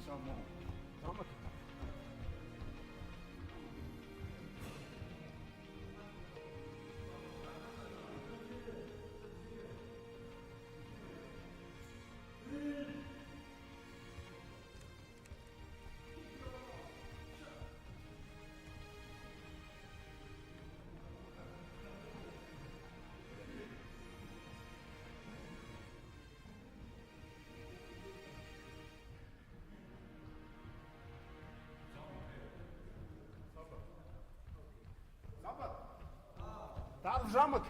samo zamah. تعرف جامك؟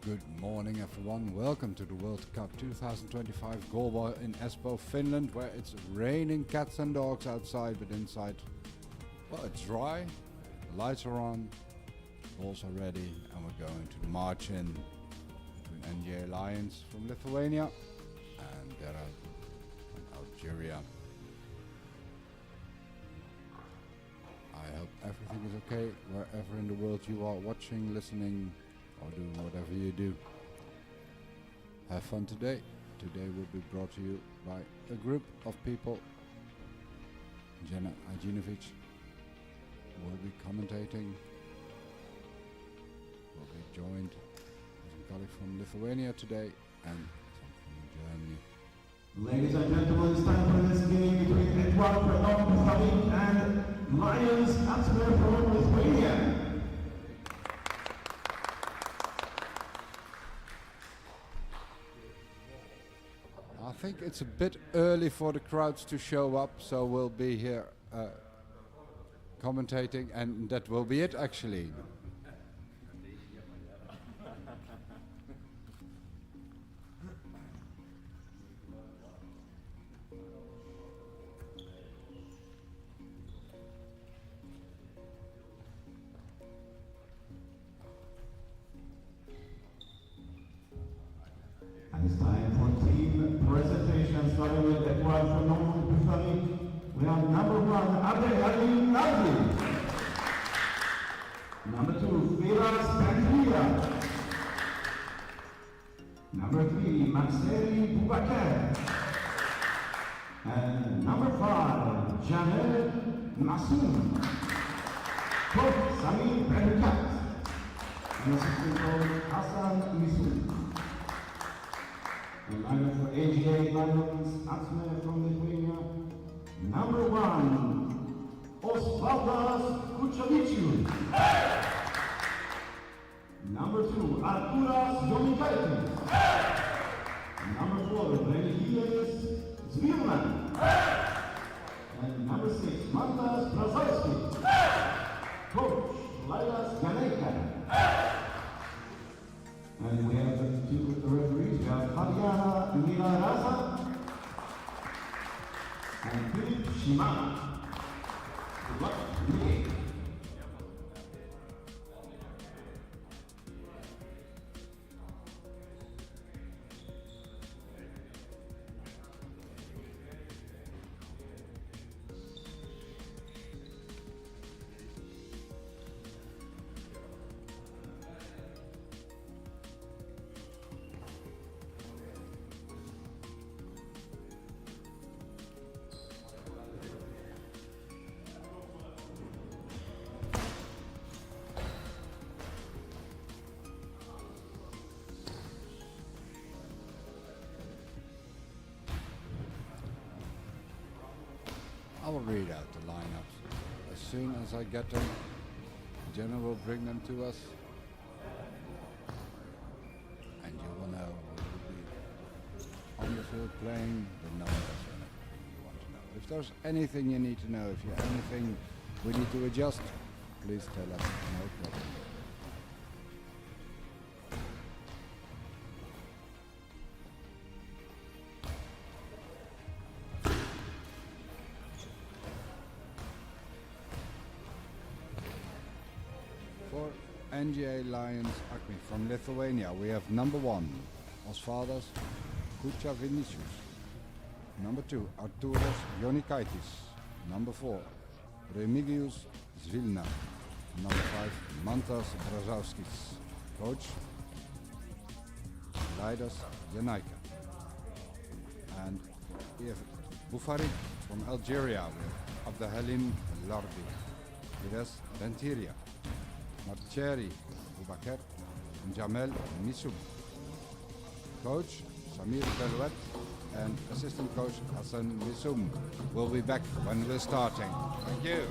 Good morning, everyone. Welcome to the World Cup 2025 Goalball in Espoo, Finland, where it's raining cats and dogs outside, but inside, well, it's dry. The lights are on, balls are ready, and we're going to the march-in between NGA Lions from Lithuania and Dera from Algeria. I hope everything is okay wherever in the world you are watching, listening, or doing whatever you do. Have fun today. Today will be brought to you by a group of people. Jenna Ajinovic will be commentating. Will be joined by some colleagues from Lithuania today and some from Germany. Ladies and gentlemen, it's time for this game between Edward from and Lions Amsterdam from Lithuania. I think it's a bit early for the crowds to show up, so we'll be here commentating, and that will be it actually. And it's time for team presentation, starting with Edward from We have number one, Honkahalli. Number two, Firas Pantria. Number three, Maxeri Boubacar. And number five, Janelle Massoum. Coach Samir Benukat. And assistant coach Hassan Missoum. And lineup for AGA Lions, Atsme from Lithuania. Number one, Osvaldas Kuchaviciu. Number two, Arturas Jonikaitis. Number four, Renigies Zvirman. And number six, Mantas Brazowski. Coach, Lailas Ganeka. And we have two referees. We have Fabiana Milaraza and Philip Shimano. Good luck in the game. I will read out the lineups as soon as I get them. Jenna will bring them to us, and you will know who will be on the field playing, the numbers and everything you want to know. If there's anything you need to know, if you have anything we need to adjust, please tell us, no problem. For NGA Lions Acme from Lithuania, we have number one, Osvaldas Kuchavicius. Number two, Arturas Jonikaitis. Number four, Remigius Zvilna. Number five, Mantas Brazowskis. Coach, Laidas Janaika. And we have Bufari from Algeria, we have Abdahalim Lardi. Firas Bentiria. Maxeri Boubacar and Jamel Missoum. Coach Samir Benukat and assistant coach Hassan Missoum will be back when we're starting. Thank you.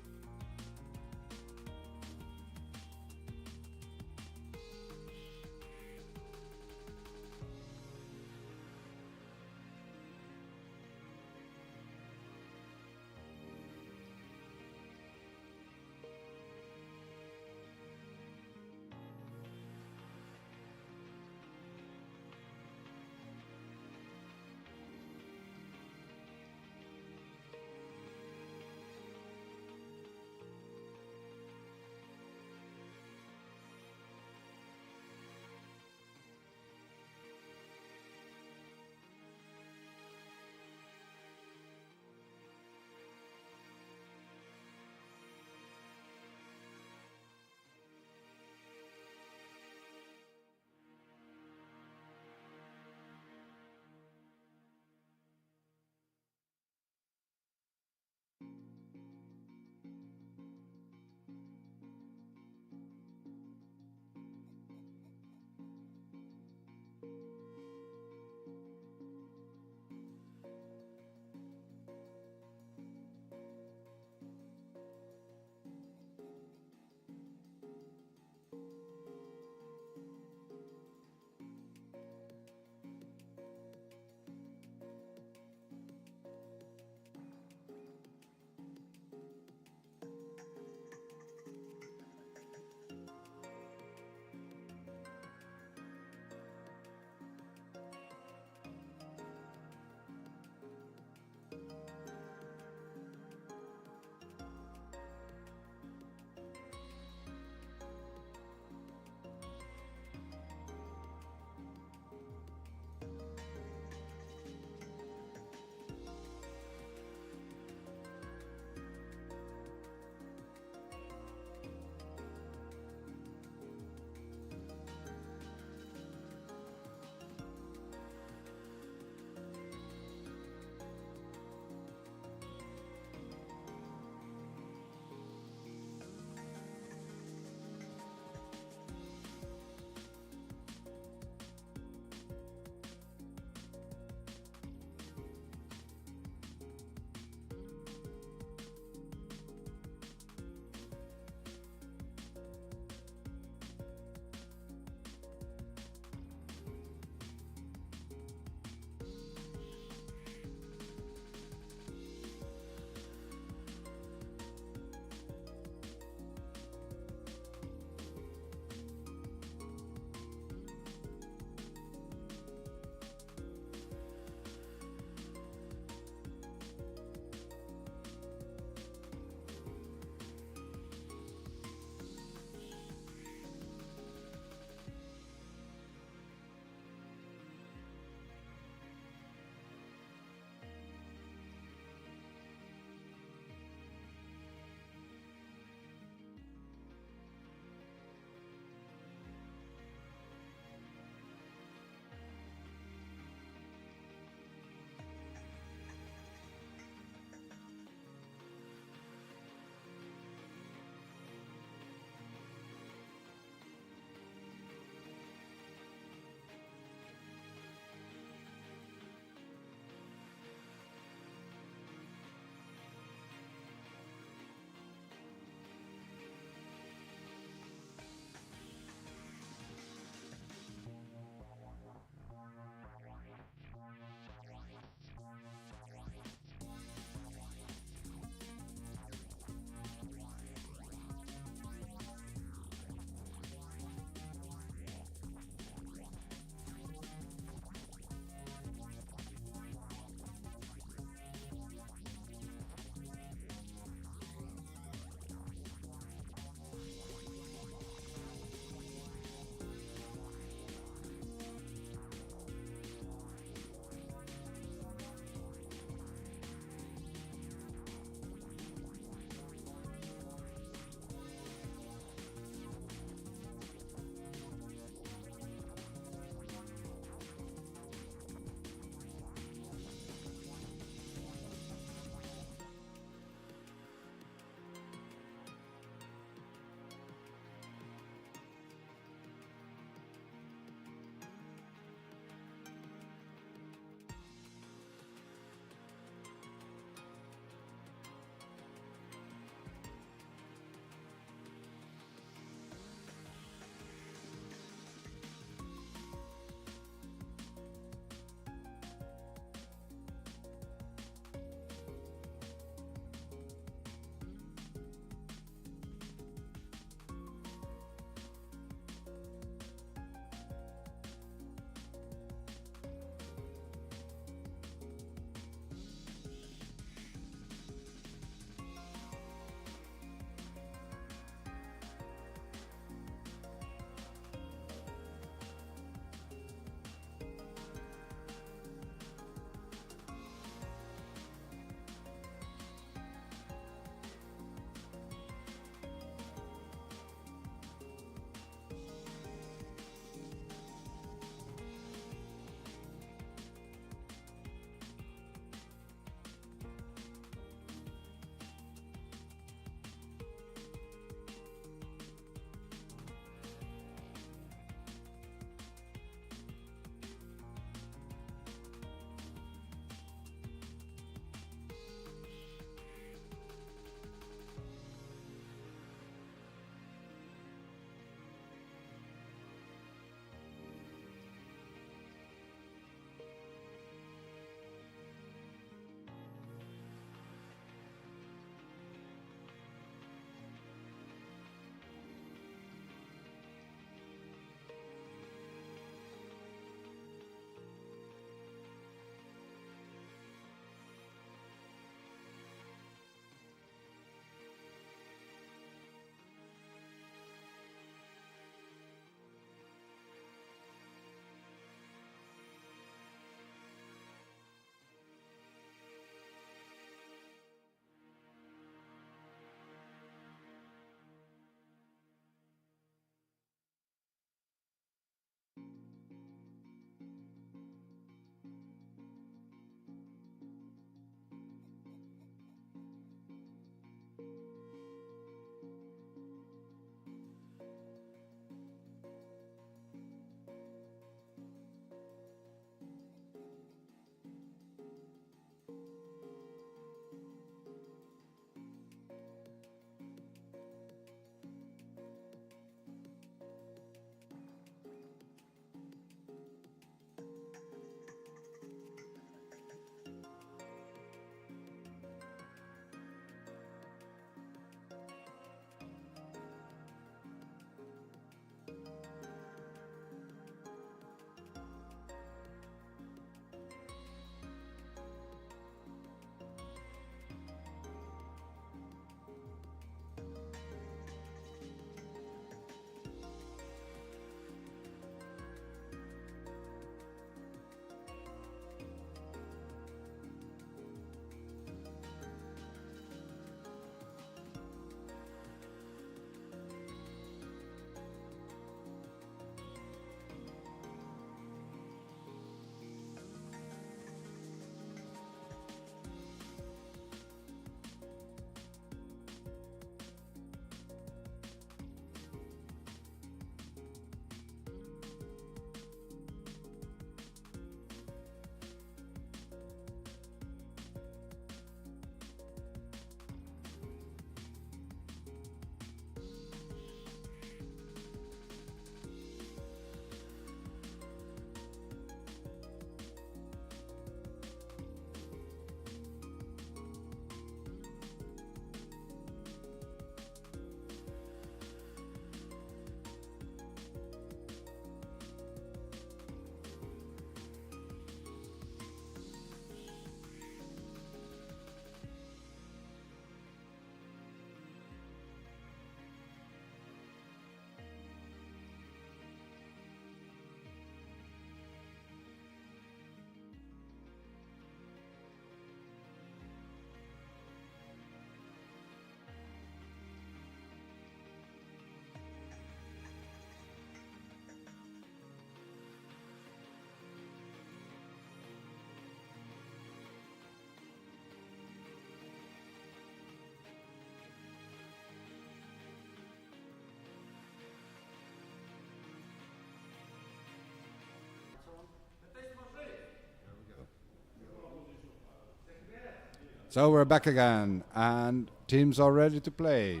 So we're back again, and teams are ready to play.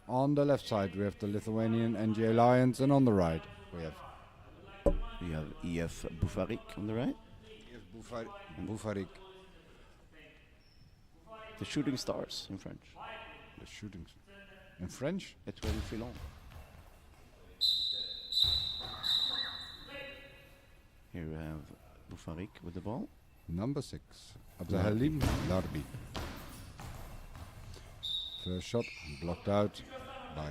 On the left side, we have the Lithuanian NGA Lions, and on the right, we have EF Bufarik on the right. Bufarik, The Shooting Stars in French. the shooting in French. Étoile filante. Here we have Bufarik with the ball. Number 6, Abdelhalim Larbi. First shot blocked out by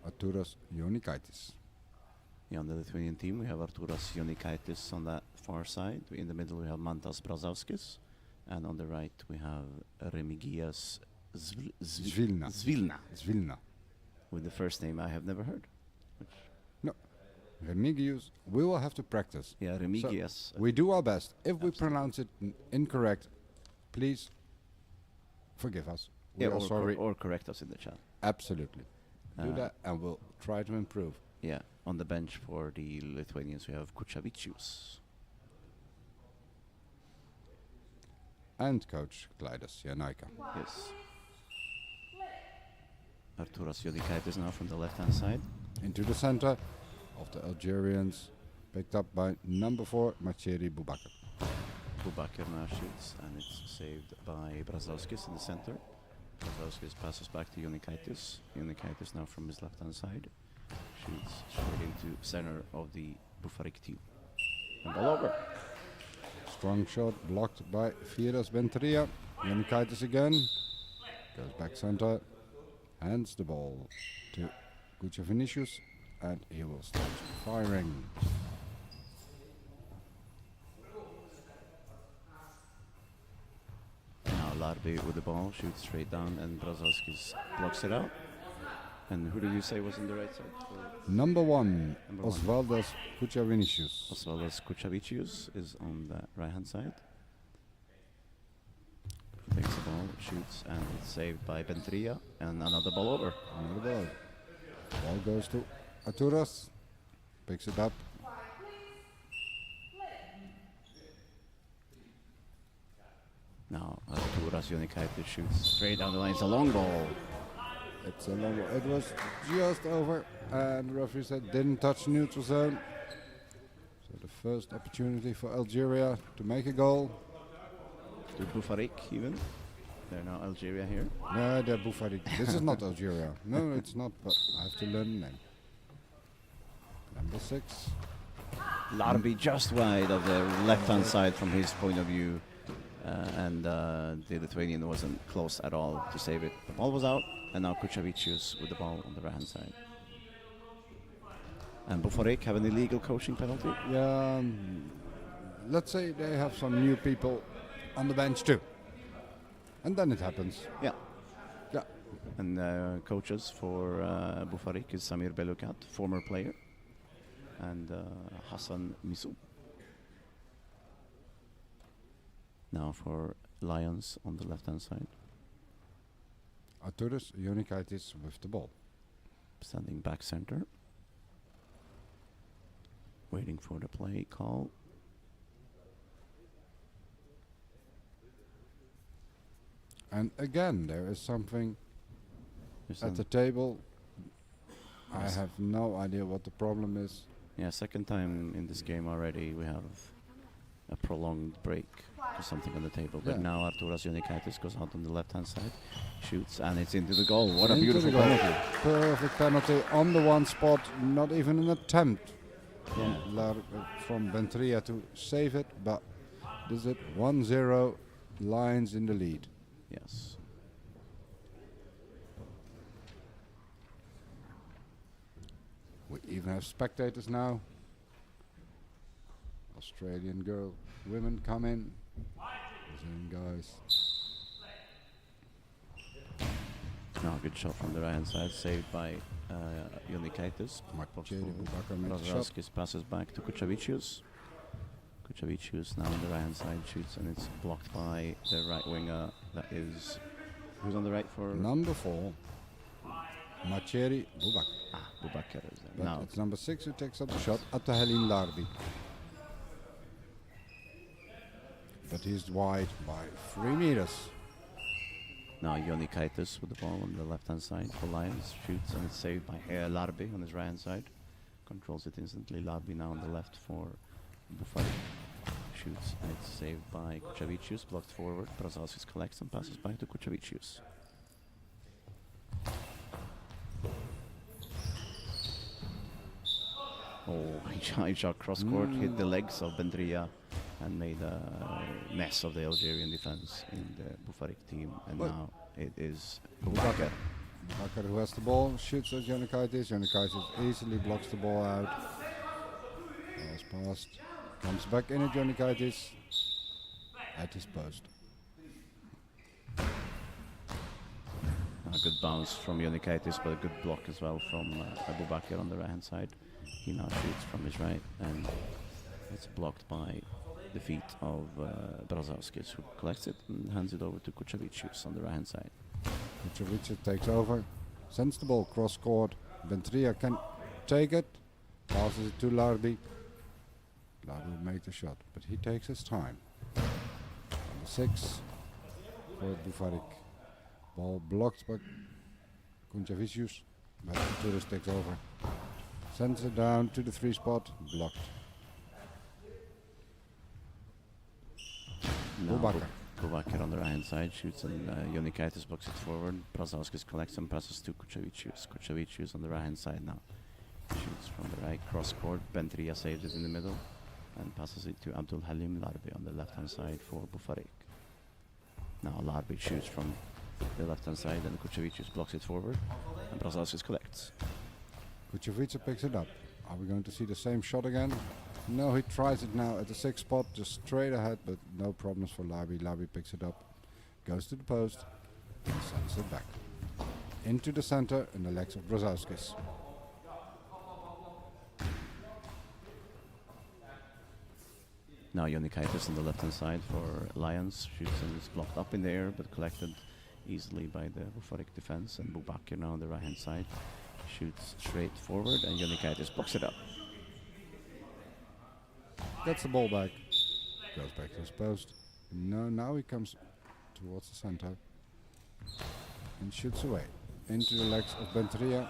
Arturas Ionikaitis. On the Lithuanian team, we have Arturas Ionikaitis on that far side. In the middle, we have Mantas Brazauskis. And on the right, we have Remigias Zvilna. With the first name I have never heard. No, Remigius. We will have to practice. Yeah, Remigias. We do our best. If we pronounce it incorrect, please forgive us. We are sorry. Or correct us in the chat. Absolutely. Do that, and we'll try to improve. Yeah, on the bench for the Lithuanians, we have Kuchavicius. And coach Kleidas Janaika. Yes. Arturas Ionikaitis now from the left-hand side. Into the center of the Algerians, picked up by number 4, Macheri Bubakar. Bubakar now shoots, and it's saved by Brazauskis in the center. Brazauskis passes back to Ionikaitis. Ionikaitis now from his left-hand side shoots straight into center of the Bufarik team. And ball over. Strong shot blocked by Firas Bentria. Ionikaitis again. Goes back center. Hands the ball to Gucha Vinicius. And he will start firing. Now Larbi with the ball shoots straight down, and Brazauskis blocks it out. And who do you say was on the right side? Number 1, Number one. Osvaldas Gucha Vinicius. Osvaldas Kuchavicius is on the right-hand side. Takes the ball, shoots, and it's saved by Bentria, and another ball over. Another ball. Ball goes to Arturas. Picks it up. Now Arturas Ionikaitis shoots straight down the line. It's a long ball. It's a long ball. It was just over, and the referee said didn't touch neutral zone. So the first opportunity for Algeria to make a goal. To Bufarik even. They're now Algeria here. No, they're Bufarik. This is not Algeria. No, it's not, but I have to learn the name. Number 6. Larbi just wide of the left-hand side from his point of view. And the Lithuanian wasn't close at all to save it. The ball was out, and now Kuchavicius with the ball on the right-hand side. And Bufarik have an illegal coaching penalty. Yeah, let's say they have some new people on the bench too. And then it happens. Yeah. Yeah. And coaches for Bufarik is Samir Belukat, former player, and Hassan Misou. Now for Lions on the left-hand side. Arturas Ionikaitis with the ball. Standing back center. Waiting for the play call. And again, there is something There's at the table. I have no idea what the problem is. Yeah, second time in this game already we have a prolonged break to something on the table. But Yeah. now Arturas Ionikaitis goes out on the left-hand side, shoots, and it's into the goal. What a Into beautiful the goal. penalty. Perfect penalty on the one spot, not even an attempt Yeah. from Bentria to save it, but this is it, 1-0, Lions in the lead. Yes. We even have spectators now. Australian women come in. Brazilian guys. Now good shot from the right-hand side, saved by Ionikaitis. Macheri Bubakar makes a shot. Brazauskis passes back to Kuchavicius. Kuchavicius now on the right-hand side shoots, and it's blocked by the right winger. That is, who's on the right for? Number 4, Macheri Bubakar. Bubakar is there. But Now it's number 6 who takes up the shot, Abdelhalim Larbi. but he's wide by 3 meters. Now Jonikaitis with the ball on the left-hand side for Lions. Shoots and it's saved by Larbi on his right-hand side. Controls it instantly. Larbi now on the left for Bufari. Shoots and it's saved by Kuchavicius. Blocked forward. Brazauskis collects and passes back to Kuchavicius. Oh, he shot cross-court, hit the legs of Bendria and made a mess of the Algerian defense in the Bufarik team. And now it is Boubacar. Boubacar who has the ball, shoots at Jonikaitis. Jonikaitis easily blocks the ball out. Pass past. Comes back in at Jonikaitis at his post. A good bounce from Jonikaitis, but a good block as well from Boubacar on the right-hand side. He now shoots from his right, and it's blocked by the feet of Brazauskis, who collects it and hands it over to Kuchavicius on the right-hand side. Kuchavicius takes over, sends the ball cross-court. Bentria can take it, passes it to Larbi. Larbi will make the shot, but he takes his time. Number 6 for Bufarik. Ball blocked by Kuchavicius, but Turis takes over. Sends it down to the 3 spot, blocked. Boubacar on the right-hand side shoots and Jonikaitis blocks it forward. Brazauskis collects and passes to Kuchavicius. Kuchavicius on the right-hand side now. Shoots from the right, cross-court. Bentria saves it in the middle and passes it to Abdul Halim Larbi on the left-hand side for Bufarik. Now Larbi shoots from the left-hand side and Kuchavicius blocks it forward and Brazauskis collects. Kuchavicius picks it up. Are we going to see the same shot again? No, he tries it now at the 6th spot, just straight ahead, but no problems for Larbi. Larbi picks it up, goes to the post, and sends it back. Into the center in the legs of Brazauskis. Now Jonikaitis on the left-hand side for Lions. Shoots and is blocked up in the air, but collected easily by the Bufarik defense. And Boubacar now on the right-hand side. Shoots straight forward, and Jonikaitis blocks it up. Gets the ball back. Goes back to his post. No, now he comes towards the center. And shoots away. Into the legs of Bentria.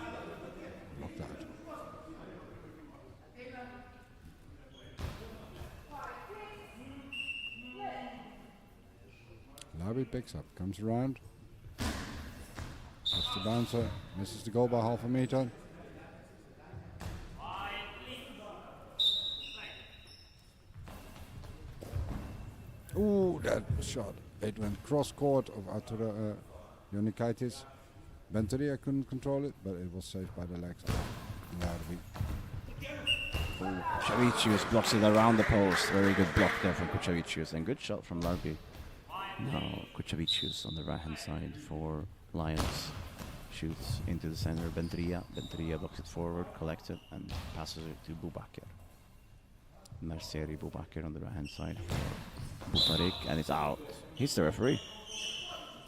Blocked out. Larbi picks up, comes around. Gets the bouncer, misses the goal by half a meter. Ooh, that shot. It went cross court of Arturo Jonikaitis. Bentria couldn't control it, but it was saved by the legs of Larbi. Kuchavicius blocks it around the post. Very good block there from Kuchavicius, and good shot from Larbi. Now Kuchavicius on the right-hand side for Lions. Shoots into the center, Bentria. Bentria blocks it forward, collects it, and passes it to Boubacar. Merceri Boubacar on the right-hand side for Bufarik, and it's out. He's the referee.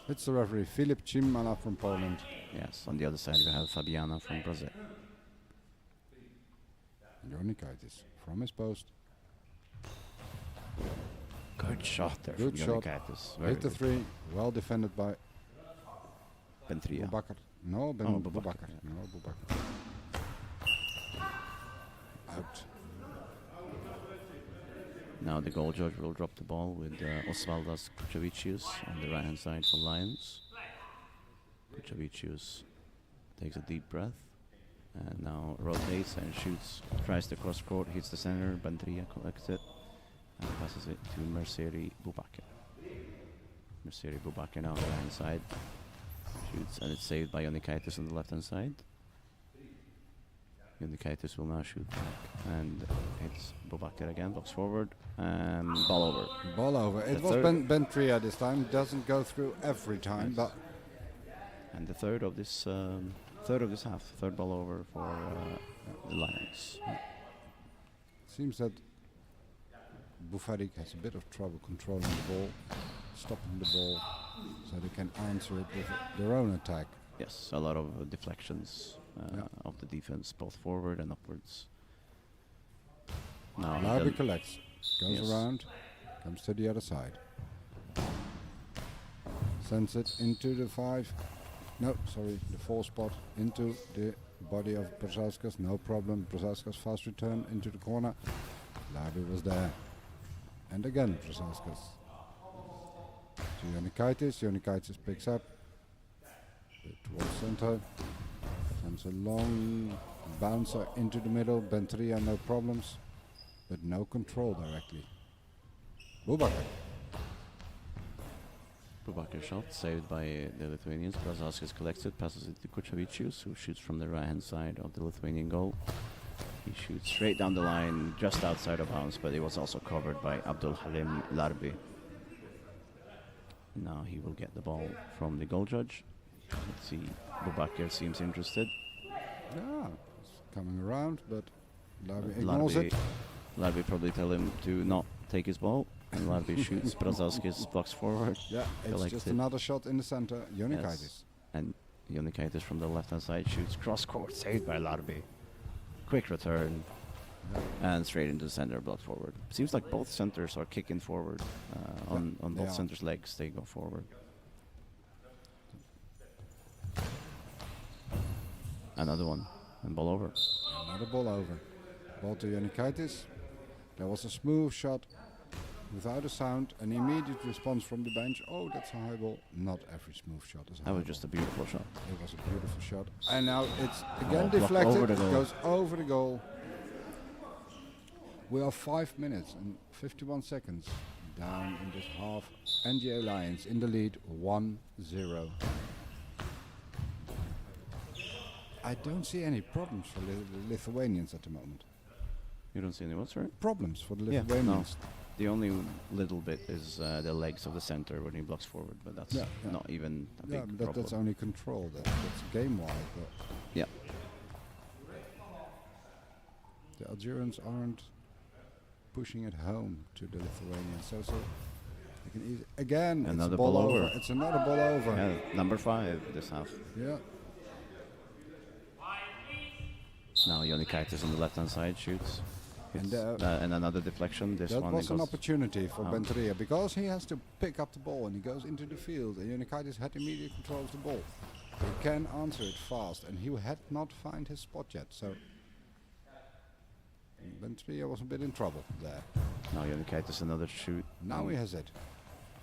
It's the referee, Filip Cimala from Poland. Yes, on the other side we have Fabiana from Brazil. Jonikaitis from his post. Good shot there Good from shot. Jonikaitis. Hit the 3, well defended by Bentria. Boubacar. No, Boubacar, Boubacar. yeah. No, Boubacar. Out. Now the goal judge will drop the ball with Osvaldas Kuchavicius on the right-hand side for Lions. Kuchavicius takes a deep breath and now rotates and shoots, tries to cross court, hits the center, Bentria collects it and passes it to Merceri Boubacar. Merceri Boubacar now on the right-hand side. Shoots and it's saved by Jonikaitis on the left-hand side. Jonikaitis will now shoot back and hits Boubacar again, blocks forward and ball over. Ball over. It The was third- Bentria this time. Doesn't go through every time, Yes. but And the third of this half, third ball over for the Lions. seems that Bufarik has a bit of trouble controlling the ball, stopping the ball, so they can answer it with their own attack. Yes, a lot of deflections of the defense, both forward and upwards. Now Larbi collects, goes Yes. around, Comes to the other side. Sends it into the 5. No, sorry, the 4 spot. Into the body of Brazauskas. No problem. Brazauskas fast return into the corner. Larbi was there. And again Brazauskas. To Jonikaitis. Jonikaitis picks up. Towards center. Sends a long bouncer into the middle. Bentria no problems. But no control directly. Bubakar. Bubakar shot saved by the Lithuanians. Brazauskas collects it, passes it to Kuchevicius, who shoots from the right hand side of the Lithuanian goal. He shoots straight down the line, just outside of bounds, but it was also covered by Abdul Halim Larbi. Now he will get the ball from the goal judge. Let's see, Bubakar seems interested. Yeah, it's coming around, but Larbi ignores it. Larbi probably tell him to not take his ball, and Larbi shoots. Brazauskas blocks forward. Yeah, it's just another shot in the center. Jonikaitis. Yes. And Jonikaitis from the left-hand side shoots cross court, saved by Larbi. Quick return, and straight into the center, blocked forward. Seems like both centers are kicking forward. On both centers' legs, they go forward. Another one, and ball over. Another ball over. Ball to Jonikaitis. There was a smooth shot without a sound, an immediate response from the bench. Oh, that's a high ball. Not every smooth shot is a high That was ball. just a beautiful shot. It was a beautiful shot. And now it's again blocked deflected. over the It goal. goes over the goal. We are 5 minutes and 51 seconds down in this half. NGA Lions in the lead, 1-0. I don't see any problems for the Lithuanians at the moment. You don't see any what, sorry? Problems for the Yeah, Lithuanians. The only little bit is the legs of the center when he blocks forward, but that's not even a Yeah, big but problem. that's only control. That's game-wide. But Yeah. the Algerians aren't pushing it home to the Lithuanians. So they can again, Another it's ball ball over. over. It's another ball over. Yeah, number 5 this half. Yeah. Now Jonikaitis on the left-hand side shoots. And, And another deflection. This that one was it an goes opportunity for out. Bentria because he has to pick up the ball and he goes into the field and Jonikaitis had immediate control of the ball. He can answer it fast and he had not found his spot yet. So Bentria was a bit in trouble there. Now Jonikaitis another shoot. Now he has it.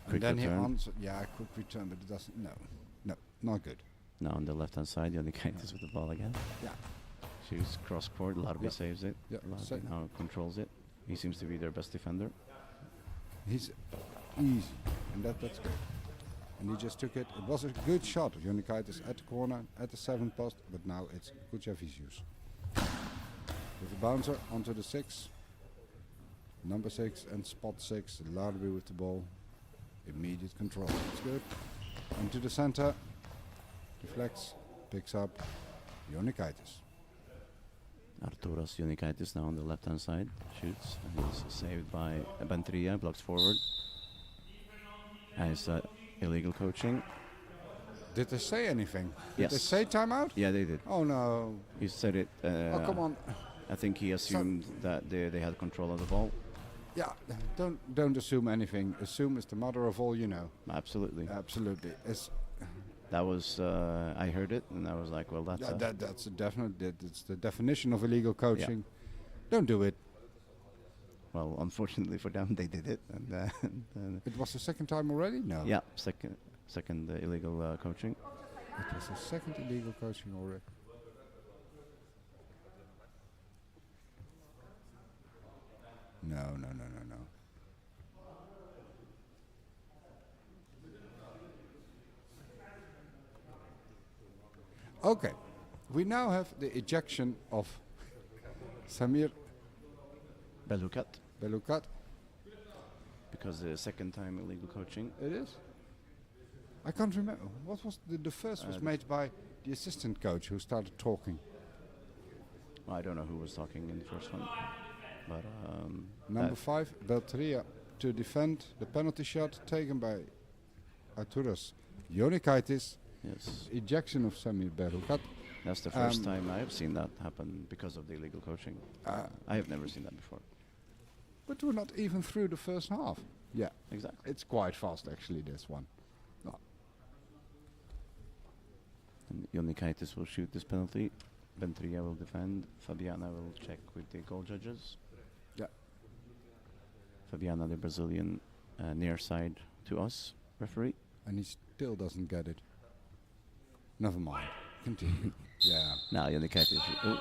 Quick And then return. he answered, yeah, quick return, but it doesn't, no, not good. Now on the left-hand side, Jonikaitis with the ball again. Yeah. Shoots cross court. Larbi Yeah. saves it. Yeah, Larbi now controls it. He seems to be their best defender. He's easy, and that's good. And he just took it. It was a good shot. Jonikaitis at the corner, at the 7th post, but now it's Kuchevicius. With the bouncer onto the 6. Number 6 and spot 6. Larbi with the ball. Immediate control. It's good. Into the center. Deflects. Picks up. Jonikaitis. Arturas Jonikaitis now on the left-hand side. Shoots and he's saved by Bentria. Blocks forward. And it's illegal coaching. Did they say anything? Did Yes. they say timeout? Yeah, they did. Oh no. He said it. Oh come on. I think he assumed that they had control of the ball. Yeah, don't assume anything. Assume is the mother of all you know. Absolutely. Absolutely. It's That was I heard it and I was like, well, that's that's a definite. It's the definition of illegal coaching. Don't do it. well, unfortunately for them, they did it. And It was the second time already. No. yeah, second illegal coaching. It was the second illegal coaching already. No. Okay, we now have the ejection of Samir Belukat, Belukat. because the second time illegal coaching. It is. I can't remember. What was the first was made by the assistant coach who started talking. Well, I don't know who was talking in the first one, but Number 5, Beltria to defend the penalty shot taken by Arturas Jonikaitis. yes, Ejection of Samir Belukat. that's the first time I have seen that happen because of the illegal coaching. I have never seen that before. But we're not even through the first half. Yeah, Exactly. it's quite fast actually, this one. Oh, And Jonikaitis will shoot this penalty. Bentria will defend. Fabiana will check with the goal judges. yeah. Fabiana, the Brazilian, near side to us, referee. And he still doesn't get it. Never mind. Continue. Yeah. Now Jonikaitis. Oh,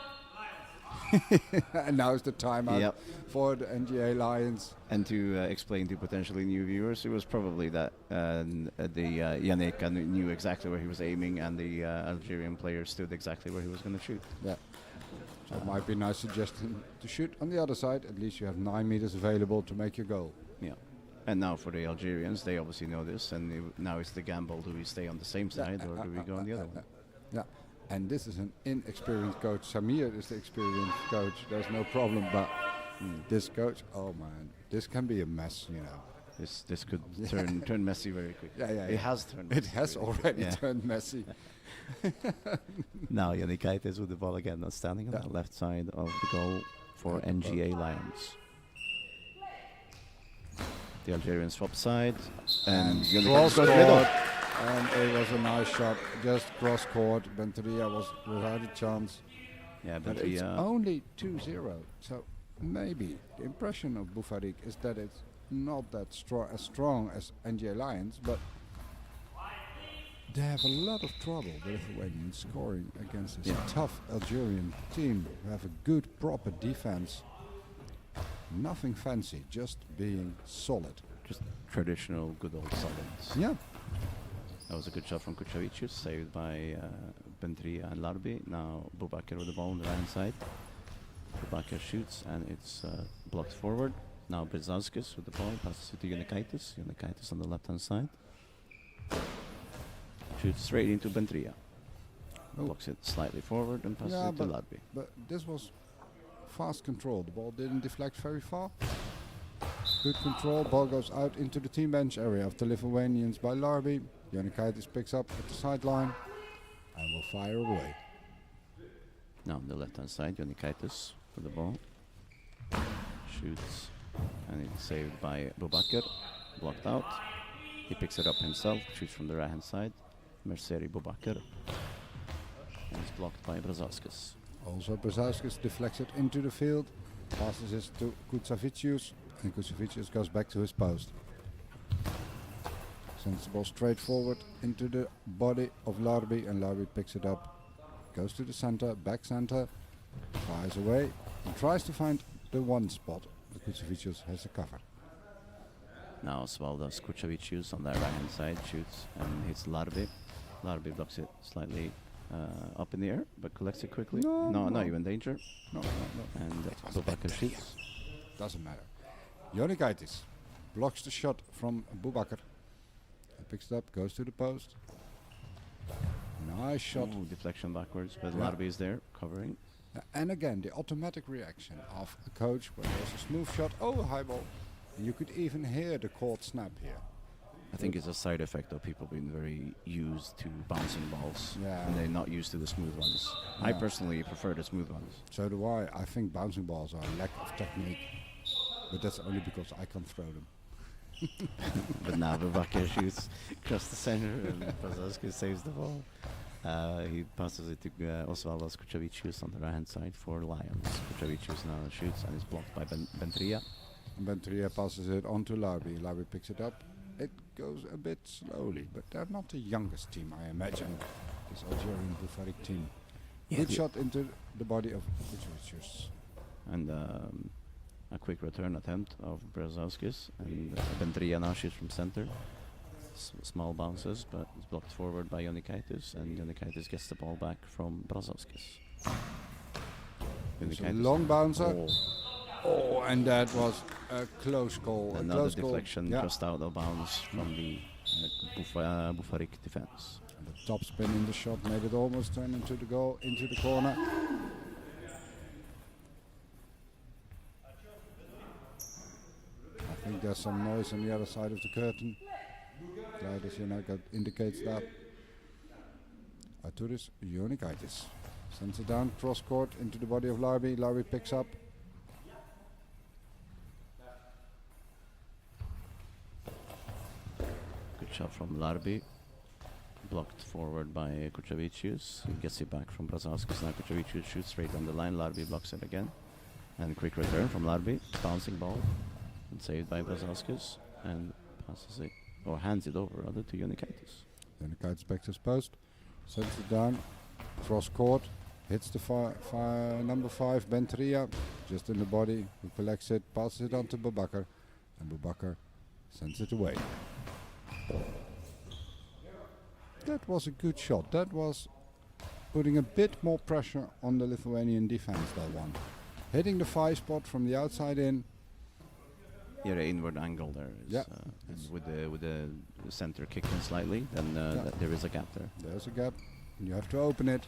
And now is the timeout Yep. for the NGA Lions. and to explain to potentially new viewers, it was probably that Yannick knew exactly where he was aiming, and the Algerian player stood exactly where he was going to shoot. Yeah. So it might be a nice suggestion to shoot on the other side. At least you have 9 meters available to make your goal. Yeah. And now for the Algerians, they obviously know this, and now it's the gamble: do we stay on the same side or do we go on the other one? Yeah. And this is an inexperienced coach. Samir is the experienced coach. There's no problem. But this coach, oh man, this can be a mess, you know. This could turn messy very quickly. Yeah, yeah, It yeah. has turned. It messy has very already quickly. turned messy. Now Jonikaitis with the ball again, not standing on Yeah. the left side of the goal for NGA Lions. The Algerians swap side, and Cross Jonikaitis goes court, middle. and it was a nice shot. Just cross court. Benteria was without a chance. Yeah, But it's Bentria. only 2-0. So maybe the impression of Bufarik is that it's not that strong as NGA Lions, but they have a lot of trouble, the Lithuanians, scoring against this tough Algerian team who have a good, proper defense. Nothing fancy, just being solid. Just traditional, good old Slovens. Yeah. That was a good shot from Kuchavicius, saved by Bentria and Larbi. Now Bubakar with the ball on the right hand side. Bubakar shoots and it's blocked forward. Now Brzazkis with the ball, passes it to Jonikaitis. Jonikaitis on the left hand side. Shoots straight into Bentria. Oh. Blocks it slightly forward and passes Yeah, it to Larbi. But this was fast control. The ball didn't deflect very far. Good control. Ball goes out into the team bench area of the Lithuanians by Larbi. Jonikaitis picks up at the sideline and will fire away. Now on the left hand side, Jonikaitis with the ball. Shoots and it's saved by Bubakar. Blocked out. He picks it up himself, shoots from the right hand side. Merceri Bubakar. And it's blocked by Brzazkis. Also Brzazkis deflects it into the field, passes it to Kuchavicius, and Kuchavicius goes back to his post. Sends the ball straight forward into the body of Larbi, and Larbi picks it up, goes to the center, back center, fires away, and tries to find the one spot. But Kuchavicius has the cover. Now as well does Kuchavicius on the right hand side, shoots and hits Larbi. Larbi blocks it slightly up in the air, but collects it quickly. No, not no. even danger. No. And was a bit Bubakar shoots. Doesn't matter. Jonikaitis blocks the shot from Bubakar. And picks it up, goes to the post. Nice shot. Ooh, deflection backwards, but Yeah. Larbi is there covering. And again, the automatic reaction of a coach when there's a smooth shot, oh, high ball. And you could even hear the court snap here. I think it's a side effect of people being very used to bouncing balls, Yeah. and they're not used to the smooth ones. I Yeah. personally prefer the smooth ones. So do I. I think bouncing balls are a lack of technique. But that's only because I can't throw them. But now Bubakar shoots across the center, and Brzazkis saves the ball. He passes it to Osvaldas Kuchavicius on the right hand side for Lions. Kuchavicius now shoots and is blocked by Bentria. And Benteria passes it on to Larbi. Larbi picks it up. It goes a bit slowly, but they're not the youngest team, I imagine. This Algerian Bufarik team. Yeah, Good the- shot into the body of Kuchavicius. And a quick return attempt of Brzazkis, and Bentria now shoots from center. Small bounces, but it's blocked forward by Jonikaitis, and Jonikaitis gets the ball back from Brzazkis. It's a long bouncer. Oh, and that was a close goal. A Another close goal. deflection Yeah. just out of bounds from the Bufarik defense. And the top spin in the shot made it almost turn into the goal, into the corner. I think there's some noise on the other side of the curtain. Gliders indicates that. Arturis Jonikaitis sends it down cross court into the body of Larbi. Larbi picks up. Good shot from Larbi. Blocked forward by Kuchavicius. He gets it back from Brazauskis. Now Kuchavicius shoots straight on the line. Larbi blocks it again. And quick return from Larbi. Bouncing ball. And saved by Brazauskis. And passes it, or hands it over rather, to Unikaitis. Unikaitis back to his post. Sends it down. Cross court. Hits the number 5, Benteria. Just in the body. Who collects it. Passes it on to Boubacar. And Boubacar sends it away. That was a good shot. That was putting a bit more pressure on the Lithuanian defense, that one. Hitting the 5 spot from the outside in. Yeah, the inward angle there is, Yeah. and with the center kicking slightly, then there is a gap there. There's a gap. You have to open it.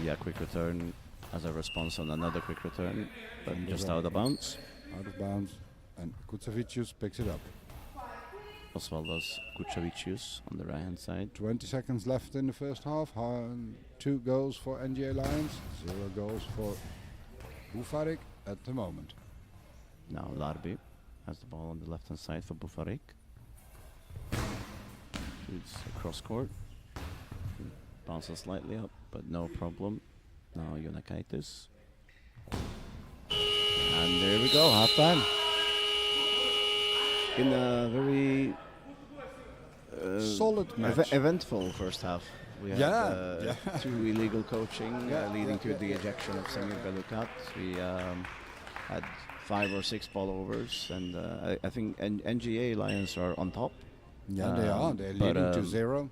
Yeah, quick return as a response on another quick return, but just out of bounds. Out of bounds. And Kucavicius picks it up. Osvaldas Kuchavicius on the right hand side. 20 seconds left in the first half. 2 goals for NGA Lions. 0 goals for Bufarik at the moment. Now Larbi has the ball on the left hand side for Bufarik. Shoots across court. Bounces slightly up, but no problem. Now Unikaitis. And there we go, half time. In a very solid match. Eventful first half. We had Yeah. 2 illegal coaching leading to the yeah. ejection of Samir Belukat. We had 5 or 6 ball overs, and I think NGA Lions are on top. Yeah, they are. They're leading to 0.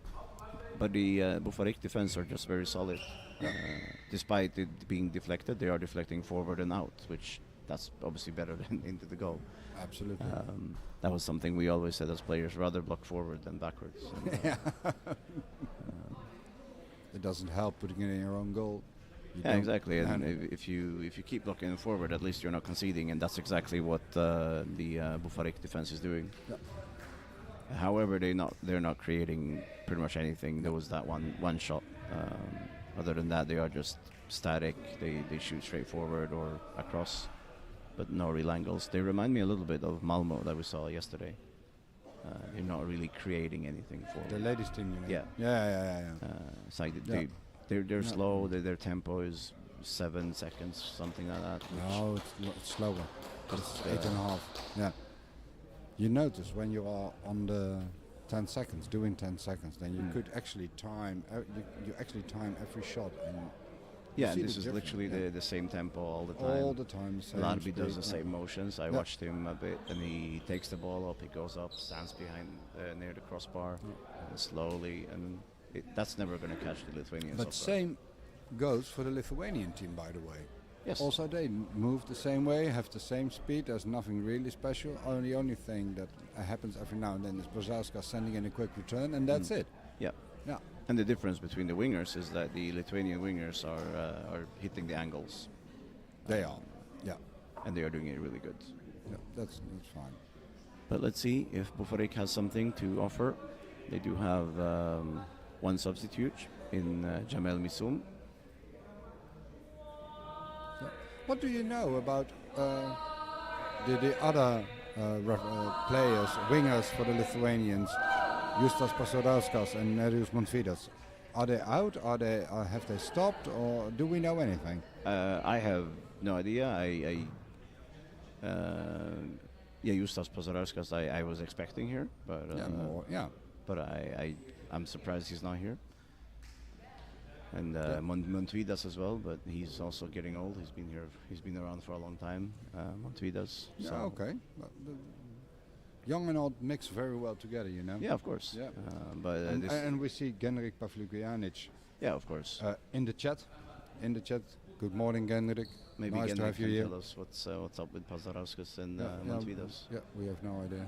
But the Bufarik defense are just very solid. Despite it being deflected, they are deflecting forward and out, which that's obviously better than into the goal. Absolutely. That was something we always said as players, rather block forward than backwards. It doesn't help putting it in your own goal. Yeah, exactly. And if you keep blocking forward, at least you're not conceding, and that's exactly what the Bufarik defense is doing. Yep. However, they're not creating pretty much anything. There was that one shot. Other than that, they are just static. They shoot straight forward or across, but no real angles. They remind me a little bit of Malmo that we saw yesterday. They're not really creating anything for the ladies team, you know. Yeah. It's like they're Yeah. slow. Their tempo is 7 seconds, something like that. No, it's slower. It's Just, 8.5. Yeah. You notice when you are on the 10 seconds, doing 10 seconds, then you could actually time. You actually time every shot, and Yeah, see and this the is difference, literally yeah. the same tempo all the time. all the time. Same Larbi does speed, the yeah. same motions. I watched him a bit, and he takes the ball up, he goes up, stands behind near the crossbar, and slowly, and that's never going to catch the Lithuanians. But off guard. same goes for the Lithuanian team, by the way. Yes. Also, they move the same way, have the same speed. There's nothing really special. The only thing that happens every now and then is Brazauska sending in a quick return, and that's it. Yeah. Yeah. And the difference between the wingers is that the Lithuanian wingers are hitting the angles. They are. Yeah. And they are doing it really good. Yeah, that's fine. But let's see if Bufarik has something to offer. They do have one substitute in Jamel Misum. What do you know about the other players, wingers for the Lithuanians, Justas Pasodauskas and Nerijus Montvidas? Are they out? Have they stopped? Or do we know anything? I have no idea. Justas Pasodauskas I was expecting here, but but I'm surprised he's not here. And Montvidas as well, but he's also getting old. He's been around for a long time. Montvidas. Yeah, so okay. But young and old mix very well together, you know. Yeah, of course. Yeah. But and we see Genrik Pavlukijanic yeah, of course. in the chat. Good morning, Genrik. Maybe nice to Genrik have you can here. tell us what's up with Pazorauskas and Yeah, Montvidas. Yeah, we have no idea.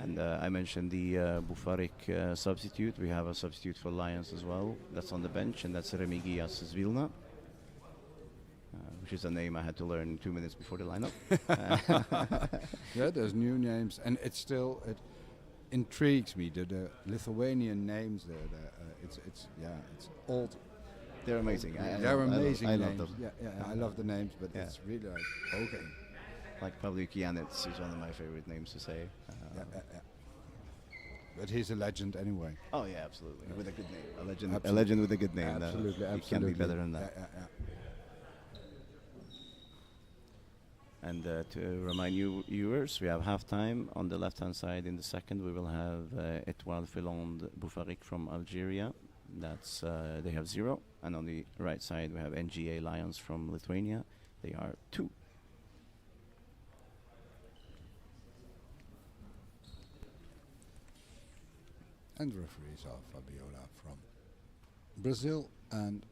And I mentioned the Bufarik substitute. We have a substitute for Lions as well. That's on the bench, and that's Remigias Zvilna, which is a name I had to learn 2 minutes before the lineup. Yeah, there's new names, and it intrigues me the Lithuanian names there. It's old They're amazing. They're amazing I names. love them. Yeah, I love the names, but Yeah. it's really like, okay. Like Pavlik Janets is one of my favorite names to say. Yeah. But he's a legend anyway. Oh yeah, absolutely. With a good name. A legend. A Absolutely. legend with a good name. Absolutely, It can't be better than that. Yeah. And to remind you viewers, we have halftime. On the left-hand side in the second, we will have Etoile Filande Boufarik from Algeria. That's they have 0. And on the right side, we have NGA Lions from Lithuania. They are 2. And referees are Fabiola from Brazil and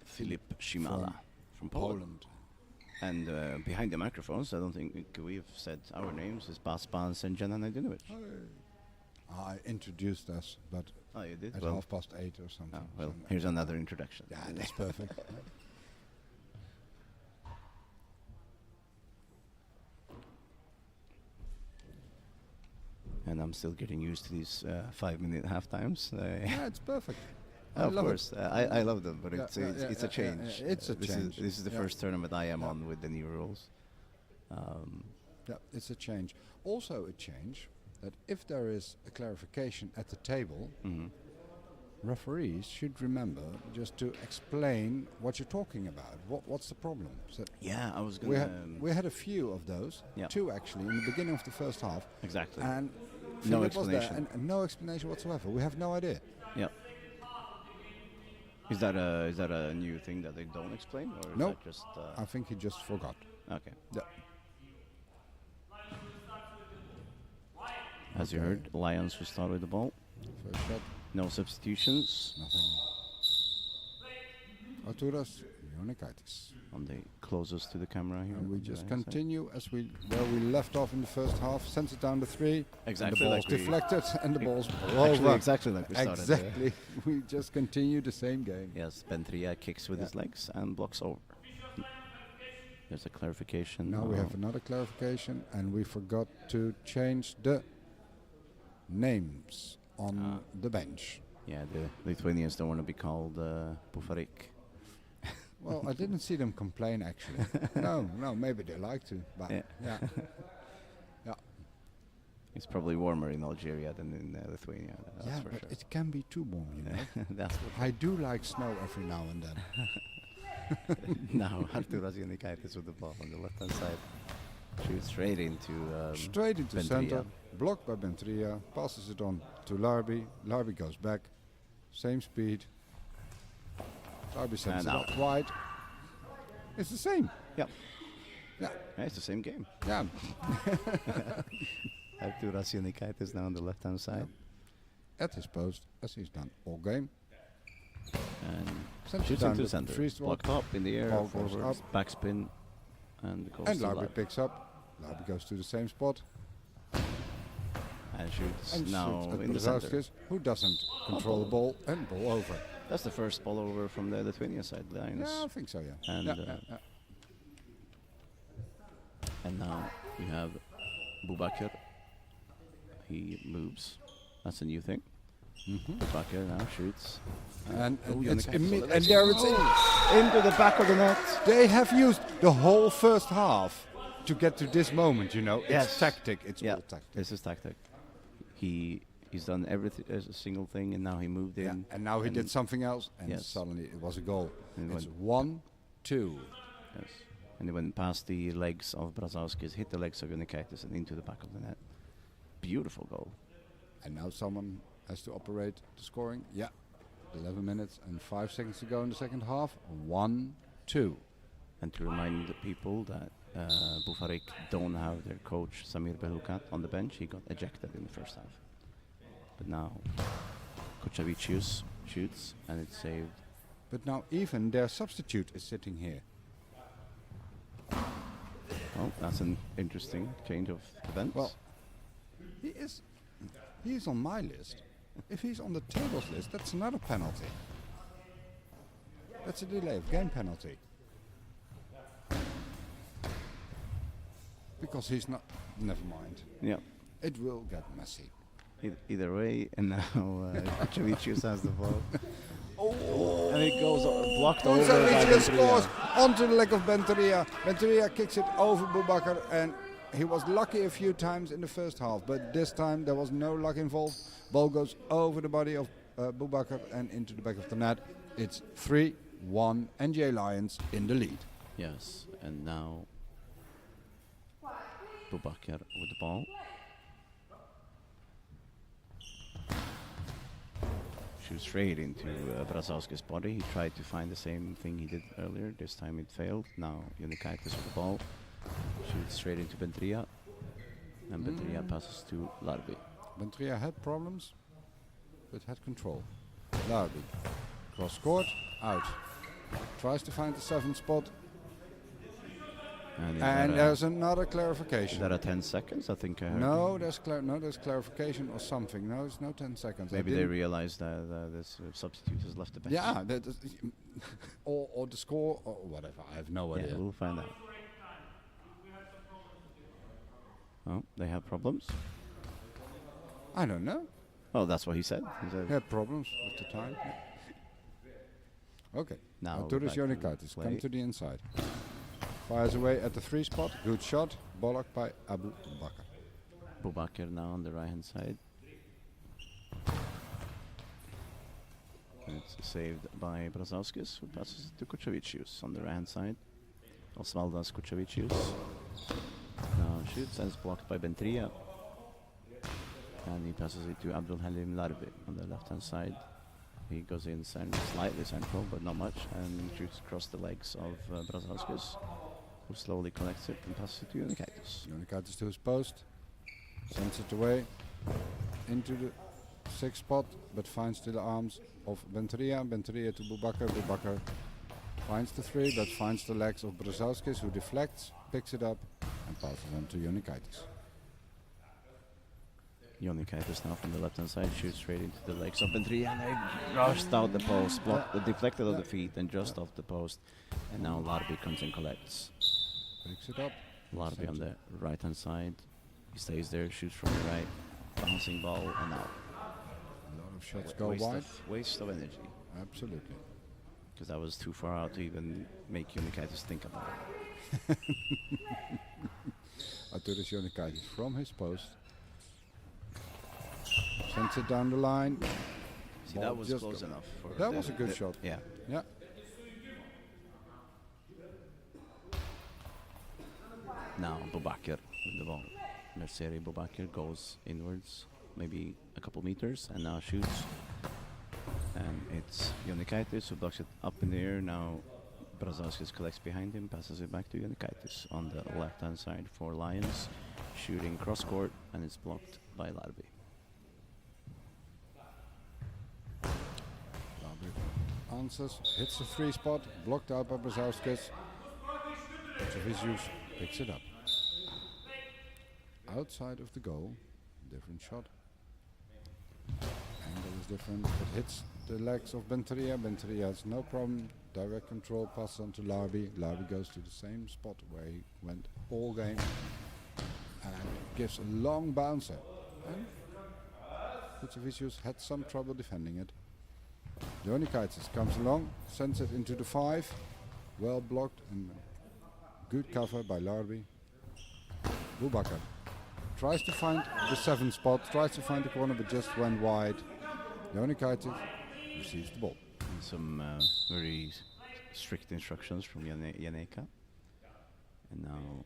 Filip Shimala from Poland. And behind the microphones, I don't think we've said our names, is Bas Bans and Jana Najdinovic. I introduced us, but Oh, you did? at Well, 8:30 or something. oh, well, So- here's another introduction. Yeah, that's perfect. And I'm still getting used to these 5-minute half times. Yeah, it's perfect. I Of love it. course, I love them, but Yeah, it's yeah, it's yeah, a change. yeah, it's a change. This is the Yeah. first tournament I am Yeah. on with the new rules. Yeah, it's a change. Also a change that if there is a clarification at the table, Mhm. referees should remember just to explain what you're talking about. What's the problem? So Yeah, I was we gonna. had a few of those, Yeah. 2 actually, in the beginning of the first half, Exactly. and No Philip was there explanation. and no explanation whatsoever. We have no idea. Yeah. Is that a new thing that they don't explain, or is No. that just? I think he just forgot. Okay. Yeah. As you heard, Lions will start with the ball. First shot, No substitutions. nothing. Arturas Ionikaitis. On the closest to the camera here. And we on the just right side. continue where we left off in the first half. Sends it down the 3. Exactly And the ball's like we- deflected and the ball's Actually, over. exactly like we started. Exactly. We just continue the same game. Yes, Bentria kicks with Yeah. his legs and blocks over. There's a clarification. Now we have another clarification, and we forgot to change the names on the bench. Yeah, the Lithuanians don't want to be called Boufarik. Well, I didn't see them complain actually. No, maybe they like to, but Yeah. yeah. It's probably warmer in Algeria than in Lithuania. That's Yeah, for but sure. it can be too warm, you know. That's what. I do like snow every now and then. Now Arturas Ionikaitis with the ball on the left-hand side. Shoots straight into. Straight into Bentria. center, blocked by Bentria, passes it on to Larby. Larby goes back, same speed. Larby sends And it up wide. It's the same. Yeah. Yeah, Yeah, it's the same game. yeah. Arturas Ionikaitis now on the left-hand side. At his post, as he's done all game. And Sends it shoots down into the center. free throw. Blocked up in the air, Ball goes forwards, up. backspin, and goes And to Larby Larby. picks up. Larby goes to the same spot. And shoots And now shoots at in the center. Brzezowskis, who doesn't control the ball and ball over. That's the first ball over from the Lithuanian side, Lions. Yeah, I think so, yeah. And, Yeah. And now we have Boubacar. He moves. That's a new thing. Boubacar now shoots. And Oh, it's Ionikaitis. and there it's in. Into the back of the net. They have used the whole first half to get to this moment, you know. It's Yes. tactic. It's Yeah, all tactic. this is tactic. He's done everything as a single thing, and now he moved in. Yeah. And now he did something else, and Yes. suddenly it was a goal. And It's when- 1-2. Yes. And he went past the legs of Brzezowskis, hit the legs of Ionikaitis, and into the back of the net. Beautiful goal. And now someone has to operate the scoring. Yeah. 11 minutes and 5 seconds to go in the second half. 1-2. And to remind the people that Boufarik don't have their coach Samir Belukat on the bench, he got ejected in the first half. But now Kocavicius shoots and it's saved. But now even their substitute is sitting here. Oh, that's an interesting change of events. Well, he is on my list. If he's on the table's list, that's another penalty. That's a delay of game penalty. Because he's not. Never mind. yeah. It will get messy. Either way, and now Kocavicius has the ball. Oh, And it goes blocked over by Kutsavicius Benteria. scores onto the leg of Benteria. Benteria kicks it over Boubacar, and he was lucky a few times in the first half, but this time there was no luck involved. Ball goes over the body of Boubacar and into the back of the net. It's 3-1, NJ Lions in the lead. Yes, and now Boubacar with the ball. Shoots straight into Brazowski's body. He tried to find the same thing he did earlier. This time it failed. Now Unikaitis with the ball. Shoots straight into Benteria. And Benteria passes to Larbi. Benteria had problems, but had control. Larbi, cross court, out. Tries to find the 7th spot. And there's another clarification. Is that a 10 seconds? I think I heard. No, there's clarification or something. No, it's no 10 seconds. Maybe they realized that this substitute has left the bench. Yeah, or the score or whatever. I have no idea. Yeah, we'll find out. Oh, they have problems? I don't know. Oh, that's what he said. He had problems with the time. Okay. Now Arturis back to Unikaitis play. come to the inside. Fires away at the 3 spot. Good shot. Blocked by Abu Bakr. Boubacar now on the right hand side. It's saved by Brazowskis, who passes it to Kucevicius on the right hand side. Osvaldas Kucevicius. Now shoots and is blocked by Benteria. And he passes it to Abdul Halim Larbi on the left hand side. He goes in slightly central, but not much, and shoots across the legs of Brazowskis, who slowly collects it and passes it to Unikaitis. Unikaitis to his post. Sends it away into the 6th spot, but finds to the arms of Benteria. Benteria to Boubacar. Boubacar finds the 3, but finds the legs of Brazowskis, who deflects, picks it up, and passes on to Unikaitis. Unikaitis now from the left hand side shoots straight into the legs of Benteria, and they rushed out the post, deflected of the feet and just off the post. And now Larbi comes and collects. Picks it up. Larbi on the right hand side. He stays there, shoots from the right, bouncing ball, and out. A lot of shots go wide. Waste of energy. Absolutely. Because that was too far out to even make Unikaitis think about it. Arturis Unikaitis from his post. Sends it down the line. See, that was close enough. That was a good shot. Yeah. Yeah. Now Boubacar with the ball. Merceri Boubacar goes inwards, maybe a couple meters, and now shoots. And it's Unikaitis who blocks it up in the air. Now Brazowskis collects behind him, passes it back to Unikaitis on the left-hand side for Lions. Shooting cross-court, and it's blocked by Larbi. Larbi answers, hits the 3 spot, blocked out by Brazowskis. Kucevicius picks it up. Outside of the goal, different shot. Angle is different, it hits the legs of Benteria. Benteria has no problem, direct control, passes on to Larbi. Larbi goes to the same spot where he went all game and gives a long bouncer. And Kucevicius had some trouble defending it. Unikaitis comes along, sends it into the 5. Well blocked and good cover by Larbi. Boubacar tries to find the 7th spot, tries to find the corner, but just went wide. Unikaitis receives the ball. And some very strict instructions from Janeka. And now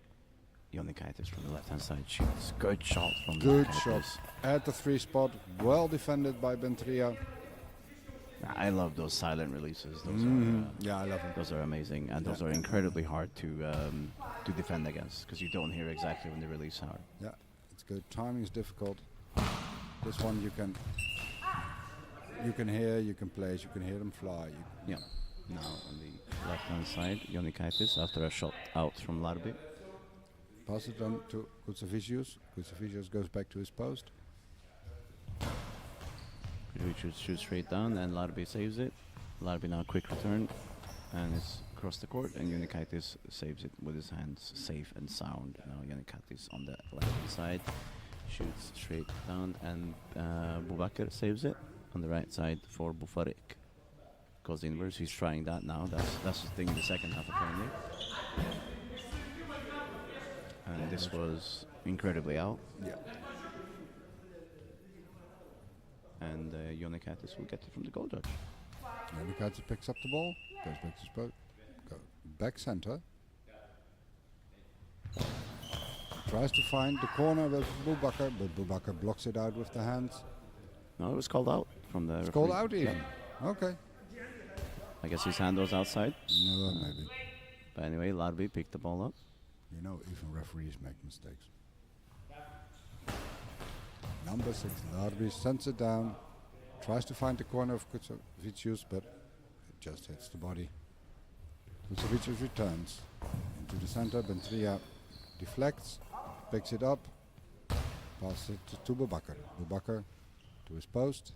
Unikaitis from the left-hand side shoots. Good shot from Good Unikaitis. shot at the 3 spot, well defended by Benteria. I love those silent releases. Those Yeah, I love him. those are amazing, and those are incredibly hard to defend against, because you don't hear exactly when they release are. Yeah, it's good. Timing is difficult. This one you can hear, you can place, you can hear them fly. Yeah. Now on the left-hand side, Unikaitis after a shot out from Larbi. Pass it on to Kucevicius. Kucevicius goes back to his post. Kucevicius shoots straight down, and Larbi saves it. Larbi now quick return, and it's across the court, and Unikaitis saves it with his hands, safe and sound. Now Unikaitis on the left side shoots straight down, and Boubacar saves it on the right side for Boufarik. goes inwards. He's trying that now. That's the thing in the second half apparently. And this was incredibly out. Yeah. And Jonikatis will get it from the goal judge. Jonikatis picks up the ball, goes back to spot, go back center. Tries to find the corner with Boubacar, but Boubacar blocks it out with the hands. No, it was called out from the It's referee. called out even. Okay. I guess his hand was outside. No, maybe. But anyway, Larbi picked the ball up. You know, even referees make mistakes. Number 6, Larbi sends it down, tries to find the corner of Kutsevicius, but it just hits the body. Kutsevicius returns into the center. Bentria deflects, picks it up, passes it to Boubacar. Boubacar to his post,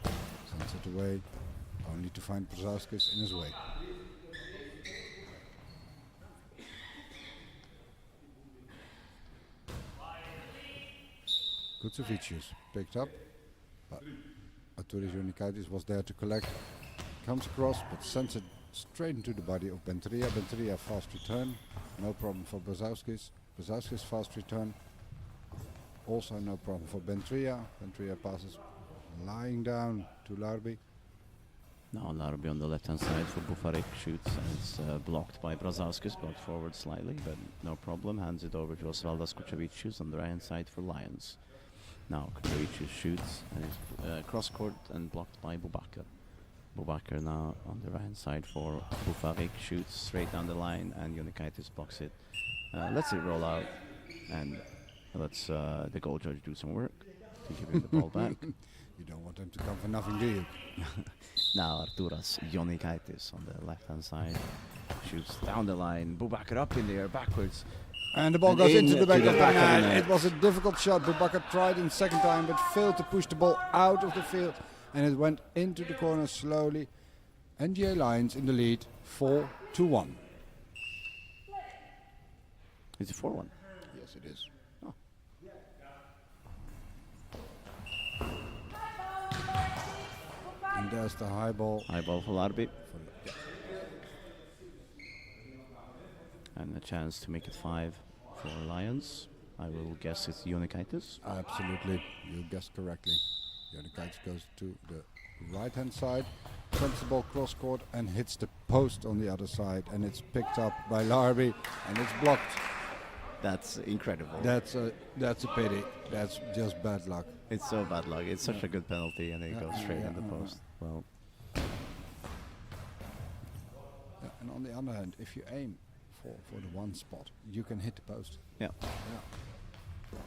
sends it away, only to find Brzezowskis in his way. Kutsevicius picked up, but Arturis Jonikatis was there to collect. Comes across, but sends it straight into the body of Bentria. Bentria fast return, no problem for Brzezowskis. Brzezowskis fast return, also no problem for Bentria. Bentria passes lying down to Larbi. Now Larbi on the left-hand side for Bufaric shoots, and it's blocked by Brzezowskis, blocked forward slightly, but no problem. Hands it over to Osvaldas Kutsevicius on the right-hand side for Lions. Now Kutsevicius shoots, and is cross-court and blocked by Boubacar. Boubacar now on the right-hand side for Bufaric, shoots straight down the line, and Jonikatis blocks it. Lets it roll out, and lets the goal judge do some work to give him the ball back. You don't want them to come for nothing, do you? Now Arturas Jonikatis on the left-hand side shoots down the line. Boubacar up in the air, backwards. And the ball And goes in into the to back the of the back of the net. net. It was a difficult shot. Boubacar tried in second time, but failed to push the ball out of the field. And it went into the corner slowly. NGA Lions in the lead, 4-1. Is it 4-1? Yes, it is. Oh. And there's the high ball. High ball for Larbi. Yeah. And a chance to make it 5 for Lions. I will guess it's Jonikatis. Absolutely, you guessed correctly. Jonikatis goes to the right-hand side, sends the ball cross-court and hits the post on the other side, and it's picked up by Larbi, and it's blocked. That's incredible. That's a pity. That's just bad luck. It's so bad luck. It's such a good penalty, and it goes straight in the yeah. post. Well, Yeah, and on the other hand, if you aim for the one spot, you can hit the post. yeah. Yeah.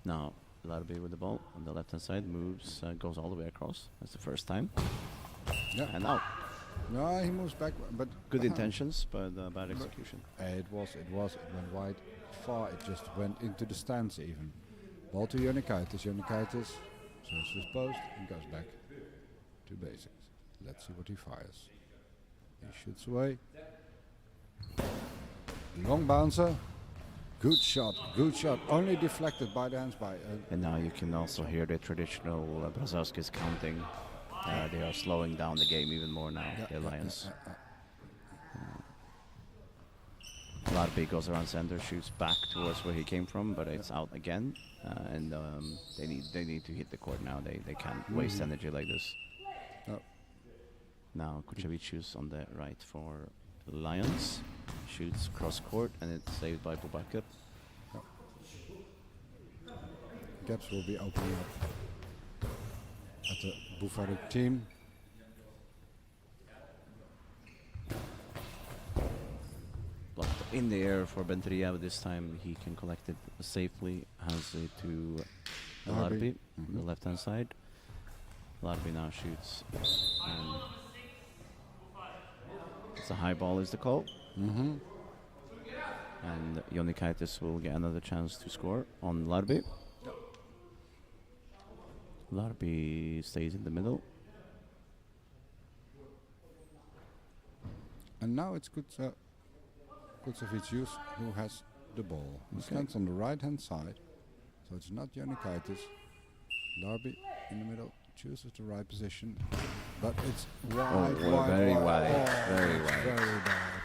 Now Larbi with the ball on the left-hand side moves, goes all the way across. That's the first time. Yeah. And out. No, he moves back, but Good intentions, but bad execution. It went wide far. It just went into the stands even. Ball to Jonikatis. Jonikatis serves his post and goes back to basics. Let's see what he fires. He shoots away. Long bouncer. Good shot. Good shot. Only deflected by the hands by. And now you can also hear the traditional Brzezowskis counting. They are slowing down the game even more now, the Lions. Larbi goes around center, shoots back towards where he came from, but it's out again. And they need to hit the court now. They can't waste energy like this. Oh. Now Kutsevicius on the right for Lions. Shoots cross court, and it's saved by Boubacar. Gaps will be opening up at the Bufaric team. Blocked in the air for Bentria, but this time he can collect it safely. Hands it to Larbi on the left-hand side. Larbi now shoots. And it's a high ball is the call. Mm-hmm. And Jonikatis will get another chance to score on Larbi. Larbi stays in the middle. And now it's Kutsevicius who has the ball. He Okay. stands on the right-hand side, so it's not Jonikatis. Larbi in the middle, chooses the right position, but it's Oh, wide, very wide. wide, Oh, very it's wide. very bad.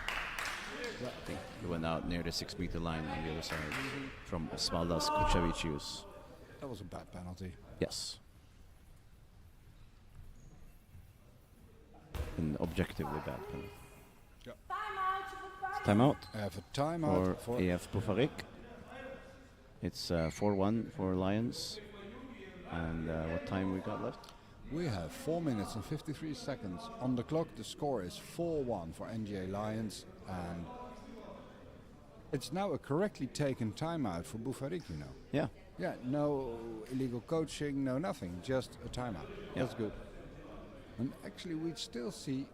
I think he went out near the 6-meter line on the other side from Osvaldas Kuchevicius. That was a bad penalty. Yes. An objectively bad penalty. Timeout I have a timeout for AF Bufarik. It's 4-1 for Lions. And what time we got left? We have 4 minutes and 53 seconds on the clock. The score is 4-1 for NGA Lions, and it's now a correctly taken timeout for Bufarik, you know. Yeah. Yeah, no illegal coaching, no nothing, just a timeout. Yeah. That's good. And actually we still see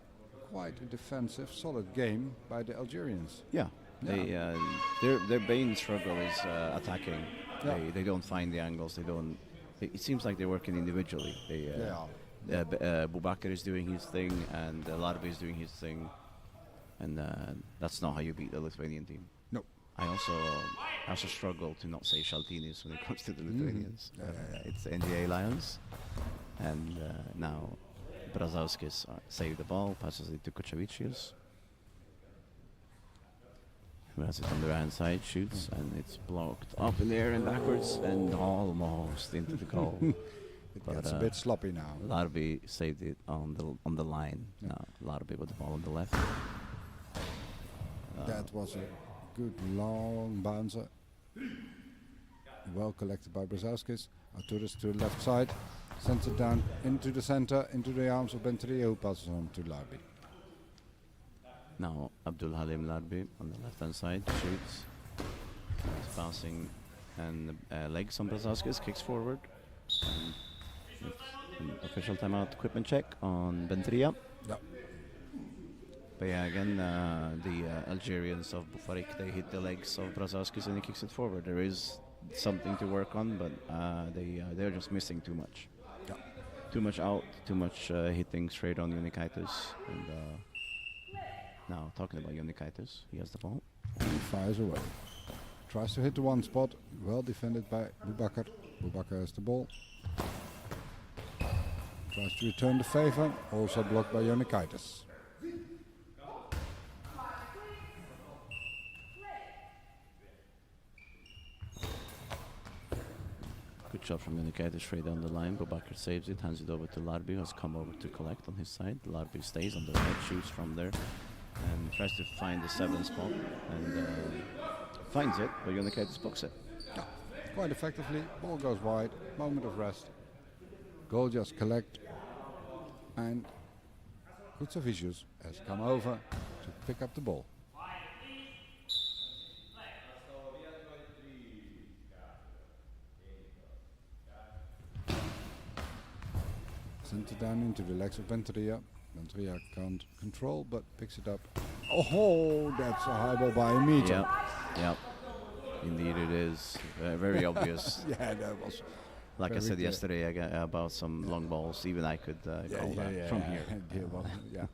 quite a defensive, solid game by the Algerians. Yeah. Yeah. Their main struggle is attacking. Yeah. They don't find the angles. They don't. It seems like they're working individually. Boubacar is doing his thing, and Larbi is doing his thing, and that's not how you beat the Lithuanian team. No. I also struggle to not say Shaltinis when it comes to the Lithuanians. It's NGA Lions, and now Brazauskis saved the ball, passes it to Kuchevicius. Who has it on the right side, shoots, and it's blocked up in the air and backwards, and almost into the goal. It gets a bit sloppy now. Larbi saved it on the line. Now Larbi with the ball on the left. That was a good long bouncer. Well collected by Brazauskis. Arturis to the left side. Sends it down into the center, into the arms of Benteria, who passes on to Larbi. Now Abdul Halim Larbi on the left hand side shoots. He's passing and legs on Brazauskis, kicks forward. And it's an official timeout equipment check on Benteria. Yep. But yeah, again, the Algerians of Bufarik, they hit the legs of Brazauskis and he kicks it forward. There is something to work on, but they're just missing too much. Yep. Too much out, too much hitting straight on Unikaitis. And now talking about Unikaitis, he has the ball. And he fires away. Tries to hit the one spot. Well defended by Boubacar. Boubacar has the ball. Tries to return the favor. Also blocked by Unikaitis. Good shot from Unikaitis straight down the line. Boubacar saves it, hands it over to Larbi, who has come over to collect on his side. Larbi stays on the right, shoots from there, and tries to find the 7 spot, and finds it, but Unikaitis blocks it. Yeah, quite effectively. Ball goes wide. Moment of rest. Goal just collect. And Kutsavicius has come over to pick up the ball. Sent it down into the legs of Benteria. Benteria can't control, but picks it up. Oh, that's a high ball by a meter. Yep. Indeed it is. Very obvious. Yeah, that was. Like I very said clear. yesterday about some long balls, even I could call that from here. Yeah.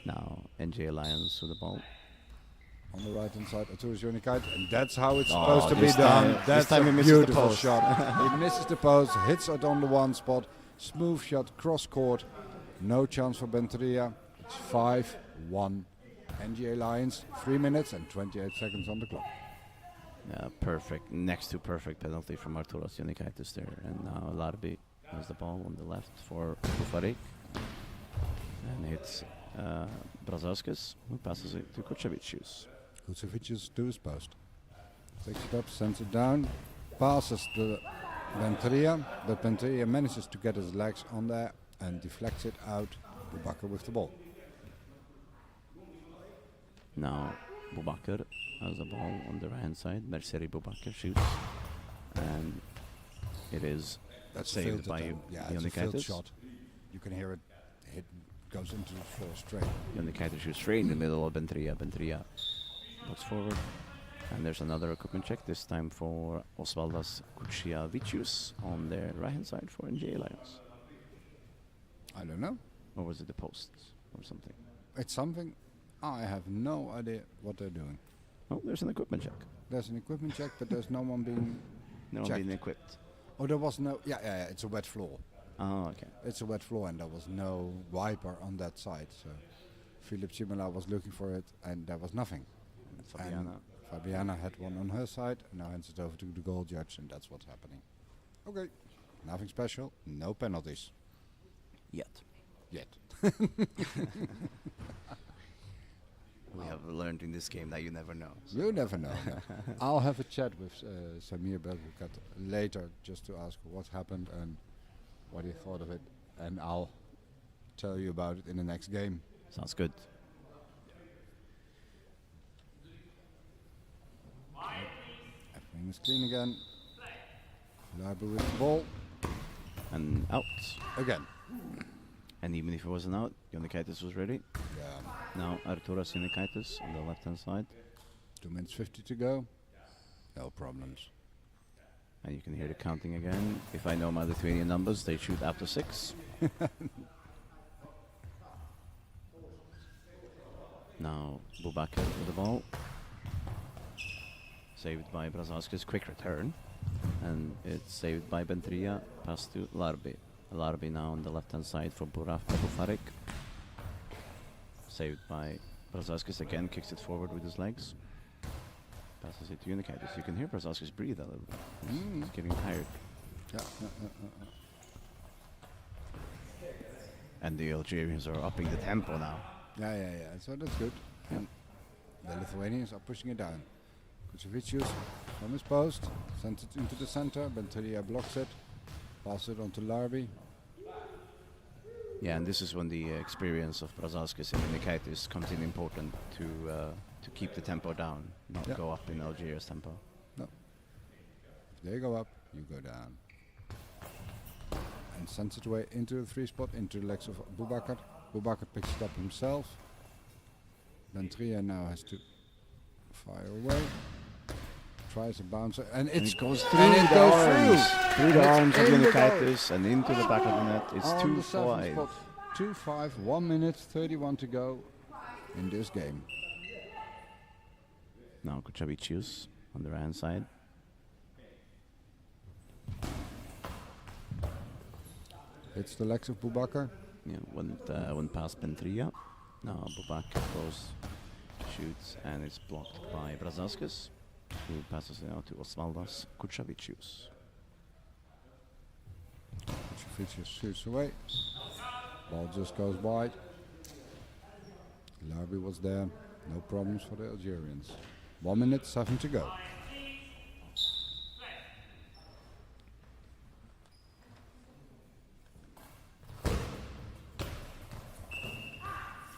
Now NGA Lions with the ball. On the right hand side, Arturis Unikait, and that's how it's Oh, supposed to be this done. time- That's this time a he misses the beautiful post. shot. He misses the post, hits it on the one spot, smooth shot, cross court. No chance for Benteria. It's 5-1. NGA Lions, 3 minutes and 28 seconds on the clock. Perfect, next to perfect penalty from Arturos Unikaitis there. And now Larbi has the ball on the left for Bufarik. And hits Brazauskis, who passes it to Kuchevicius. Kutsevicius to his post. Takes it up, sends it down, passes to Benteria, but Benteria manages to get his legs on there and deflects it out. Boubacar with the ball. Now Boubacar has the ball on the right hand side. Merceri Boubacar shoots. And it is That's saved filtered by then. Yeah, it's a field Unikaitis. shot. You can hear it hit, goes into the floor straight. Unikaitis shoots straight in the middle of Benteria. Benteria looks forward. And there's another equipment check, this time for Osvaldas Kuchevicius on the right hand side for NGA Lions. I don't know. Or was it the posts or something? It's something. I have no idea what they're doing. Oh, there's an equipment check. There's an equipment check, but there's no one being. No one Checked. being equipped. Oh, there was no. Yeah, it's a wet floor. Oh, okay. It's a wet floor and there was no wiper on that side. So Philip Simela was looking for it and there was nothing. Fabiana. And Fabiana had one on her side and now hands it over to the goal judge and that's what's happening. Okay, nothing special, no penalties. Yet. Yet. We have learned in this game that you never know. So. You never know. No. I'll have a chat with Samir Belgukat later just to ask what happened and what he thought of it. And I'll tell you about it in the next game. Sounds good. Everything is clean again. Larby with the ball. And out. Again. And even if it wasn't out, Jonikaitis was ready. Yeah. Now Arturas Jonikaitis on the left hand side. 2 minutes 50 to go. No problems. And you can hear the counting again. If I know my Lithuanian numbers, they shoot after 6. Now Bubakar with the ball. Saved by Brazauskis, quick return. And it's saved by Bentria, pass to Larbi. Larbi now on the left hand side for Bufarik. Saved by Brazauskis again, kicks it forward with his legs. Passes it to Jonikaitis. You can hear Brazauskis breathe a little bit. He's getting tired. Yeah. And the Algerians are upping the tempo now. Yeah. So that's good. And the Lithuanians are pushing it down. Kucevicius from his post, sends it into the center. Bentria blocks it, passes it on to Larbi. Yeah, and this is when the experience of Brazauskis and Jonikaitis comes in important to keep the tempo down, not go up in Algeria's tempo. No. If they go up, you go down. And sends it away into the free spot, into the legs of Bubakar. Bubakar picks it up himself. Bentria now has to fire away. Tries a bouncer, and it goes through. through It the goes arms, through the It's arms of in the goal. Jonikaitis and into the back of the net. It's On the 7th 2-5. spot. 2-5, 1 minute 31 to go in this game. Now Kucevicius on the right hand side. It's the legs of Bubakar. Yeah, went past Bentria. Now Bubakar goes, shoots, and it's blocked by Brazauskis, who passes it out to Osvaldas Kucevicius. Kucevicius shoots away. Ball just goes wide. Larbi was there. No problems for the Algerians. 1 minute 7 to go.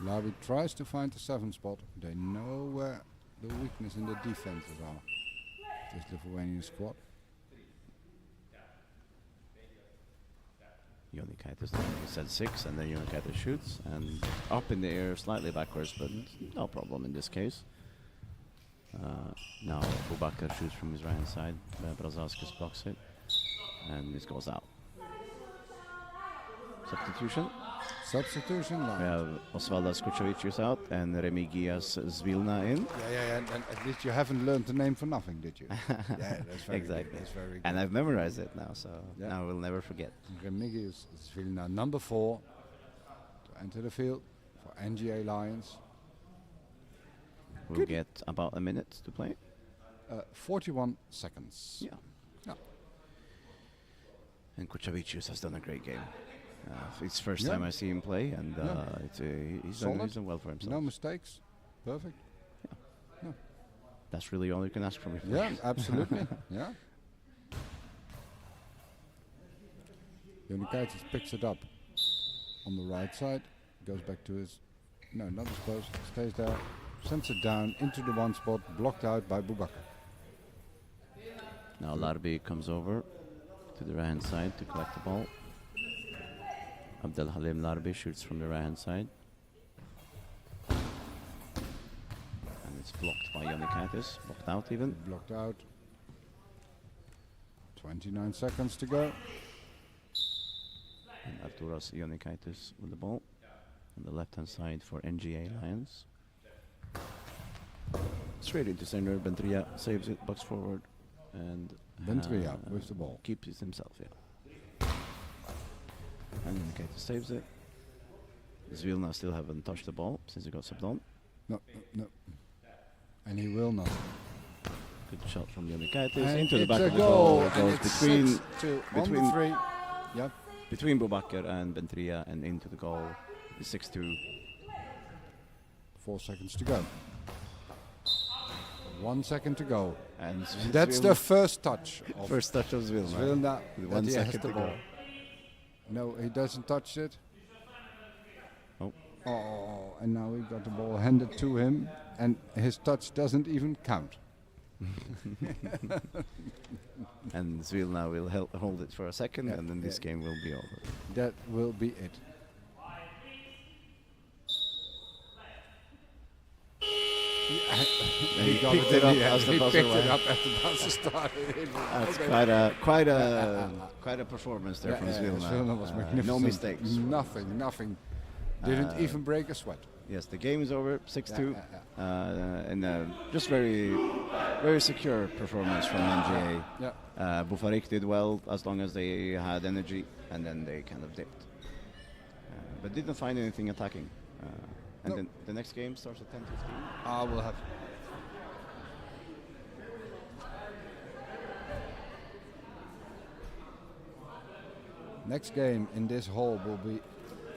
Larbi tries to find the 7th spot. They know where the weakness in the defenses are. This Lithuanian squad. Jonikaitis said 6, and then Jonikaitis shoots, and up in the air, slightly backwards, but no problem in this case. Now Bubakar shoots from his right hand side, Brazauskis blocks it, and this goes out. Substitution. Substitution We line. have Osvaldas Kucevicius out and Remigias Zvilna in. Yeah, and at least you haven't learned the name for nothing, did you? Yeah, that's very Exactly. good. That's very good. And I've memorized it now, so Yeah. now we'll never forget. Remigius Zvilna, number 4, to enter the field for NGA Lions. We'll get about a minute to play. 41 seconds. Yeah. Yeah. And Kucevicius has done a great game. It's first Yeah. time I see him play, and Yeah. he's Solid. done well for himself. No mistakes. Perfect. That's really all you can ask from me. Yeah, absolutely. Yeah. Jonikaitis picks it up on the right side. Goes back to his... No, not his post. Stays there. Sends it down into the 1 spot. Blocked out by Bubakar. Now Larbi comes over to the right hand side to collect the ball. Abdelhalim Larbi shoots from the right hand side. And it's blocked by Jonikaitis. Blocked out even. Blocked out. 29 seconds to go. And Arturas Jonikaitis with the ball on the left hand side for NGA Lions. Straight into center. Bentria saves it, box forward, and Bentria with the ball. keeps it himself. Yeah. Unikaitis saves it. Zvilna still haven't touched the ball since he got subbed on. No, no. And he will not. Good shot from Unikaitis And into the it's back a of the goal. It and goes it's between 6-2 on between- the 3. Yep. between Boubacar and Bentria and into the goal. It's 6-2. 4 seconds to go. 1 second to go. And That's the first touch of first touch of Zvilna. Zvilna. With that 1 he has second the to ball. go. No, he doesn't touch it. Oh. Oh, and now he got the ball handed to him, and his touch doesn't even count. And Zvilna will hold it for a second, Yeah, and then this yeah. game will be over. That will be it. He got picked it up in the as end. the He buzzer picked it went. up as the buzzer started. That's Okay. quite a performance there from Zvilna Zvilna. was No magnificent. mistakes. Nothing. Didn't even break a sweat. Yes, the game is over, 6-2, Yeah. and just very secure performance from MGA. Yeah. Bufarik did well as long as they had energy, and then they kind of dipped, but didn't find anything attacking. And No. then the next game starts at 10:15. I will have. Next game in this hall will be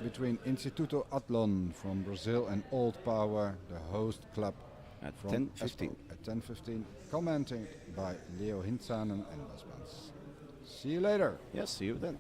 between Instituto Atlon from Brazil and Old Power, the host club, At from 10:15. Espoo at 10:15. Commenting by Leo Hintzanen and Bas Bans. See you later. Yes, see you then.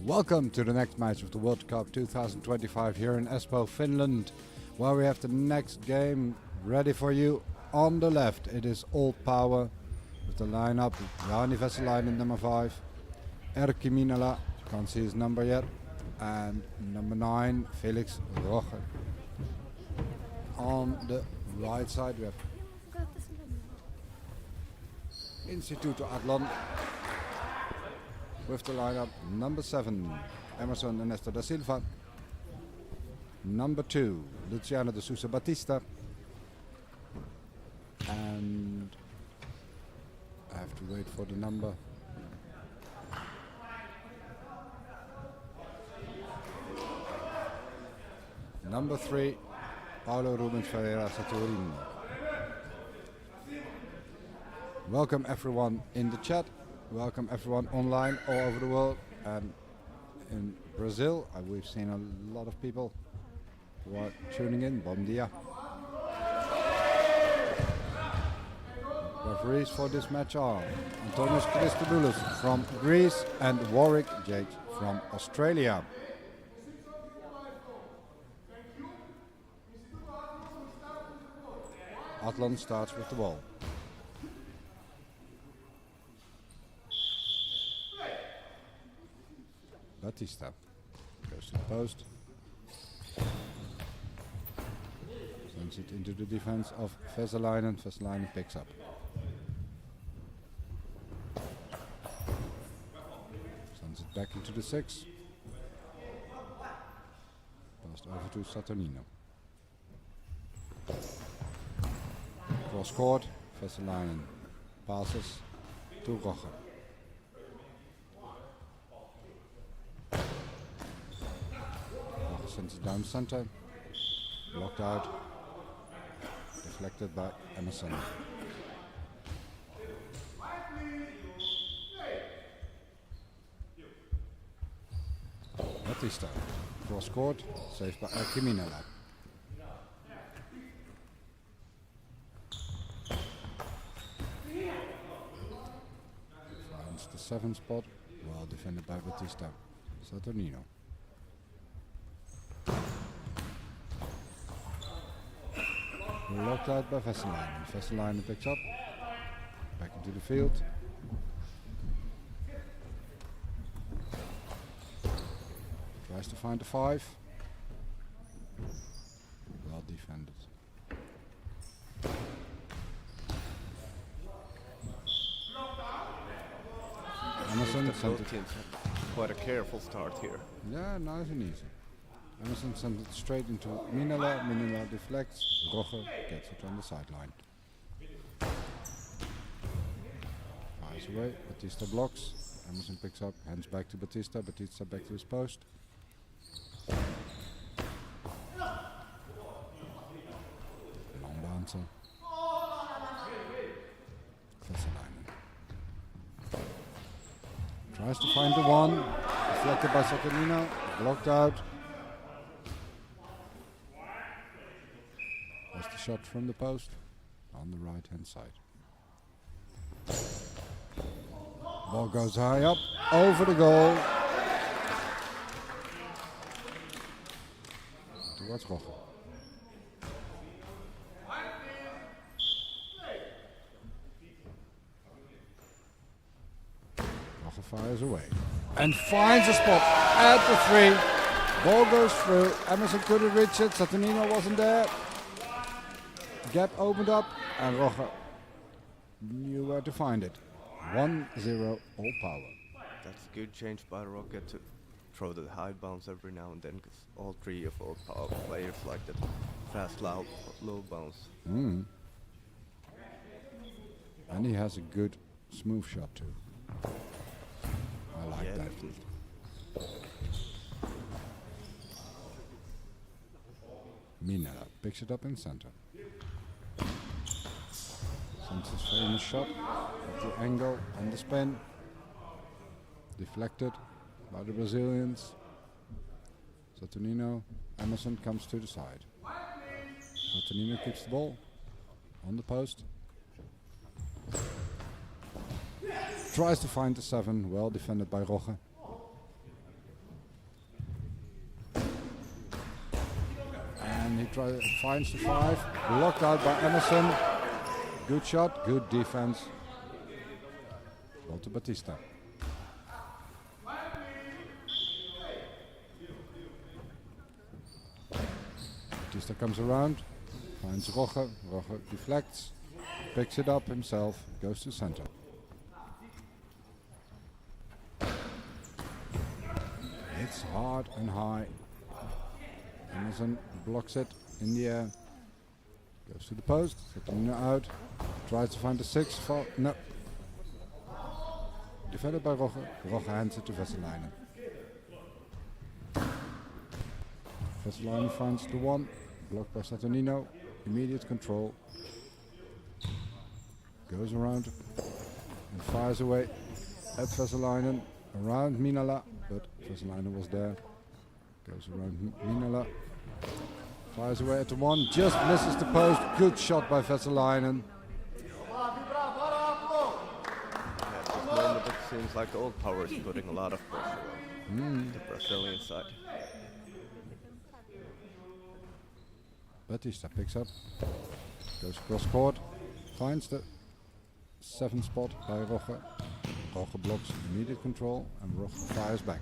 Welcome to the next match of the World Cup 2025 here in Espoo, Finland, where we have the next game ready for you. On the left, it is Old Power with the lineup: Jani Veselainen, number 5, Erkki Minala, can't see his number yet, and number 9, Felix Roche. On the right side, we have Instituto Athlon with the lineup: number 7, Emerson Ernesto da Silva, number 2, Luciano de Sousa Batista, and I have to wait for the number. Number 3, Paulo Rubens Ferreira Saturin. Welcome everyone in the chat. Welcome everyone online all over the world, and in Brazil we've seen a lot of people who are tuning in. Bom dia. Referees for this match are Antonius Christodoulos from Greece and Warwick Jakes from Australia. Athlon starts with the ball. Batista goes to the post. Sends it into the defense of Veselainen. Veselainen picks up. Sends it back into the 6. Passed over to Saturnino. Cross court. Veselainen passes to Roche. Sends it down center, blocked out, deflected by Emerson. Batista, cross court, saved by Erkki Minala. Finds the 7 spot, well defended by Batista. Saturnino. Locked out by Veselainen. Veselainen picks up. Back into the field. Tries to find the 5. Well defended. Emerson sent it. Quite a careful start here. Yeah, nice and easy. Emerson sends it straight into Minala. Minala deflects. Roche gets it on the sideline. Fires away. Batista blocks. Emerson picks up. Hands back to Batista. Batista back to his post. Long bouncer. Veselainen. Tries to find the 1. Deflected by Saturnino. Blocked out. That's the shot from the post on the right hand side. Ball goes high up, over the goal. Towards Roche. Roche fires away. And finds a spot at the 3. Ball goes through. Emerson couldn't reach it. Saturnino wasn't there. Gap opened up and Roche knew where to find it. 1-0 All Power. That's a good change by Rocket to throw the high bounce every now and then, because all 3 of All Power players like that fast, low bounce. And he has a good smooth shot too. I like that. Definitely. Minala picks it up in center. Sends his famous shot at the angle and the spin. Deflected by the Brazilians. Saturnino. Emerson comes to the side. Saturnino keeps the ball on the post. Tries to find the 7, well defended by Roche. finds the 5. Blocked out by Emerson. Good shot, good defense. Ball to Batista. Batista comes around, finds Roche. Roche deflects, picks it up himself, goes to center. Hits hard and high. Emerson blocks it in the air. Goes to the post. Saturnino out. Tries to find the 6. No. Defended by Roche. Roche hands it to Veselainen. Veselainen finds the 1. Blocked by Saturnino. Immediate control. Goes around and fires away at Veselainen. Around Minala. But Veselainen was there. Goes around Minala. Fires away at the 1. Just misses the post. Good shot by Veselainen. At this moment it seems like Old Power is putting a lot of pressure on the Brazilian side. Batista picks up. Goes cross court. Finds the 7th spot by Roche. Roche blocks immediate control and Roche fires back.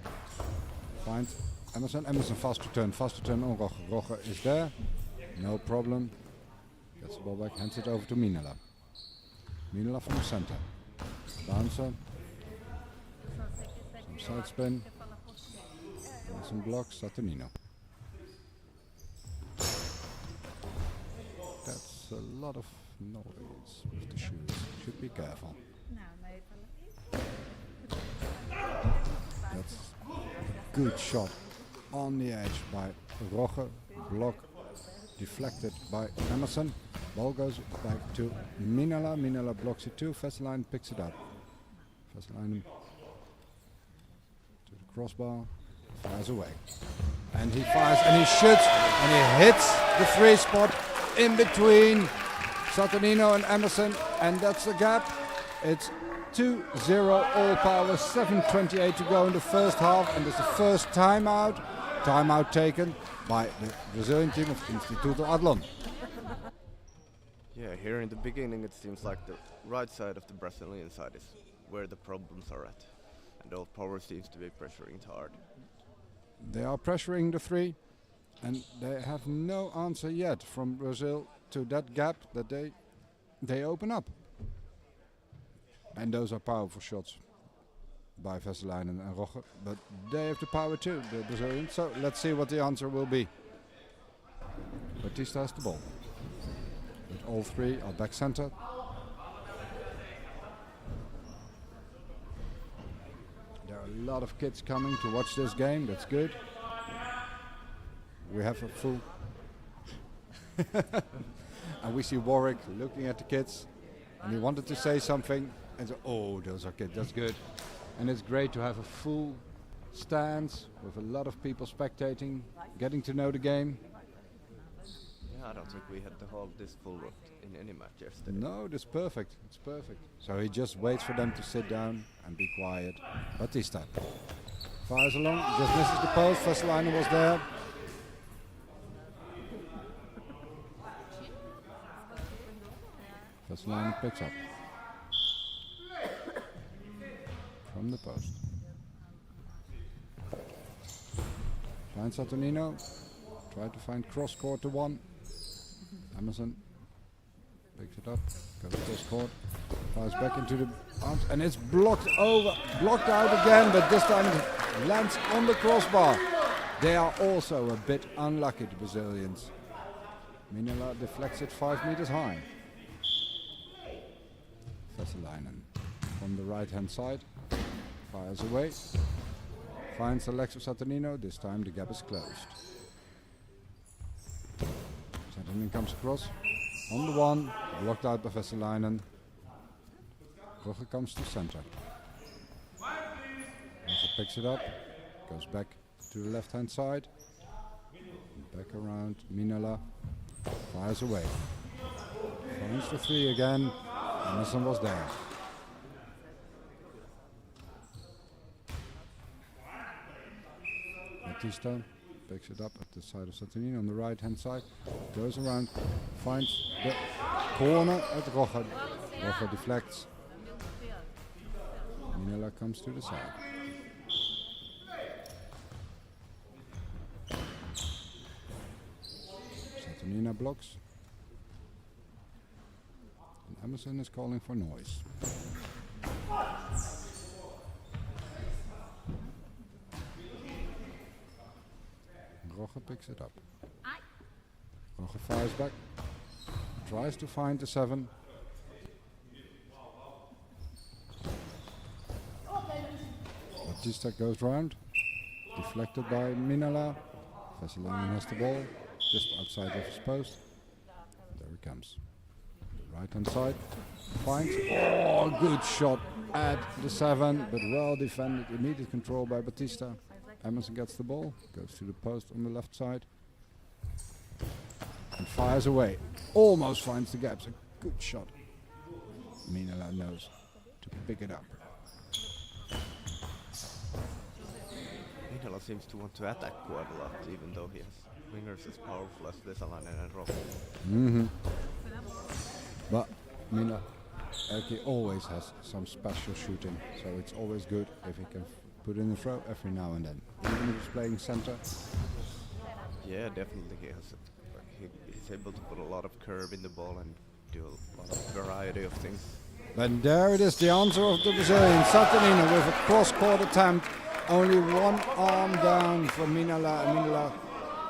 Finds Emerson. Emerson fast return on Roche. Roche is there. No problem. Gets the ball back, hands it over to Minala. Minala from the center. Bouncer. Some side spin. And some blocks. Saturnino. That's a lot of noise with the shoes. Should be careful. That's a good shot on the edge by Roche. Block deflected by Emerson. Ball goes back to Minala. Minala blocks it too. Veselainen picks it up. Veselainen to the crossbar. Fires away. And he fires and he shoots and he hits the 3 spot in between Saturnino and Emerson. And that's the gap. It's 2-0 All Power. 7:28 to go in the first half. And it's the first timeout. Timeout taken by the Brazilian team of Instituto Adlon. Yeah, here in the beginning it seems like the right side of the Brazilian side is where the problems are at. And Old Power seems to be pressuring it hard. They are pressuring the 3 and they have no answer yet from Brazil to that gap that they open up. And those are powerful shots by Veselainen and Roche, but they have the power too, the Brazilians. So let's see what the answer will be. Batista has the ball. But all 3 are back center. There are a lot of kids coming to watch this game. That's good. We have a full... and we see Warwick looking at the kids. And he wanted to say something. And so, oh, those are kids. That's good. And it's great to have a full stands with a lot of people spectating, getting to know the game. Yeah, I don't think we had the hall this full in any match yesterday. No, that's perfect. It's perfect. So he just waits for them to sit down and be quiet. Batista fires along, just misses the post. Veselainen was there. Veselainen picks up from the post. Finds Saturnino. Try to find cross court to 1. Emerson picks it up, goes cross court, fires back into the arms, and it's blocked out again, but this time it lands on the crossbar. They are also a bit unlucky, the Brazilians. Minala deflects it 5 meters high. Veselainen from the right hand side, fires away, finds the legs of Saturnino. This time the gap is closed. Saturnino comes across on the 1, blocked out by Veselainen. Roche comes to center. Roche picks it up, goes back to the left hand side, back around. Minala fires away, finds the 3 again. Emerson was there. Batista picks it up at the side of Saturnino on the right hand side, goes around, finds the corner at Rocha. Rocha deflects. Minala comes to the side. Saturnina blocks. And Emerson is calling for noise. Rocha picks it up. Rocha fires back. Tries to find the 7. Batista goes round. Deflected by Minala. Veselainen has the ball. Just outside of his post. There he comes. Right hand side. Finds. Oh, good shot at the 7. But well defended. Immediate control by Batista. Emerson gets the ball, goes to the post on the left side, and fires away. Almost finds the gaps. A good shot. Minala knows to pick it up. Minala seems to want to attack quite a lot, even though he has wingers as powerful as Vesalainen and Rocha. But Minala always has some special shooting, so it's always good if he can put in a throw every now and then, even if he's playing center. Yeah, definitely he has. He's able to put a lot of curve in the ball and do a lot of variety of things. And there it is, the answer of the Brazilian. Saturnino with a cross-court attempt. Only one arm down from Minala. Minala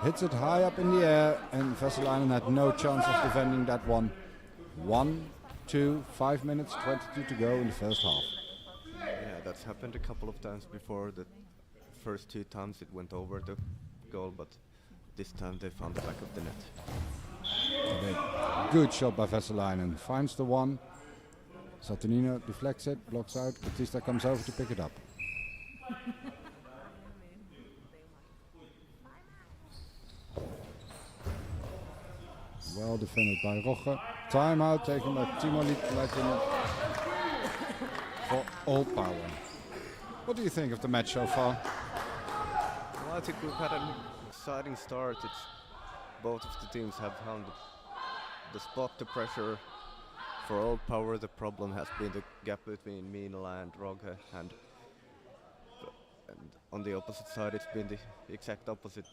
hits it high up in the air, and Veselainen had no chance of defending that one. 1, 2, 5 minutes, 22 to go in the first half. Yeah, that's happened a couple of times before. The first 2 times it went over the goal, but this time they found the back of the net. Okay. Good shot by Veselainen. Finds the 1. Saturnino deflects it, blocks out. Batista comes over to pick it up. Well defended by Rocha. Timeout taken by Timo Lehtinen for Old Power. What do you think of the match so far? Well, I think we've had an exciting start. Both of the teams have found the spot to pressure. For Old Power, the problem has been the gap between Minala and Rocha, and on the opposite side, it's been the exact opposite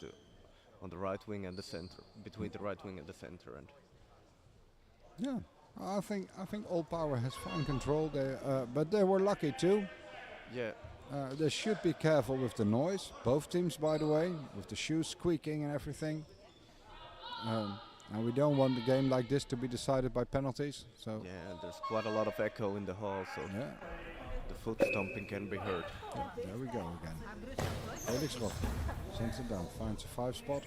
on the right wing and the center, between the right wing and the center. And yeah, I think Old Power has fine control there, but they were lucky too. yeah, They should be careful with the noise. Both teams, by the way, with the shoes squeaking and everything. And we don't want the game like this to be decided by penalties. So yeah, there's quite a lot of echo in the hall, so yeah, the foot stomping can be heard. yeah, there we go again. Felix Rocha sends it down, finds a 5 spot.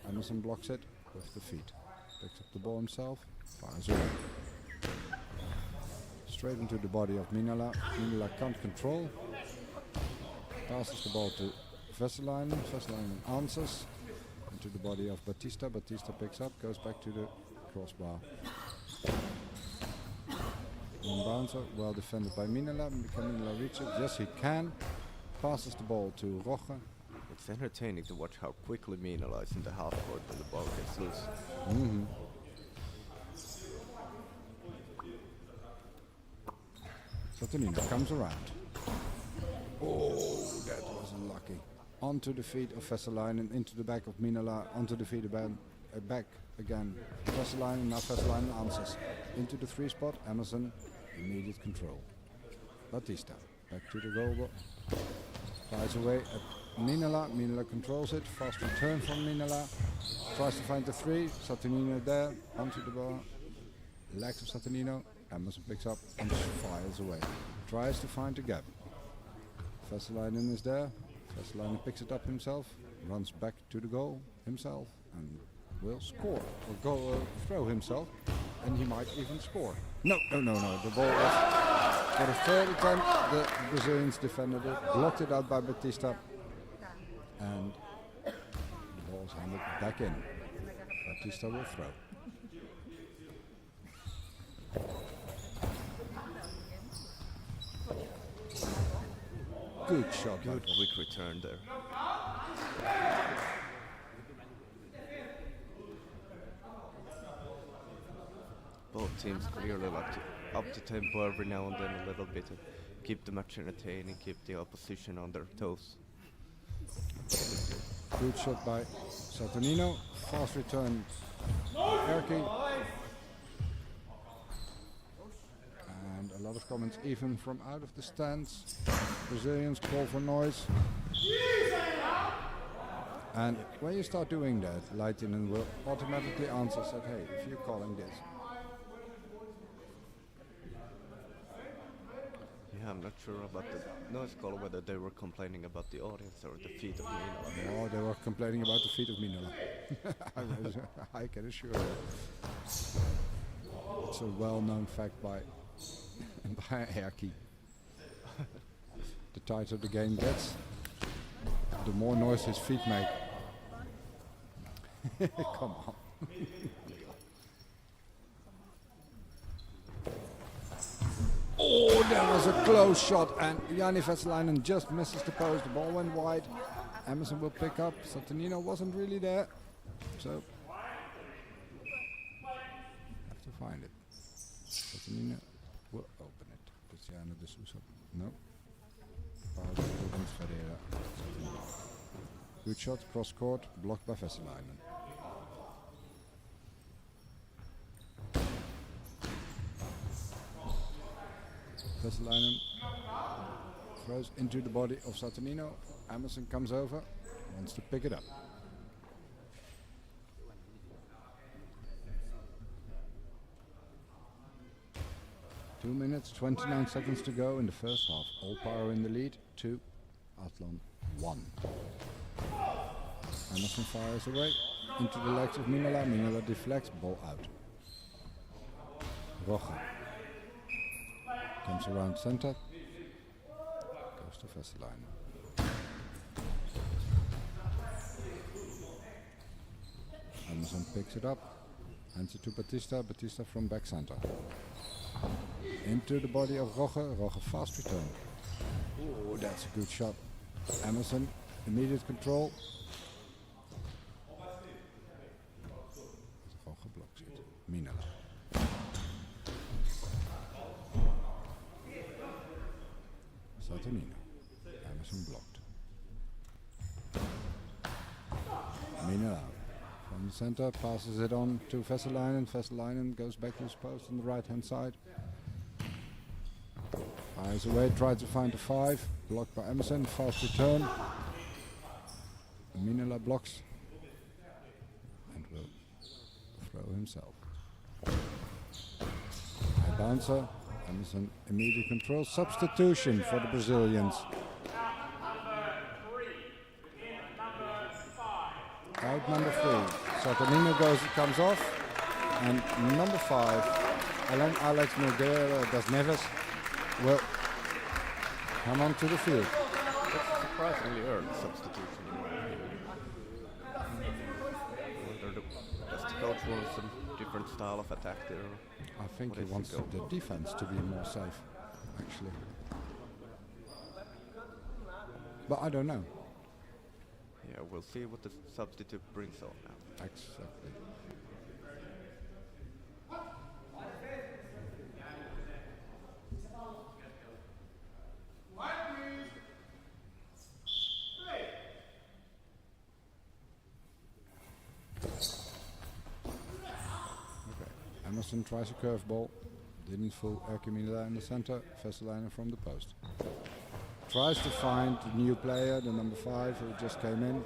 Emerson blocks it with the feet. Picks up the ball himself, fires away. Straight into the body of Minala. Minala can't control. Passes the ball to Veselainen. Veselainen answers into the body of Batista. Batista picks up, goes back to the crossbar. One bouncer, well defended by Minala. Can Minala reach it? Yes, he can. Passes the ball to Rocha. It's entertaining to watch how quickly Minala is in the half court when the ball gets loose. Saturnino comes around. Oh, that was unlucky. Onto the feet of Veselainen, into the back of Minala, onto the feet back again. Veselainen, now Veselainen answers. Into the 3 spot, Emerson, immediate control. Batista, back to the goal. Flies away at Minala. Minala controls it. Fast return from Minala. Tries to find the 3. Saturnino there, onto the bar. Legs of Saturnino. Emerson picks up and fires away. Tries to find the gap. Veselainen is there. Veselainen picks it up himself, runs back to the goal himself, and will score or throw himself, and he might even score. No. The ball was for the 3rd attempt. The Brazilians defended it, blocked it out by Batista, and the ball is handed back in. Batista will throw. Good shot. Good quick return there. both teams clearly like to up the tempo every now and then a little bit and keep the match entertaining, keep the opposition on their toes. Good shot by Saturnino. Fast return Erki. And a lot of comments even from out of the stands. Brazilians call for noise. And when you start doing that, Leitinen will automatically answer, said, hey, if you're calling this. Yeah, I'm not sure about the noise call, whether they were complaining about the audience or the feet of Minola. No, they were complaining about the feet of Minola. I can assure you. It's a well-known fact by Erki. The tighter the game gets, the more noise his feet make. Come on. Oh, that was a close shot, and Jani Vesalainen just misses the post. The ball went wide. Emerson will pick up. Saturnino wasn't really there, so have to find it. Saturnino will open it. Cristiano de Sousa. No. Good shot, cross court, blocked by Vesalainen. Vesalainen throws into the body of Saturnino. Emerson comes over, wants to pick it up. Two minutes, 29 seconds to go in the first half. All Power in the lead, 2, Athlon 1. Emerson fires away into the legs of Minola. Minola deflects, ball out. Rocha comes around center, goes to Vesalainen. Emerson picks it up, hands it to Batista. Batista from back center. Into the body of Roche. Roche fast return. Oh, that's a good shot. Emerson, immediate control. Roche blocks it. Minola. Saturnino. Emerson blocked. Minola from the center, passes it on to Vesalainen. Vesalainen goes back to his post on the right hand side. Fires away, tries to find the 5. Blocked by Emerson, fast return. Minola blocks and will throw himself. High bouncer. Emerson immediate control. Substitution for the Brazilians. Out number 3. Saturnino comes off. And number 5, Alex Nogueira das Neves, will come onto the field. That's surprisingly early substitution in my opinion. Does the coach want some different style of attack there? I think he wants the defense to be more safe, actually. But I don't know. Yeah, we'll see what the substitute brings on now. Exactly. Emerson tries a curveball, didn't fool Erkimila in the center, Vesalainen from the post. Tries to find the new player, the number 5 who just came in,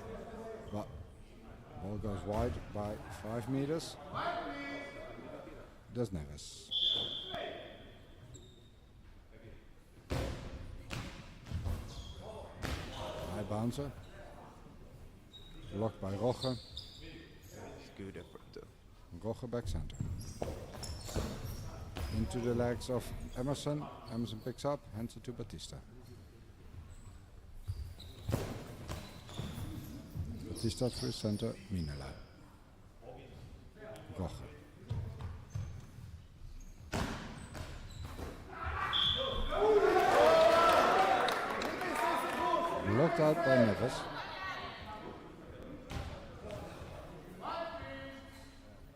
but ball goes wide by 5 meters. Das Neves. High bouncer, blocked by Roche. It's good effort though. Roche back center. Into the legs of Emerson. Emerson picks up, hands it to Batista. Batista through center, Minola. Roche. Blocked out by Neves.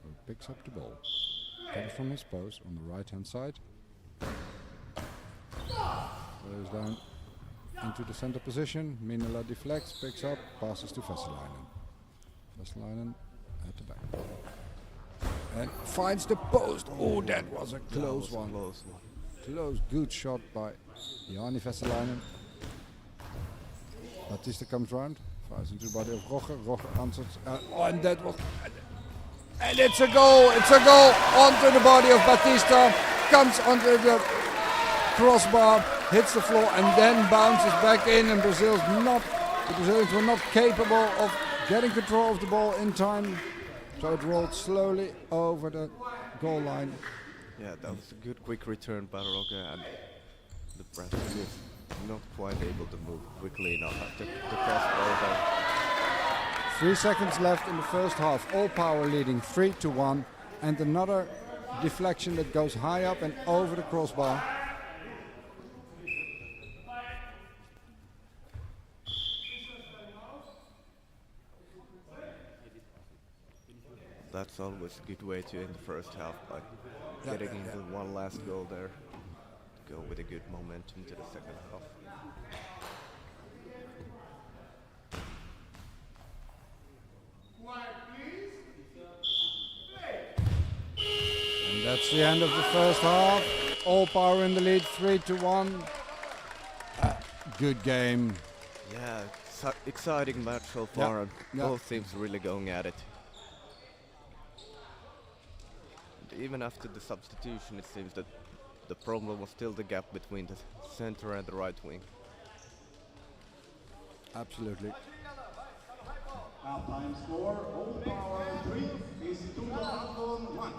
Who picks up the ball. Comes from his post on the right hand side. Goes down into the center position. Minela deflects, picks up, passes to Veselainen. Veselainen at the back. And finds the post. Oh, that was a close one. Close, good shot by Jani Veselainen. Batista comes round, fires into the body of Roger. Roger answers. And that was. And it's a goal! It's a goal onto the body of Batista. Comes onto the crossbar, hits the floor, and then bounces back in. And the Brazilians were not capable of getting control of the ball in time. So it rolled slowly over the goal line. Yeah, that was a good quick return by Roger, and the Brazilians not quite able to move quickly enough after the crossbar there. 3 seconds left in the first half. All Power leading 3-1, and another deflection that goes high up and over the crossbar. That's always a good way to end the first half, by getting into one last goal there. Go with a good momentum to the second half. And that's the end of the first half. All Power in the lead, 3-1. Good game. Yeah, exciting match so far, and both teams really going at it. And even after the substitution, it seems that the problem was still the gap between the center and the right wing. Absolutely. Halftime score, All Power 3 is Goalball 1.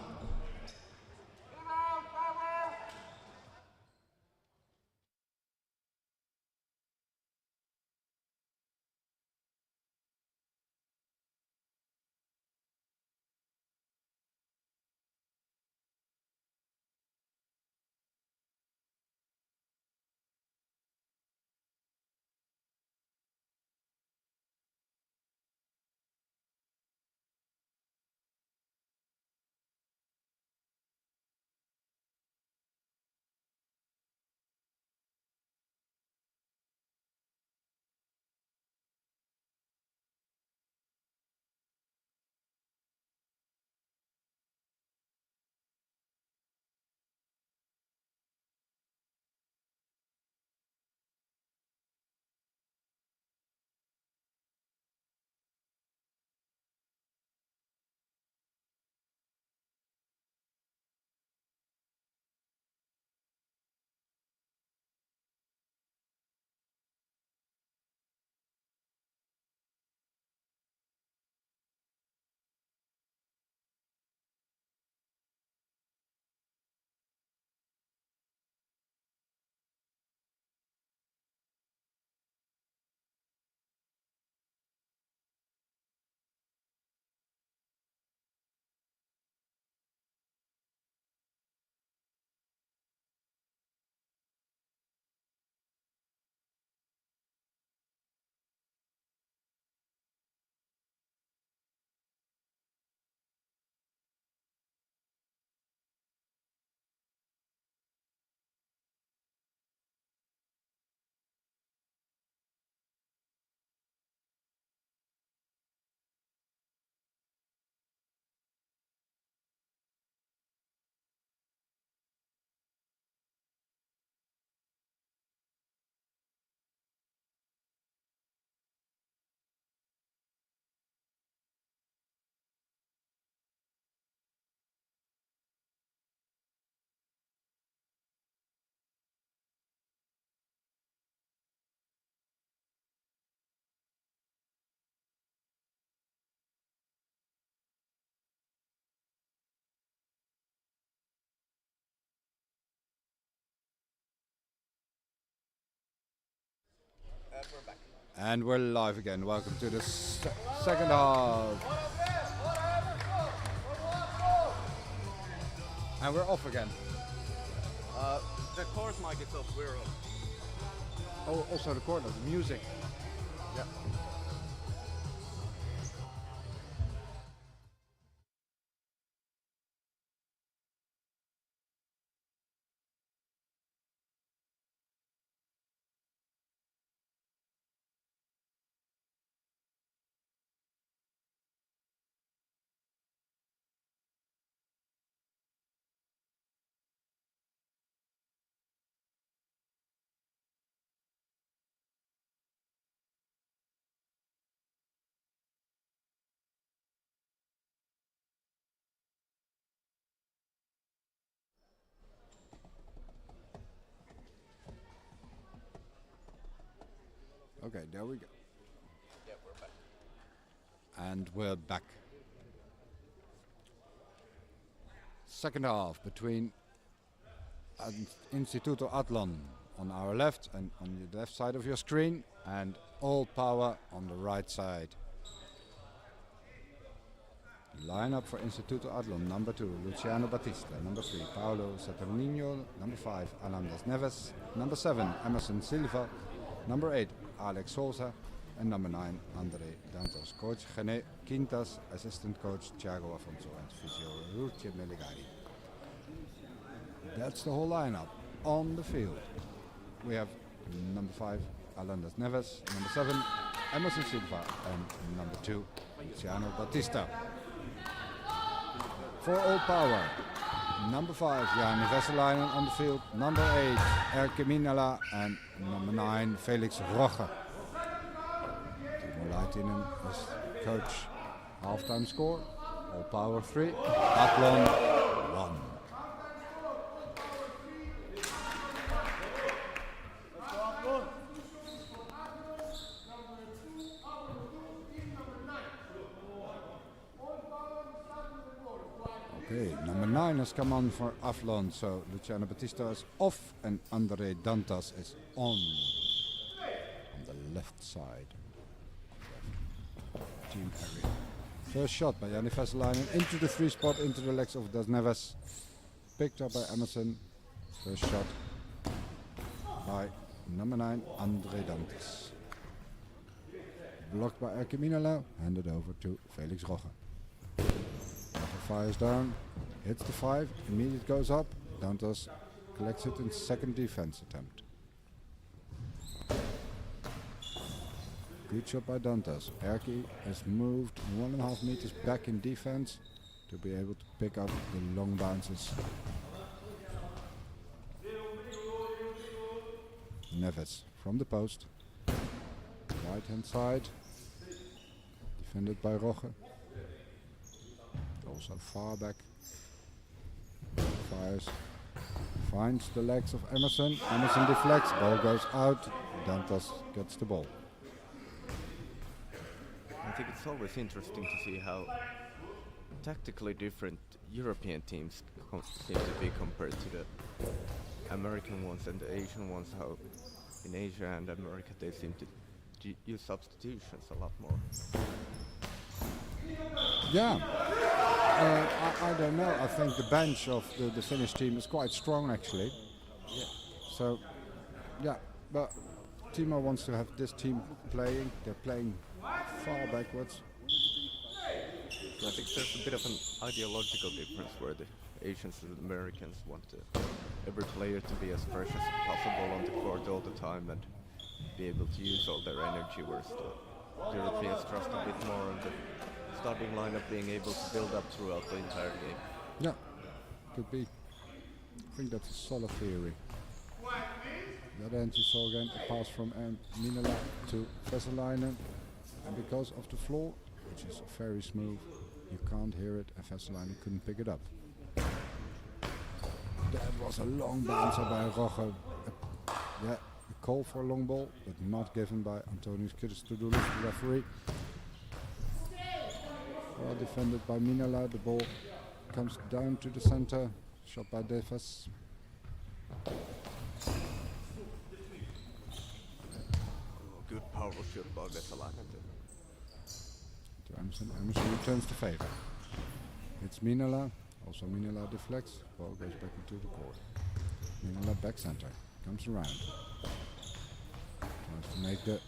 And we're live again. Welcome to the second half. And we're off again. The court mic is off, we're off. Oh, also the corner, the music. Yeah. Okay, there we go. And we're back. Second half between Instituto Athlon on our left and on the left side of your screen, and Old Power on the right side. Line up for Instituto Athlon: number 2, Luciano Batista; number 3, Paulo Saturnino; number 5, Alandas Neves; number 7, Emerson Silva; number 8, Alex Souza; and number 9, Andre Dantos. Coach Gene Quintas, assistant coach Thiago Afonso, and physio Ruche Meligari. That's the whole lineup on the field. We have number 5, Alandas Neves; number 7, Emerson Silva; and number 2, Luciano Batista. For Old Power, number 5, Jani Vesselainen on the field; number 8, Erke Minala; and number 9, Felix Roche. Timo Laitinen is coach. Halftime score: Old Power 3, Athlon 1. Okay, number 9 has come on for Athlon, so Luciano Batista is off and Andre Dantas is on the left side of the team area. First shot by Jani Vesselainen into the 3 spot, into the legs of Das Neves. Picked up by Emerson. First shot by number 9, Andre Dantas. Blocked by Erke Minala, handed over to Felix Roche. Fires down, hits the 5, immediately goes up. Dantas collects it in second defense attempt. Good shot by Dantas. Erke has moved 1.5 meters back in defense to be able to pick up the long bounces. Neves from the post. Right hand side. Defended by Roche. Also far back. Fires. Finds the legs of Emerson. Emerson deflects. Ball goes out. Dantas gets the ball. I think it's always interesting to see how tactically different European teams seem to be compared to the American ones and the Asian ones. How in Asia and America they seem to use substitutions a lot more. Yeah. I don't know. I think the bench of the Finnish team is quite strong actually. Yeah. So, yeah, but Timo wants to have this team playing. They're playing far backwards. I think there's a bit of an ideological difference where the Asians and Americans want every player to be as fresh as possible on the court all the time and be able to use all their energy, whereas the Europeans trust a bit more on the starting lineup being able to build up throughout the entire game. Yeah, could be. I think that's a solid theory. The other end you saw again a pass from Minala to Vesselainen, and because of the floor, which is very smooth, you can't hear it, and Vesselainen couldn't pick it up. That was a long bouncer by Roche. Yeah, a call for a long ball, but not given by Antonius Christodoulos, the referee. Well defended by Minala. The ball comes down to the center. Shot by Devas. Good power shot by Vesselainen. To Emerson. Emerson returns the favor. It's Minala. Also Minala deflects. Ball goes back into the court. Minala back center. Comes around. Tries to make the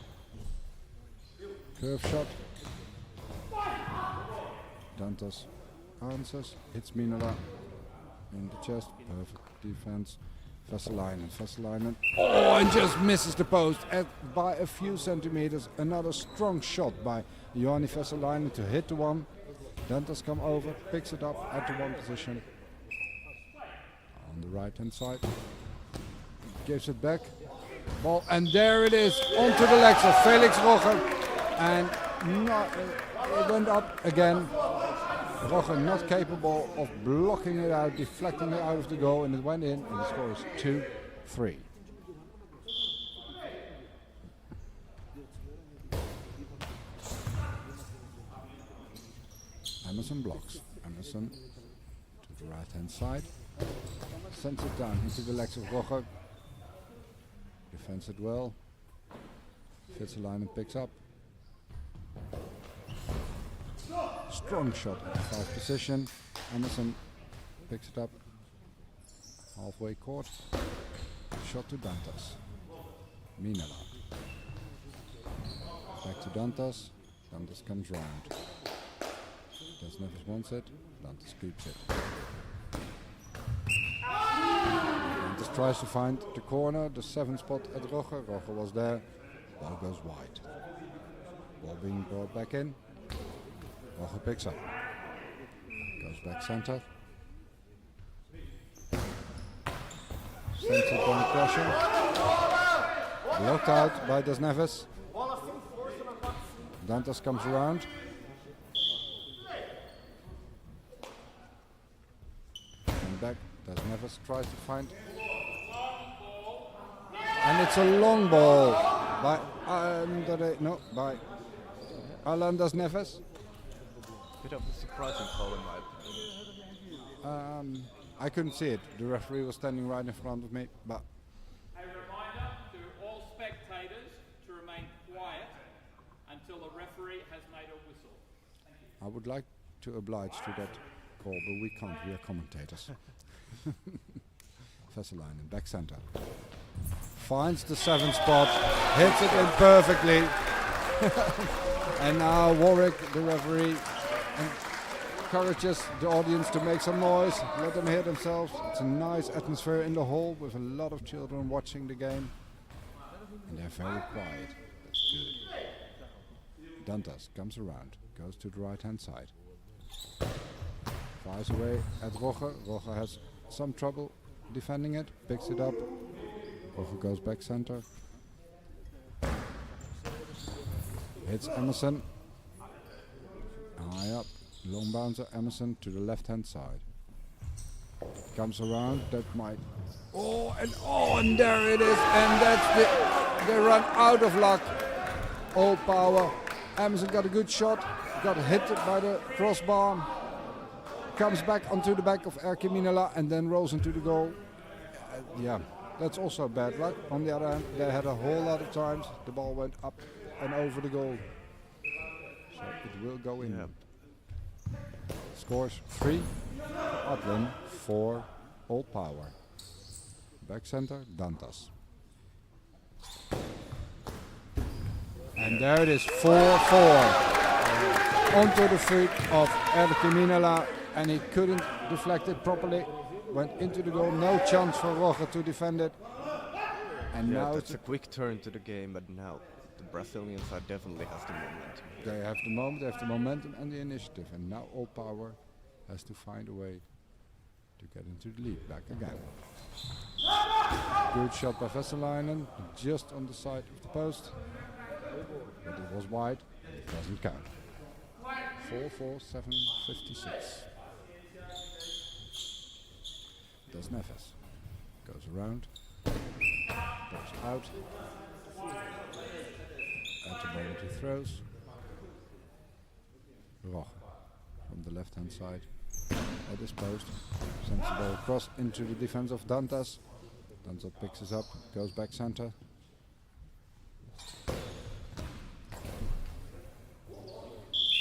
curve shot. Dantas answers, hits Minala in the chest, perfect defense. Vesselainen, oh, and just misses the post by a few centimeters. Another strong shot by Jani Vesselainen to hit the one. Dantas come over, picks it up at the one position. On the right hand side, gives it back. Ball, and there it is, onto the legs of Felix Roche, and it went up again. Roche not capable of blocking it out, deflecting it out of the goal, and it went in, and the score is 2-3. Emerson blocks. Emerson to the right hand side. Sends it down into the legs of Roger. Defends it well. Vitselainen picks up. Strong shot at the 5 position. Emerson picks it up. Halfway court. Shot to Dantas. Minela. Back to Dantas. Dantas comes round. Desnevis wants it. Dantas keeps it. Dantas tries to find the corner, the 7th spot at Roger. Roger was there. Ball goes wide. Ball being brought back in. Roger picks up. Goes back center. Sends it down pressure. Blocked out by Desnevis. Dantas comes around. And back. Desnevis tries to find. And it's a long ball by Alan Desnevis. Bit of a surprising call in my opinion. I couldn't see it. The referee was standing right in front of me, but A reminder to all spectators to remain quiet until the referee has made a whistle. I would like to oblige to that call, but we can't. We are commentators. Vitselainen, back center. Finds the 7th spot, hits it in perfectly. And now Warwick, the referee, encourages the audience to make some noise, let them hear themselves. It's a nice atmosphere in the hall with a lot of children watching the game. And they're very quiet. That's good. Dantas comes around, goes to the right hand side. Fires away at Roger. Roger has some trouble defending it, picks it up. Roger goes back center. Hits Emerson. High up. Long bouncer Emerson to the left hand side. Comes around. That might. And there it is. And that's they run out of luck. All power. Emerson got a good shot. Got hit by the crossbar. Comes back onto the back of Erkki Minela and then rolls into the goal. Yeah, that's also bad luck. On the other hand, they had a whole lot of times the ball went up and over the goal. So it will go in. Yeah. Scores 3 for Atlan, 4 All Power. Back center, Dantas. And there it is, 4-4. Onto the feet of Erkki Minela, and he couldn't deflect it properly. Went into the goal, no chance for Roger to defend it. And now it's a quick turn to the game, but now the Brazilian side definitely has the momentum. they have the momentum and the initiative, and now All Power has to find a way to get into the lead back again. Good shot by Vitselainen, just on the side of the post, but it was wide, and it doesn't count. 4-4-7-56. Desnevis goes around, goes out. At the moment he throws. Roch from the left hand side at his post. Sends the ball across into the defense of Dantas. Dantas picks it up, goes back center.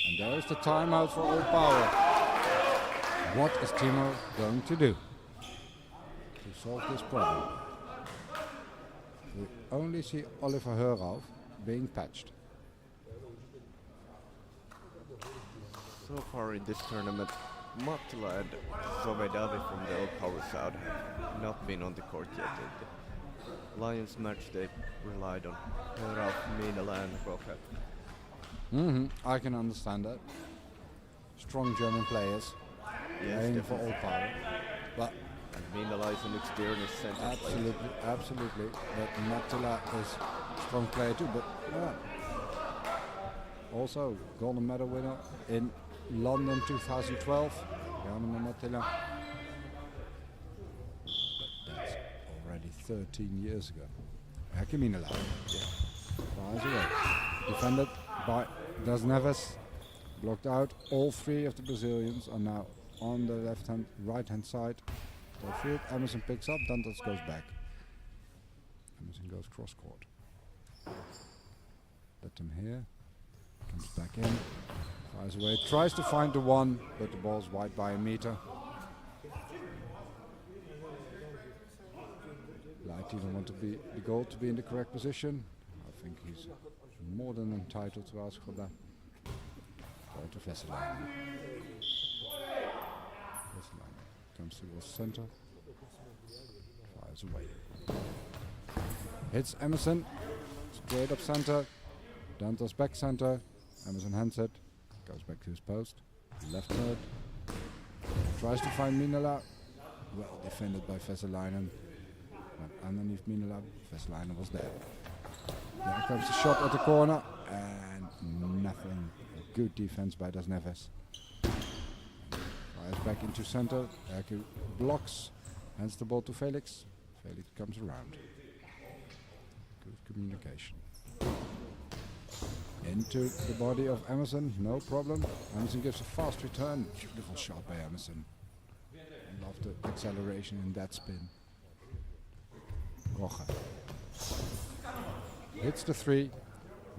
And there is the timeout for All Power. What is Timo going to do to solve this problem? We only see Oliver Heurauf being patched. So far in this tournament, Mattila and Sovedavi from the All Power side have not been on the court yet. In the Lions match they relied on Heurauf, Minela and Rocha. I can understand that. Strong German players playing for All Power. But And Minela is an experienced center player. absolutely. But Mattila is a strong player too. But also golden medal winner in London 2012. Jan Mattila. But that's already 13 years ago. Erkki Minela. Fires away. Defended by Desnevis. blocked out. All three of the Brazilians are now on the right-hand side. They field. Emerson picks up, Dantas goes back. Emerson goes cross court. Let them here. Comes back in. Fires away. Tries to find the one, but the ball's wide by a meter. Light even want to be the goal to be in the correct position. I think he's more than entitled to ask for that. Ball to Veselainen. Veselainen comes towards center. Fires away. Hits Emerson. Straight up center. Dantas back center. Emerson hands it. Goes back to his post. Left third. Tries to find Minala. Well defended by Veselainen. But underneath Minala, Veselainen was there. There comes the shot at the corner. And nothing. A good defense by Das Neves. Fires back into center. Erkki blocks. Hands the ball to Felix. Felix comes around. Good communication. Into the body of Emerson, no problem. Emerson gives a fast return. Beautiful shot by Emerson. I love the acceleration in that spin. Rocha hits the three.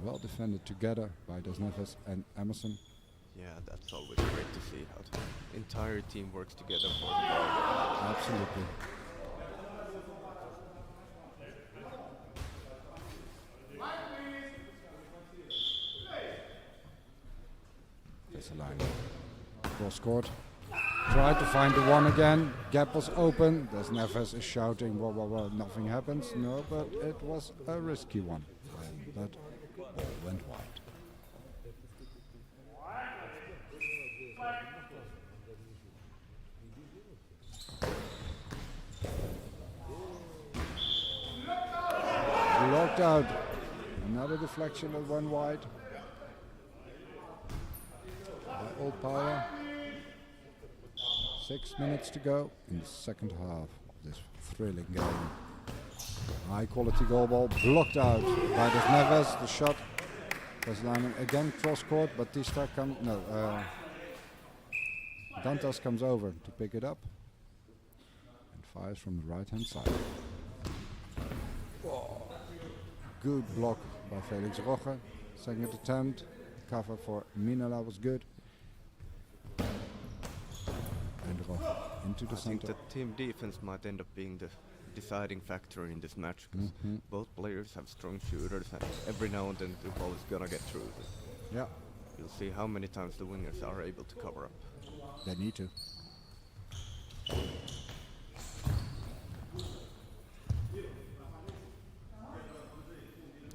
Well defended together by Das Neves and Emerson. Yeah, that's always great to see how the entire team works together for the ball. Absolutely. Veselainen cross court. Tried to find the one again. Gap was open. Das Neves is shouting, whoa, whoa, whoa, nothing happens. No, but it was a risky one. But ball went wide. Blocked out. Another deflection that went wide. By Old Power. 6 minutes to go in the second half of this thrilling game. High quality goal ball blocked out by Das Neves. The shot. Veselainen again cross court. Batista comes. No. Dantas comes over to pick it up and fires from the right hand side. Whoa. Good block by Felix Rocha. Second attempt. Cover for Minala was good. And Rocha into the I think center. the team defense might end up being the deciding factor in this match because both players have strong shooters and every now and then the ball is gonna get through. Yeah, You'll see how many times the wingers are able to cover up. they need to.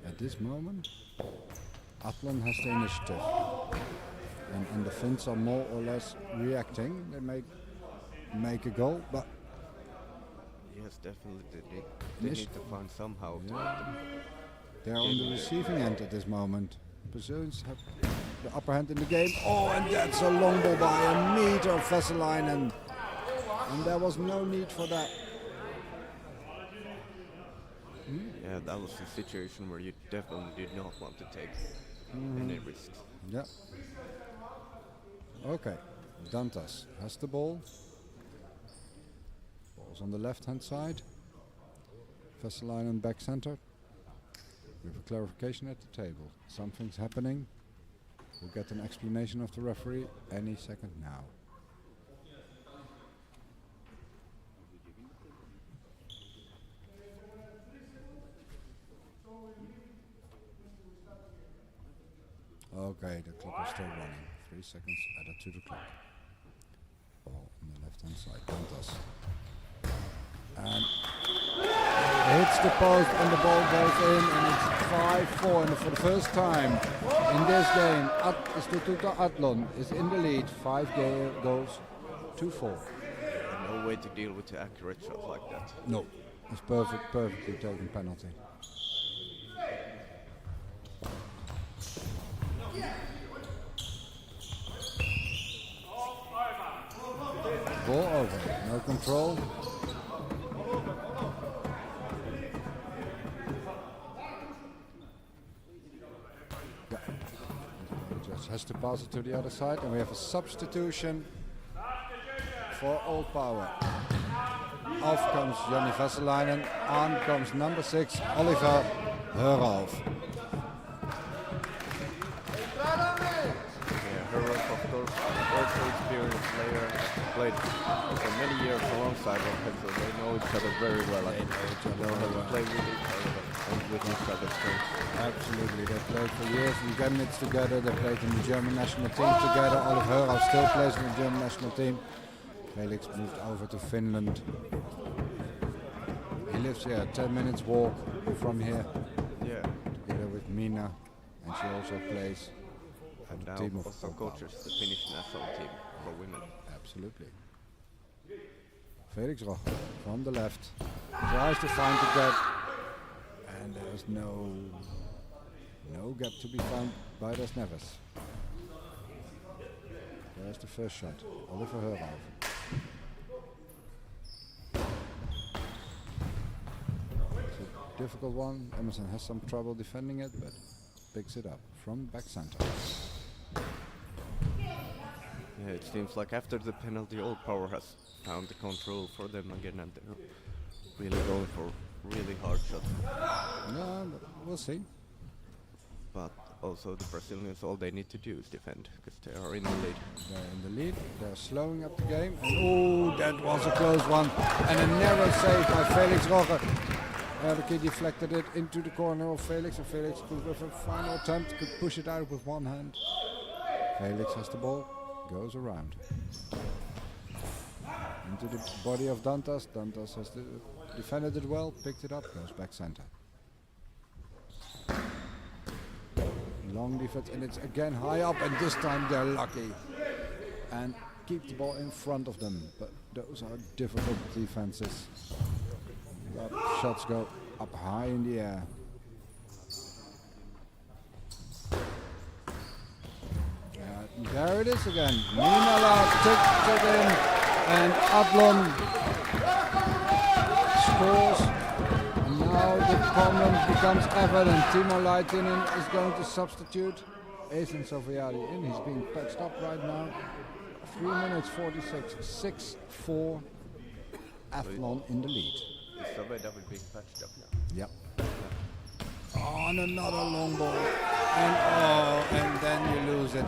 At this moment, Athlon has the initiative. And the Finns are more or less reacting. They make a goal, but Yes, definitely they need to find somehow to they're on the receiving end at this moment. Brazilians have the upper hand in the game. Oh, and that's a long ball by a meter of Veselainen. And there was no need for that. Yeah, that was a situation where you definitely did not want to take any risks. Yeah. Okay. Dantas has the ball. Ball's on the left-hand side. Veselainen back center. We have a clarification at the table. Something's happening. We'll get an explanation of the referee any second now. Okay, the clock is still running. 3 seconds added to the clock. Ball on the left-hand side. Dantas. And hits the post and the ball goes in and it's 5-4 and for the first time in this game Instituto Athlon is in the lead. 5 goals to 4. No way to deal with the accurate shot like that. No, it's perfectly taken penalty. Ball over, no control. Yeah. Just has manages to pass it to the other side, and we have a substitution for Old Power. Off comes Jonny Vesselainen, on comes number 6, Oliver Heurhoff. Heurhoff, of course, also experienced player, played for many years alongside Rocket, so they know each other very well. They know how to play with each other and with each other's strengths. Absolutely, they played for years in Chemnitz together, they played in the German national team together. Oliver Heurhoff still plays in the German national team. Felix moved over to Finland. He lives here, 10 minutes walk from here, Yeah, together with Mina, and she also plays for and the now team of also Old Power. coaches the Finnish national team for women. Absolutely. Felix Roche from the left tries to find the gap, and there's no gap to be found by Das Neves. There's the first shot, Oliver Heurhoff. It's a difficult one. Emerson has some trouble defending it, but picks it up from back center. Yeah, it seems like after the penalty, Old Power has found the control for them again, and they're really going for really hard shots. No, but we'll see. But also the Brazilians, all they need to do is defend, because they are in the lead. They're in the lead, they're slowing up the game. And oh, that was a close one. And a narrow save by Felix Roche. The kid deflected it into the corner of Felix, and Felix could, with a final attempt, could push it out with one hand. Felix has the ball, goes around. Into the body of Dantas. Dantas has defended it well, picked it up, goes back center. Long defense, and it's again high up, and this time they're lucky and keep the ball in front of them. But those are difficult defenses. Shots go up high in the air. There it is again. Minala takes it in, and Adlon scores. Now the problem becomes evident. Timo Laitinen is going to substitute Asen Sofiadi in. He's being patched up right now. 3 minutes 46, 6-4. Athlon in the lead. Is Soveda being patched up now? Yep. Oh, and another long ball. And then you lose it.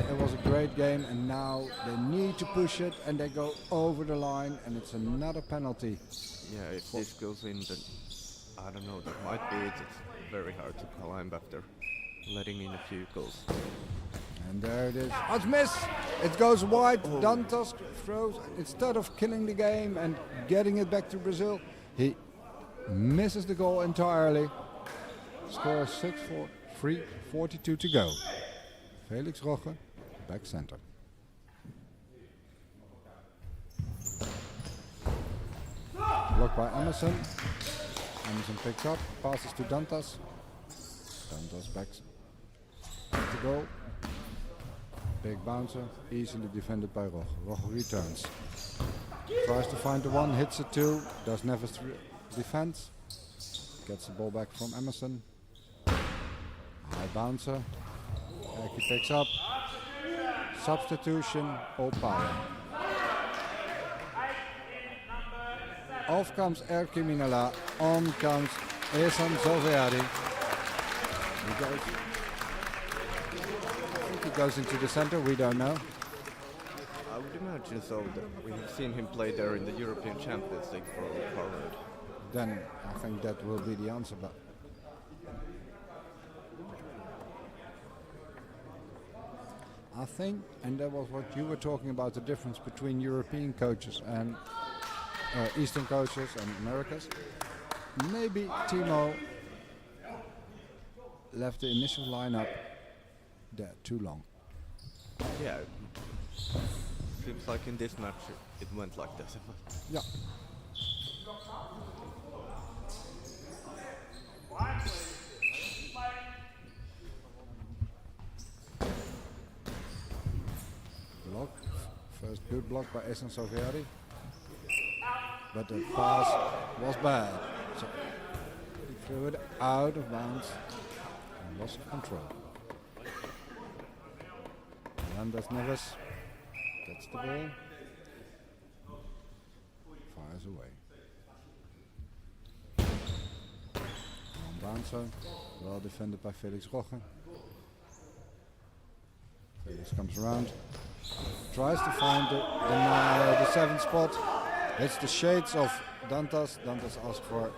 It was a great game, and now they need to push it, and they go over the line, and it's another penalty. Yeah, if this goes in, then I don't know, that might be it. It's very hard to climb after letting in a few goals. And there it is. Oh, it's missed! It goes wide. Dantas throws. Instead of killing the game and getting it back to Brazil, he misses the goal entirely. Score 6-4, 3:42 to go. Felix Roche, back center. Blocked by Emerson. Emerson picks up, passes to Dantas. Dantas backs to goal. Big bouncer, easily defended by Roche. Roche returns. Tries to find the one, hits it two, does never defense. Gets the ball back from Emerson. High bouncer. He picks up. Substitution, Old Power. Off comes Erkki Minala. On comes Ehsan Zoveadi. He goes into the center, we don't know. I would imagine so. That we have seen him play there in the European Champions League for Old Power. Then I think that will be the answer. But I think, and that was what you were talking about, the difference between European coaches and Eastern coaches and Americas. Maybe Timo left the initial lineup there too long. Yeah, seems like in this match it went like this. Yeah. Block. First good block by Ehsan Sofiadi. But the pass was bad. So he threw it out of bounds and lost control. Anders Neves gets the ball. Fires away. One bouncer. Well defended by Felix Roche. Felix comes around. Tries to find the 7th spot. It's the shades of Dantas. Dantas asked for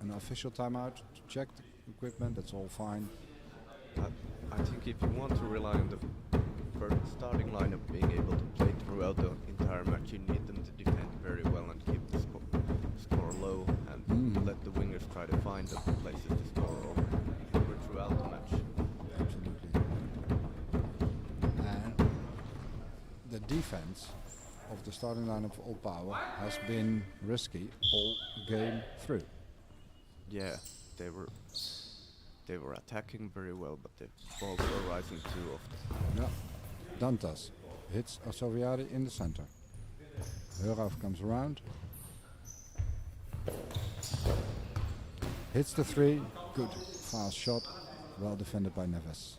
an official timeout to check the equipment. That's all fine. I think if you want to rely on the starting lineup being able to play throughout the entire match, you need them to defend very well and keep the score low and let the wingers try to find the places to score over throughout the match. Absolutely. And the defense of the starting lineup of All Power has been risky all game through. Yeah, they were attacking very well, but the balls were rising too often. Yeah. Dantas hits Asoviadi in the center. Hurav comes around. Hits the 3. Good. Fast shot. Well defended by Neves.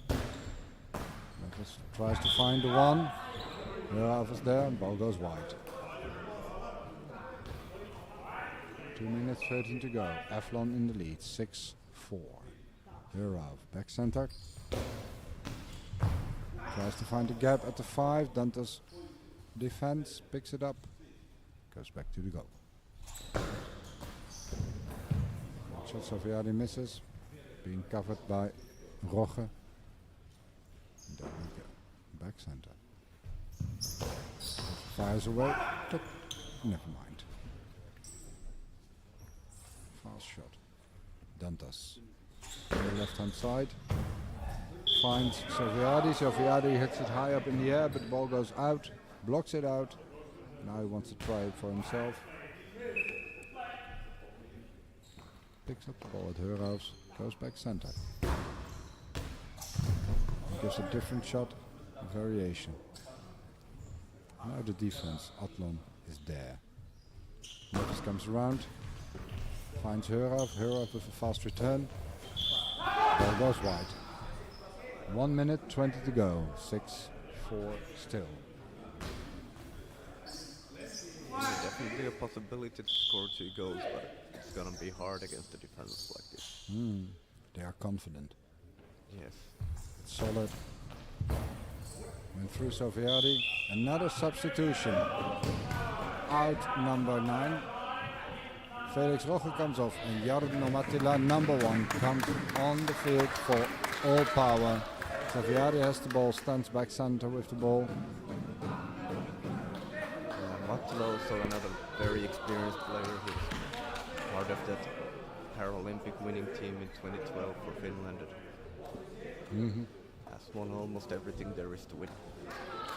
Neves tries to find the 1. Hurav is there and ball goes wide. 2 minutes 13 to go. Athlon in the lead. 6-4. Hurav back center. Tries to find the gap at the 5. Dantas defends, picks it up, goes back to the goal. Shot Sofiadi misses, being covered by Roche. Then we go back center. Fires away, but never mind. Fast shot. Dantas on the left hand side. Finds Sofiadi. Sofiadi hits it high up in the air, but the ball goes out, blocks it out. Now he wants to try it for himself. Picks up the ball at Heuravs, goes back center. He gives a different shot, a variation. Now the defense, Athlon, is there. Neves comes around, finds Heurav. Heurav with a fast return. Ball goes wide. 1 minute 20 to go. 6-4 still. Yeah, definitely a possibility to score 2 goals, but it's gonna be hard against the defenders like this. They are confident. Yes. It's solid. Went through Sofiadi. Another substitution. Out number 9. Felix Roche comes off and Jarno Mattila, number 1, comes on the field for All Power. Sofiadi has the ball, stands back center with the ball. Mattila also another very experienced player. He's part of that Paralympic winning team in 2012 for Finland. Has won almost everything there is to win.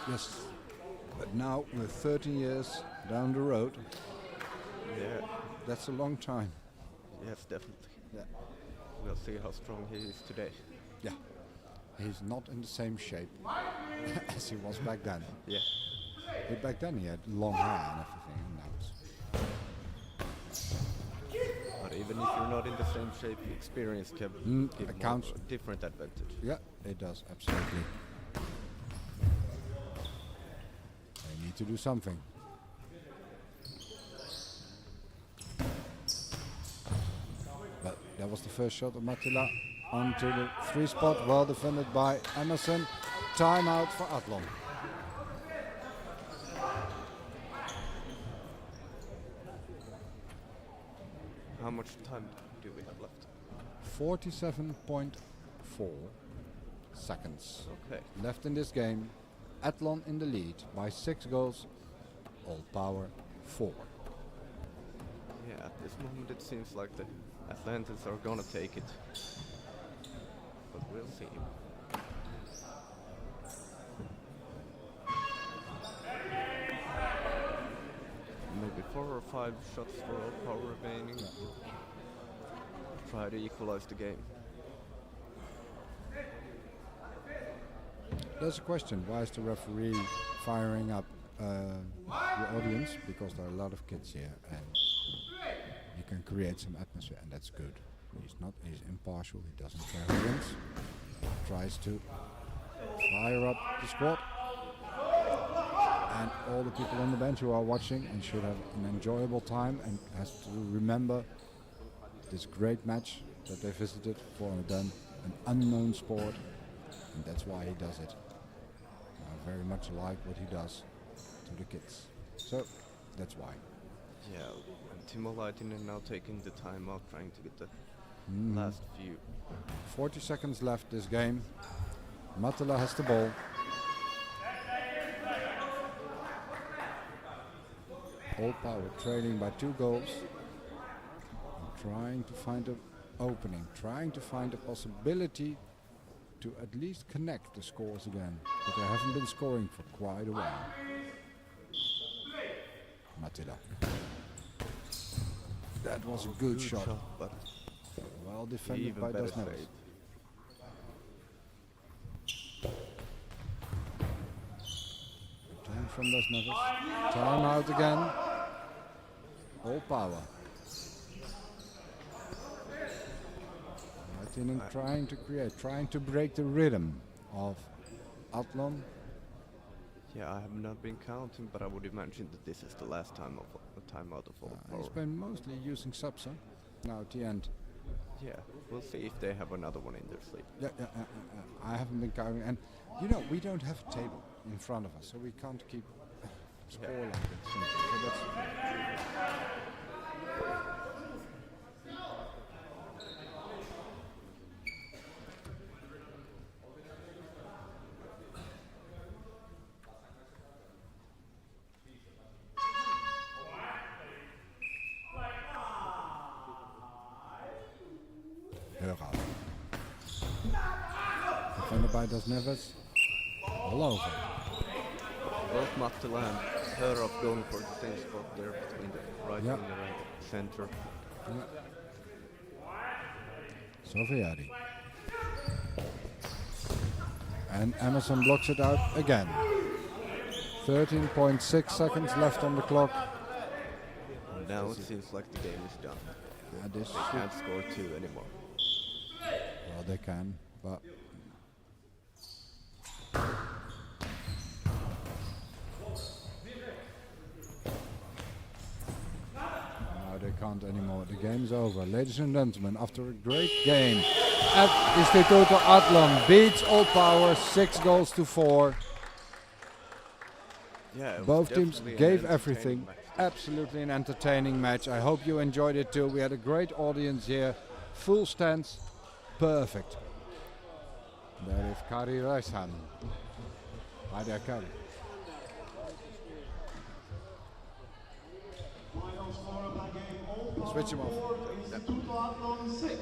Yes, but now with 13 years down the road, Yeah, that's a long time. yes, definitely. Yeah. We'll see how strong he is today. Yeah, he's not in the same shape as he was back then. Yeah. But back then he had long hair and everything, and now it's But even if you're not in the same shape, experience can give it counts. more a different advantage. yeah, it does absolutely. They need to do something. But that was the first shot of Mattila onto the 3 spot, well defended by Emerson. Timeout for Athlon. How much time do we have left? 47.4 seconds Okay. left in this game. Athlon in the lead by 6 goals. All Power 4. Yeah, at this moment it seems like the Atlantis are gonna take it. But we'll see. Maybe 4 or 5 shots for all power remaining. Try to equalize the game. There's a question, why is the referee firing up the audience? Because there are a lot of kids here and he can create some atmosphere, and that's good. He's impartial, he doesn't care who wins. tries to fire up the squad. And all the people on the bench who are watching and should have an enjoyable time and has to remember this great match that they visited for them, an unknown sport, and that's why he does it. I very much like what he does to the kids. So that's why. Yeah, and Timo Laitinen now taking the time out, trying to get the last few. 40 seconds left this game. Mattila has the ball. All Power trailing by 2 goals. And trying to find an opening, trying to find a possibility to at least connect the scores again. But they haven't been scoring for quite a while. Mattila. That was a good shot. But Well defended even by better Das Neves. save. Return from Das Neves. Time out again. All Power. Martinen trying to create, trying to break the rhythm of Athlon. Yeah, I have not been counting, but I would imagine that this is the last time of a timeout of all He's power. been mostly using subs, huh? Now at the end. Yeah, we'll see if they have another one in their sleep. Yeah, I haven't been counting. And you know, we don't have a table in front of us, so we can't keep score like it. So that's Heuraal. Defended by Das Neves. All over. Both Mattila and Herov going for the same spot there between the right Yeah. winger and the center. Sofiadi. And Emerson blocks it out again. 13.6 seconds left on the clock. Now it seems like the game is done. This They can't score 2 anymore. well, they can, but now they can't anymore. The game's over. Ladies and gentlemen, after a great game, Instituto Athlon beats All Power 6 goals to 4. Yeah, it was Both teams definitely an gave entertaining everything. match. Absolutely an entertaining match. I hope you enjoyed it too. We had a great audience here. Full stands. Perfect. Daar is Kari Rijshan. Hi there, Kari. Final score of that game, All Power Switch him off. 4, Instituto Athlon 6.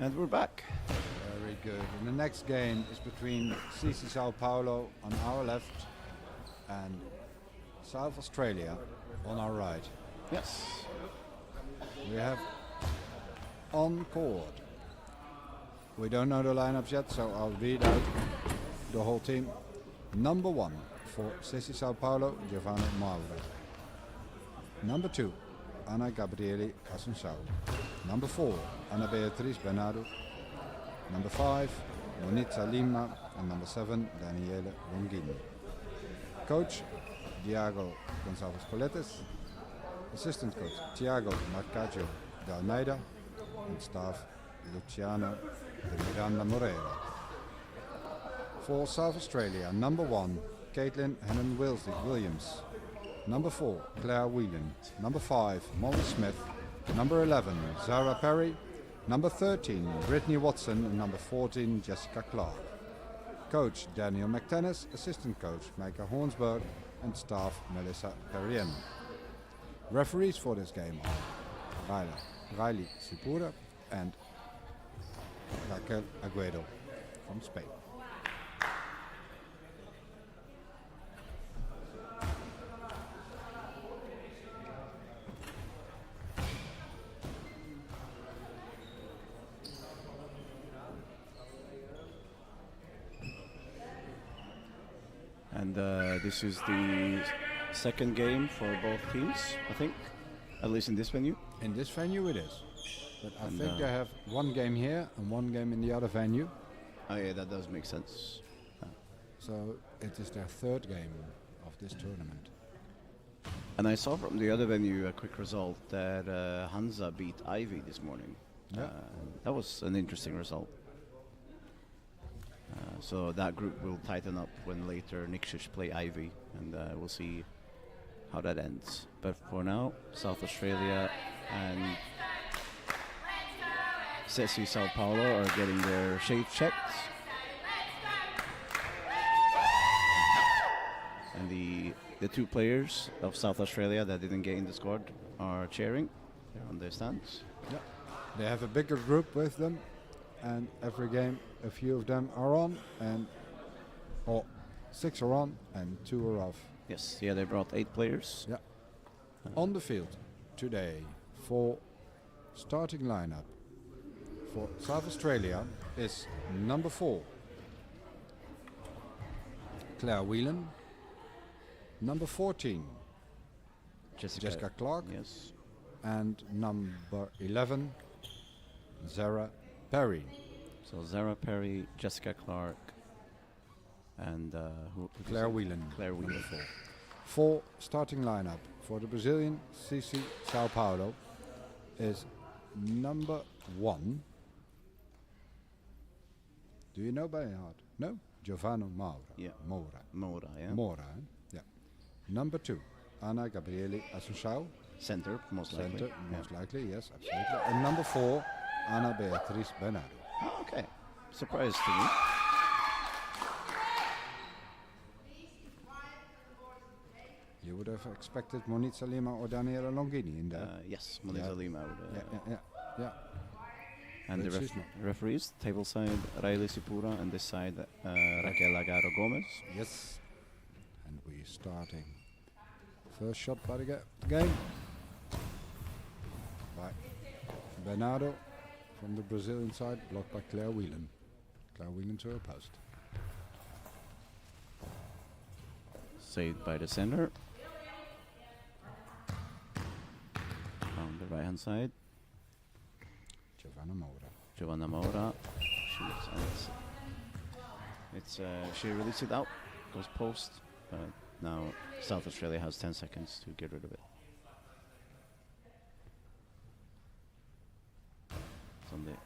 And we're back. Very good. And the next game is between CC Sao Paulo on our left and South Australia on our right. Yes. We have on court. We don't know the lineups yet, so I'll read out the whole team. Number 1 for CC Sao Paulo, Giovanni Mauro. Number 2, Ana Gabriele Assunção. Number 4, Ana Beatriz Bernardo. Number 5, Monita Lima. And number 7, Daniele Longini. Coach, Diago Gonçalves Coletes. Assistant coach, Tiago Marcaggio de Almeida. And staff, Luciano de Miranda Moreira. For South Australia, number 1, Caitlin Hennon Williams. Number 4, Claire Whelan. Number 5, Molly Smith. Number 11, Zara Perry. Number 13, Brittany Watson. And number 14, Jessica Clark. Coach, Daniel McTennis. Assistant coach, Micah Hornsberg. And staff, Melissa Perrien. Referees for this game are Riley Sipura and Raquel Aguedo from Spain. And this is the second game for both teams, I think, at least in this venue. In this venue it is. But I And, think they have one game here and one game in the other venue. Oh yeah, that does make sense. So it is their third game of this tournament. And I saw from the other venue a quick result that Hansa beat Ivy this morning. Yeah. That was an interesting result. So that group will tighten up when later Nikšić play Ivy, and we'll see how that ends. But for now, South Australia and CC Sao Paulo are getting their shape checked. And the two players of South Australia that didn't get in the squad are cheering. They're on their stands. Yeah. They have a bigger group with them, and every game a few of them are on, and 6 are on and 2 are off. Yes, yeah, they brought 8 players. Yeah. On the field today for starting lineup for South Australia is number 4, Claire Whelan. Number 14, Jessica Clark. Yes. And number 11, Zara Perry. So Zara Perry, Jessica Clark, and who Claire Whelan. Claire Whelan. Number 4. For starting lineup for the Brazilian CC Sao Paulo is number 1. Do you know by heart? No? Giovanni Maura. Yeah. Moura. Moura, yeah. Moura, eh? Yeah. Number 2, Ana Gabriele Assunção. Center, most likely. Center, most likely, yes, absolutely. And number 4, Ana Beatriz Bernardo. Oh, okay. Surprise to me. You would have expected Monita Lima or Daniela Longini in there. Yes, Melissa Lima. Would, Yeah. And the But she's not. referees, table side, Riley Sipura, and this side, Raquel Agaro Gomez. Yes. And we're starting. First shot by the game. By Bernardo from the Brazilian side, blocked by Claire Whelan. Claire Whelan to her post. Saved by the center. On the right hand side, Giovanna Moura. She released it out, goes post, but now South Australia has 10 seconds to get rid of it. Sunday.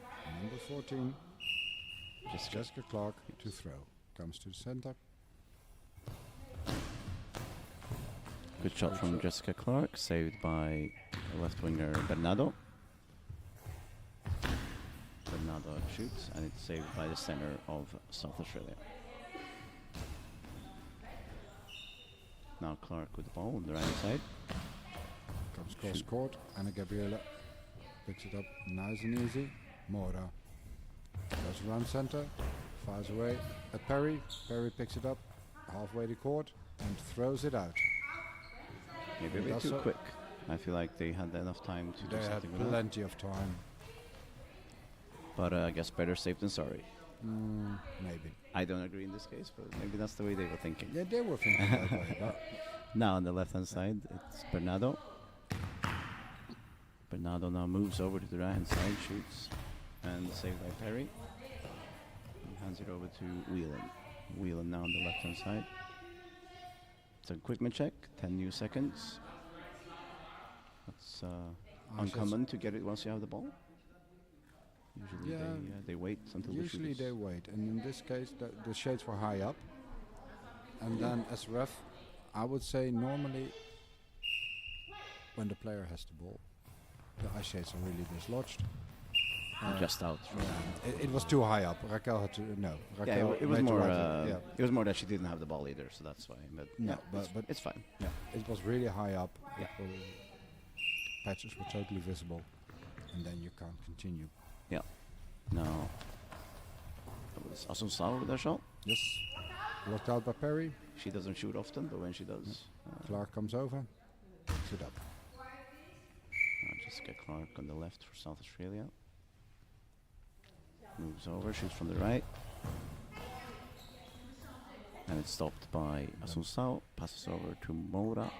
Number 14, Jessica. Jessica Clark to throw. Comes to the center. Good shot from Jessica Clark, saved by left winger Bernardo. Bernardo shoots, and it's saved by the center of South Australia. Now Clark with the ball on the right side. Comes cross court. Ana Gabriela picks it up nice and easy. Moura Goes around center, fires away at Perry. Perry picks it up halfway the court and throws it out. Maybe a bit too quick. I feel like they had enough time to do They had something with that. plenty of time. But I guess better safe than sorry. Maybe. I don't agree in this case, but maybe that's the way they were thinking. Yeah, they were thinking that way. But Now on the left-hand side, it's Bernardo. Bernardo now moves over to the right-hand side, shoots, and saved by Perry. And hands it over to Whelan. Whelan now on the left-hand side. It's a quick check, 10 new seconds. That's uncommon to get it once you have the ball. Usually they wait until the usually shoot they is wait, and in this case the shades were high up. And then as ref, I would say normally when the player has the ball, the eye shades are really dislodged. just out. It was too high up. Raquel had to Raquel it was made the more. right thing, It was more that she didn't have the ball either, so that's why. But No, yeah, but it's fine. yeah, it was really high up. Yeah. Patches were totally visible, and then you can't continue. Yeah. Now, that was Asun Sao with that shot. Yes, blocked out by Perry. She doesn't shoot often, but when she does, Clark comes over, picks it up. Jessica Clark on the left for South Australia. Moves over, shoots from the right. And it's stopped by Asun Sao. Passes over to Moura.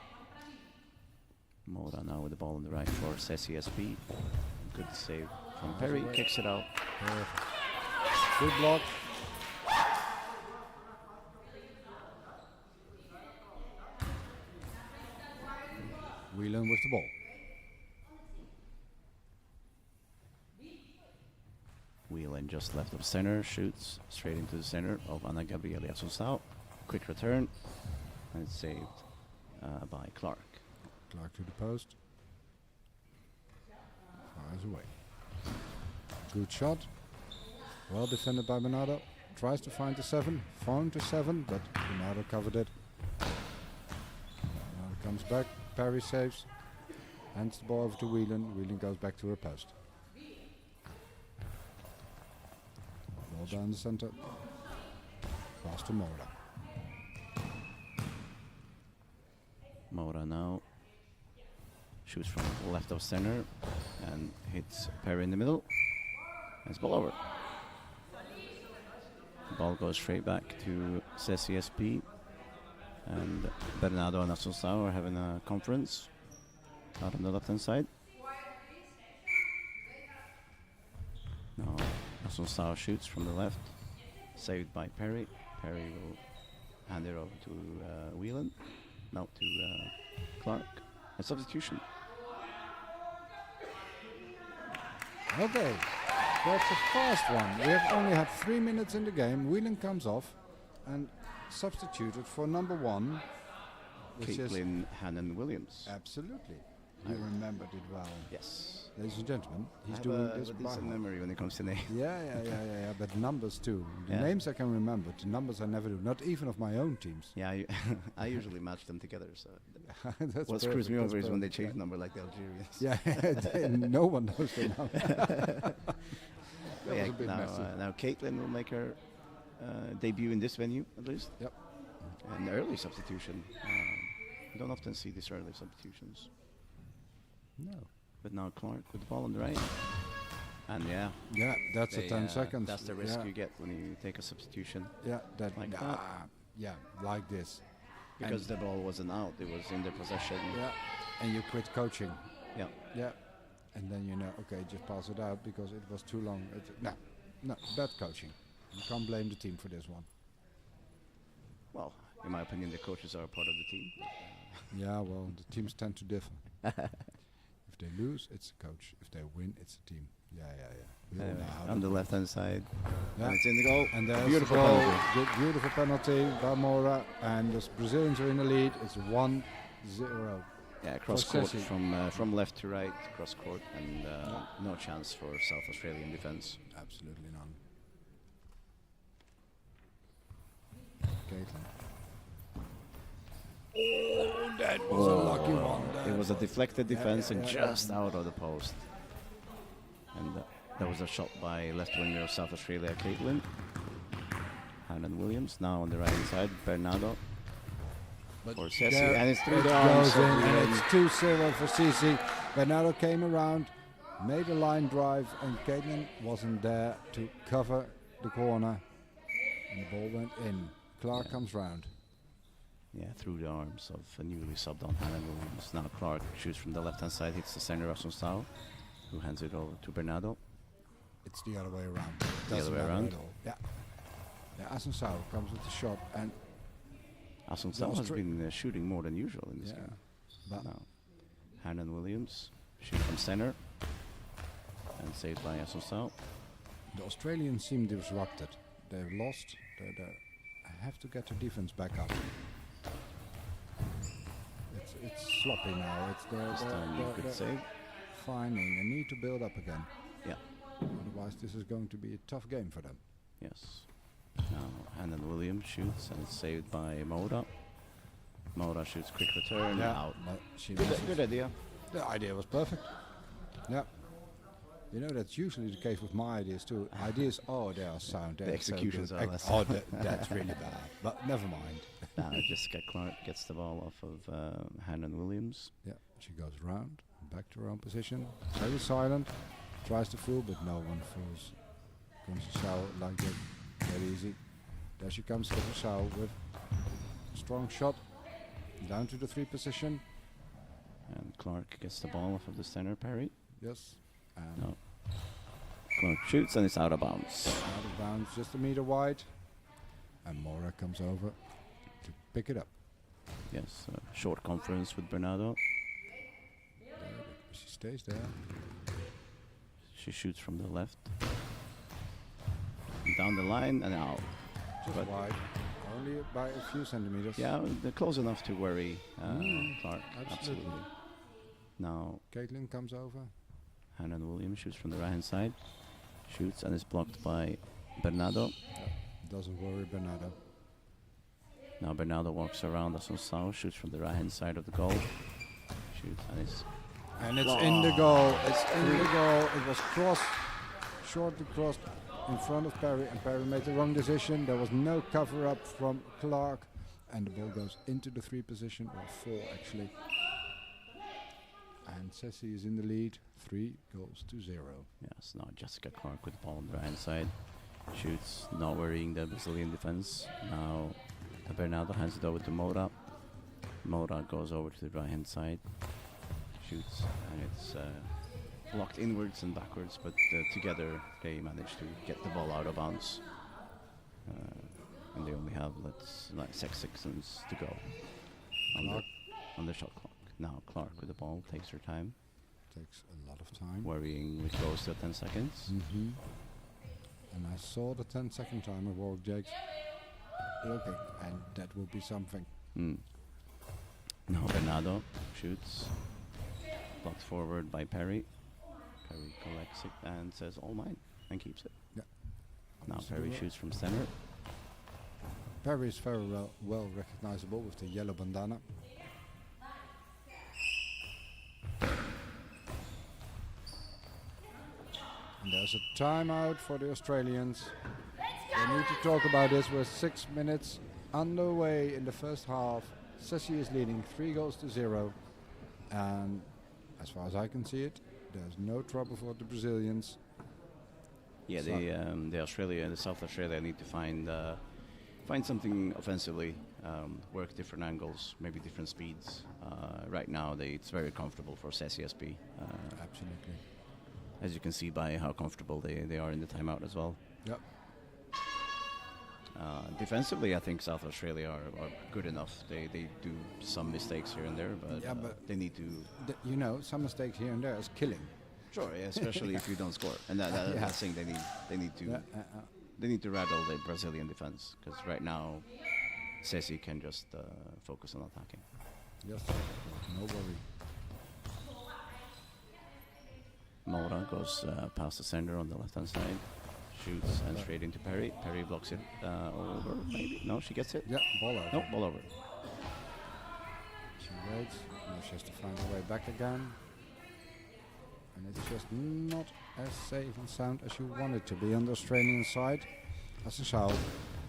Moura now with the ball on the right for CSB. Good save from Perry. Kicks it out. Good block. Whelan with the ball. Whelan just left of center, shoots straight into the center of Ana Gabriela Asun Sao. Quick return, and it's saved by Clark. Clark to the post. Fires away. Good shot. Well defended by Bernardo. Tries to find the 7. Found the 7, but Bernardo covered it. Bernardo comes back. Perry saves. Hands the ball over to Whelan. Whelan goes back to her post. Ball down the center. Pass to Moura. Moura now shoots from left of center and hits Perry in the middle. And it's ball over. The ball goes straight back to CSP. And Bernardo and Asun Sao are having a conference out on the left hand side. Now Asun Sao shoots from the left, saved by Perry. Perry will hand it over to Whelan. Now to Clark. A substitution. Okay, that's a fast one. We have only had 3 minutes in the game. Whelan comes off and substituted for number 1, which is Caitlin Hannon Williams. absolutely. You remembered it well. Yes. Ladies and gentlemen, he's I doing have this a by decent heart. memory when it comes to names. Yeah, but numbers too. The Yeah. names I can remember, the numbers I never do, not even of my own teams. Yeah, I usually match them together. So That's what screws me perfect, over that's is when they perfect, change number like the Algerians. Yeah, no one knows the number. That Yeah, was a bit messy. now Caitlin will make her debut in this venue at least. Yep. An early substitution. You don't often see these early substitutions. No. But now Clark with the ball on the right. And yeah, Yeah, that's they, a 10 seconds. that's the risk yeah. you get when you take a substitution. Yeah, that like nah, that. yeah, like this. Because the ball wasn't out, it was in their possession. Yeah, and you quit coaching. Yeah. Yeah, and then you know, okay, just pass it out because it was too long. No, bad coaching. You can't blame the team for this one. Well, in my opinion, the coaches are a part of the team. Yeah, well, the teams tend to differ. If they lose, it's the coach. If they win, it's the team. Yeah. We all know how On that the works. left-hand side, Yeah. and it's in the goal. And there's Beautiful the goal. penalty. Good, beautiful penalty by Moura, and the Brazilians are in the lead. It's 1-0. Yeah, cross For court Ceci. from left to right, cross court, and no chance for South Australian defense. Absolutely none. Caitlin. Oh, that was a lucky one. It was a deflected defense and yeah. just out of the post. And That was a shot by left winger of South Australia, Caitlin. Hannon Williams now on the right hand side. Bernardo for Ceci, there and it's through it the arms goes of in, and Nguyen. it's 2-0 for Ceci. Bernardo came around, made a line drive, and Caitlin wasn't there to cover the corner. And the ball went in. Clark comes round. Yeah, through the arms of a newly subbed on Hannon Williams. Now Clark shoots from the left hand side, hits the center of Sunsao, who hands it over to Bernardo. It's the other way around. It The other doesn't way matter around? at all. Yeah. Yeah, Asunsao comes with the shot, and Asunsao has been shooting more than usual in this yeah, game. but Now, Hannon Williams shoot from center and saved by Asunsao. the Australians seem disrupted. They've lost. They have to get their defense back up. It's sloppy now. It's This time you could save. finding. They need to build up again. Yeah. Otherwise, this is going to be a tough game for them. Yes. Now Hannon Williams shoots and it's saved by Moura. Moura shoots quick return out. But she Good, misses. good idea. The idea was perfect. Yeah. You know, that's usually the case with my ideas too. Ideas, they are sound. The they're so executions good. are less. That's really bad. But never mind. Now Jessica Clark gets the ball off of Hannon Williams. Yeah, she goes round, back to her own position. Very silent. Tries to fool, but no one fools. Comes to Shao like that. Very easy. There she comes to Shao with a strong shot. Down to the 3 position. And Clark gets the ball off of the center parry. Yes. And No. Clark shoots and it's out of bounds. out of bounds, just a meter wide. And Mora comes over to pick it up. Yes, short conference with Bernardo. She stays there. She shoots from the left. Down the line and out. Just But- wide. Only by a few centimeters. Yeah, they're close enough to worry Clark. absolutely. Now Caitlin comes over. Hannon Williams shoots from the right hand side. Shoots and is blocked by Bernardo. Doesn't worry Bernardo. Now Bernardo walks around Asunsao, shoots from the right hand side of the goal. Shoots and it's And it's in the goal. It's in the goal. It was shortly crossed in front of Perry, and Perry made the wrong decision. There was no cover up from Clark, and the ball goes into the 3 position, or 4 actually. And Ceci is in the lead, 3-0. yes, now Jessica Clark with the ball on the right hand side. Shoots, not worrying the Brazilian defense. Now Bernardo hands it over to Moura. Moura goes over to the right hand side. Shoots and it's blocked inwards and backwards, but together they manage to get the ball out of bounds. And they only have like 6 seconds to go on the shot clock. Now Clark with the ball takes her time, Takes a lot of time. worrying which goes to 10 seconds. And I saw the 10-second timer, Warwick Jakes, looking, and that will be something. Now Bernardo shoots, blocked forward by Perry. Perry collects it and says all mine and keeps it. Yeah. Now Wants to Perry do it. shoots from center. Perry is very well recognizable with the yellow bandana. And there's a timeout for the Australians. They need to talk about this. We're 6 minutes underway in the first half. Ceci is leading 3-0. And as far as I can see it, there's no trouble for the Brazilians. Yeah, So- the Australia and the South Australia need to find something offensively, work different angles, maybe different speeds. Right now, it's very comfortable for CSB. Absolutely. As you can see by how comfortable they are in the timeout as well. Yep. Defensively, I think South Australia are good enough. They do some mistakes here and there, but, Yeah, but they need to. Some mistakes here and there is killing. Sure, yeah, especially if you don't score, and that's Yeah. the thing they need to. Yeah, They need to rattle the Brazilian defense because right now, Ceci can just focus on attacking. Yes, no worry. Moura goes past the center on the left-hand side, shoots and straight into Perry. Perry blocks it over, maybe. No, she gets it. Yeah, ball over. Nope, ball over. She waits. Now she has to find her way back again. And it's just not as safe and sound as you want it to be on the Australian side. As a Shao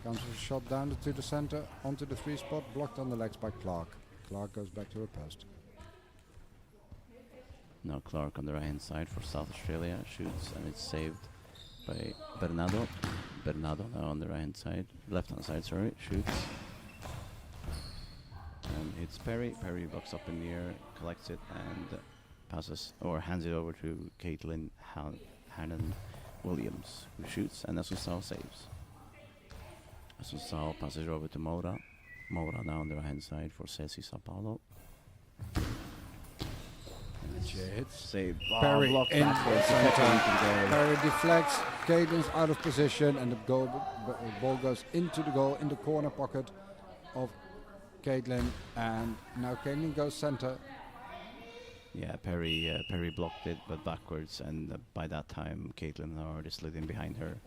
comes with a shot down to the center, onto the 3 spot, blocked on the legs by Clark. Clark goes back to her post. Now Clark on the right hand side for South Australia shoots, and it's saved by Bernardo. Bernardo now on the right hand side, left hand side, sorry, shoots. And it's Perry. Perry bucks up in the air, collects it, and passes or hands it over to Caitlin Hannon Williams, who shoots, and Asusao saves. Asusao passes it over to Moura. Moura now on the right hand side for Ceci Sao Paulo. She hits Saved. Perry Blocked in backwards, the center. center. Perry deflects. Caitlin's out of position, and the ball goes into the goal in the corner pocket of Caitlin. And now Caitlin goes center. Yeah, Perry blocked it, but backwards, and by that time, Caitlin had already slid in behind her,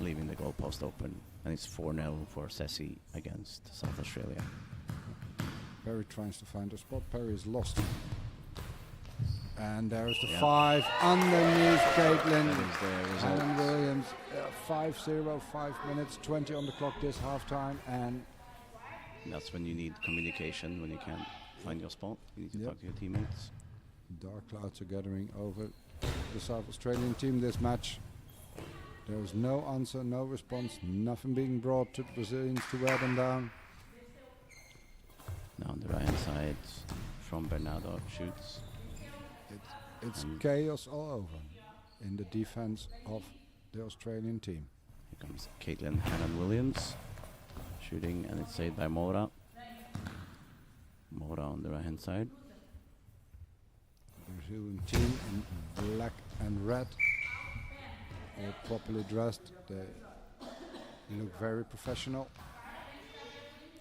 leaving the goalpost open. And it's 4-0 for Ceci against South Australia. Perry tries to find a spot. Perry is lost. And there's the 5 underneath Caitlin. That is the result. Hannon Williams. 5-0, 5 minutes, 20 on the clock this halftime. And That's when you need communication, when you can't find your spot. You need to Yep. talk to your teammates. dark clouds are gathering over the South Australian team this match. There was no answer, no response, nothing being brought to the Brazilians to wear them down. Now on the right hand side from Bernardo shoots. It's And chaos all over in the defense of the Australian team. Here comes Caitlin Hannon Williams shooting, and it's saved by Moura. Moura on the right hand side. The Brazilian team in black and red, all properly dressed. They look very professional.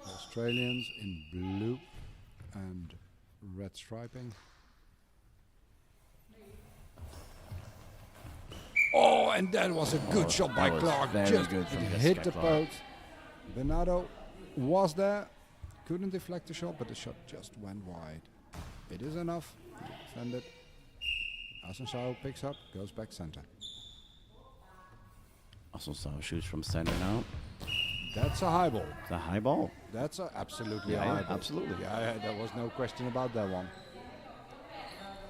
The Australians in blue and red striping. Oh, and that was a good shot by that was Clark. very Just good from it Jessica hit the Clark. post. Bernardo was there, couldn't deflect the shot, but the shot just went wide. It is enough to defend it. Asensao picks up, goes back center. Assunção shoots from center now. That's a high ball. It's a high ball. That's absolutely Yeah, a high ball. absolutely. Yeah, there was no question about that one.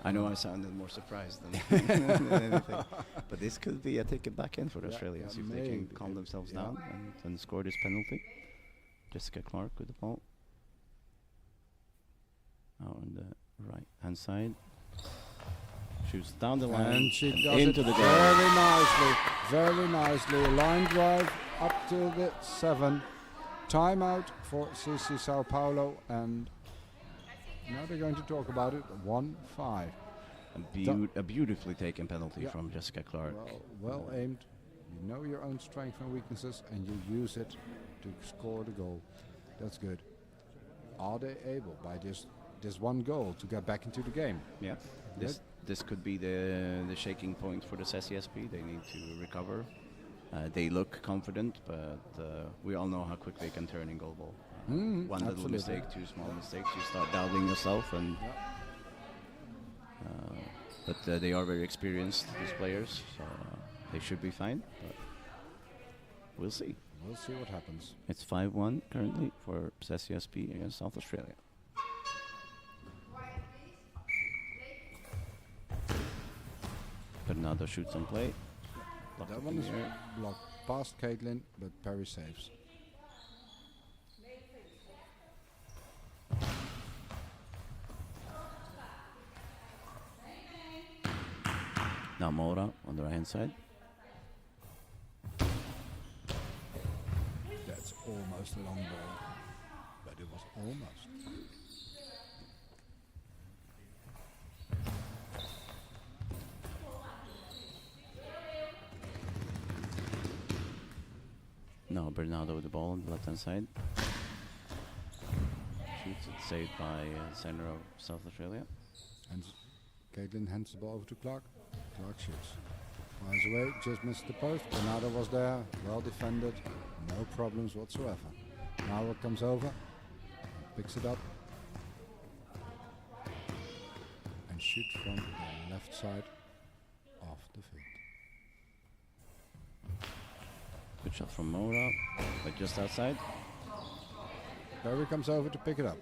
I know I sounded more surprised than, than anything. But this could be a ticket back in for the Yeah, Australians yeah, if they can maybe. calm themselves Yeah. down and score this penalty. Jessica Clark with the ball. Now on the right hand side. Shoots down the line And she does into it the goal. very nicely. Very nicely. Line drive up to the 7. Timeout for CC Sao Paulo, and now they're going to talk about it. 1-5. A beautifully taken penalty Yeah. from Jessica Clark. Well aimed. You know your own strengths and weaknesses, and you use it to score the goal. That's good. Are they able, by this one goal, to get back into the game? Yeah, this could be the shaking point for the SESP. They need to recover. They look confident, but we all know how quick they can turn in goalball. One little absolutely. mistake, 2 small mistakes, you start doubting yourself. And but they are very experienced, these players, so they should be fine. But we'll see. We'll see what happens. It's 5-1 currently for SESP against South Australia. Bernardo shoots on play. Blocked That up one in is the air. blocked past Caitlin, but Perry saves. Now Moura on the right hand side. That's almost a long ball, but it was almost. Now Bernardo with the ball on the left hand side. Shoots it, saved by center of South Australia. And Caitlin hands the ball over to Clark. Clark shoots. Fires away, just missed the post. Bernardo was there, well defended, no problems whatsoever. Now it comes over, picks it up, and shoots from the left side the field. Good shot from Mora, but just outside. Barry comes over to pick it up.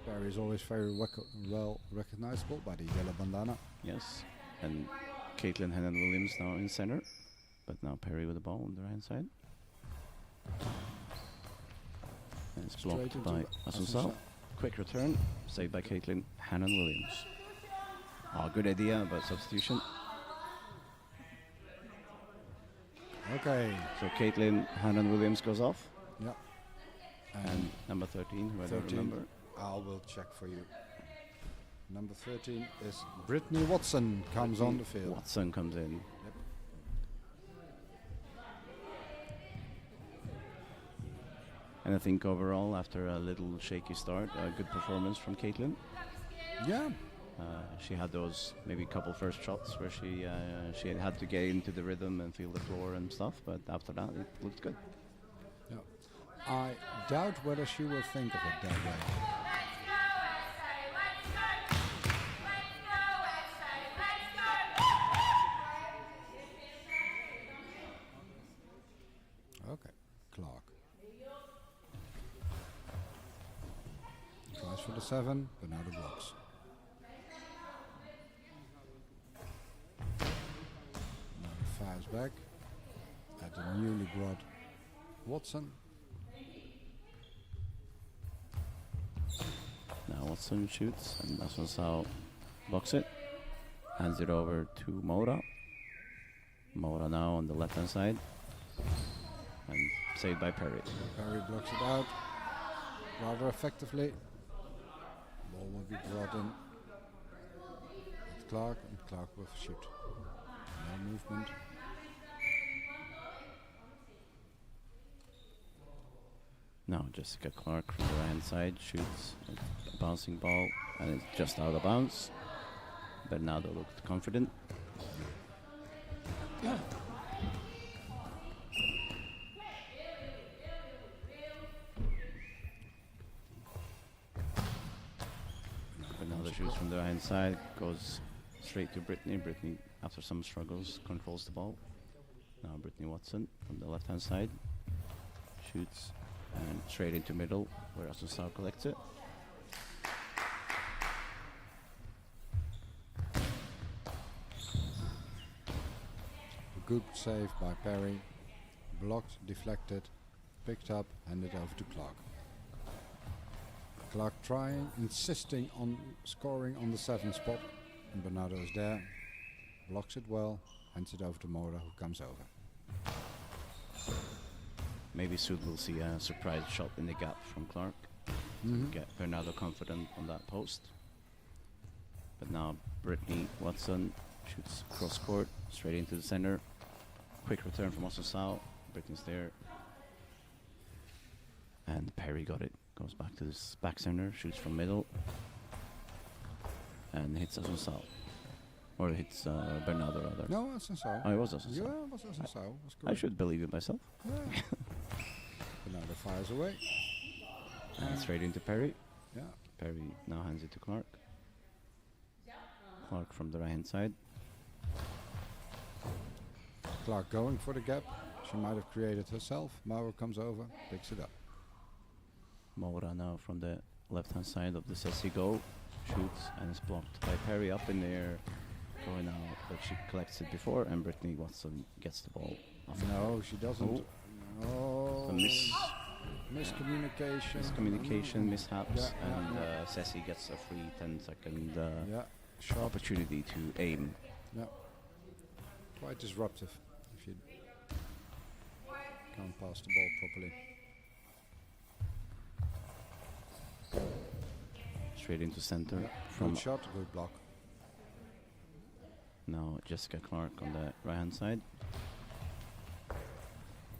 Barry is always very well recognizable by the yellow bandana. Yes. And Caitlin Hennon-Williams now in center. But now Perry with the ball on the right side. And it's Straight blocked into by Asunsao. Asunsao. Quick return, saved by Caitlin Hannon-Williams. Oh, good idea, but substitution. Okay. So Caitlin Hannon-Williams goes off. Yeah. And number 13, who I don't 13, remember. I will check for you. Number 13 is Brittany Watson comes on the field. Watson comes in. Yep. And I think overall, after a little shaky start, a good performance from Caitlin. Yeah. She had those maybe couple first shots where she had to get into the rhythm and feel the floor and stuff, but after that it looked good. Yeah. I doubt whether she will think of it that way. Okay, Clark. Tries for the 7, but now the blocks. Now he fires back at the newly brought Watson. Now Watson shoots and Asunsao blocks it, hands it over to Mora. Mora now on the left hand side and saved by Perry. Perry blocks it out rather effectively. Ball will be brought in with Clark, and Clark will shoot. No movement. Now Jessica Clark from the right hand side shoots a bouncing ball and it's just out of bounds. Bernardo looked confident. Yeah. Bernardo shoots from the right hand side, goes straight to Brittany. Brittany, after some struggles, controls the ball. Now Brittany Watson from the left hand side shoots and straight into middle where Asunsao collects it. A good save by Perry. Blocked, deflected, picked up, handed over to Clark. Clark trying, insisting on scoring on the 7 spot. And Bernardo is there. Blocks it well, hands it over to Mora, who comes over. Maybe Sud will see a surprise shot in the gap from Clark. Get Bernardo confident on that post. But now Brittany Watson shoots cross court, straight into the center. Quick return from Asunsao. Brittany's there. And Perry got it. Goes back to this back center, shoots from middle. And hits Asunsao. Or hits Bernardo rather. No, Asunsao. Oh, it was Asunsao. Yeah, it was Asunsao. Was I should believe in myself. Yeah. Bernardo fires away. And straight into Perry. Yeah. Perry now hands it to Clark. Clark from the right hand side. Clark going for the gap. She might have created herself. Mauro comes over, picks it up. Mora now from the left hand side of the Ceci goal. Shoots and is blocked by Perry up in the air. Going out, but she collects it before and Brittany Watson gets the ball. No, she doesn't. Oh. Oh. A Miscommunication. mishaps, Yeah, and yeah. Ceci gets a free 10-second Yeah, sharp. opportunity to aim. Yeah. Quite disruptive if you can't pass the ball properly. Straight into center Yeah. from Good shot, good block. now Jessica Clark on the right hand side.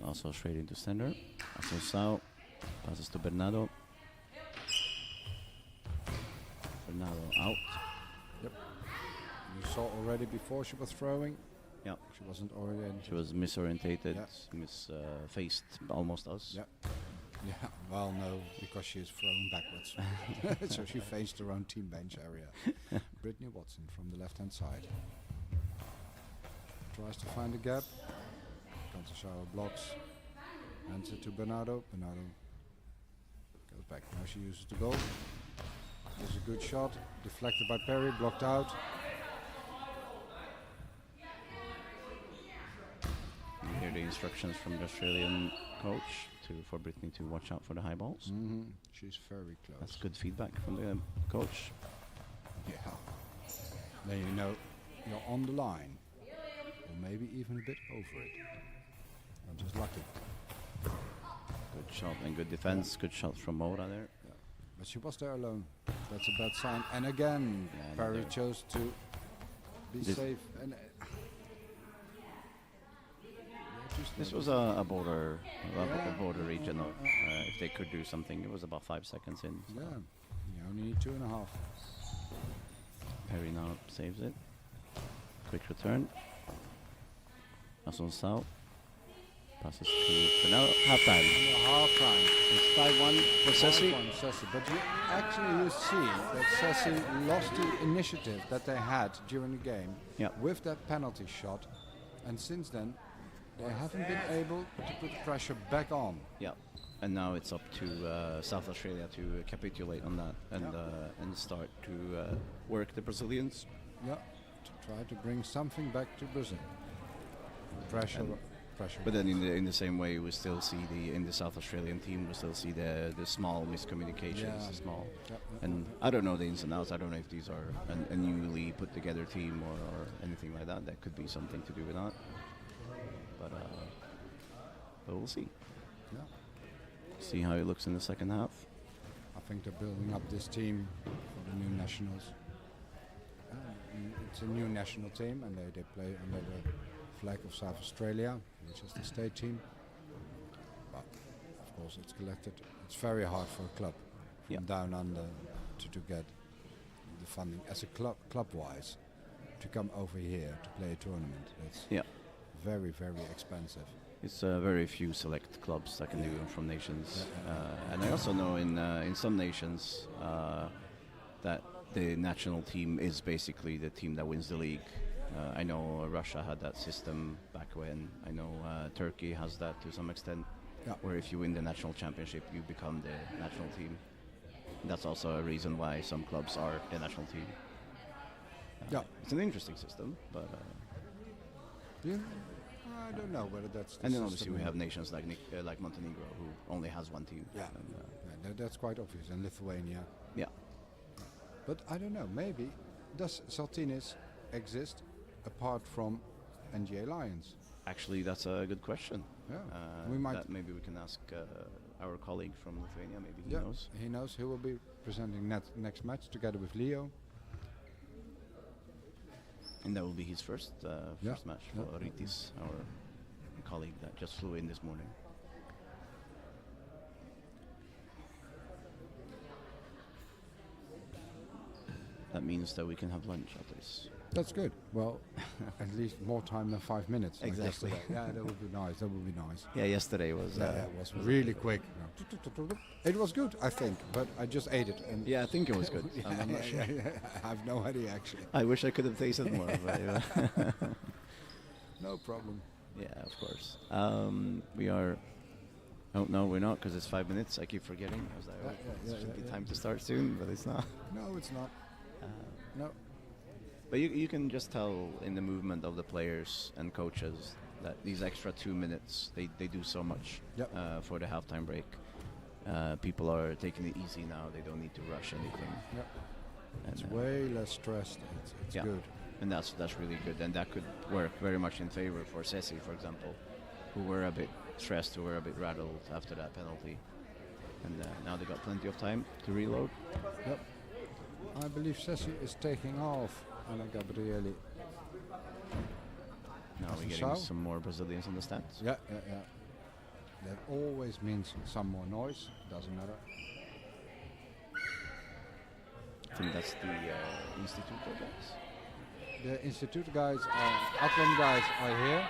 Also straight into center. Asunsao passes to Bernardo. Bernardo out. Yep. You saw already before she was throwing. Yeah. She wasn't oriented. She was misorientated, Yeah. faced almost us. Yeah. Yeah, well, no, because she is throwing backwards. So she faced her own team bench area. Brittany Watson from the left-hand side. tries to find a gap. Conceicao blocks. Hands it to Bernardo. Bernardo goes back. Now she uses the goal. There's a good shot. Deflected by Perry. Blocked out. You hear the instructions from the Australian coach for Brittany to watch out for the high balls. She's very close. That's good feedback from the coach. Yeah. Then you know you're on the line. Or maybe even a bit over it. I'm just lucky. Good shot and good defense. Good shot from Mora there. Yeah. But she was there alone. That's a bad sign. And again, Yeah, Perry there. chose to be This- safe. And This was a border region. If they could do something, it was about 5 seconds in. So yeah, you only need 2.5. Perry now saves it. Quick return. Assunção passes to now halftime. Half time. It's 5-1 for Ceci. But you see that Ceci lost the initiative that they had during the game Yeah. with that penalty shot, and since then they haven't been able to put the pressure back on. Yeah, and now it's up to South Australia to capitulate on that and start to work the Brazilians. Yeah, to try to bring something back to Brazil. Pressure. But then in the same way, we still see in the South Australian team, we still see the small miscommunications, Yeah. small. Yeah. And I don't know the ins and outs. I don't know if these are a newly put together team or anything like that. That could be something to do with that. But we'll see. Yeah. See how it looks in the second half. I think they're building up this team for the new nationals. It's a new national team, and they play under the flag of South Australia, which is the state team. But of course, it's collected. It's very hard for a club from Yeah. down under to get the funding as a club-wise to come over here to play a tournament. It's Yeah. very, very expensive. It's very few select clubs that can do it from nations, and I also know in some nations that the national team is basically the team that wins the league. I know Russia had that system back when. I know Turkey has that to some extent, Yeah. where if you win the national championship, you become the national team. That's also a reason why some clubs are the national team. Yeah. It's an interesting system, but. Yeah. I don't know whether that's the And then obviously system we or- have nations like Montenegro, who only has one team. Yeah. And, That's quite obvious. And Lithuania. yeah. But I don't know, maybe does Saltinis exist apart from NGA Lions? Actually, that's a good question. Yeah, we might. That maybe we can ask our colleague from Lithuania. Maybe he Yeah, knows. he knows. He will be presenting next match together with Leo. And that will be his first Yeah. match Yeah. for Ritis, our colleague that just flew in this morning. That means that we can have lunch at this. That's good. Well, at least more time than 5 minutes. like Exactly. yesterday. Yeah, that would be nice. That would be nice. Yeah, yesterday was. Yeah, it was really quick. It was good, I think, but I just ate it. And Yeah, I think it was good. I'm not sure. I have no idea actually. I wish I could have tasted more. But, No problem. yeah, of course. We are. Oh no, we're not, because it's 5 minutes. I keep forgetting. I was like, oh, it should be time to start soon, but it's not. No, it's not. No. But you can just tell in the movement of the players and coaches that these extra 2 minutes, they do so much Yep. for the halftime break. People are taking it easy now. They don't need to rush anything. Yep. And, It's way less stressed. It's yeah. good. And that's really good. And that could work very much in favor for Ceci, for example, who were a bit stressed, who were a bit rattled after that penalty. And now they got plenty of time to reload. Yep. I believe Ceci is taking off Anna Gabrieli. Now we're getting Assunção. some more Brazilians in the stands. Yeah. That always means some more noise. Doesn't matter. I think that's the Institute guys. The Institute guys, Athlon guys are here,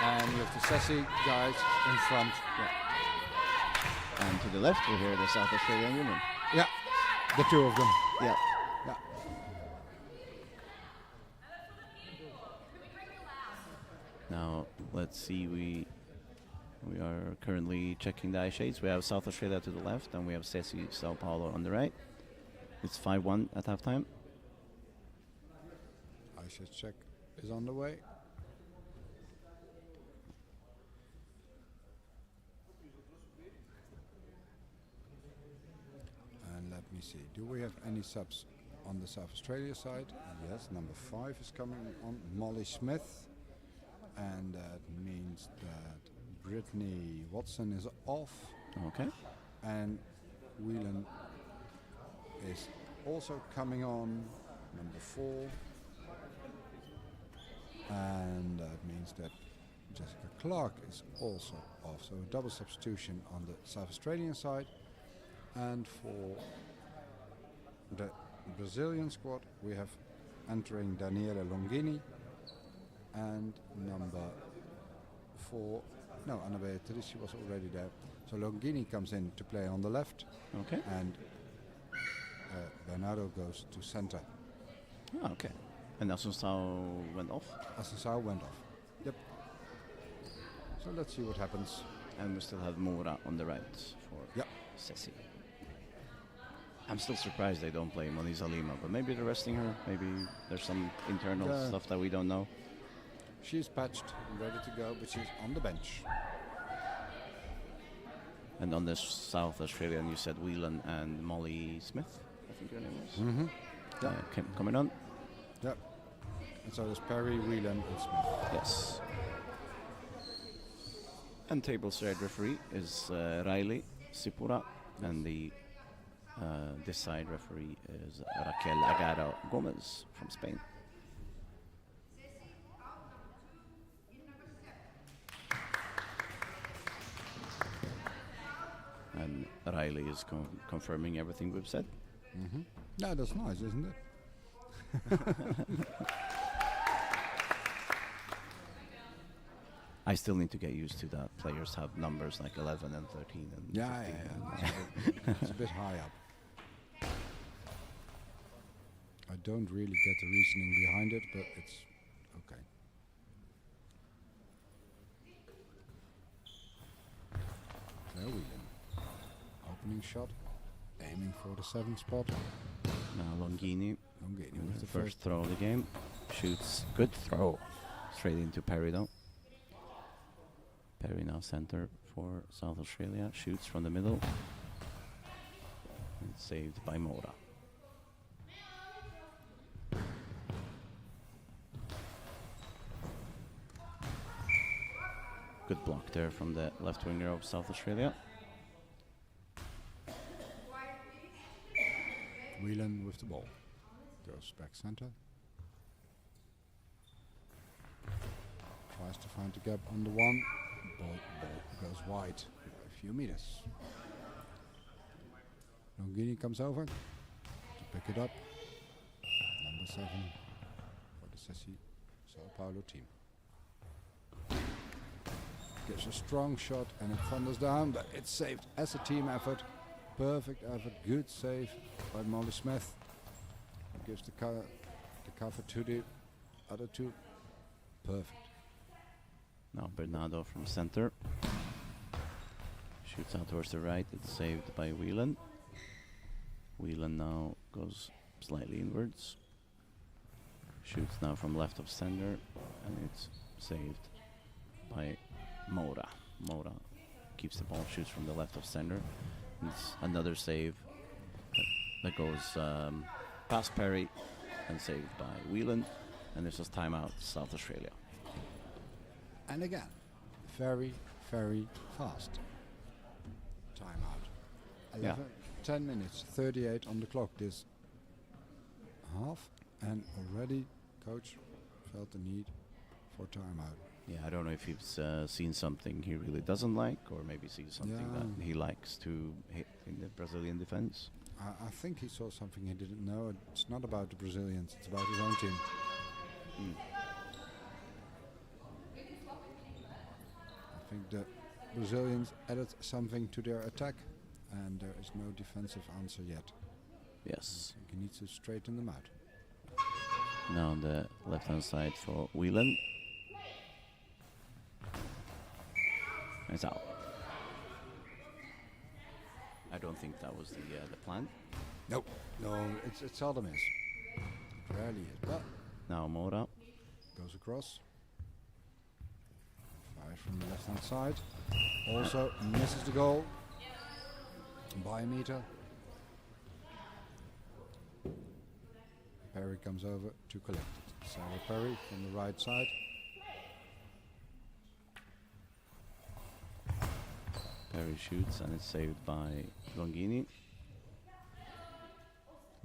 and you have the Ceci guys in front. And to the left, we hear the South Australian women. Yeah, the two of them. Yeah. Yeah. Now let's see. We are currently checking the eye shades. We have South Australia to the left, and we have Ceci Sao Paulo on the right. It's 5-1 at halftime. I should check is on the way. And let me see. Do we have any subs on the South Australia side? Yes, number 5 is coming on, Molly Smith. And that means that Brittany Watson is off. Okay. And Whelan is also coming on, number 4. And that means that Jessica Clark is also off. So a double substitution on the South Australian side. And for the Brazilian squad, we have entering Daniela Longini and number 4. No, Anna Beatrice was already there. So Longini comes in to play on the left. Okay. And Bernardo goes to center. Oh, okay. And Asunsao went off. Asunsao went off. Yep. So let's see what happens. And we still have Mora on the right for Yep. Ceci. I'm still surprised they don't play Moniza Lima, but maybe they're resting her. Maybe there's some internal stuff that we don't know. She's patched and ready to go, but she's on the bench. And on the South Australian, you said Whelan and Molly Smith, I think her name was. Mm-hmm. Yeah. Coming on. Yep. And so there's Perry, Whelan, and Smith. Yes. And tableside referee is Riley Sipura, and the this side referee is Raquel Agaro Gomez from Spain. And Riley is confirming everything we've said. Mm-hmm. Yeah, that's nice, isn't it? I still need to get used to that. Players have numbers like 11 and 13 and 15. Yeah. It's a bit high up. I don't really get the reasoning behind it, but it's okay. Claire Whelan. Opening shot. Aiming for the 7th spot. Now Longini with the first throw of the game. Shoots. Good throw. Straight into Perry though. Perry now center for South Australia. Shoots from the middle. And saved by Mora. Good block there from the left winger of South Australia. Whelan with the ball. Goes back center. Tries to find the gap on the 1. Ball goes wide by a few meters. Longini comes over to pick it up. Number 7 for the Ceci Sao Paulo team. Gives a strong shot and it thunders down, but it's saved as a team effort. Perfect effort, good save by Molly Smith. Gives the cover to the other 2. Perfect. Now Bernardo from center. Shoots out towards the right. It's saved by Whelan. Whelan now goes slightly inwards. Shoots now from left of center. And it's saved by Mora. Mora keeps the ball, shoots from the left of center. It's another save that goes past Perry and saved by Whelan. And this is timeout, South Australia. And again, very, very fast. Timeout. 11, 10 minutes, 38 on the clock this half. And already coach felt the need for timeout. Yeah, I don't know if he's seen something he really doesn't like, or maybe sees something that he likes to hit in the Brazilian defense. I think he saw something he didn't know. It's not about the Brazilians, it's about his own team. I think the Brazilians added something to their attack, and there is no defensive answer yet. Yes. I think he needs to straighten them out. Now on the left-hand side for Whelan. It's out. I don't think that was the plan. Nope. No, it seldom is. It rarely is. But Now Mora. goes across. Fires from the left hand side. Also misses the goal by a meter. Perry comes over to collect it. Sarah Perry from the right side. Perry shoots and it's saved by Longini.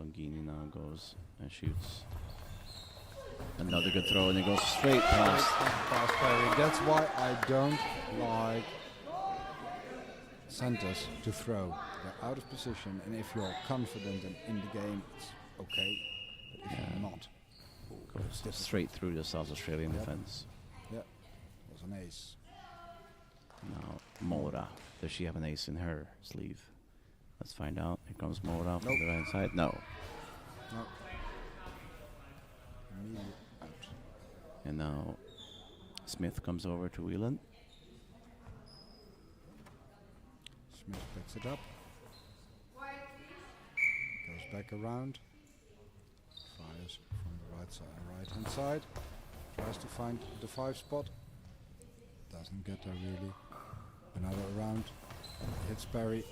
Longini now goes and shoots. Another good throw and it goes straight past. Past Perry. That's why I don't like centers to throw. They're out of position, and if you're confident and in the game, it's okay. But if you're not, Goes straight through the South Australian Yep. defense. yeah, it was an ace. Now Mora. Does she have an ace in her sleeve? Let's find out. Here comes Mora from Nope. the right side. No. No. Immediate out. And now Smith comes over to Whelan. Smith picks it up. Goes back around. Fires from the right hand side. Tries to find the 5 spot. Doesn't get there really. Another round. Hits Perry.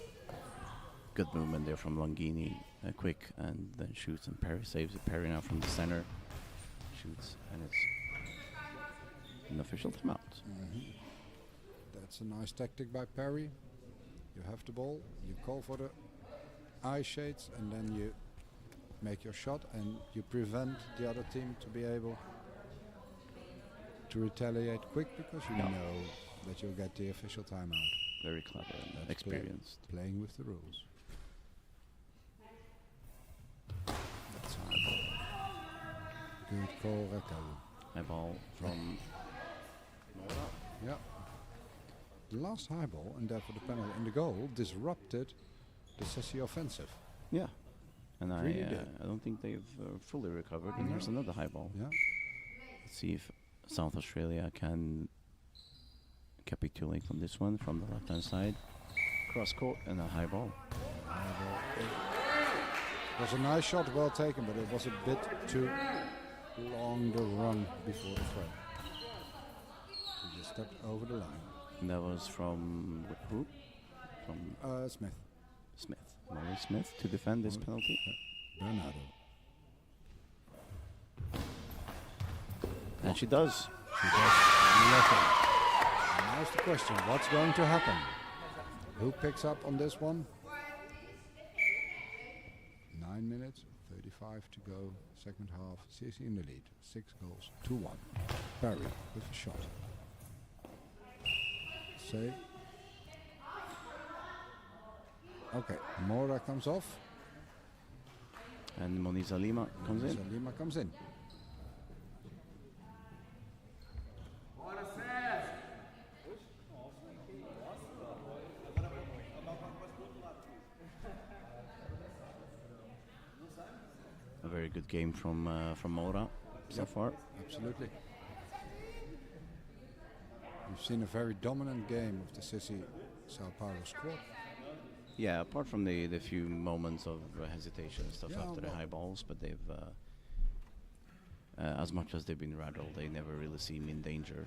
Good movement there from Longini. Quick and then shoots and Perry saves it. Perry now from the center. Shoots and it's an official timeout. That's a nice tactic by Perry. You have the ball, you call for the eye shades, and then you make your shot, and you prevent the other team to be able to retaliate quick, because you Yeah. know that you'll get the official timeout. Very clever and That's experienced. Playing with the rules. That's high ball. Good call, Rakalu. High ball from Mora. Yeah. The last high ball, and therefore the penalty in the goal, disrupted the Sessi offensive. Yeah. And Really did. I don't think they've fully recovered. And there's another high ball. Yeah. Let's see if South Australia can capitulate on this one from the left hand side. Cross court and a high ball. It was a nice shot, well taken, but it was a bit too long the run before the throw. He just stepped over the line. And that was from who? From Smith. Smith. Molly Smith to defend this penalty. Bernardo. And she does. She does nothing. And now's the question, what's going to happen? Who picks up on this one? 9 minutes, 35 to go, second half. CC in the lead, 6 goals to 1. Perry with a shot. Save. Okay, Mora comes off. And Moniza Lima comes in. Lima comes in. A very good game from Mora so far. Absolutely. We've seen a very dominant game of the Sissi Sao Paulo squad. Yeah, apart from the few moments of hesitation and stuff Yeah, after the well- high balls, but they've, as much as they've been rattled, they never really seem in danger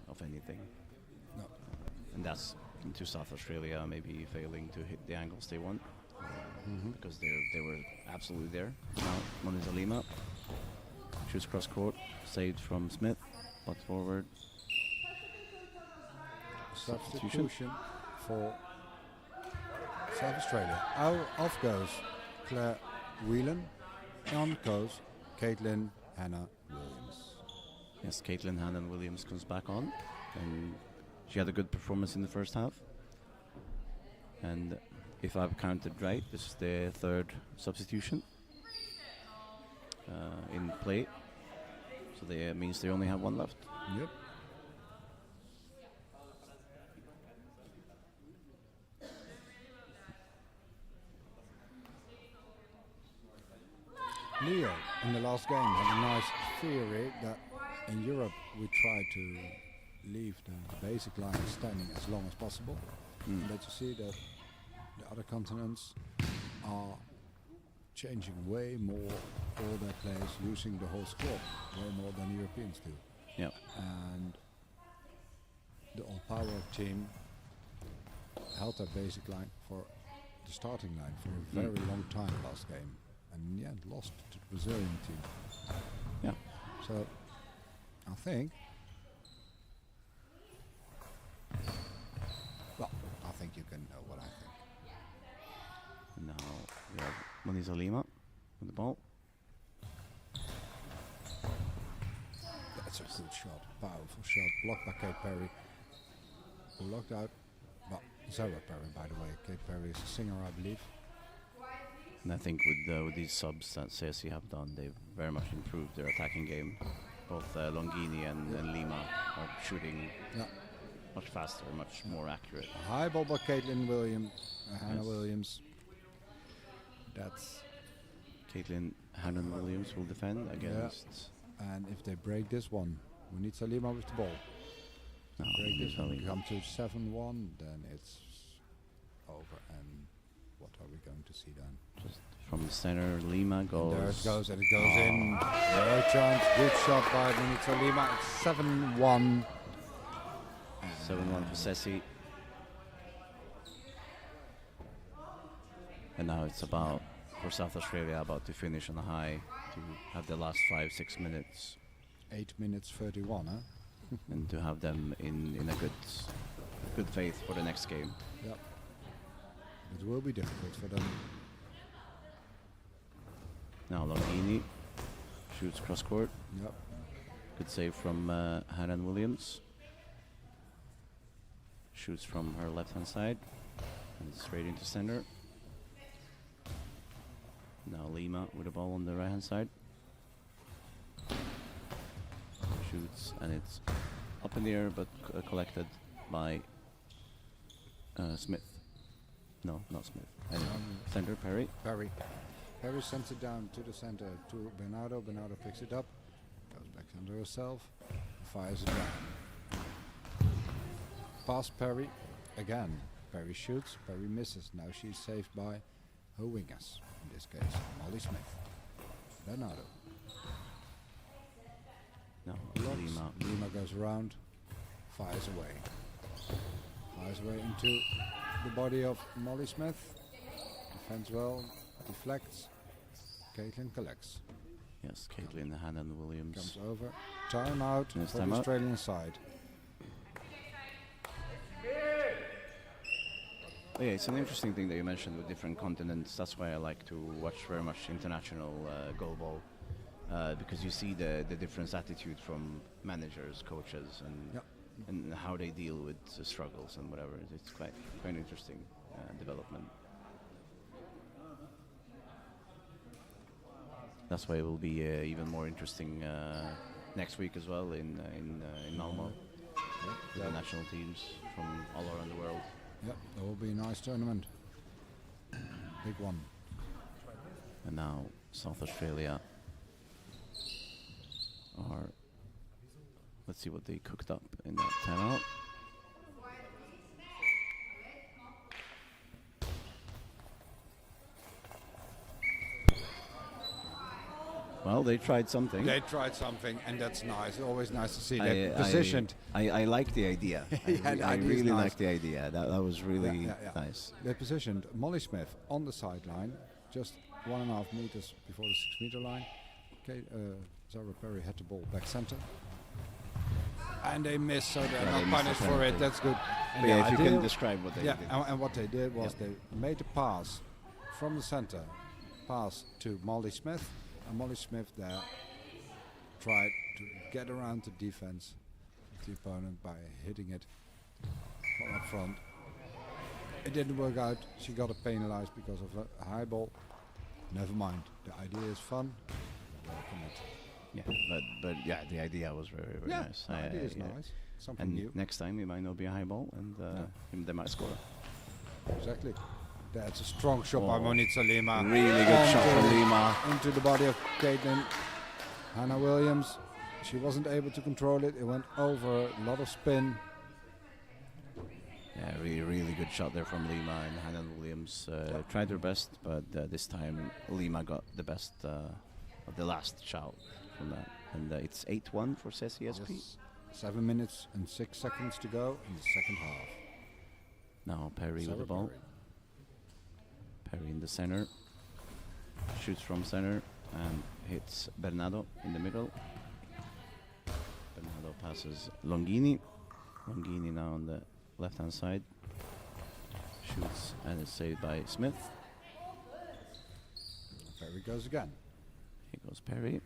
of anything. No. And that's to South Australia maybe failing to hit the angles they want, because they were absolutely there. Now Moniza Lima shoots cross court, saved from Smith, butt forward. Substitution for South Australia. Off goes Claire Whelan. On goes Caitlin Hannah Williams. Yes, Caitlin Hannon Williams comes back on, and she had a good performance in the first half. And if I've counted right, this is the third substitution in play. So that means they only have one left. Yep. Leo in the last game had a nice theory that in Europe we try to leave the basic line standing as long as possible. And that you see that the other continents are changing way more all their players, using the whole squad way more than the Europeans do. Yeah. And the all-power team held their basic line for the starting line for a very long time last game, and in the end lost to the Brazilian team. Yeah. So I think, well, I think you can know what I think. Now we have Moniza Lima with the ball. That's a good shot, powerful shot, blocked by Kate Perry. Blocked out, well, Zara Perry, by the way. Kate Perry is a singer, I believe. And I think with these subs that CSC have done, they've very much improved their attacking game. Both Longini and Lima are shooting much faster, much more accurate. A high ball by Caitlin Williams, Hannah Yes. Williams. That's, Caitlin Hannon Williams will defend against. and if they break this one, we need Salima with the ball. No, Break this one, Lima. come to 7-1, then it's over. And what are we going to see then? Just from the center, Lima goes. There it goes, and it goes in. No chance. Good shot by Benita Lima. It's 7-1. 7-1 for Ceci. And now it's about, for South Australia, about to finish on a high, to have the last 5-6 minutes 8 minutes 31, huh? and to have them in a good faith for the next game. Yep. It will be difficult for them. Now Longini shoots cross court. Yep. Good save from Hannon Williams. Shoots from her left hand side and straight into center. Now Lima with the ball on the right hand side. Shoots and it's up in the air but collected by Smith. No, not Smith. Anyway, center Perry. Perry. Perry sends it down to the center to Bernardo. Bernardo picks it up, goes back under herself, fires it down. Past Perry again. Perry shoots, Perry misses. Now she's saved by her wingers. In this case, Molly Smith. Bernardo. No, Blocks. Lima. Lima goes around, fires away. Fires away into the body of Molly Smith. Defends well, deflects. Caitlin collects. Yes, Caitlin Hannon Williams. Comes over. Timeout Yes, for the timeout. Australian side. Oh, yeah, it's an interesting thing that you mentioned with different continents. That's why I like to watch very much international goalball, because you see the different attitude from managers, coaches, and Yep. and how they deal with the struggles and whatever. It's quite interesting development. That's why it will be even more interesting next week as well in Malmo with the national teams from all around the world. Yep, that will be a nice tournament. Big one. And now South Australia are, let's see what they cooked up in that timeout. Well, they tried something. They tried something, and that's nice. Always nice to see that positioned. I like the idea. Yeah, the I idea is really nice. like the idea. That was really Yeah. nice. They positioned Molly Smith on the sideline, just 1.5 meters before the 6 meter line. Okay, Zara Perry had the ball back center. And they missed, so they're Yeah, they not missed the punished for it. penalty. That's good. And But yeah, the if you can idea- describe what they yeah, did. and what they did was Yeah. they made a pass from the center, pass to Molly Smith, and Molly Smith there tried to get around the defense of the opponent by hitting it from up front. It didn't work out. She got penalized because of a high ball. Never mind. The idea is fun. Welcome it. Yeah, but yeah, the idea was very nice. the idea is yeah. nice. Something And new. next time it might not be a high ball, and they might score. Exactly. That's a strong shot by Oh, Monitza Lima. really good shot from Lima. Into the body of Caitlin. Hannah Williams. she wasn't able to control it. It went over, a lot of spin. Yeah, really good shot there from Lima, and Hannah Williams tried her best, but this time Lima got the best of the last shot from that. And it's 8-1 for CSP. Yes. 7 minutes and 6 seconds to go in the second half. Now Perry with the Sarah ball. Perry. Perry in the center. Shoots from center and hits Bernardo in the middle. Bernardo passes Longini. Longini now on the left-hand side. Shoots and is saved by Smith. Perry goes again. Here goes Perry.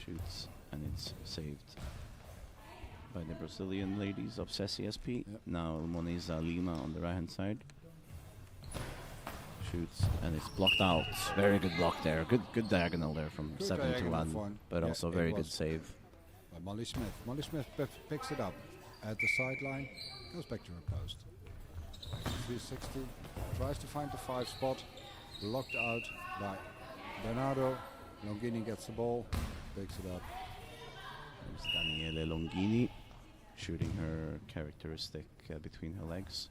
Shoots and it's saved by the Brazilian ladies of CSP. Yep. Now Moniza Lima on the right-hand side. Shoots and it's blocked out. Very good block there. Good diagonal there from Good 7 to diagonal 1, one. but Yeah, also it very good was. save. By Molly Smith. Molly Smith picks it up at the sideline, goes back to her post. 360, tries to find the 5 spot, blocked out by Bernardo. Longini gets the ball, picks it up. There's Daniele Longini shooting her characteristic between her legs.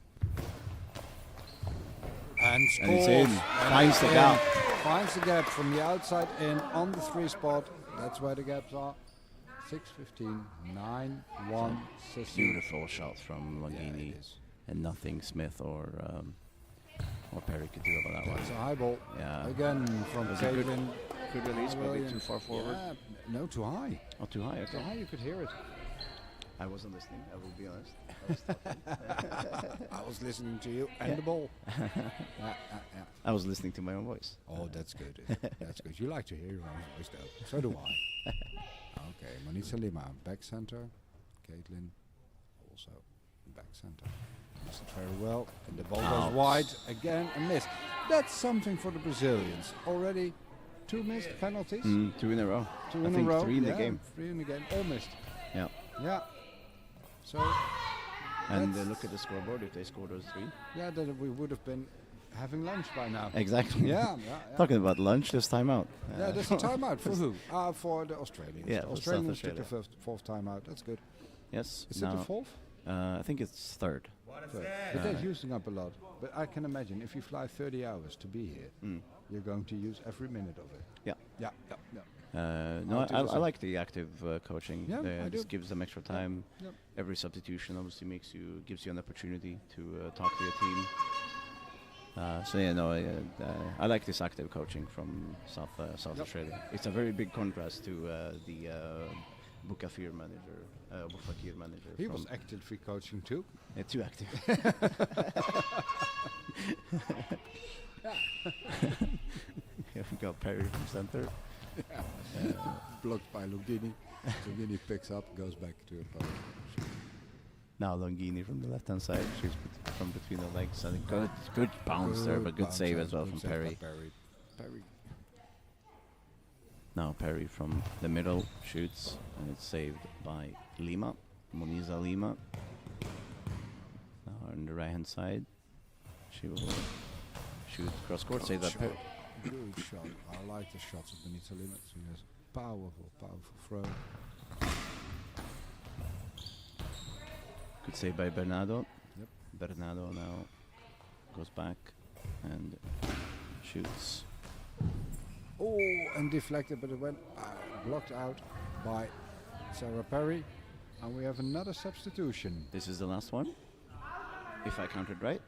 And scores. And it's in. Finds the gap. Finds the gap from the outside in on the 3 spot. That's where the gaps are. 6-15, 9-1. Beautiful shot from Longini. Yeah, it is. And nothing Smith or Perry could do about that That's a one. high ball. Yeah. Again from Was it good? Caitlin. Good release, maybe Williams. too far forward. Yeah, no, too high. Oh, too high, Too okay. high, you could hear it. I wasn't listening, I will be honest. I was talking. I was listening to you and the ball. Yeah. I was listening to my own voice. Oh, that's good. That's good. You like to hear your own voice, though. So do I. Okay, Monisa Lima, back center. Caitlin, also back center. Missed it very well. And the ball Out. goes wide. Again, a miss. That's something for the Brazilians. Already 2 missed penalties. 2 in a row. 2 I in think a row. 3 in the Yeah, game. 3 in the game. All missed. Yeah. Yeah. So, And that's- look at the scoreboard. If they score those 3. yeah, then we would have been having lunch by now. Exactly. Yeah. Talking about lunch, there's timeout. Yeah, there's a timeout for who? For the Australians. Yeah, the for Australians South took the fourth timeout. That's good. Yes. Is it the fourth? I think it's third. Third. But they're using up a lot. But I can imagine if you fly 30 hours to be here, you're going to use every minute of it. Yeah. Yeah. No, I'll do I the same. like the active coaching. Yeah, I This do. gives them extra time. Yep. Every substitution obviously gives you an opportunity to talk to your team. I like this active coaching from South Yep. Australia. It's a very big contrast to the Bukafir manager, Bufakir manager. He from was actively coaching too. too active. Here we go, Perry from center. Blocked by Lugini. Lugini picks up, goes back to her post. Now Longini from the left-hand side, shoots from between the legs. And good bounce there, but good bounce save there, as well good from save by Perry. Perry. Now Perry from the middle shoots, and it's saved by Lima, Moniza Lima. Now on the right-hand side, she will shoot cross court, save that. Shot. Good shot. I like the shots of Benita Lima. She has powerful throw. Good save by Bernardo. Yep. Bernardo now goes back and shoots. Oh, and deflected, but it went blocked out by Sarah Perry. And we have another substitution. This is the last one, if I counted right.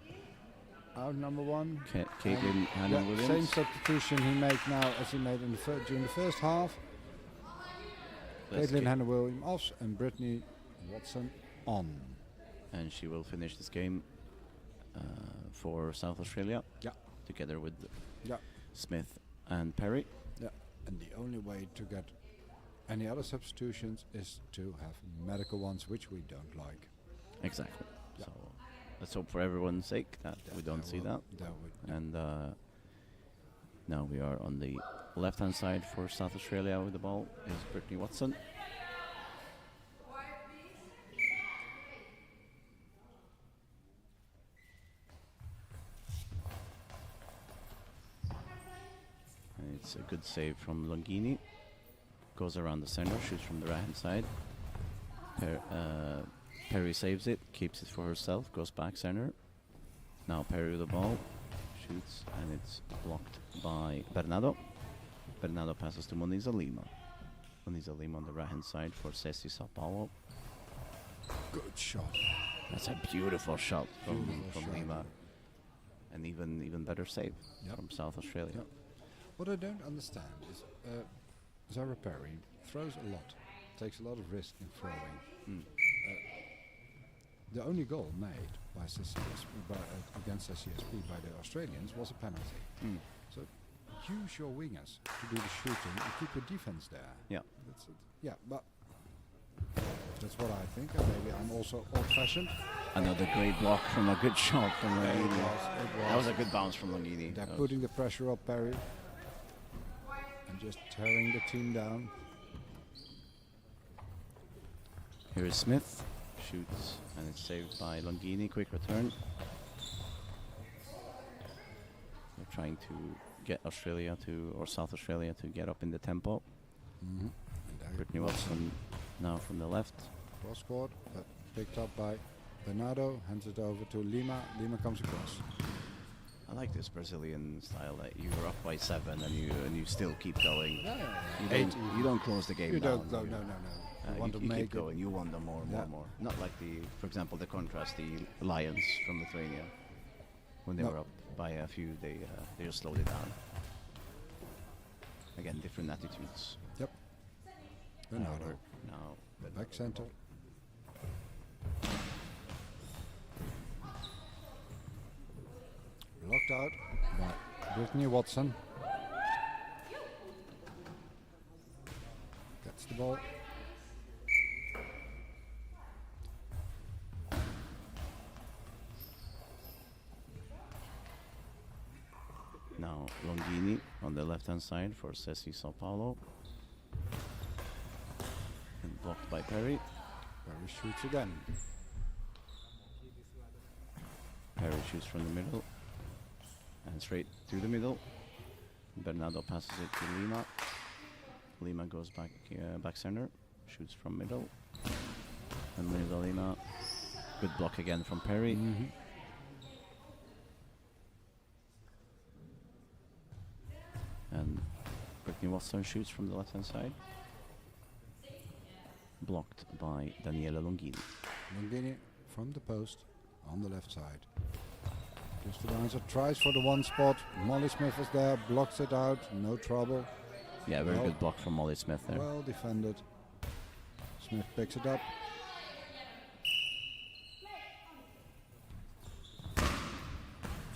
Out number 1. Caitlin Hannah Yeah, Williams. same substitution he made now as he made in during the first half. That's Caitlin Ca- Hannah Williams off and Brittany Watson on. And she will finish this game for South Australia. Yeah. Together with Yeah. Smith and Perry. Yeah. And the only way to get any other substitutions is to have medical ones, which we don't like. Exactly. Yeah. So let's hope for everyone's sake that we don't see that. That would. And now we are on the left-hand side for South Australia with the ball is Brittany Watson. And it's a good save from Longini. goes around the center, shoots from the right hand side. Perry saves it, keeps it for herself, goes back center. Now Perry with the ball, shoots, and it's blocked by Bernardo. Bernardo passes to Moniza Lima. Moniza Lima on the right hand side for Ceci Sao Paulo. Good shot. That's a beautiful shot from Beautiful shot. Lima. And even better save Yep. from South Australia. Yep. What I don't understand is Zara Perry throws a lot, takes a lot of risk in throwing. Mm. The only goal made by against SCSP by the Australians was a penalty. Mm. So use your wingers to do the shooting and keep your defense there. Yeah. That's it. Yeah, but that's what I think. And maybe I'm also old-fashioned. Another great block from a good shot from It Longini. was. That was a good bounce from Longini. They're That was- putting the pressure up Perry and just tearing the team down. Here is Smith, shoots, and it's saved by Longini. Quick return. They're trying to get Australia to, or South Australia to get up in the tempo. Mm-hmm. And Brittany Watson now from the left. cross scored, but picked up by Bernardo, hands it over to Lima. Lima comes across. I like this Brazilian style that you're up by 7 and you still keep going. You don't close the game You down. don't. No. You want to you make keep going. You want them more and Yeah. more. Not like for example, the contrast, the Lions from Lithuania. When they No. were up by a few, they just slowed it down. Again, different attitudes. Yep. Bernardo. Now, Back center. Locked out by Brittany Watson. Gets the ball. Now Longini on the left-hand side for Ceci Sao Paulo. And blocked by Perry. Perry shoots again. Perry shoots from the middle. And straight through the middle. Bernardo passes it to Lima. Lima goes back center. Shoots from middle. And Lisa Lima. Good block again from Perry. Mm-hmm. And Brittany Watson shoots from the left-hand side. Blocked by Daniela Longini. Longini from the post on the left side. Gives the bouncer, tries for the one spot. Molly Smith is there, blocks it out, no trouble. Yeah, very Well- good block from Molly Smith there. Well defended. Smith picks it up.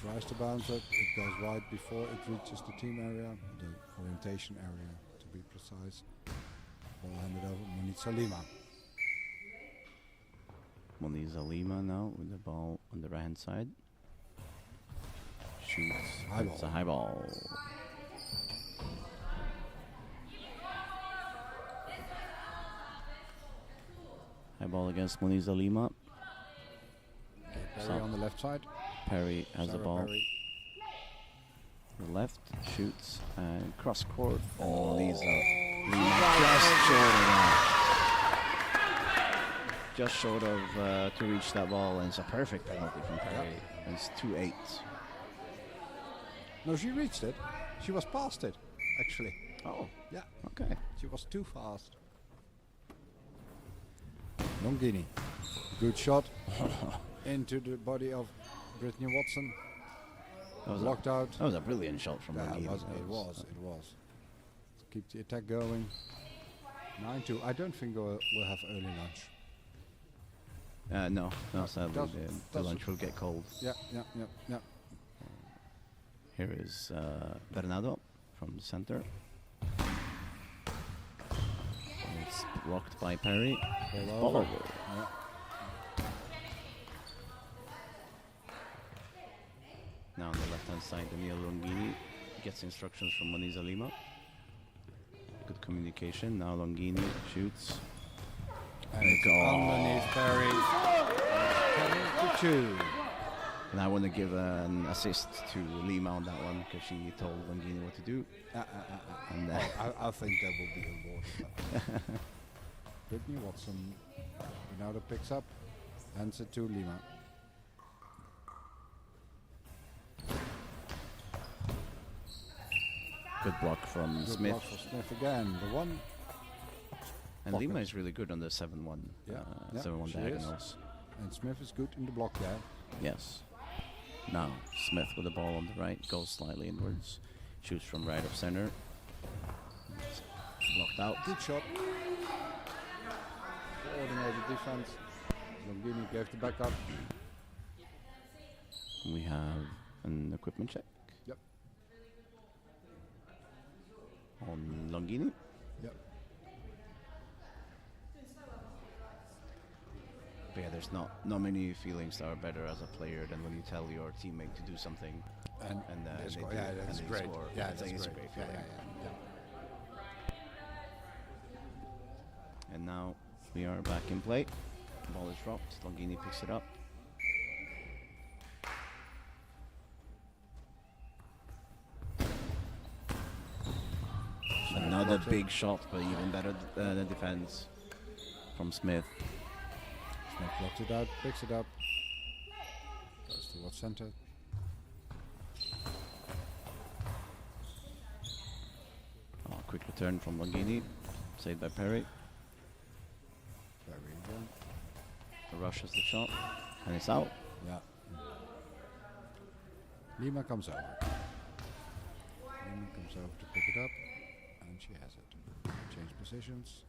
Tries to bounce it, it goes wide before it reaches the team area, the orientation area to be precise. Ball handed over, Moniza Lima. Moniza Lima now with the ball on the right-hand side. Shoots. High It's a ball. high ball. High ball against Moniza Lima. Perry So- on the left side. Perry has the Sarah ball. Perry. The left shoots and cross court. Oh, Lima just short of that. Just short of to reach that ball, and it's a perfect penalty from Perry. And it's 2-8. No, she reached it. She was past it, actually. Oh, Yeah, okay. she was too fast. Longini. Good shot into the body of Brittany Watson. That was, Blocked out. that was a brilliant shot from Yeah, Longini. it was. Let's keep the attack going. 9-2. I don't think we'll have early lunch. No, sadly Does- the does- lunch will get cold. Yeah. Here is Bernardo from the center. And it's blocked by Perry. Ball over. Yeah. Now on the left-hand side, Daniel Longini gets instructions from Moniza Lima. Good communication. Now Longini shoots. And it's underneath Perry. 10-2. And I want to give an assist to Lima on that one because she told Longini what to do. And I think that will be awarded. Brittany Watson. Ronaldo picks up, hands it to Lima. Good block from Good Smith. block for Smith again. The one. And pocket. Lima is really good on the 7-1 Yeah, yeah, 7-1 she is. diagonals. And Smith is good in the block there. Yes. Now Smith with the ball on the right, goes slightly inwards, shoots from right of center. It's blocked out. Good shot. Coordinated defense. Longini gave the backup. We have an equipment check. Yep. On Longini. Yep. But yeah, there's not many feelings that are better as a player than when you tell your teammate to do something And they they score. do Yeah, it and that's they great. score. Yeah, It's that's a great. great Yeah, feeling. yeah. And now we are back in play. Ball is dropped. Longini picks it up. Another big shot, but even better the defense from Smith. Smith blocks it out, picks it up. Goes towards center. Oh, quick return from Longini. Saved by Perry. Very good. Rushes the shot. And it's out. Yeah. Lima comes over. Lima comes over to pick it up. And she has it. Change positions.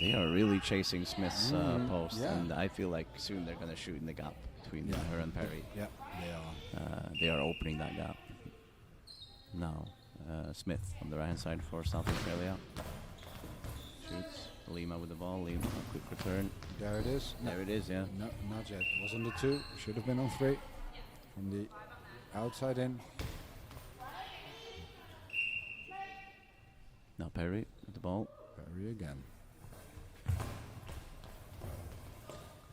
They are really chasing Smith's post. yeah. And I feel like soon they're going to shoot in the gap between her and Perry. Yeah, they are. They are opening that gap. Now, Smith on the right hand side for South Australia. Shoots. Lima with the ball. Lima, quick return. There it is. There it is, yeah. No, not yet. It was on the 2. Should have been on 3. From the outside in. Now Perry with the ball. Perry again.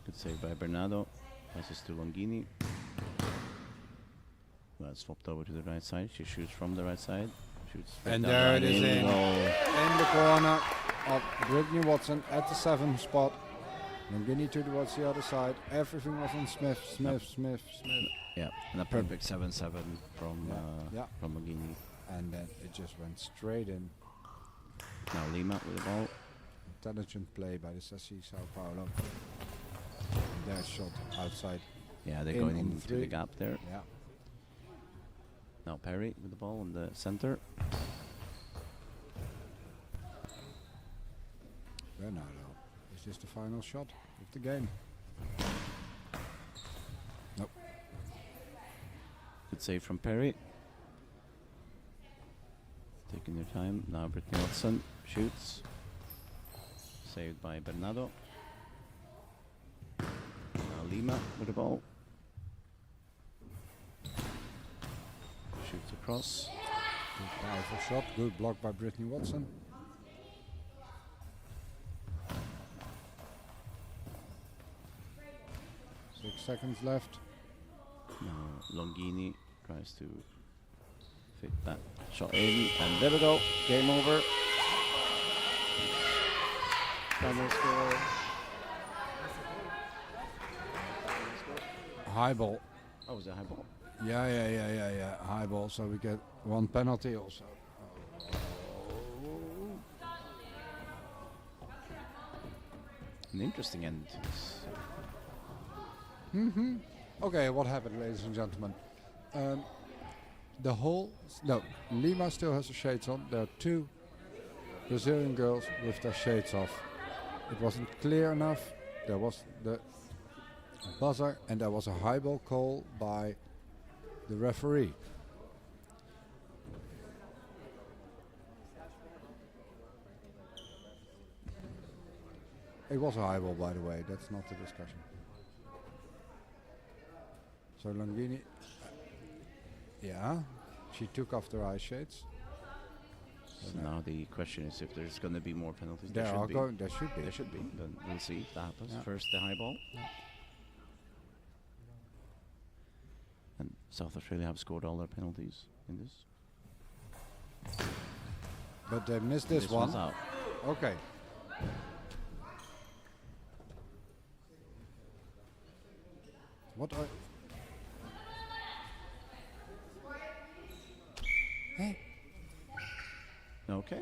Good save by Bernardo. Passes to Longini. Well, swapped over to the right side. She shoots from the right side. Shoots. straight And down there it line is in. goal. In the corner of Brittany Watson at the 7th spot. Longini towards the other side. Everything was on Smith. Smith. Yeah, and a perfect 7-7 from Yeah. from Longini. And then it just went straight in. Now Lima with the ball. Intelligent play by the Sassi Sao Paulo. Their shot outside. Yeah, they're In going on the into 3. the gap there. Yeah. Now Perry with the ball in the center. Bernardo. Is this the final shot of the game? Nope. Good save from Perry. Taking their time. Now Brittany Watson shoots. Saved by Bernardo. Now Lima with the ball. Shoots across. Good powerful shot. Good block by Brittany Watson. Six seconds left. Now Longini tries to fit that shot in, and there we go. Game over. Final score. High ball. Oh, was it a high ball? Yeah. High ball. So we get one penalty also. An interesting end. Okay, what happened, ladies and gentlemen? The whole... No, Lima still has the shades on. There are 2 Brazilian girls with their shades off. It wasn't clear enough. There was the buzzer and there was a high ball call by the referee. It was a high ball, by the way. That's not the discussion. So Longini, yeah, she took off their eye shades. So now the question is if there's going to be more penalties. There should be. there should be. There should be. Then we'll see if that happens. Yeah. First the high ball. And South Australia have scored all their penalties in this. But they missed this one. One's out. Okay. What are... Hey. Okay.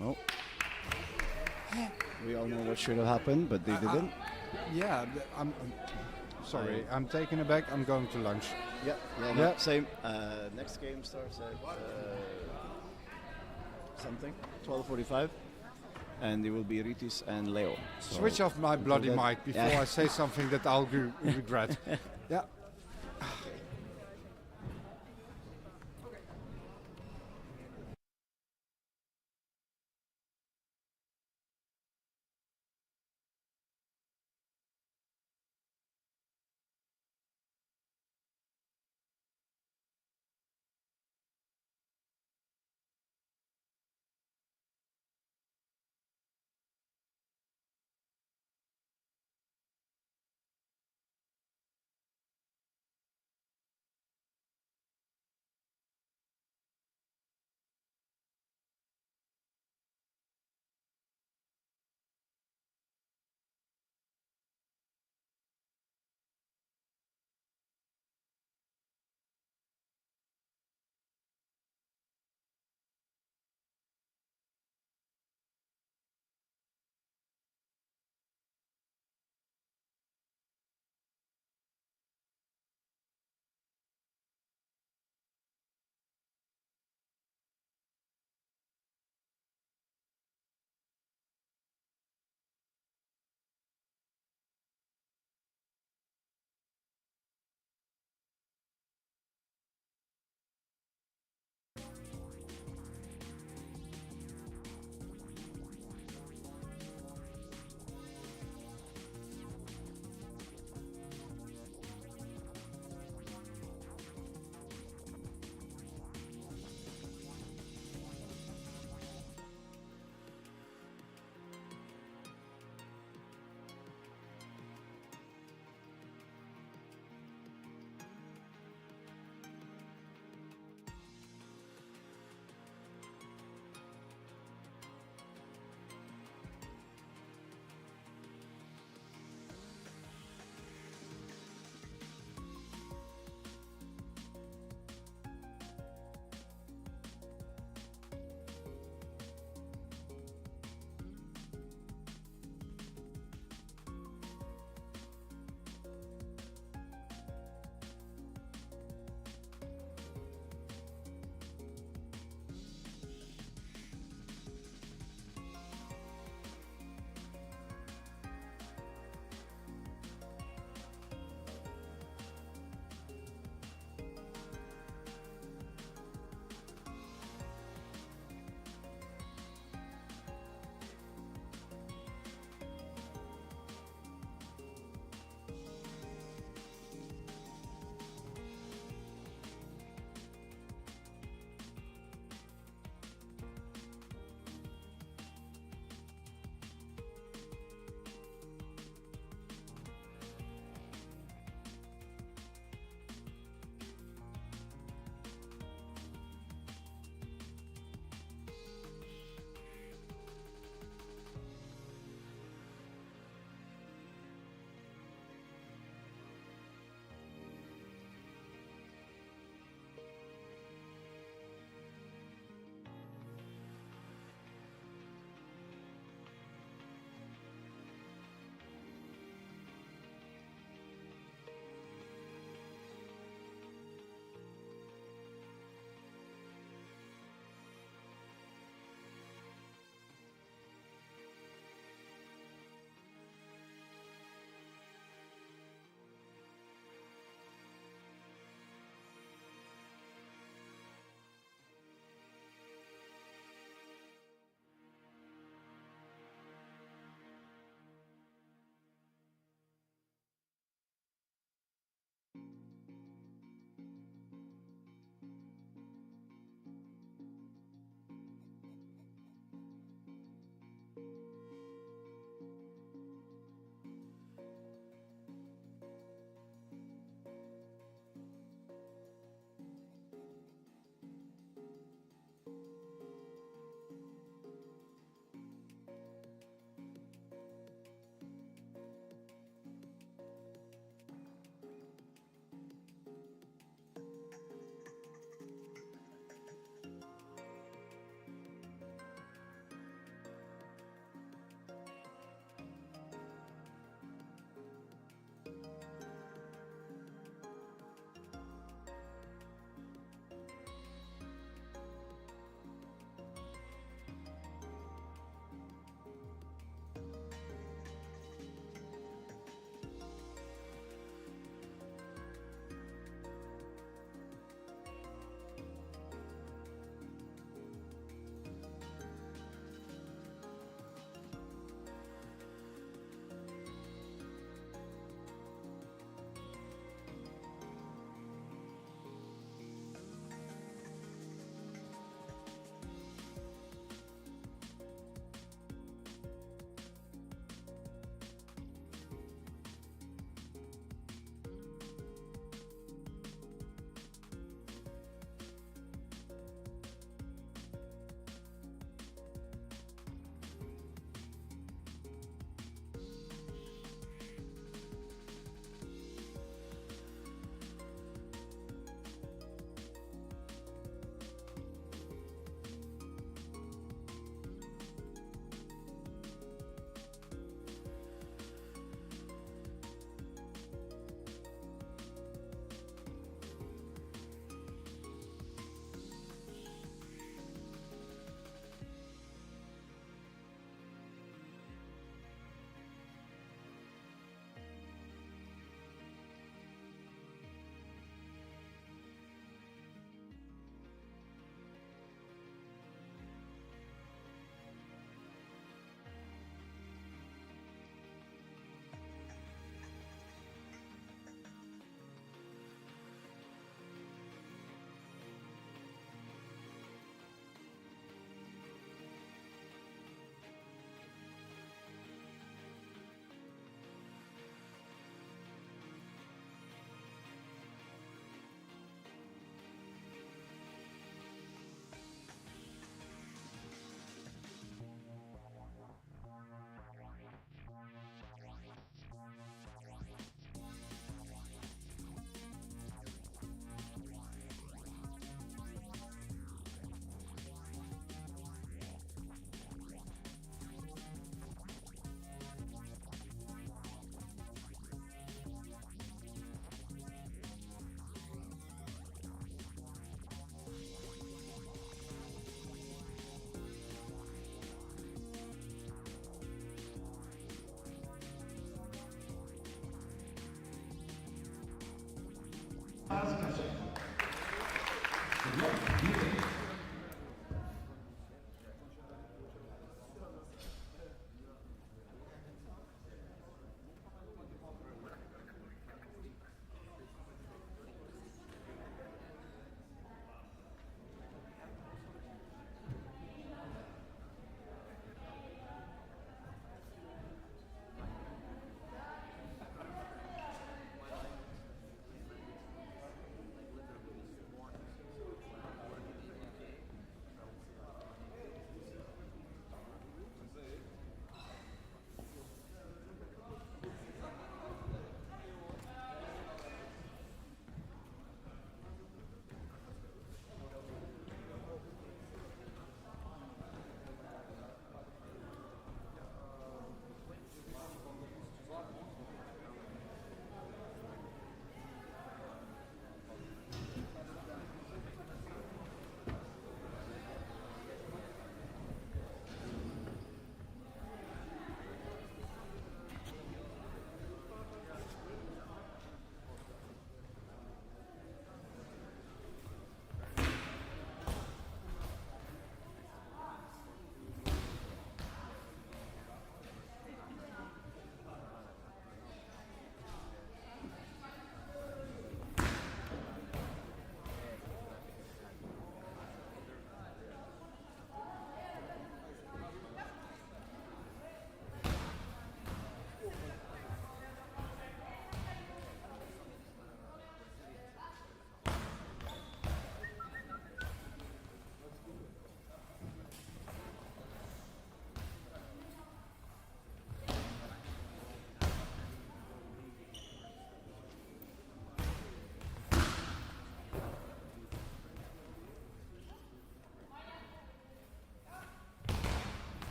Well, we all know what should have happened, but they didn't. Yeah, I'm sorry. I'm taking it back. I'm going to lunch. Yeah, Yeah. same. Next game starts at something 12:45, and it will be Ritis and Leo. So Switch off my until bloody then- mic before Yeah. I say something that I'll regret. Yeah.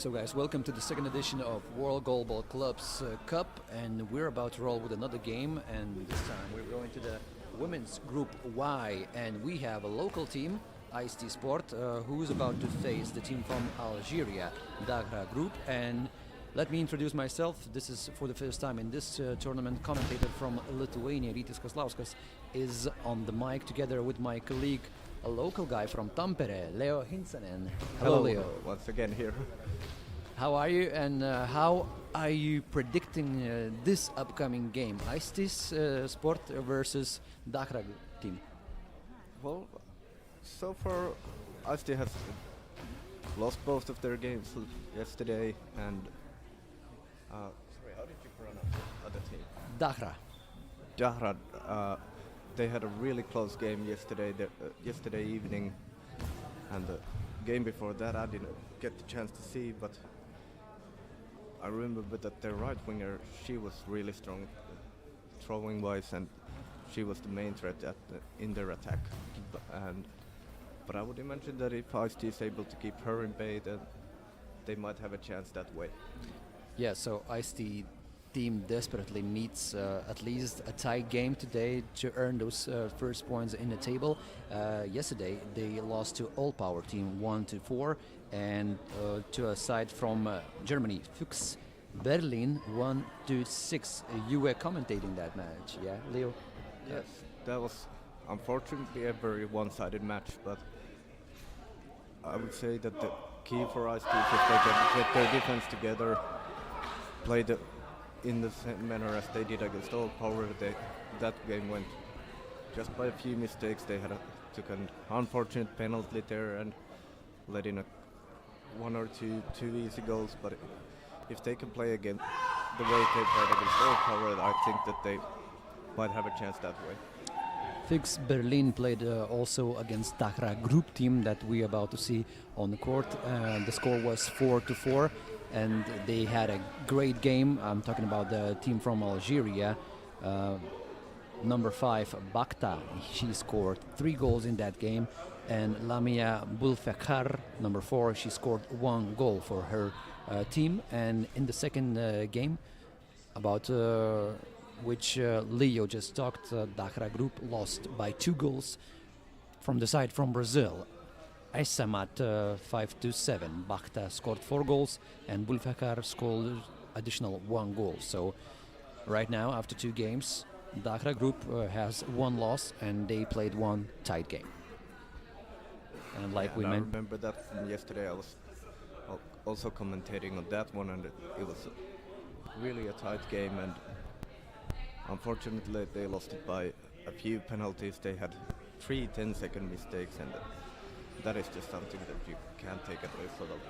So guys, welcome to the second edition of World Goalball Club's Cup, and we're about to roll with another game, and this time we're going to the women's group Y, and we have a local team, Ice-T Sport, who's about to face the team from Algeria, Dagra Group. And let me introduce myself. This is for the first time in this tournament. Commentator from Lithuania, Rytis Koslauskas, is on the mic together with my colleague, a local guy from Tampere, Leo Hinsanen. Hello, Leo. Once again here. How are you, and how are you predicting this upcoming game, Ice-T Sport versus Dagra team? Well, so far, Ice-T has lost both of their games yesterday, and sorry, how did you pronounce the other team? Dagra. Dahrad. They had a really close game yesterday evening, and the game before that I didn't get the chance to see, but I remember that their right winger, she was really strong throwing wise, and she was the main threat in their attack. But I would imagine that if Ice-T is able to keep her in bay, then they might have a chance that way. Yeah, so Ice-T team desperately needs at least a tie game today to earn those first points in the table. Yesterday they lost to All Power team 1-4, and to a side from Germany, Fuchs Berlin 1-6. You were commentating that match, yeah, Leo? Yes, that was unfortunately a very one-sided match, but I would say that the key for Ice-T is if they can get their defense together, play in the same manner as they did against All Power. That game went just by a few mistakes. They took an unfortunate penalty there and let in one or two easy goals. But if they can play again the way they played against All Power, I think that they might have a chance that way. Fuchs Berlin played also against Dagra Group team that we're about to see on the court. The score was 4-4. And they had a great game. I'm talking about the team from Algeria. Number 5, Bakta, she scored 3 goals in that game. And Lamia Boulfakhar, number 4, she scored 1 goal for her team. And in the second game, about which Leo just talked, Dagra Group lost by 2 goals from the side from Brazil. Isamat 5-7. Bakta scored 4 goals, and Boulfakhar scored additional 1 goal. So right now, after 2 games, Dagra Group has 1 loss, and they played 1 tight game. And like we I mentioned, remember that from yesterday. I was also commentating on that one, and it was really a tight game. And unfortunately, they lost it by a few penalties. They had 3 10-second mistakes, and that is just something that you can't take away from them.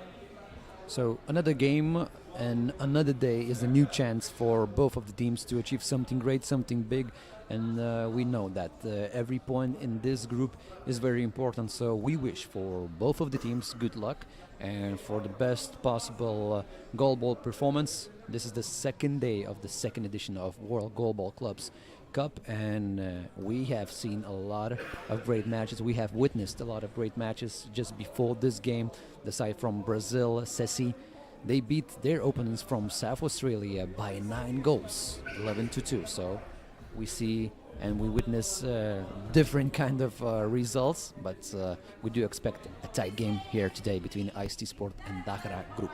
so another game and another day is a new chance for both of the teams to achieve something great, something big, and we know that every point in this group is very important. So we wish for both of the teams good luck and for the best possible goalball performance. This is the second day of the second edition of World Goalball Club's Cup, and we have seen a lot of great matches. We have witnessed a lot of great matches just before this game. The side from Brazil, Sessi, they beat their opponents from South Australia by 9 goals, 11-2. So we see and we witness different kind of results, but we do expect a tight game here today between Ice-T Sport and Dagra Group.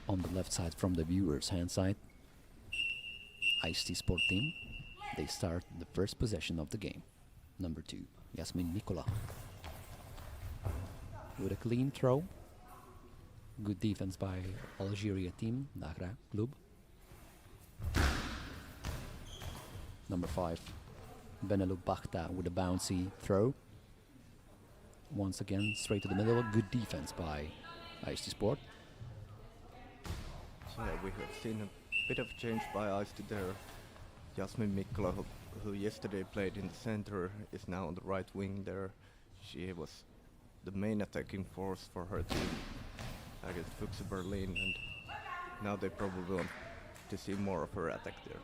On the left side from the viewer's hand side, Ice-T Sport team, they start the first possession of the game. Number 2, Yasmin Nikola. With a clean throw. Good defense by Algeria team, Dagra Club. Number 5, Benelou Bakhta with a bouncy throw. Once again, straight to the middle. Good defense by Ice-T Sport. So yeah, we have seen a bit of change by Ice-T there. Jasmine Mikkola, who yesterday played in the center, is now on the right wing there. She was the main attacking force for her team. against Fuchs Berlin, and now they probably want to see more of her attack there.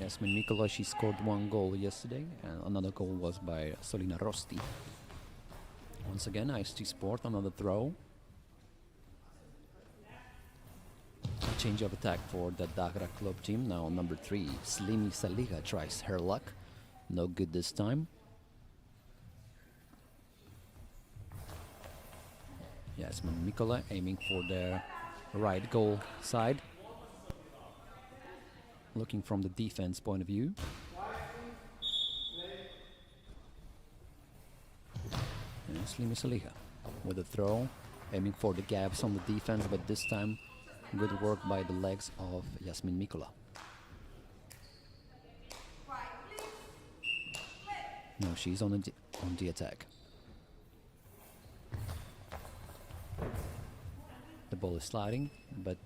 Jasmine Mikola, she scored 1 goal yesterday, and another goal was by Solina Rosti. Once again, IST Sport, another throw. A change of attack for the Dagra club team. Now number 3, Slimi Saliga tries her luck. No good this time. Jasmine Mikola aiming for the right goal side. Looking from the defense point of view. And Slimi Saliga with a throw, aiming for the gaps on the defense, but this time good work by the legs of Jasmine Mikola. No, she's on the attack. The ball is sliding, but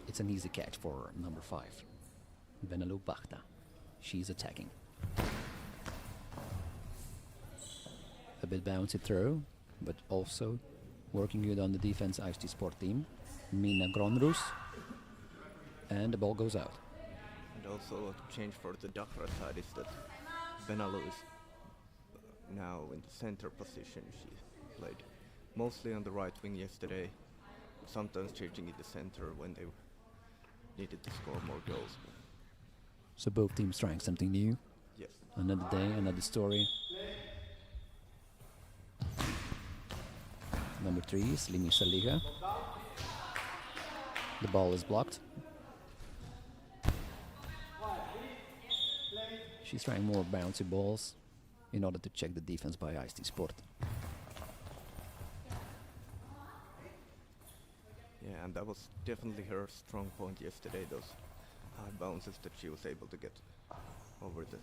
it's an easy catch for number 5, Benelou Bachta. She's attacking. A bit bouncy throw, but also working good on the defense IST Sport team. Mina Gronrus, and the ball goes out. And also a change for the Dakra side is that Benelou is now in the center position. She played mostly on the right wing yesterday, sometimes changing in the center when they needed to score more goals. So both teams trying something new. Yes. Another day, another story. Number 3 is Slimi Saliga. The ball is blocked. She's trying more bouncy balls in order to check the defense by IST Sport. Yeah, and that was definitely her strong point yesterday, those high bounces that she was able to get over the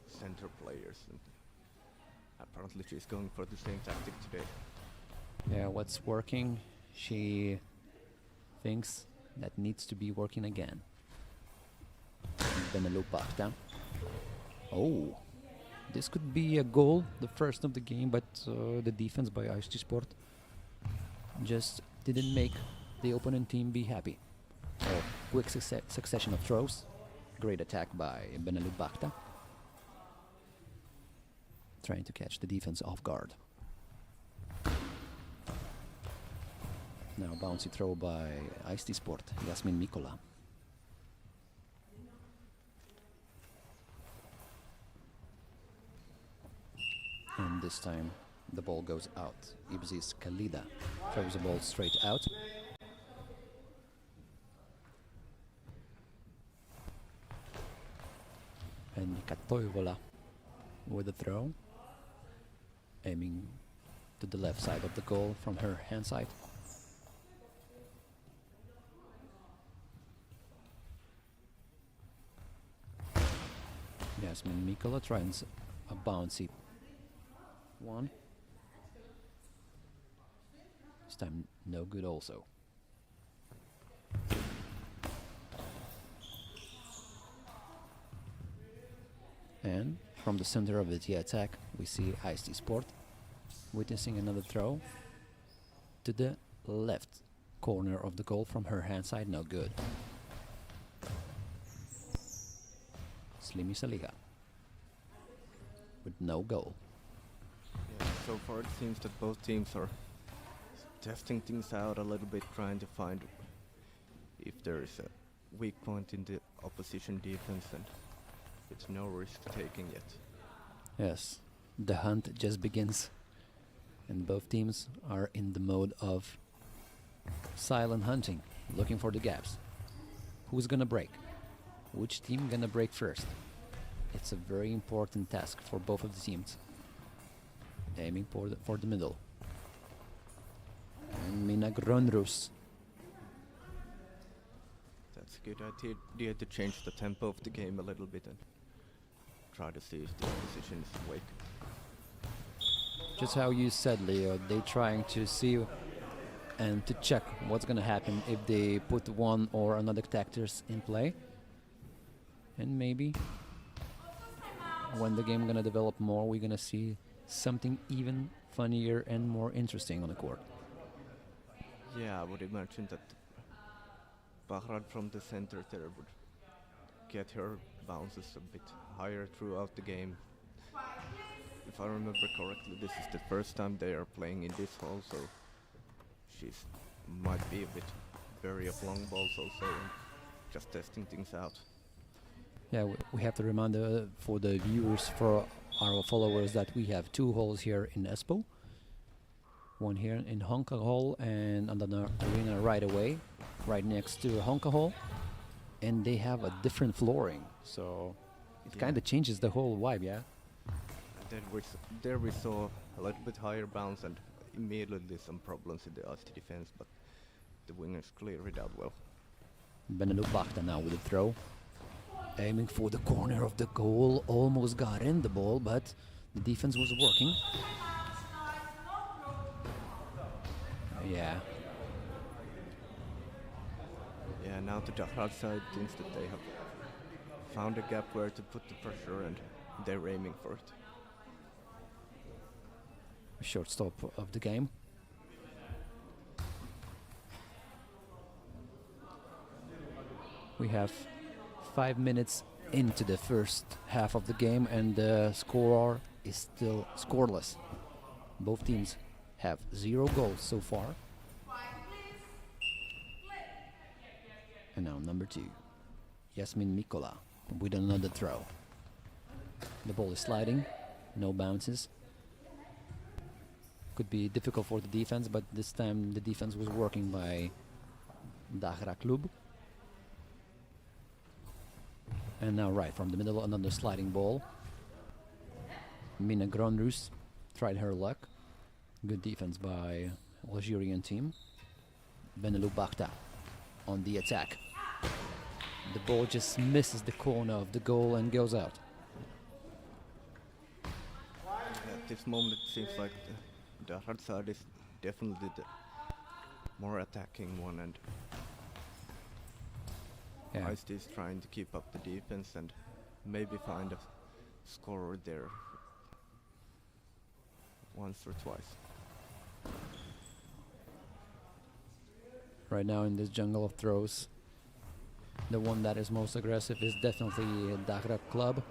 center players. And apparently she's going for the same tactic today. Yeah, what's working, she thinks that needs to be working again. Benelou Bachta. Oh, this could be a goal, the first of the game, but the defense by IST Sport just didn't make the opponent team be happy. Oh, quick succession of throws. Great attack by Benelou Bachta. Trying to catch the defense off guard. Now bouncy throw by IST Sport, Jasmine Mikola. And this time the ball goes out. Ibzis Kalida throws the ball straight out. And Katoivola with a throw, aiming to the left side of the goal from her hand side. Jasmine Mikola tries a bouncy one. This time no good also. And from the center of the attack we see IST Sport witnessing another throw to the left corner of the goal from her hand side, no good. Slimi Saliga with no goal. Yeah, so far it seems that both teams are testing things out a little bit, trying to find if there is a weak point in the opposition defense, and it's no risk taking yet. Yes, the hunt just begins, and both teams are in the mode of silent hunting, looking for the gaps. Who's gonna break? Which team gonna break first? It's a very important task for both of the teams. Aiming for the middle. And Mina Gronrus. That's a good idea to change the tempo of the game a little bit and try to see if the opposition is awake. Just how you said, Leo, they trying to see and to check what's gonna happen if they put one or another tactics in play. And maybe when the game gonna develop more, we're gonna see something even funnier and more interesting on the court. Yeah, I would imagine that Bahran from the center there would get her bounces a bit higher throughout the game. If I remember correctly, this is the first time they are playing in this hall, so she's might be a bit wary of long balls also, and just testing things out. Yeah, we have to remind for the viewers, for our followers, that we have two halls here in Espoo. One here in Honkahalli and another arena right away, right next to Honkahalli. And they have a different flooring, so it kind of changes the whole vibe, yeah? And then there we saw a little bit higher bounce and immediately some problems in the ice defense, but the wingers cleared it out well. Benelux Bachta now with a throw. Aiming for the corner of the goal, almost got in the ball, but the defense was working. Yeah. Yeah, now the Dahrat side thinks that they have found a gap where to put the pressure, and they're aiming for it. Short stop of the game. We have 5 minutes into the first half of the game, and the score is still scoreless. Both teams have 0 goals so far. And now number 2, Yasmin Mikola with another throw. The ball is sliding, no bounces. Could be difficult for the defense, but this time the defense was working by Dahra Club. And now right from the middle, another sliding ball. Mina Gronrus tried her luck. Good defense by Algerian team. Benelux Bachta on the attack. The ball just misses the corner of the goal and goes out. At this moment it seems like the hard side is definitely the more attacking one, and Yeah. Ice is trying to keep up the defense and maybe find a scorer there once or twice. Right now in this jungle of throws, the one that is most aggressive is definitely Dahra Club,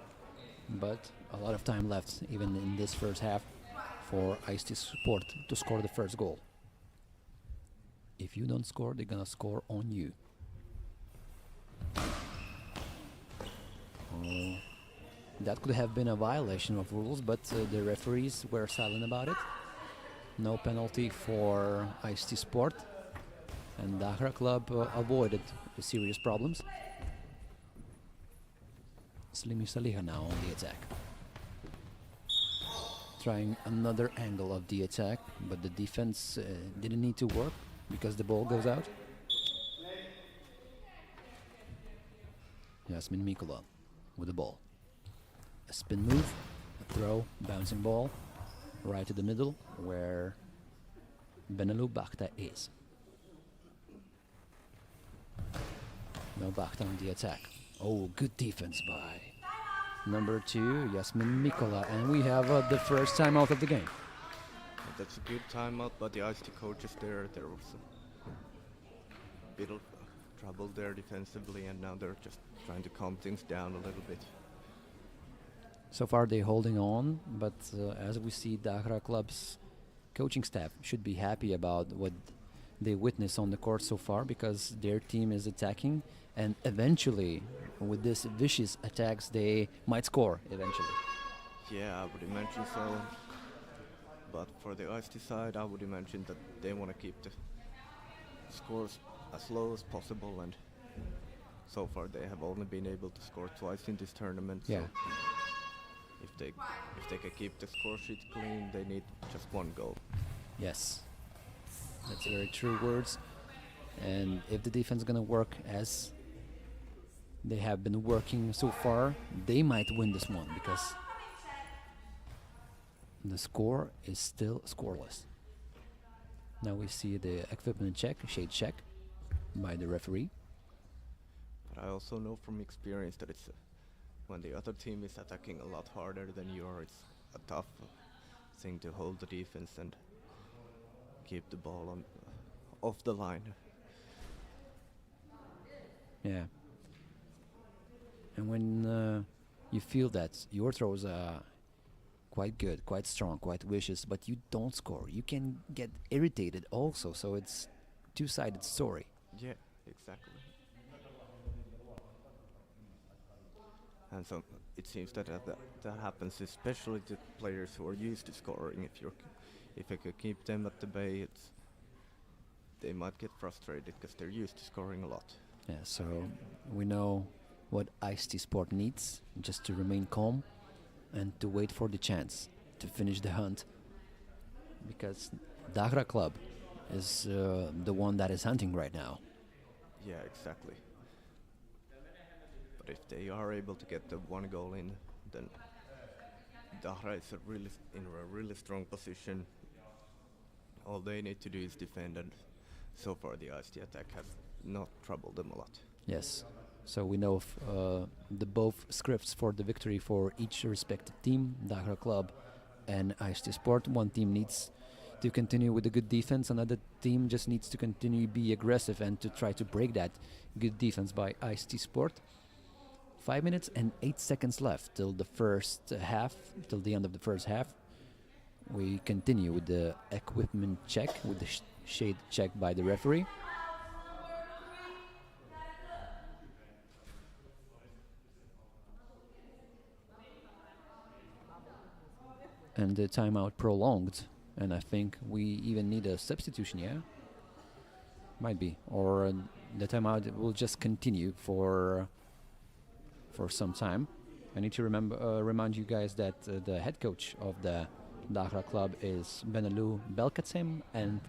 but a lot of time left even in this first half for Ice support to score the first goal. If you don't score, they're gonna score on you. That could have been a violation of rules, but the referees were silent about it. No penalty for Ice Sport, and Dahra Club avoided the serious problems. Slimy Saliha now on the attack. Trying another angle of the attack, but the defense didn't need to work because the ball goes out. Yasmin Mikola with the ball. A spin move, a throw, bouncing ball, right to the middle where Benelux Bachta is. No Bachta on the attack. Oh, good defense by number 2, Yasmin Mikola, and we have the first timeout of the game. That's a good timeout, but the IST coaches there was a bit of trouble there defensively, and now they're just trying to calm things down a little bit. So far they're holding on, but as we see, Dahra Club's coaching staff should be happy about what they witness on the court so far, because their team is attacking, and eventually with this vicious attacks they might score eventually. Yeah, I would imagine so. But for the IST side, I would imagine that they want to keep the scores as low as possible, and so far they have only been able to score twice in this tournament. Yeah. So if they can keep the score sheet clean, they need just 1 goal. Yes, that's very true words. And if the defense is gonna work as they have been working so far, they might win this one, because the score is still scoreless. Now we see the equipment check, shade check by the referee. But I also know from experience that it's when the other team is attacking a lot harder than you are, it's a tough thing to hold the defense and keep the ball off the line. Yeah. And when you feel that your throws are quite good, quite strong, quite vicious, but you don't score, you can get irritated also. So it's two-sided story. Yeah, exactly. And so it seems that that happens especially to players who are used to scoring. If you could keep them at the bay, they might get frustrated because they're used to scoring a lot. Yeah, so we know what Ice-T Sport needs, just to remain calm and to wait for the chance to finish the hunt. Because Dagra Club is the one that is hunting right now. Yeah, exactly. But if they are able to get the one goal in, then Dahra is in a really strong position. All they need to do is defend, and so far the Ice-T attack has not troubled them a lot. Yes. So we know the both scripts for the victory for each respective team, Dagra Club and Ice-T Sport. One team needs to continue with a good defense, another team just needs to continue be aggressive and to try to break that good defense by Ice-T Sport. 5 minutes and 8 seconds left till the first half, till the end of the first half. We continue with the equipment check, with the shade check by the referee. And the timeout prolonged, and I think we even need a substitution, yeah? Might be. Or the timeout will just continue for some time. I need to remind you guys that the head coach of the Dagra Club is Benelou Belkacem, and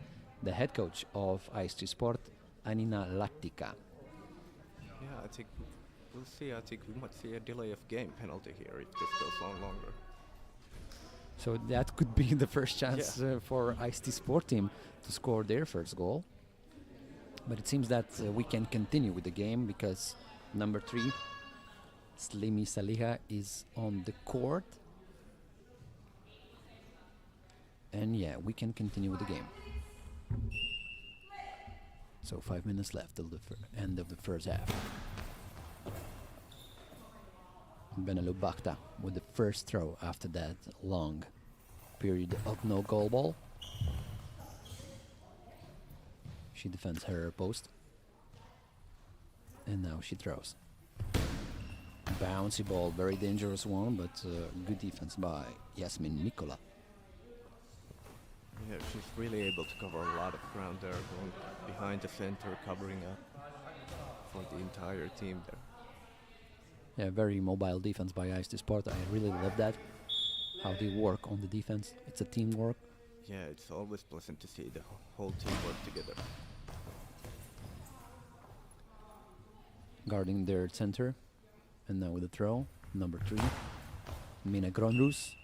the head coach of Ice-T Sport, Anina Laktika. Yeah, I think we'll see. I think we might see a delay of game penalty here if this goes on longer. So that could be the first chance for Ice-T Sport team to score their first goal. But it seems that we can continue with the game because number 3, Slimi Saliha, is on the court. And yeah, we can continue with the game. So 5 minutes left till the end of the first half. Benelou Bakhta with the first throw after that long period of no goal ball. She defends her post. And now she throws. Bouncy ball, very dangerous one, but good defense by Yasmin Mikola. Yeah, she's really able to cover a lot of ground there, going behind the center, covering up for the entire team there. Yeah, very mobile defense by Ice-T Sport. I really love that. How they work on the defense. It's a teamwork. Yeah, it's always pleasant to see the whole team work together. Guarding their center. And now with the throw, number 3, Mina Gronrus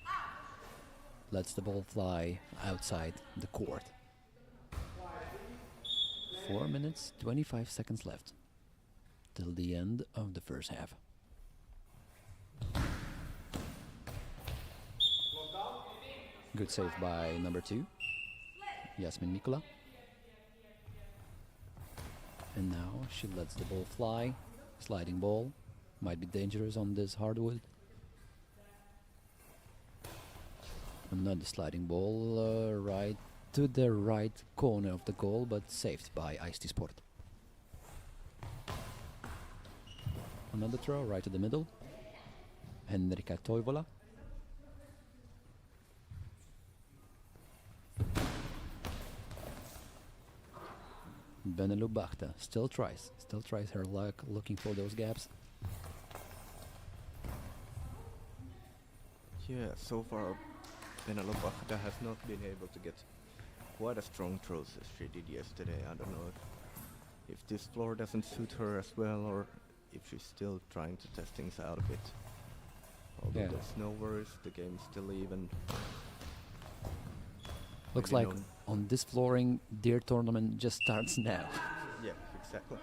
lets the ball fly outside the court. 4 minutes, 25 seconds left till the end of the first half. Good save by number 2, Yasmin Mikola. And now she lets the ball fly. Sliding ball. Might be dangerous on this hardwood. Another sliding ball right to the right corner of the goal, but saved by Ice-T Sport. Another throw right to the middle. Henrika Toivola. Benelou Bakhta still tries her luck, looking for those gaps. Yeah, so far Benelou Bakhta has not been able to get quite as strong throws as she did yesterday. I don't know if this floor doesn't suit her as well, or if she's still trying to test things out a bit. Although there's no worries, the game's still even. Looks Maybe like on this flooring, their tournament just starts now. Yeah, exactly.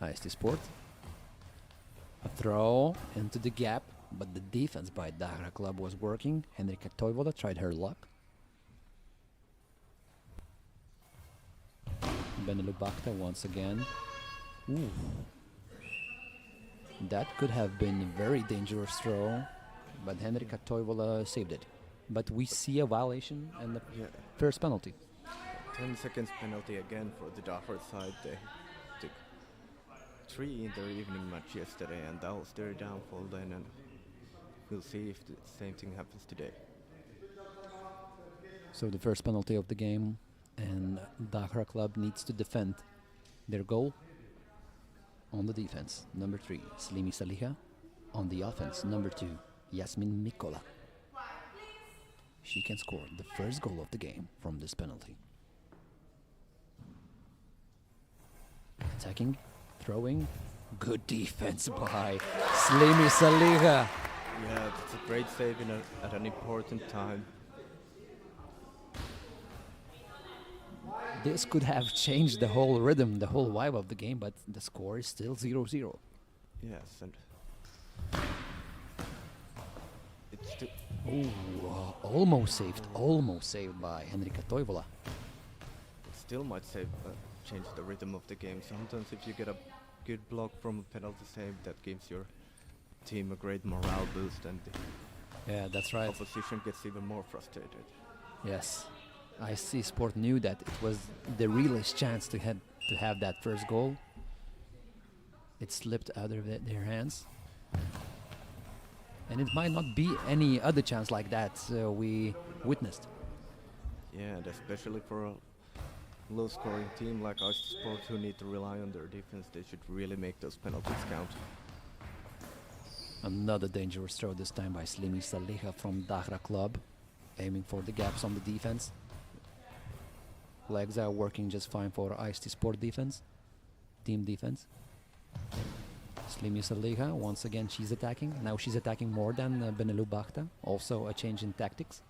Ice-T Sport. A throw into the gap but the defense by Dahra Club was working. Henrika Toivola tried her luck. Benelu Bakhta once again. Ooh. That could have been a very dangerous throw, but Henrika Toivola saved it. But we see a violation and the Yeah, first penalty. 10 seconds penalty again for the Dahra side. They took 3 in their evening match yesterday, and that was their downfall then, and we'll see if the same thing happens today. So the first penalty of the game, and Dahra Club needs to defend their goal. On the defense, number 3, Slimi Saliha. On the offense, number 2, Yasmin Mikola. She can score the first goal of the game from this penalty. Attacking, throwing, good defense by Slimi Saliha. Yeah, it's a great save at an important time. This could have changed the whole rhythm, the whole vibe of the game, but the score is still 0-0. Yes, and it's still Almost saved by Henrika Toivola. it still might change the rhythm of the game. Sometimes if you get a good block from a penalty save, that gives your team a great morale boost, and the Yeah, that's right. opposition gets even more frustrated. Yes, IC Sport knew that it was the realest chance to have that first goal. It slipped out of their hands, and it might not be any other chance like that we witnessed. Yeah, and especially for a low-scoring team like us Sport who need to rely on their defense, they should really make those penalties count. Another dangerous throw, this time by Slimi Saliha from Dahra Club, aiming for the gaps on the defense. Legs are working just fine for IST Sport defense, team defense. Slimi Saliha, once again she's attacking. Now she's attacking more than Benelu Bakhta, also a change in tactics.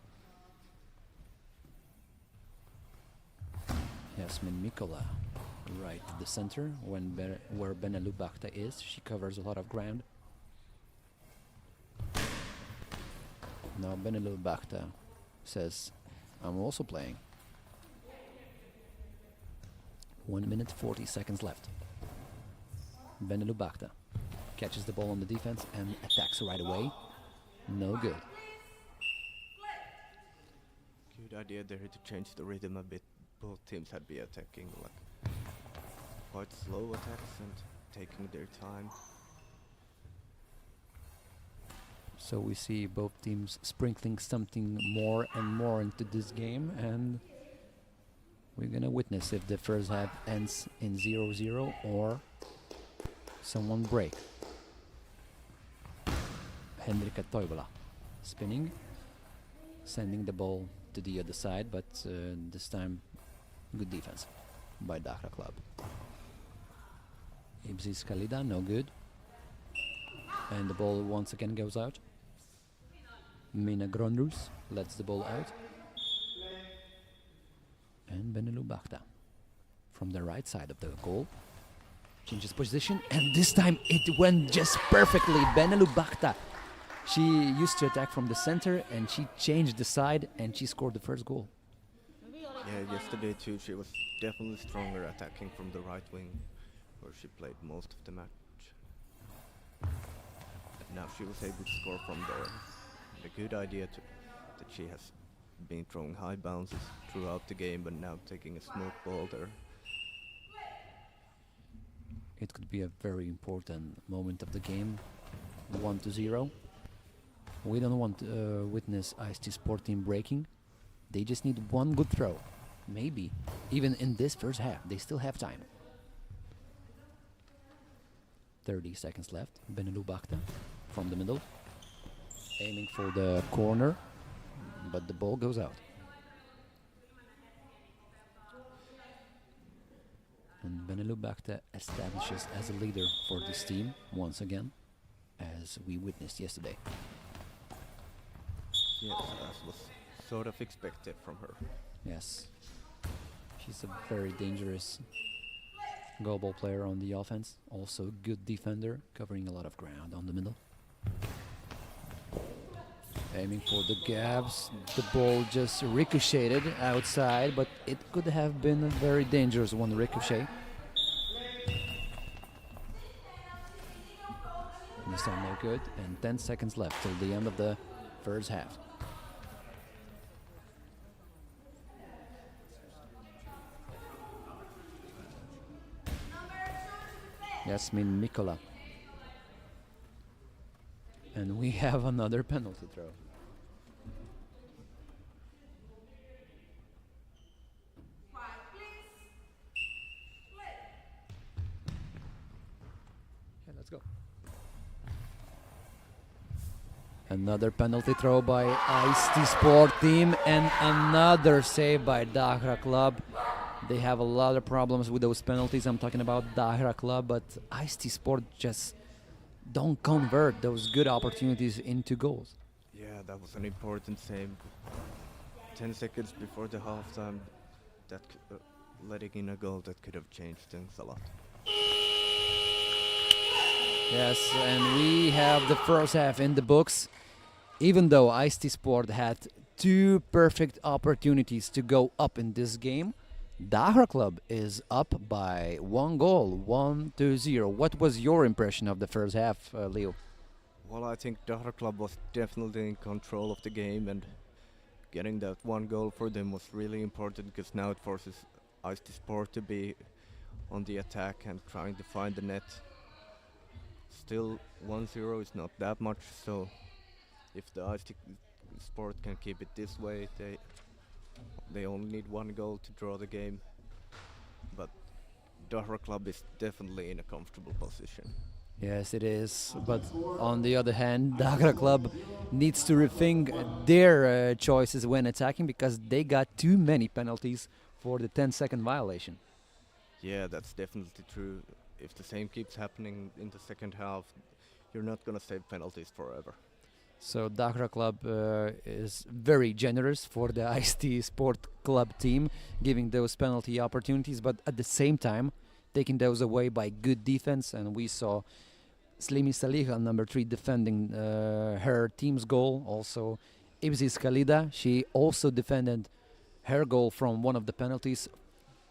Yasmin Mikola, right to the center, where Benelu Bakhta is. She covers a lot of ground. Now Benelu Bakhta says, I'm also playing. 1 minute 40 seconds left. Benelu Bakhta catches the ball on the defense and attacks right away. No good. Good idea there to change the rhythm a bit. Both teams had been attacking like quite slow attacks and taking their time. So we see both teams sprinkling something more and more into this game, and we're gonna witness if the first half ends in 0-0 or someone break. Henrika Toivola spinning, sending the ball to the other side, but this time good defense by Dahra Club. Ibzis Khalida, no good. And the ball once again goes out. Mina Gronrus lets the ball out. And Benelu Bakhta from the right side of the goal changes position, and this time it went just perfectly. Benelu Bakhta, she used to attack from the center and she changed the side and she scored the first goal. Yeah, yesterday too she was definitely stronger attacking from the right wing, where she played most of the match. And now she was able to score from there. And a good idea that she has been throwing high bounces throughout the game, but now taking a smooth ball there. It could be a very important moment of the game. 1-0. We don't want to witness IST Sport team breaking. They just need one good throw. Maybe even in this first half, they still have time. 30 seconds left. Benelu Bakhta from the middle, aiming for the corner, but the ball goes out. And Benelu Bakhta establishes as a leader for this team once again, as we witnessed yesterday. Yes, as was sort of expected from her. Yes. She's a very dangerous goalball player on the offense. Also good defender, covering a lot of ground on the middle. Aiming for the gaps. The ball just ricocheted outside, but it could have been a very dangerous one ricochet. This time no good, and 10 seconds left till the end of the first half. Yasmin Mikola. And we have another penalty throw. Okay, let's go. Another penalty throw by Ice-T Sport team and another save by Dahra Club. They have a lot of problems with those penalties. I'm talking about Dahra Club, but Ice-T Sport just don't convert those good opportunities into goals. Yeah, that was an important save. 10 seconds before the halftime, that letting in a goal that could have changed things a lot. Yes, and we have the first half in the books. Even though Ice-T Sport had 2 perfect opportunities to go up in this game, Dahra Club is up by 1 goal, 1-0. What was your impression of the first half, Leo? Well, I think Dahra Club was definitely in control of the game, and getting that 1 goal for them was really important because now it forces Ice-T Sport to be on the attack and trying to find the net. Still, 1-0 is not that much, so if the Ice-T Sport can keep it this way, they only need 1 goal to draw the game. But Dahra Club is definitely in a comfortable position. Yes, it is. But on the other hand, Dahra Club needs to rethink their choices when attacking because they got too many penalties for the 10-second violation. Yeah, that's definitely true. If the same keeps happening in the second half, you're not going to save penalties forever. So Dahra Club is very generous for the Ice-T Sport Club team, giving those penalty opportunities, but at the same time, taking those away by good defense. And we saw Slimi Saliha, number 3, defending her team's goal. Also, Ibzis Khalida, she also defended her goal from one of the penalties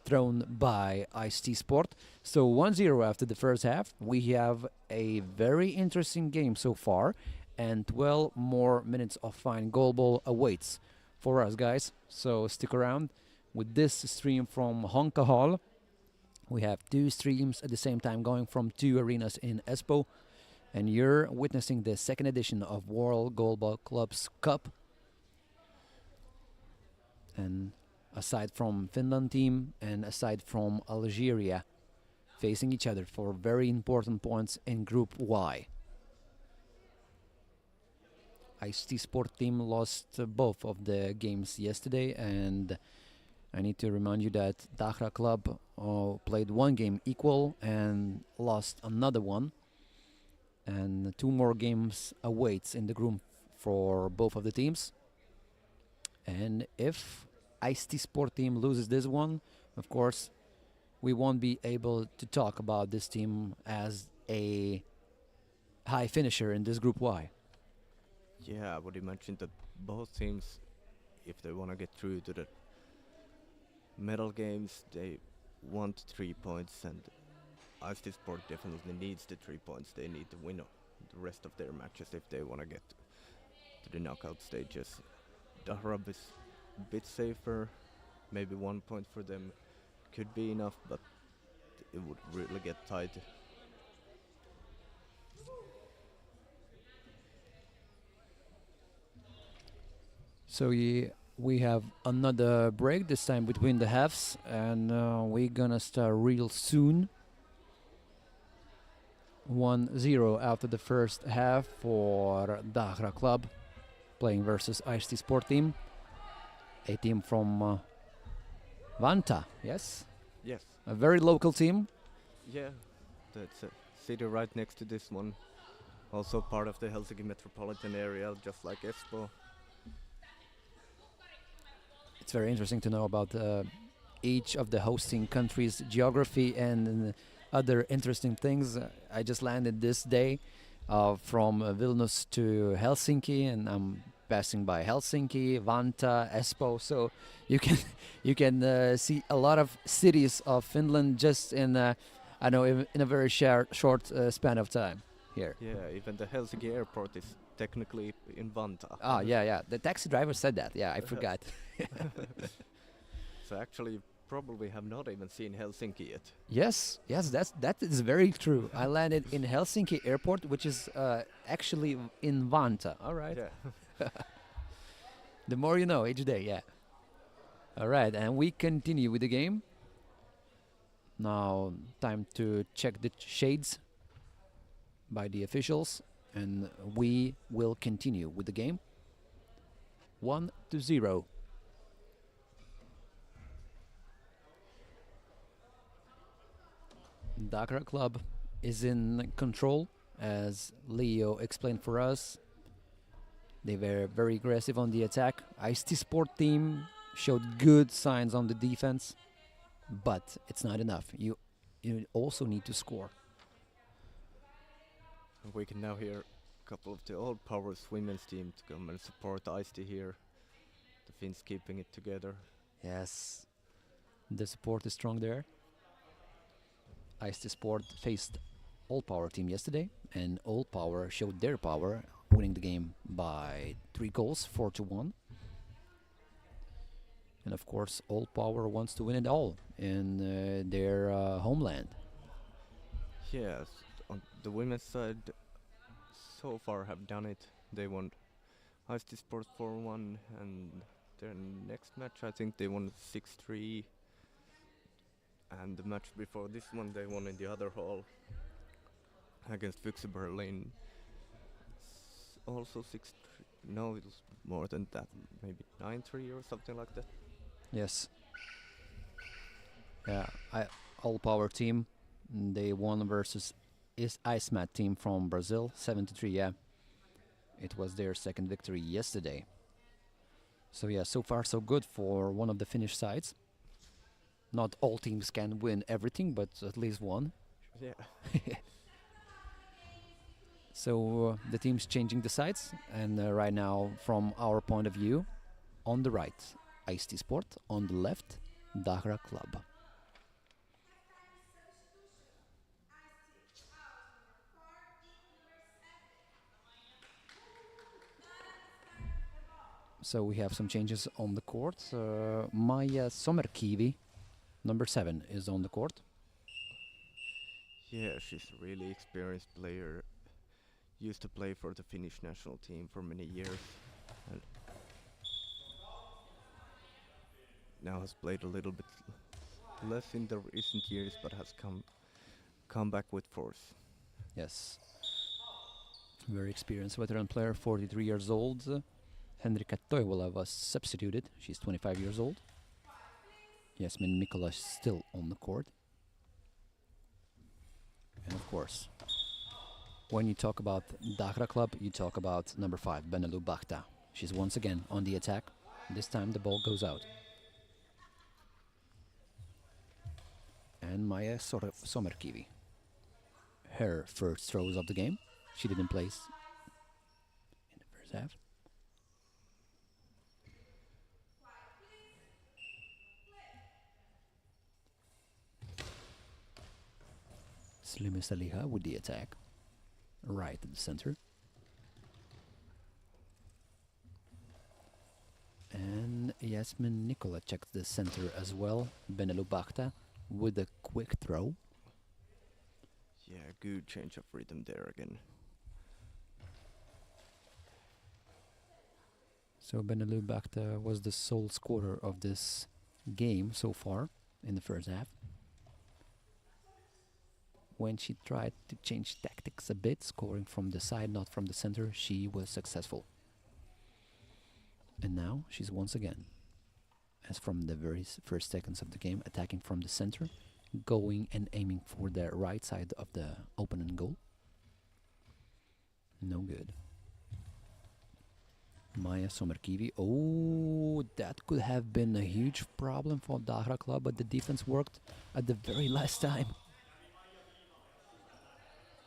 thrown by Ice-T Sport. So 1-0 after the first half. We have a very interesting game so far, and 12 more minutes of fine goalball awaits for us, guys. So stick around with this stream from Honkahalli. We have 2 streams at the same time going from 2 arenas in Espoo, and you're witnessing the 2nd edition of World Goalball Clubs Cup. And aside from Finland team and aside from Algeria, facing each other for very important points in Group Y. Ice-T Sport team lost both of the games yesterday, and I need to remind you that Dahra Club played 1 game equal and lost another one, and 2 more games awaits in the group for both of the teams. And if Ice-T Sport team loses this one, of course, we won't be able to talk about this team as a high finisher in this Group Y. Yeah, I would imagine that both teams, if they want to get through to the medal games, they want 3 points, and Ice-T Sport definitely needs the 3 points. They need to win the rest of their matches if they want to get to the knockout stages. Dahra is a bit safer, maybe 1 point for them could be enough, but it would really get tight. So we have another break, this time between the halves, and we're gonna start real soon. 1-0 after the first half for Dahra Club, playing versus Ice-T Sport team, a team from Vantaa, yes? Yes. A very local team. Yeah, that's a city right next to this one. Also part of the Helsinki metropolitan area, just like Espoo. It's very interesting to know about each of the hosting countries' geography and other interesting things. I just landed this day from Vilnius to Helsinki, and I'm passing by Helsinki, Vantaa, Espoo. So you can see a lot of cities of Finland just in I know in a very short span of time here. Yeah, even the Helsinki airport is technically in Vantaa. Ah, yeah. The taxi driver said that. Yeah, I forgot. So actually, you probably have not even seen Helsinki yet. Yes, that is very true. I landed in Helsinki airport, which is actually in Vantaa. All right. Yeah. The more you know each day, yeah. All right, and we continue with the game. Now, time to check the shades by the officials, and we will continue with the game. 1-0. Dakar Club is in control, as Leo explained for us. They were very aggressive on the attack. Ice-T Sport team showed good signs on the defense, but it's not enough. You also need to score. We can now hear a couple of the old Powers women's team to come and support Ice-T here. The Finns keeping it together. Yes, the support is strong there. Ice-T Sport faced Old Power team yesterday, and Old Power showed their power, winning the game by 3 goals, 4-1. And of course, Old Power wants to win it all in their homeland. Yes, on the women's side, so far have done it. They won Ice-T Sport 4-1, and their next match, I think they won 6-3. And the match before this one, they won in the other hall against Füchse Berlin. Also 6-3. No, it was more than that. Maybe 9-3 or something like that. Yes. Yeah, All Power team, they won versus Icemat team from Brazil, 7-3. Yeah, it was their second victory yesterday. So yeah, so far so good for one of the Finnish sides. Not all teams can win everything, but at least one. Yeah. So the team's changing the sides, and right now, from our point of view, on the right, Ice-T Sport, on the left, Dakar Club. So we have some changes on the court. Maija Sommerkivi, number 7, is on the court. Yeah, she's a really experienced player. Used to play for the Finnish national team for many years. And now has played a little bit less in the recent years, but has come back with force. Yes. Very experienced veteran player, 43 years old. Henrika Toivola was substituted. She's 25 years old. Jasmin Mikkola is still on the court. And of course, when you talk about Dakar Club, you talk about number 5, Benelou Bachta. She's once again on the attack. This time the ball goes out. And Maija Sommerkivi. Her first throws of the game. She didn't place in the first half. Slimmy Saliha with the attack. Right at the center. And Jasmin Nikola checks the center as well. Benelou Bachta with a quick throw. Yeah, good change of rhythm there again. So Benelou Bachta was the sole scorer of this game so far in the first half. When she tried to change tactics a bit, scoring from the side, not from the center, she was successful. And now she's once again, as from the very first seconds of the game, attacking from the center, going and aiming for the right side of the opponent goal. No good. Maija Sommerkivi. Oh, that could have been a huge problem for Dakar Club, but the defense worked at the very last time.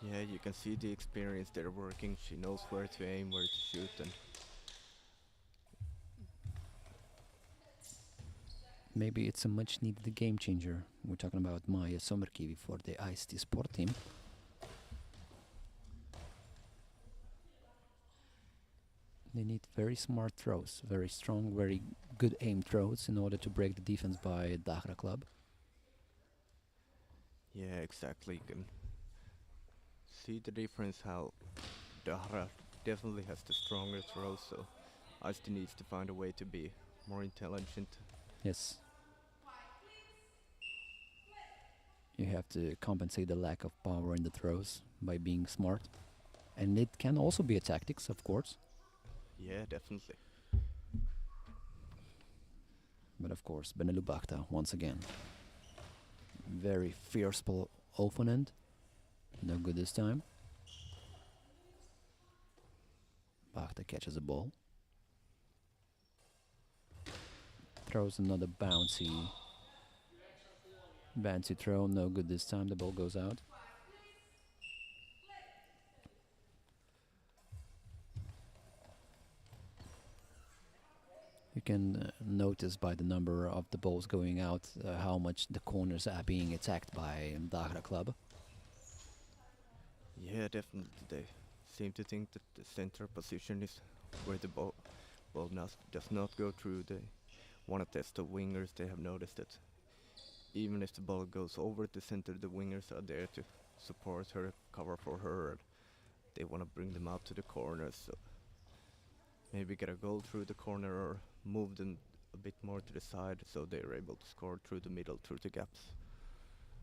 Yeah, you can see the experience they're working. She knows where to aim, where to shoot, and maybe it's a much needed game changer. We're talking about Maya Somerkivi for the IST Sport team. They need very smart throws, very strong, very good aim throws in order to break the defense by Dahra club. Yeah, exactly. You can see the difference how Dahra definitely has the stronger throws, so Isti needs to find a way to be more intelligent. Yes. You have to compensate the lack of power in the throws by being smart. And it can also be a tactics, of course. Yeah, definitely. But of course, Benelu Bakhta once again. Very fierce opponent. No good this time. Bakhta catches the ball. Throws another bouncy throw. No good this time. The ball goes out. You can notice by the number of the balls going out how much the corners are being attacked by Dahra club. Yeah, definitely. They seem to think that the center position is where the ball does not go through. They want to test the wingers. They have noticed that even if the ball goes over the center, the wingers are there to support her, cover for her. And they want to bring them out to the corners. So maybe get a goal through the corner or move them a bit more to the side so they're able to score through the middle, through the gaps.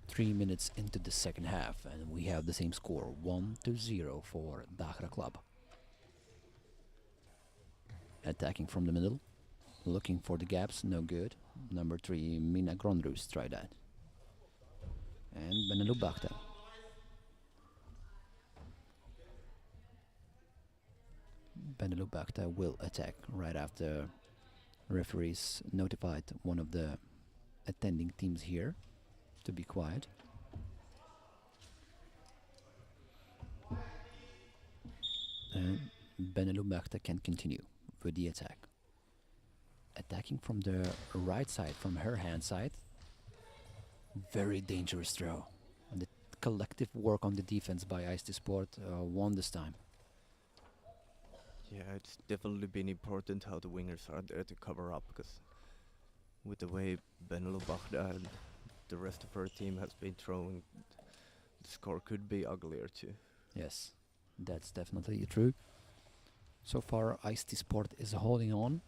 3 minutes into the second half, and we have the same score, 1-0 for Dahra club. Attacking from the middle, looking for the gaps, no good. Number 3, Mina Grondrus, try that. And Benelu Bakhta. Benelu Bakhta will attack right after referees notified one of the attending teams here to be quiet. And Benelu Bakhta can continue with the attack. Attacking from the right side, from her hand side. Very dangerous throw. And the collective work on the defense by IST Sport won this time. Yeah, it's definitely been important how the wingers are there to cover up, because with the way Benelu Bakhta and the rest of her team has been throwing, the score could be uglier too. Yes, that's definitely true. So far, IST Sport is holding on.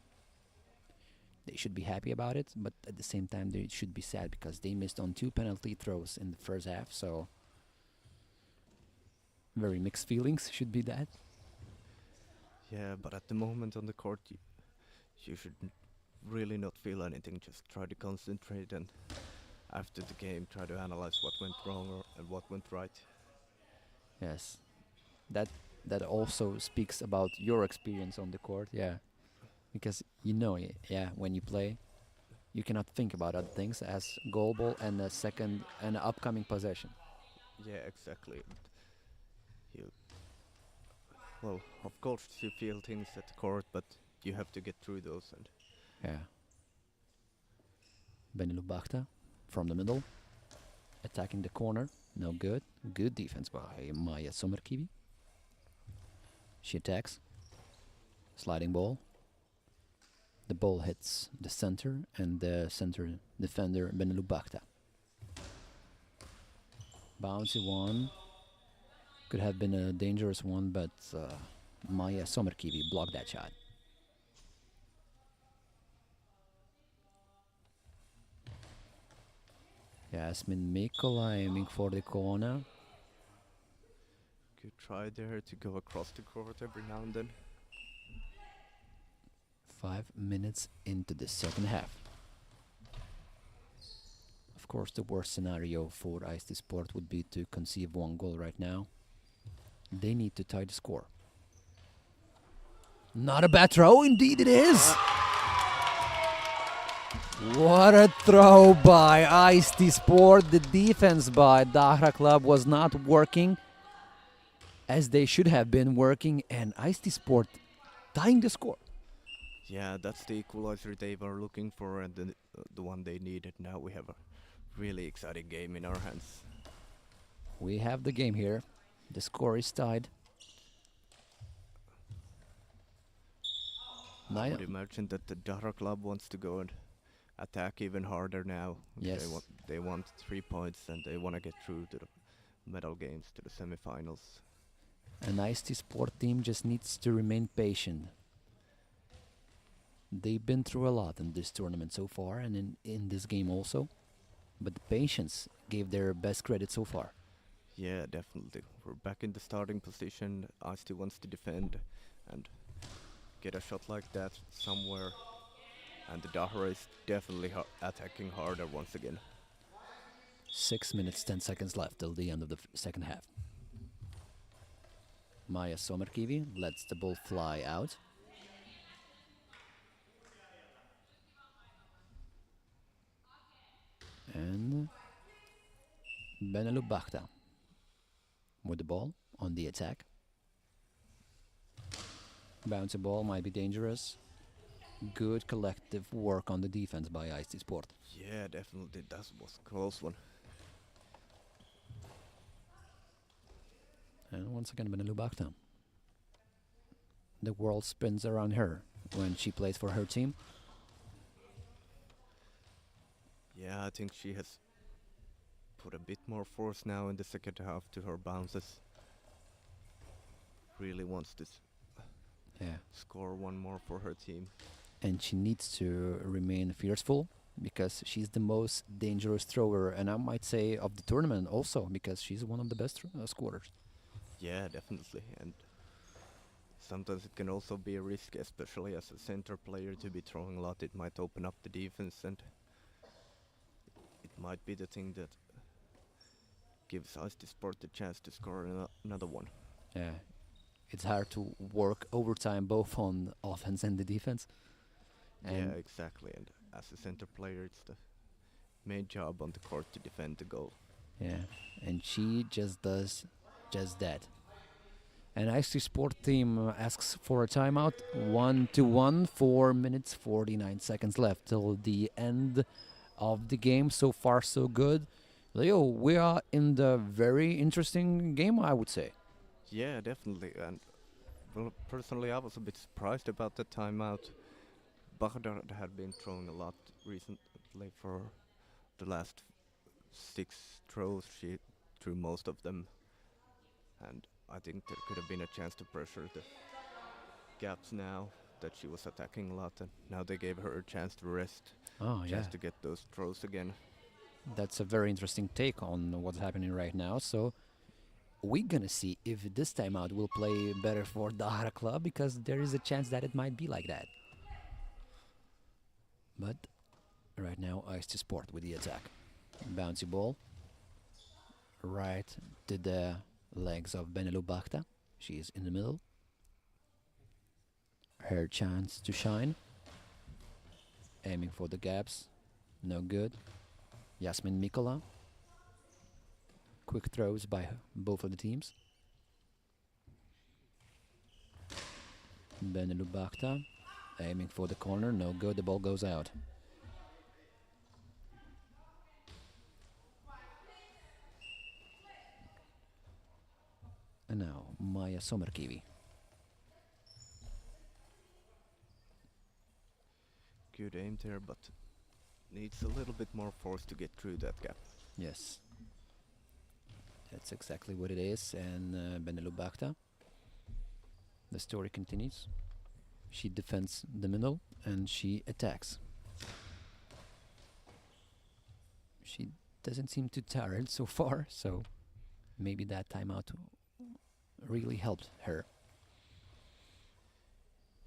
They should be happy about it, but at the same time, they should be sad because they missed on 2 penalty throws in the first half, so very mixed feelings should be that. Yeah, but at the moment on the court, you should really not feel anything. Just try to concentrate, and after the game, try to analyze what went wrong and what went right. Yes, that also speaks about your experience on the court, yeah. Because you know, yeah, when you play, you cannot think about other things as goalball and a second and an upcoming possession. Yeah, exactly. Well, of course you feel things at the court, but you have to get through those. And Yeah. Benelu Bakhta from the middle, attacking the corner, no good. Good defense by Maya Somerkivi. She attacks, sliding ball. The ball hits the center, and the center defender Benelu Bakhta. Bouncy one. Could have been a dangerous one, but Maya Somerkivi blocked that shot. Yasmin Mikola aiming for the corner. good try there to go across the court every now and then. 5 minutes into the second half. Of course, the worst scenario for IST Sport would be to concede 1 goal right now. They need to tie the score. Not a bad throw, indeed it is! What a throw by IST Sport. The defense by Dahra Club was not working as they should have been working, and IST Sport tying the score. Yeah, that's the equalizer they were looking for and the one they needed. Now we have a really exciting game in our hands. We have the game here. The score is tied. I would imagine that the Dara club wants to go and attack even harder now. Yes. They want 3 points and they want to get through to the medal games, to the semifinals. An IST Sport team just needs to remain patient. They've been through a lot in this tournament so far and in this game also. But the patience gave their best credit so far. Yeah, definitely. We're back in the starting position. Isti wants to defend and get a shot like that somewhere. And the Dahra is definitely attacking harder once again. 6 minutes, 10 seconds left till the end of the second half. Maya Somerkivi lets the ball fly out. And Benelou Bakhta with the ball on the attack. Bouncy ball might be dangerous. Good collective work on the defense by IST Sport. Yeah, definitely. That was a close one. And once again, Benelou Bakhta. The world spins around her when she plays for her team. Yeah, I think she has put a bit more force now in the second half to her bounces. Really wants to score one more for her team. And she needs to remain fearful because she's the most dangerous thrower, and I might say of the tournament also, because she's one of the best scorers. Yeah, definitely. And sometimes it can also be a risk, especially as a center player, to be throwing a lot. It might open up the defense, and it might be the thing that gives us the sport the chance to score another one. Yeah, it's hard to work overtime both on offense and the defense. And yeah, exactly. And as a center player, it's the main job on the court to defend the goal. yeah, and she just does just that. And IST Sport team asks for a timeout. 1-1, 4 minutes 49 seconds left till the end of the game. So far, so good. Leo, we are in the very interesting game, I would say. Yeah, definitely. And well, personally, I was a bit surprised about the timeout. Baghdad had been throwing a lot recently for the last 6 throws. She threw most of them. And I think there could have been a chance to pressure the gaps now that she was attacking a lot. And now they gave her a chance to rest. Oh, yeah. Chance to get those throws again. That's a very interesting take on what's happening right now. So we're gonna see if this timeout will play better for Dahra Club, because there is a chance that it might be like that. But right now, IST Sport with the attack. Bouncy ball right to the legs of Benelou Bakhta. She is in the middle. Her chance to shine. Aiming for the gaps. No good. Yasmin Mikola. Quick throws by both of the teams. Benelou Bakhta aiming for the corner. No good. The ball goes out. And now Maya Somerkivi. Good aim there, but needs a little bit more force to get through that gap. Yes. That's exactly what it is. And Benelou Bakhta. The story continues. She defends the middle and she attacks. She doesn't seem too tired so far, so maybe that timeout really helped her.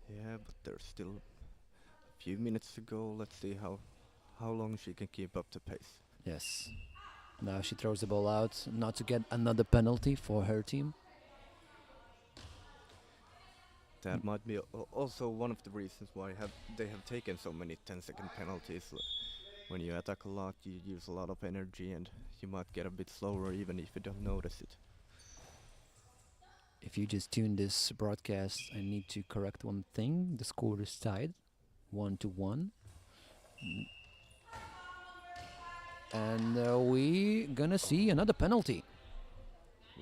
Yeah, but there's still a few minutes to go. Let's see how long she can keep up the pace. Yes. Now she throws the ball out, not to get another penalty for her team. That might be also one of the reasons why they have taken so many 10-second penalties. When you attack a lot, you use a lot of energy and you might get a bit slower even if you don't notice it. If you just tune this broadcast, I need to correct one thing. The score is tied 1-1. And we gonna see another penalty.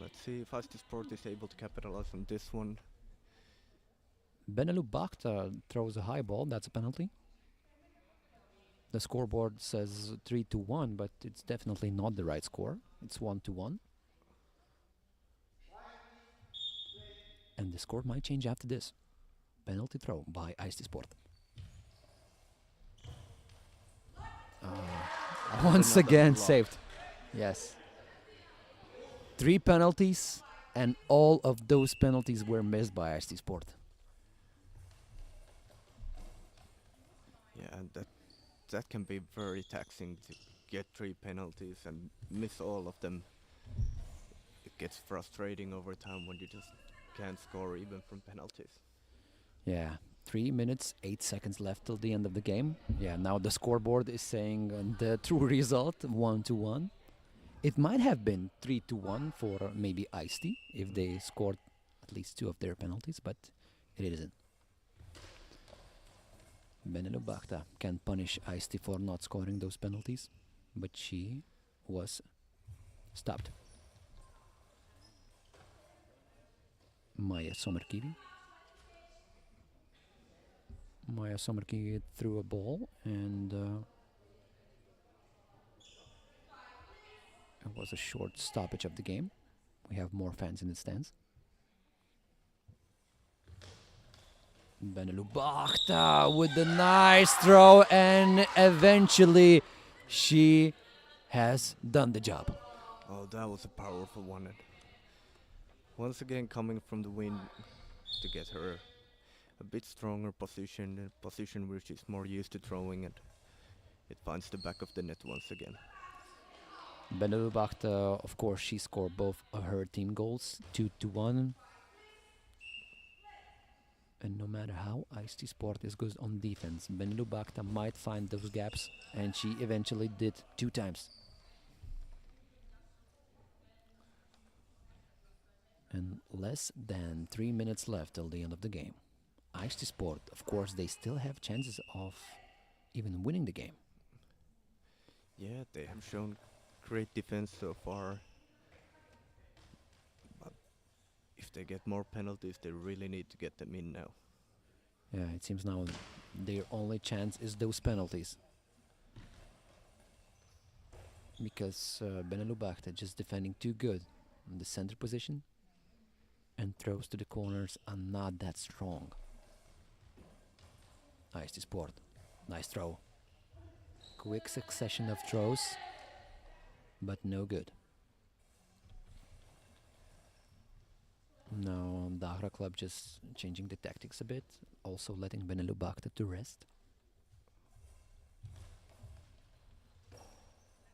Let's see if Asti Sport is able to capitalize on this one. Benelux Bakhta throws a high ball. That's a penalty. The scoreboard says 3-1, but it's definitely not the right score. It's 1-1. And the score might change after this. Penalty throw by Ice Sport. Once Another again block. saved. Yes. 3 penalties, and all of those penalties were missed by Ice Sport. Yeah, and that can be very taxing to get 3 penalties and miss all of them. It gets frustrating over time when you just can't score even from penalties. Yeah, 3 minutes, 8 seconds left till the end of the game. Yeah, now the scoreboard is saying the true result, 1-1. It might have been 3-1 for maybe Ice-T if they scored at least 2 of their penalties, but it isn't. Benelux Bakhta can punish Ice-T for not scoring those penalties, but she was stopped. Maya Somerkivi. Maya Somerkivi threw a ball, and it was a short stoppage of the game. We have more fans in the stands. Benelux Bakhta with the nice throw, and eventually she has done the job. Oh, that was a powerful one. And once again coming from the wing to get her a bit stronger position, a position where she's more used to throwing, and it finds the back of the net once again. Benelux Bakhta, of course, she scored both of her team goals, 2-1. And no matter how Ice-T Sport is good on defense, Benelux Bakhta might find those gaps, and she eventually did 2 times. And less than 3 minutes left till the end of the game. Ice-T Sport, of course, they still have chances of even winning the game. Yeah, they have shown great defense so far. But if they get more penalties, they really need to get them in now. Yeah, it seems now their only chance is those penalties. Because Benelux Bakhta just defending too good in the center position, and throws to the corners are not that strong. Ice-T Sport, nice throw. Quick succession of throws, but no good. Now Dahra Club just changing the tactics a bit, also letting Benelux Bakhta to rest.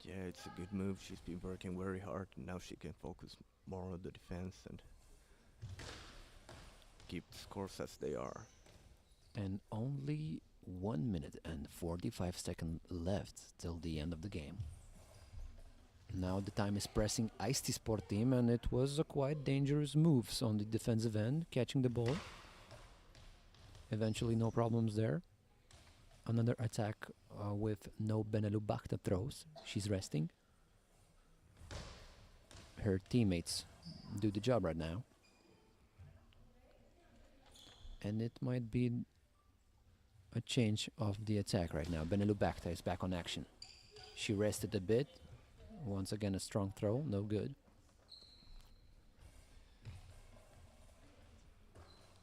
Yeah, it's a good move. She's been working very hard, and now she can focus more on the defense and keep the scores as they are. And only 1 minute and 45 seconds left till the end of the game. Now the time is pressing Ice-T Sport team, and it was a quite dangerous moves on the defensive end, catching the ball. Eventually no problems there. Another attack with no Benelux Bakhta throws. She's resting. Her teammates do the job right now. And it might be a change of the attack right now. Benelux Bakhta is back on action. She rested a bit. Once again a strong throw, no good.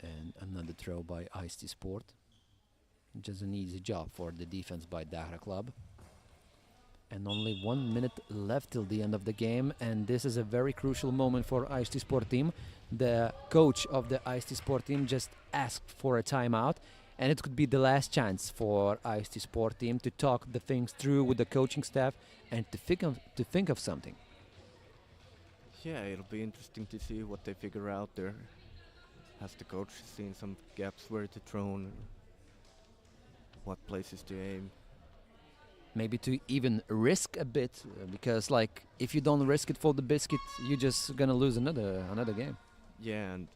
And another throw by Ice-T Sport. Just an easy job for the defense by Dahra Club. And only 1 minute left till the end of the game, and this is a very crucial moment for Ice-T Sport team. The coach of the Ice-T Sport team just asked for a timeout, and it could be the last chance for Ice-T Sport team to talk the things through with the coaching staff and to think of something. Yeah, it'll be interesting to see what they figure out there. Has the coach seen some gaps where to throw and what places to aim? Maybe to even risk a bit, because like if you don't risk it for the biscuit, you're just gonna lose another game. Yeah, and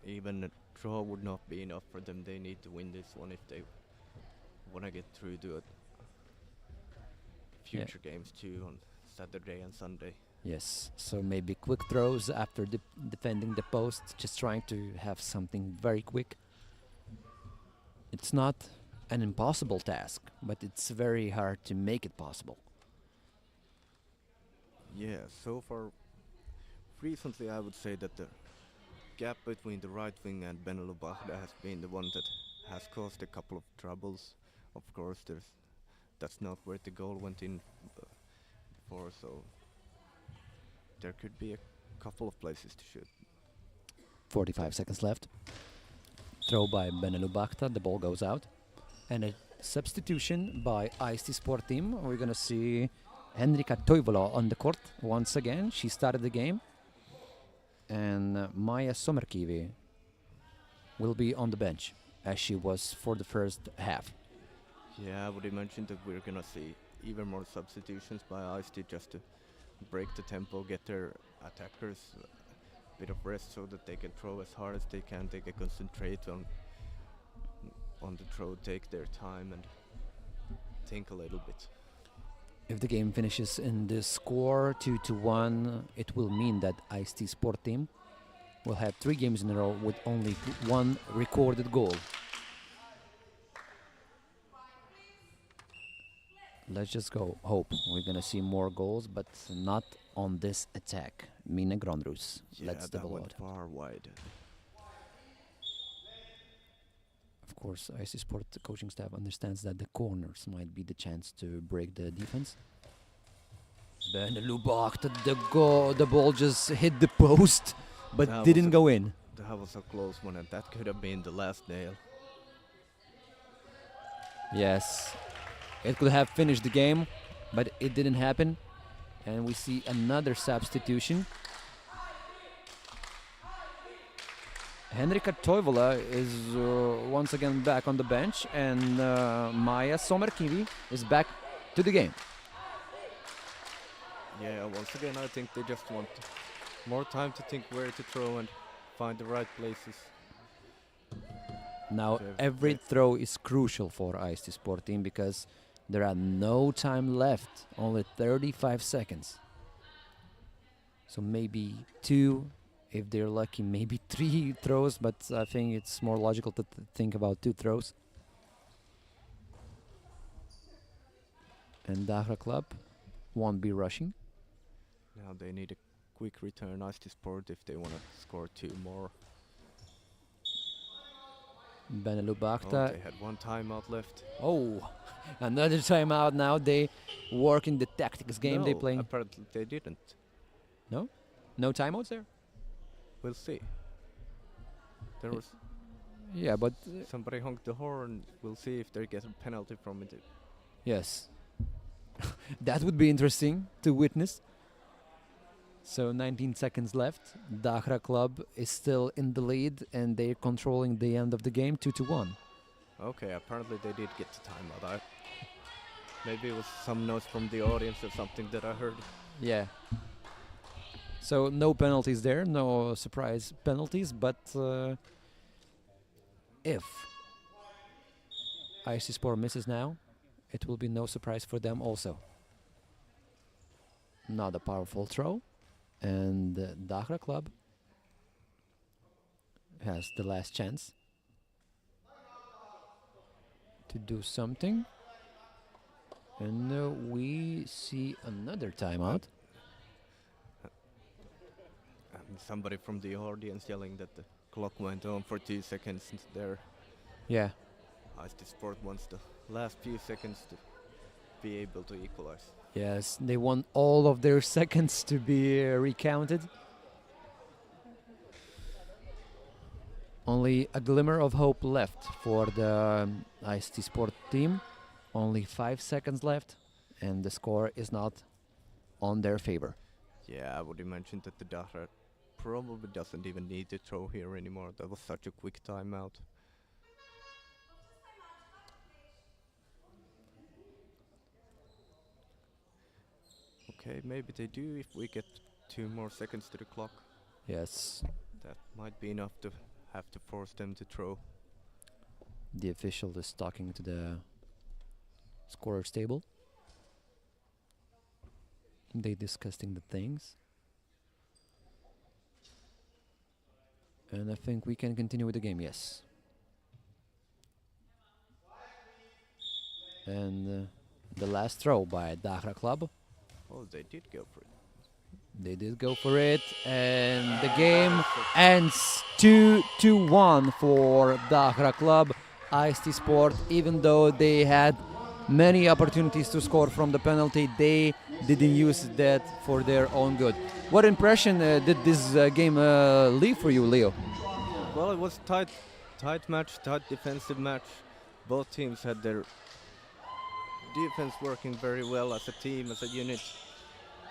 even draw would not be enough for them. They need to win this one if they want to get through to it. Future games too on Saturday and Sunday. Yes, so maybe quick throws after defending the post, just trying to have something very quick. It's not an impossible task, but it's very hard to make it possible. Yeah, so far, recently I would say that the gap between the right wing and Benelu Bahda has been the one that has caused a couple of troubles. Of course, that's not where the goal went in before, so there could be a couple of places to shoot. 45 seconds left. Throw by Benelu Bahta, the ball goes out. And a substitution by IST Sport Team. We're gonna see Henrika Toivola on the court once again. She started the game. And Maja Sommerkivi will be on the bench, as she was for the first half. Yeah, I would imagine that we're gonna see even more substitutions by IST just to break the tempo, get their attackers a bit of rest so that they can throw as hard as they can. They can concentrate on the throw, take their time and think a little bit. If the game finishes in the score 2-1, it will mean that IST Sport Team will have 3 games in a row with only 1 recorded goal. Let's just go hope we're gonna see more goals, but not on this attack. Mine Gronrus. Yeah, Let's that double went out. far wide. Of course, IC Sport coaching staff understands that the corners might be the chance to break the defense. Benelu Bahta, the ball just hit the post, but That didn't was go in. That was a close one, and that could have been the last nail. Yes, it could have finished the game, but it didn't happen. And we see another substitution. Henrika Toivola is once again back on the bench, and Maja Sommerkivi is back to the game. Yeah, once again, I think they just want more time to think where to throw and find the right places. Now So every if- throw is crucial for IST Sport Team because there are no time left, only 35 seconds. So maybe 2, if they're lucky, maybe 3 throws, but I think it's more logical to think about 2 throws. And Dahra Club won't be rushing. Now they need a quick return ice to sport if they want to score 2 more. Benelu Oh, Bahta. they had 1 timeout left. Oh, another timeout now. They work in the tactics game. They No, playing. apparently they didn't. No timeouts there? We'll see. There Y- was Yeah, but somebody honked the horn. We'll see if they get a penalty from it. yes. That would be interesting to witness. So 19 seconds left. Dahra Club is still in the lead and they're controlling the end of the game 2-1. Okay, apparently they did get the timeout. Maybe it was some noise from the audience or something that I heard. Yeah. So no penalties there, no surprise penalties, but if IC Sport misses now, it will be no surprise for them also. Not a powerful throw, and Dahra Club has the last chance to do something. And we see another timeout. And somebody from the audience yelling that the clock went on for 2 seconds there. Yeah. Ice Sport wants the last few seconds to be able to equalize. Yes, they want all of their seconds to be recounted. Only a glimmer of hope left for the IST Sport team. Only 5 seconds left, and the score is not on their favor. Yeah, I would imagine that the Dahra probably doesn't even need to throw here anymore. That was such a quick timeout. Okay, maybe they do if we get 2 more seconds to the clock. Yes, That might be enough to have to force them to throw. The official is talking to the scorer's table. They discussing the things. And I think we can continue with the game, yes. And the last throw by Dagra Club. Oh, they did go for it. They did go for it, and the game ends 2-1 for Dagra Club. IST Sport, even though they had many opportunities to score from the penalty, they didn't use that for their own good. What impression did this game leave for you, Leo? Well, it was tight match, tight defensive match. Both teams had their defense working very well as a team, as a unit.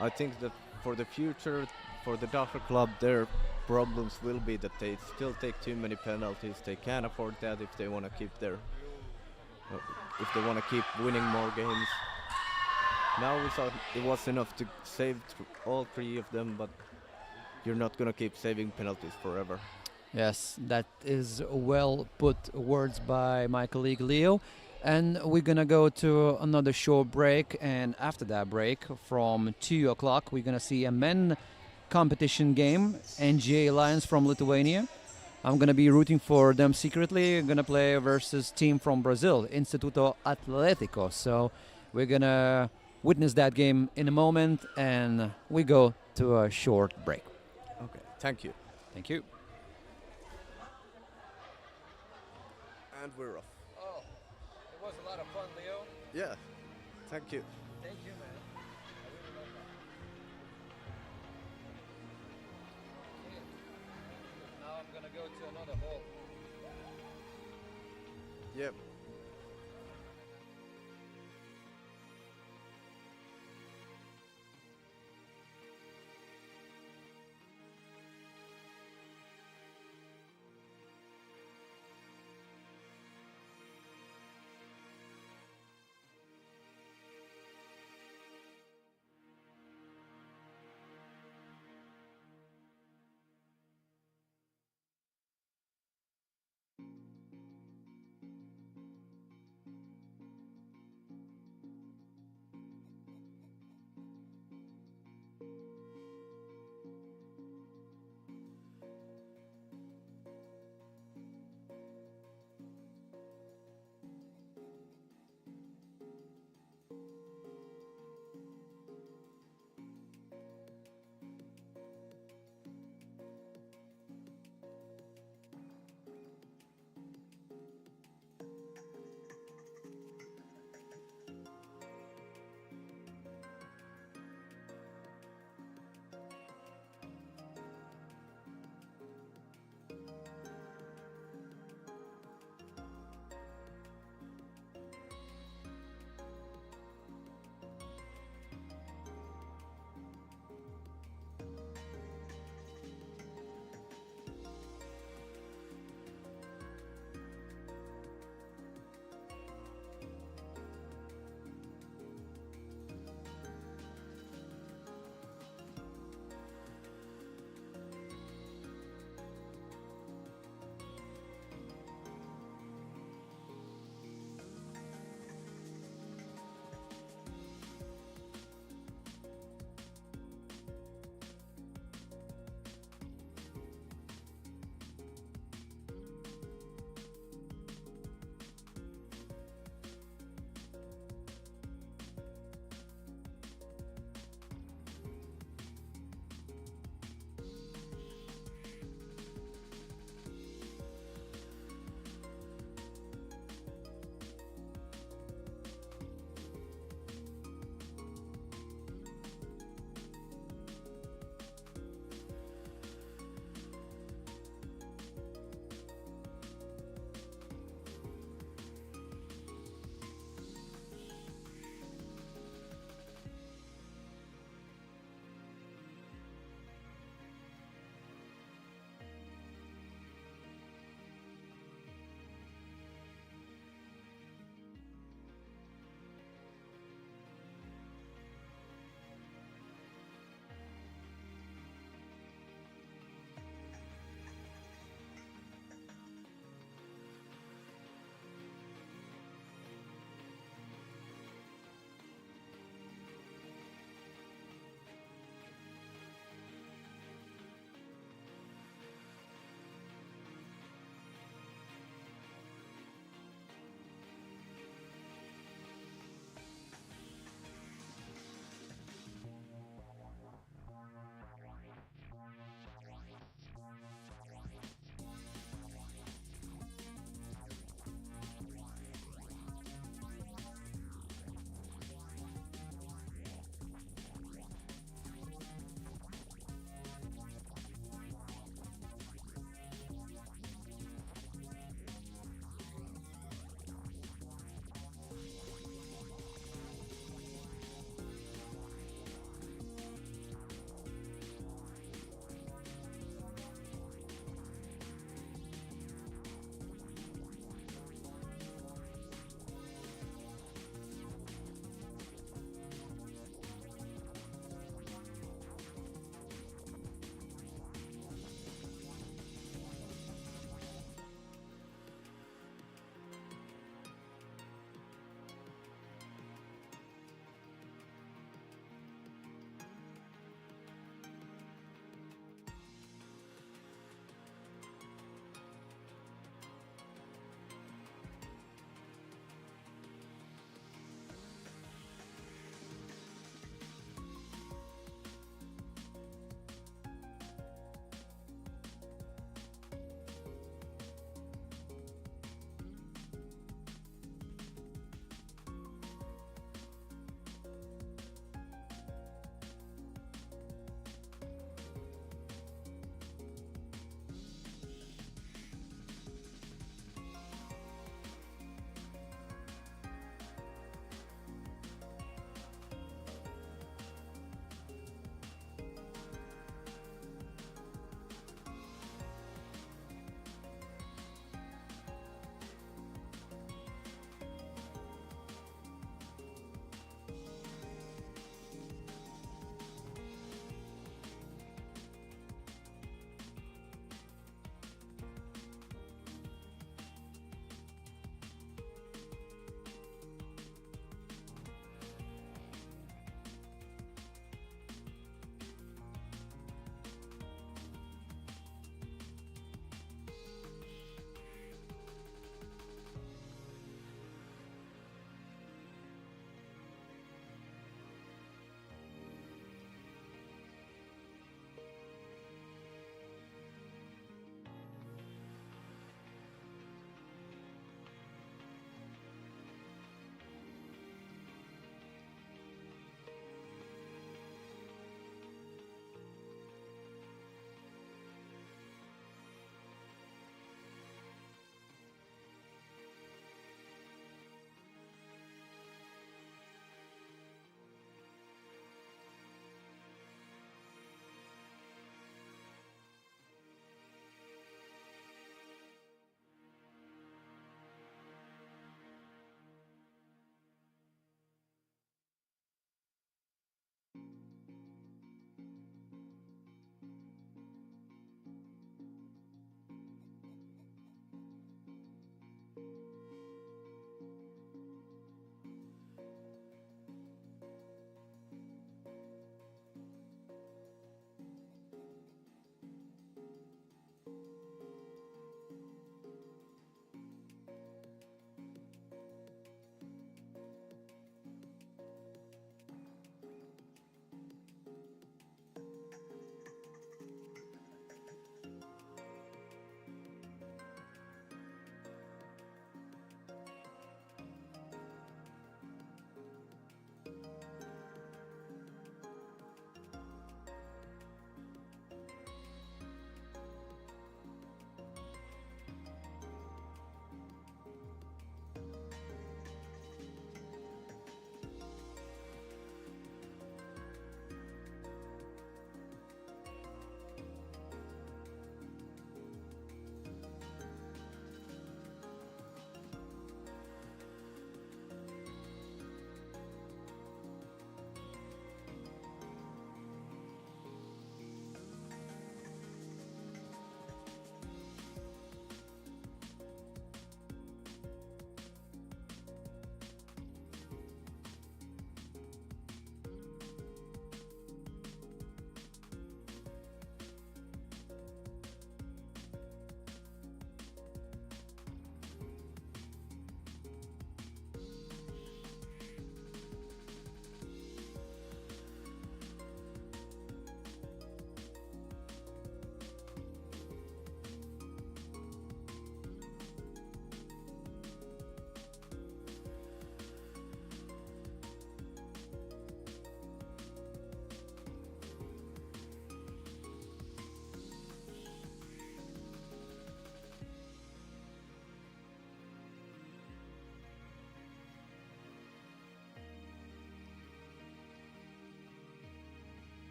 I think that for the future, for the Dakar club, their problems will be that they still take too many penalties. They can't afford that if they want to keep if they want to keep winning more games. Now we thought it was enough to save all three of them, but you're not going to keep saving penalties forever. Yes, that is well put words by my colleague Leo. And we're gonna go to another short break, and after that break, from 2 o'clock, we're gonna see a men competition game, NGA Lions from Lithuania. I'm gonna be rooting for them secretly. I'm gonna play versus team from Brazil, Instituto Atlético. So we're gonna witness that game in a moment, and we go to a short break. Okay, thank you. Thank you. And we're off. Oh, it was a lot of fun, Leo. Yeah, thank you. Thank you, man. I really love that. Now I'm gonna go to another hole. Yep.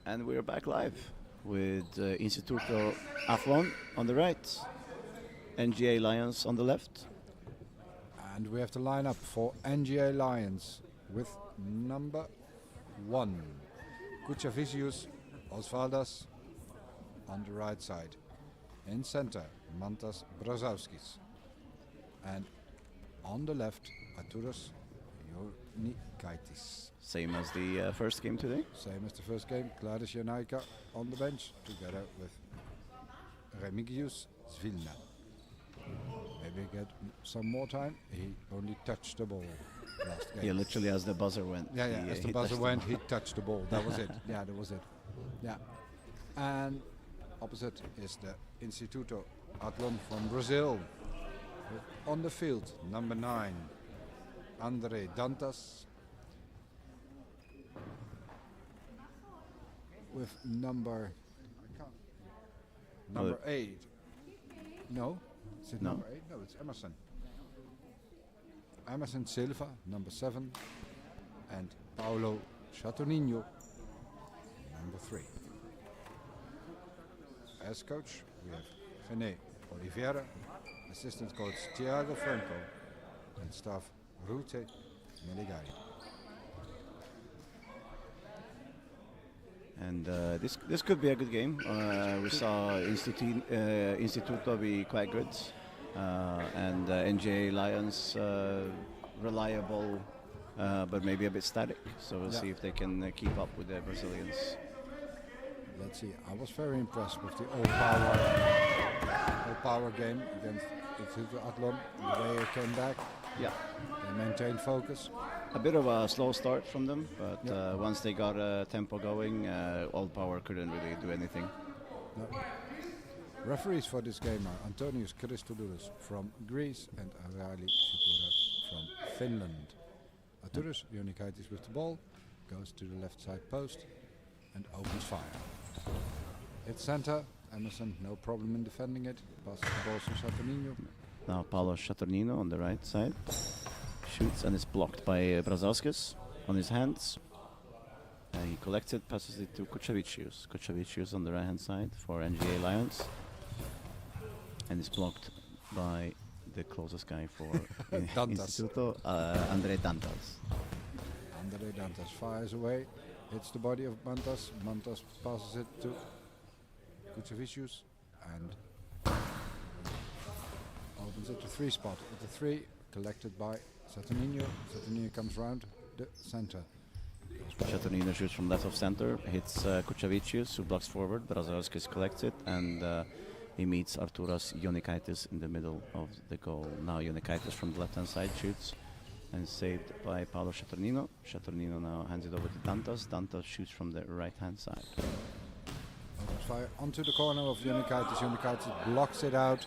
And we're back live with Instituto Athlon on the right, NGA Lions on the left. And we have the lineup for NGA Lions with number 1, Kuchavicius Osvaldas on the right side. In center, Mantas Brazauskis. And on the left, Arturas Jonikaitis. Same as the first game today. Same as the first game, Gladys Janaika on the bench together with Remigius Zvilna. Maybe get some more time. He only touched the ball last game. Yeah, literally as the buzzer went. Yeah, he, as the he buzzer touched went, he touched the ball. That was it. Yeah, that was it. Yeah. And opposite is the Instituto Athlon from Brazil. With on the field, number 9, André Dantas. With number 8. No, is it No. number 8? No, it's Emerson. Emerson Silva, number 7, and Paulo Chatonino, number 3. As coach, we have René Oliveira, assistant coach Thiago Franco, and staff Rute Meligari. And this could be a good game. We saw Instituto be quite good, and NGA Lions reliable, but maybe a bit static. So we'll see if they can keep up with the Brazilians. Let's see. I was very impressed with the all power game against Instituto Athlon. The way it came back, Yeah, they maintained focus. a bit of a slow start from them, but once they got a tempo going, All Power couldn't really do anything. No. Referees for this game are Antonius Christodoulos from Greece and Arali Shipura from Finland. Arturas Jonikaitis with the ball, goes to the left side post and opens fire. It's center, Emerson no problem in defending it, passes the ball to Saturnino. Now Paulo Chatornino on the right side shoots and is blocked by Brazauskis on his hands. He collects it, passes it to Kuchavicius. Kuchavicius on the right hand side for NGA Lions, and is blocked by the closest guy for Dantas. Instituto, André Dantas. Andre Dantas fires away, hits the body of Mantas. Mantas passes it to Kuchavicius and opens it to 3 spot. At the 3, collected by Saturnino. Saturnino comes round the center. Chatornino shoots from left of center, hits Kuchavicius, who blocks forward. Brazauskis collects it, and he meets Arturas Jonikaitis in the middle of the goal. Now Jonikaitis from the left hand side shoots and is saved by Paulo Chatornino. Chatornino now hands it over to Dantas. Dantas shoots from the right hand side. Opens fire onto the corner of Jonikaitis. Jonikaitis blocks it out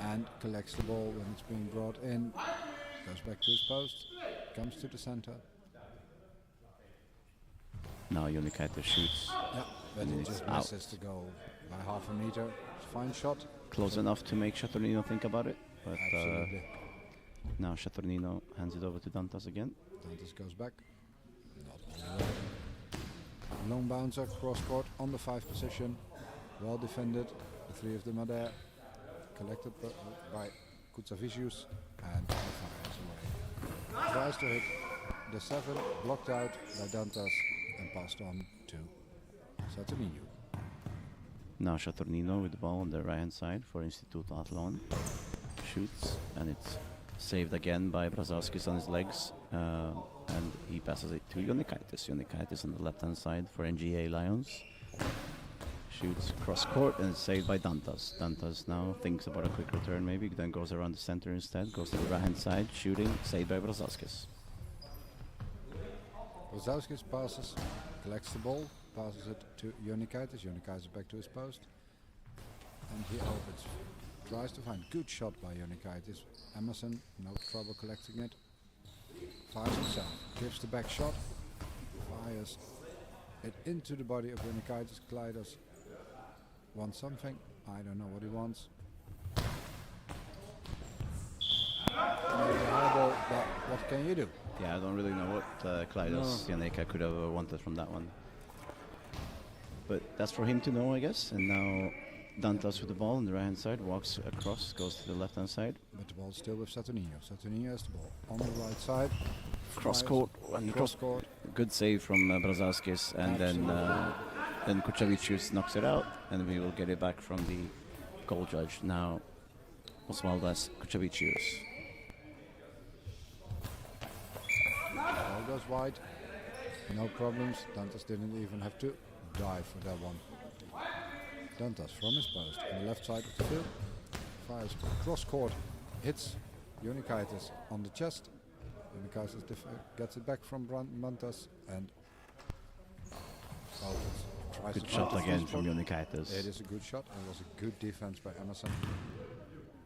and collects the ball when it's being brought in. Goes back to his post, comes to the center. Now Jonikaitis shoots Yeah, but And it it's just out. misses the goal by half a meter. It's a fine shot. close enough to make Chatornino think about it, but Absolutely. now Chatornino hands it over to Dantas again. Dantas goes back. Not all the way. Long bouncer, cross court on the 5 position. Well defended. The 3 of them are there. Collected by Kuchavicius and he fires away. Tries to hit the 7, blocked out by Dantas and passed on to Saturnino. Now Chatornino with the ball on the right hand side for Instituto Athlon. Shoots and it's saved again by Brazauskis on his legs, and he passes it to Jonikaitis. Jonikaitis on the left hand side for NGA Lions. Shoots cross court and it's saved by Dantas. Dantas now thinks about a quick return maybe, then goes around the center instead, goes to the right hand side, shooting, saved by Brazauskis. Brazauskis passes, collects the ball, passes it to Jonikaitis. Jonikaitis back to his post. And he opens. Tries to find good shot by Jonikaitis. Emerson, no trouble collecting it. Fires himself, gives the back shot, fires it into the body of Jonikaitis. Kleidos wants something. I don't know what he wants. Maybe a high ball, but what can you do? Yeah, I don't really know what Kleidos Janeka could have wanted from that one. But that's for him to know, I guess. And now Dantas with the ball on the right hand side, walks across, goes to the left hand side. But the ball's still with Saturnino. Saturnino has the ball on the right side. Cross Fires. court. And Cross court. Good save from Brazauskis. And then Kuchavicius knocks it out. And we will get it back from the goal judge. Now Osvaldas Kuchavicius. Ball goes wide. No problems. Dantas didn't even have to dive for that one. Dantas from his post on the left side of the field. Fires cross court. Hits Unikaitis on the chest. Unikaitis gets it back from Mantas and tries Good to shot find the again front from spot. Unikaitis. It is a good shot and it was a good defense by Emerson.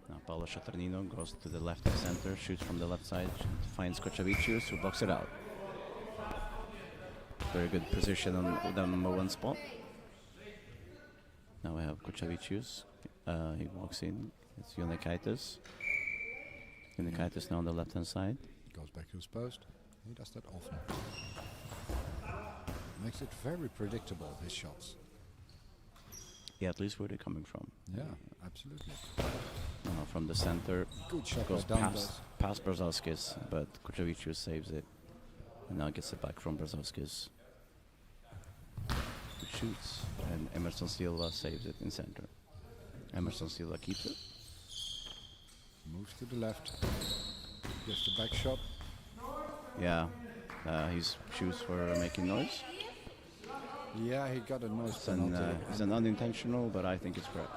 Now Paolo Chaternino goes to the left of center, shoots from the left side, finds Kuchavicius who blocks it out. Very good position on the number one spot. Now we have Kuchavicius. He walks in. It's Unikaitis. Unikaitis now on the left hand side. Goes back to his post. He does that often. Makes it very predictable, his shots. Yeah, at least where they're coming from. Yeah, absolutely. Now from the center, Good shot goes by Dantas. past Brazauskis, but Kuchavicius saves it. And now gets it back from Brazauskis. Who shoots, and Emerson Silva saves it in center. Emerson Silva keeps it. Moves to the left. Gets the back shot. Yeah, his shoes were making noise. Yeah, he got a noise It's penalty. an unintentional, but I think it's correct.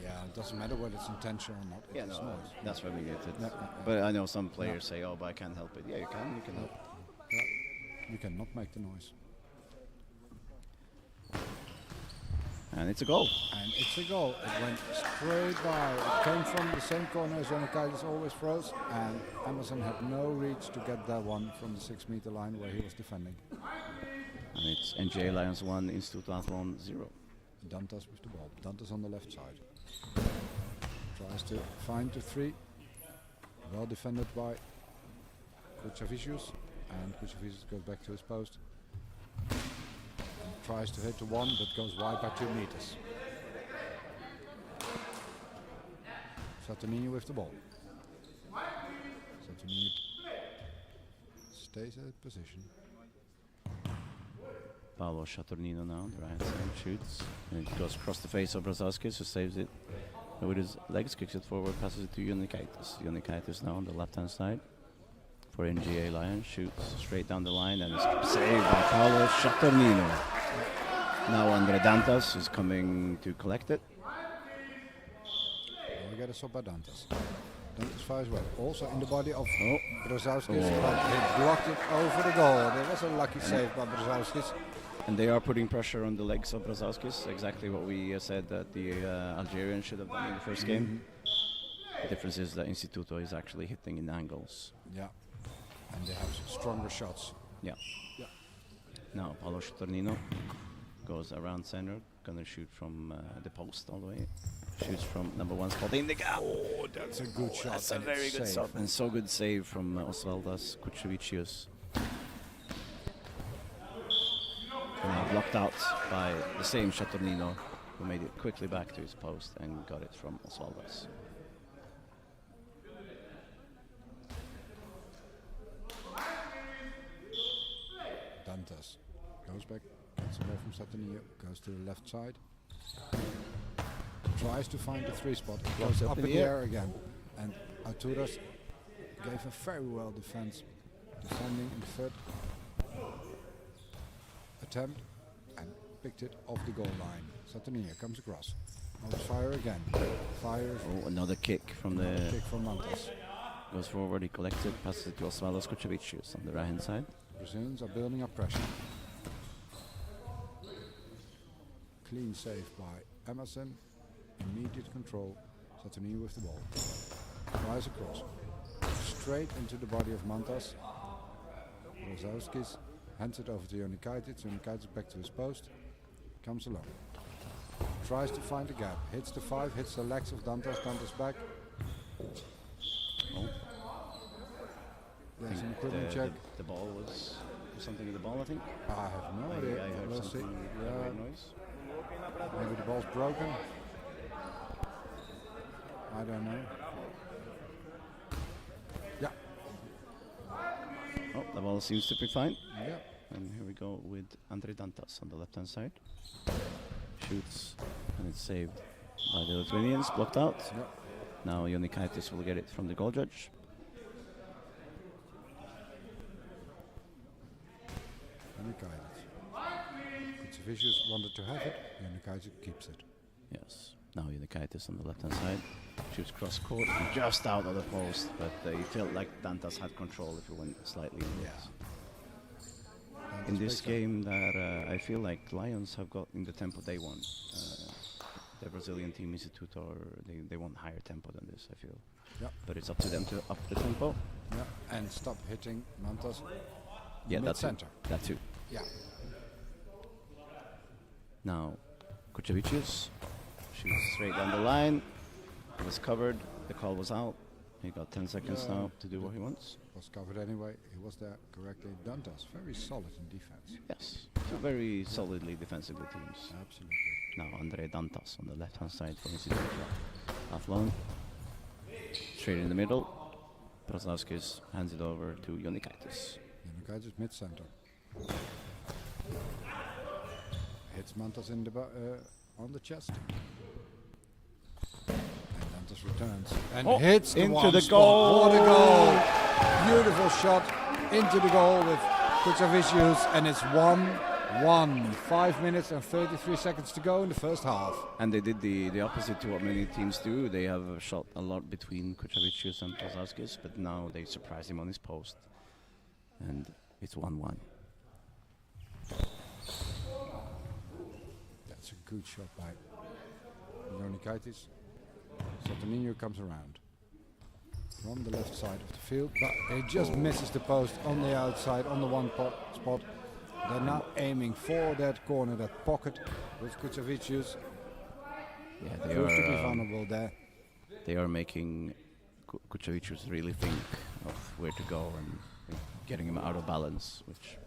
Yeah, it doesn't matter whether it's intentional or not. Yeah, It's no, noise. that's why we get it. Yeah, But I know some players say, "Oh, but I can't help it." Yeah, you can. You can help. You cannot make the noise. And it's a goal. And it's a goal. It went straight by. It came from the same corner as Janikaitis always throws. And Emerson had no reach to get that one from the 6-meter line where he was defending. And it's NGA Lions 1, Institute Athlon 0. Dantas with the ball. Dantas on the left side. Tries to find the 3. Well defended by Kuchavicius. And Kuchavicius goes back to his post. And tries to hit the 1, but goes wide by 2 meters. Saturnino with the ball. Saturnino stays at position. Paolo Chaternino now, the right side, shoots. And it goes across the face of Brazauskis, who saves it. And with his legs, kicks it forward, passes it to Unikaitis. Unikaitis now on the left-hand side for NGA Lions, shoots straight down the line, and it's saved by Paolo Chaternino. Now Andre Dantas is coming to collect it. We get a stop by Dantas. Dantas fires well. Also in the body of Brazauskis, Oh. but he blocked it over the goal. There was a lucky save by Brazauskis. And they are putting pressure on the legs of Brazauskis, exactly what we said that the Algerians should have done in the first game. The difference is that Instituto is actually hitting in angles. Yeah, and they have stronger shots. Yeah. Yeah. Now Paolo Chaternino goes around center, gonna shoot from the post all the way. Shoots from number 1 spot in the gap. Oh, that's a good shot. That's a and very it's good safe. shot, and so good save from Osvaldas Kuchavicius. Now blocked out by the same Chaternino, who made it quickly back to his post and got it from Osvaldas. Dantas goes back, gets away from Saturnino, goes to the left side. Tries to find the 3 spot, goes up in the air again. And Arturas gave a very well defending in the third attempt and picked it off the goal line. Saturnino comes across. Now fire again. Fires. Oh, another kick from Another the kick from Mantas. goes forward. He collects it, passes it to Osvaldas Kuchavicius on the right hand side. Brazilians are building up pressure. Clean save by Emerson. Immediate control. Saturnino with the ball. Flies across. Straight into the body of Mantas. Brazauskis hands it over to Unikaitis. Unikaitis back to his post. Comes along. Tries to find the gap. Hits the 5. Hits the legs of Dantas. Dantas back. Oh, There's an equipment check. the ball was something in the ball, I think. I have no idea. I heard We'll see. something. Yeah. great noise. Maybe the ball's broken. I don't know. Yeah. Oh, the ball seems to be fine. Yeah. And here we go with Andre Dantas on the left-hand side. Shoots, and it's saved by the Lithuanians, blocked out. Yeah. Now Jonikaitis will get it from the goal judge. Kutsevicius wanted to have it, Jonikaitis keeps it. Yes. Now Jonikaitis on the left-hand side. Shoots cross court, just out of the post, but it felt like Dantas had control if it went slightly inwards. In this game that I feel like Lions have got in the tempo they want. The Brazilian team Institute, or they want higher tempo than this, I feel. Yeah. But it's up to them to up the tempo. Yeah. And stop hitting Mantas. Yeah, that's center. That too. Yeah. Now Kuchevicius shoots straight down the line. It was covered. The call was out. He got 10 seconds now to do what he wants. Was covered anyway. He was there correctly. Dantas, very solid in defense. Yes. Two very solidly defensively teams. Absolutely. Now Andre Dantas on the left-hand side for Institute. Offload. Straight in the middle. Brazauskis hands it over to Jonikaitis. Jonikaitis mid-center. Hits Mantas in the on the chest. And Dantas returns and hits the into one the spot. goal. What a goal! Beautiful shot into the goal with Kutsevicius, and it's 1-1. 5 minutes and 33 seconds to go in the first half. And they did the opposite to what many teams do. They have shot a lot between Kuchevicius and Brazauskis, but now they surprised him on his post. And it's 1-1. That's a good shot by Jonikaitis. Satanino comes around from the left side of the field, but he just misses the post on the outside on the spot. They're now aiming for that corner, that pocket with Kutsevicius. Yeah, they Proves to be are. vulnerable there. They are making Kuchevicius really think of where to go and getting him out of balance, which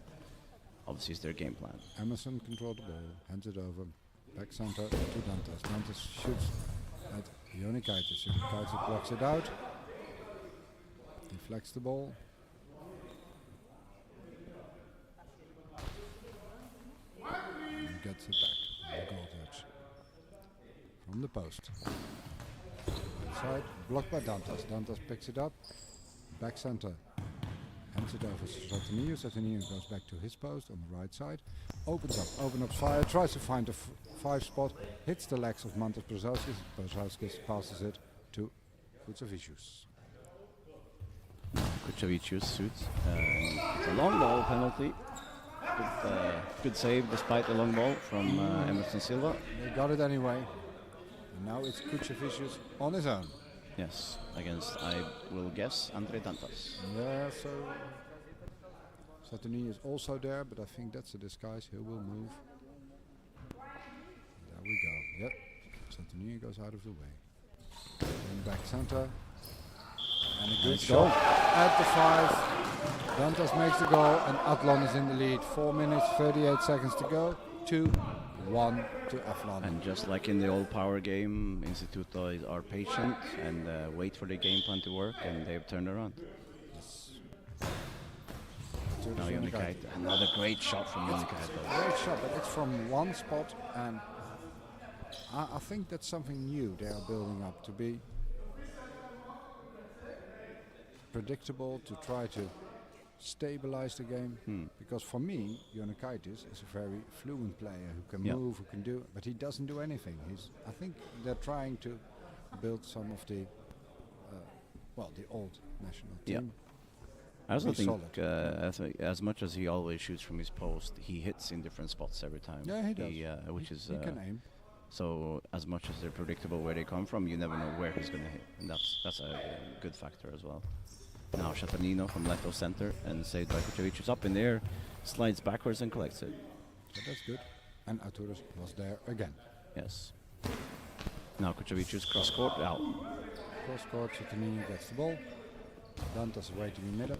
obviously is their game plan. Emerson controlled the ball, hands it over, back center to Dantas. Dantas shoots at Jonikaitis. Jonikaitis blocks it out. Deflects the ball. And gets it back. The goal touch. From the post. Inside, blocked by Dantas. Dantas picks it up. Back center. Hands it over to Satanino. Satanino goes back to his post on the right side. Opens up fire. Tries to find a 5 spot. Hits the legs of Mantas Brazauskis. Brazauskis passes it to Kutsevicius. Kuchevicius shoots. It's a long ball penalty. Good save despite the long ball from Emerson Silva. They got it anyway. And now it's Kuchevicius on his own. Yes, against, I will guess, Andre Dantas. Yeah, so Satanino is also there, but I think that's a disguise. He will move. There we go. Yep. Satanino goes out of the way. And back center. And a good Nice shot goal. at the 5. Dantas makes the goal, and Athlon is in the lead. 4 minutes, 38 seconds to go. 2-1 to Athlon. And just like in the old power game, Instituto are patient and wait for the game plan to work, and they've turned around. Now Jonikaitis, another great shot from Jonikaitis. Great shot, but it's from one spot, and I think that's something new they are building up, to be predictable, to try to stabilize the game. Because for me, Jonikaitis is a very fluent player who can move, who can do, but he doesn't do anything. I think they're trying to build some of the the old national team. I also Be think as much as he always shoots from his post, he hits in different spots every time. Yeah, he does. He can aim. So as much as they're predictable where they come from, you never know where he's going to hit, and that's a good factor as well. Now Satanino from left of center and saved by Kuchevicius up in the air, slides backwards and collects it. So that's good. And Arturus was there again. Yes. Now Kuchevicius cross court out. Cross court, Satanino gets the ball. Dantas waiting in the middle.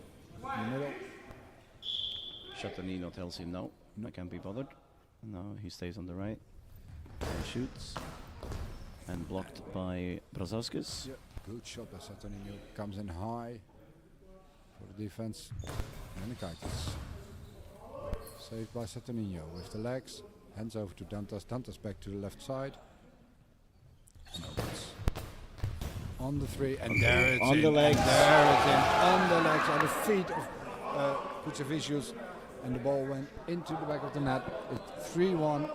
Satanino tells him no, I can't be bothered. No, he stays on the right. And shoots. And blocked by Brazauskis. Yeah, good shot by Saturnino. Comes in high for the defense. Jonikaitis. Saved by Saturnino with the legs. Hands over to Dantas. Dantas back to the left side. And opens. On the three. And there it's on in. the legs. And there it's in. On the legs. On the feet of Kutsevicius. And the ball went into the back of the net. It's 3-1.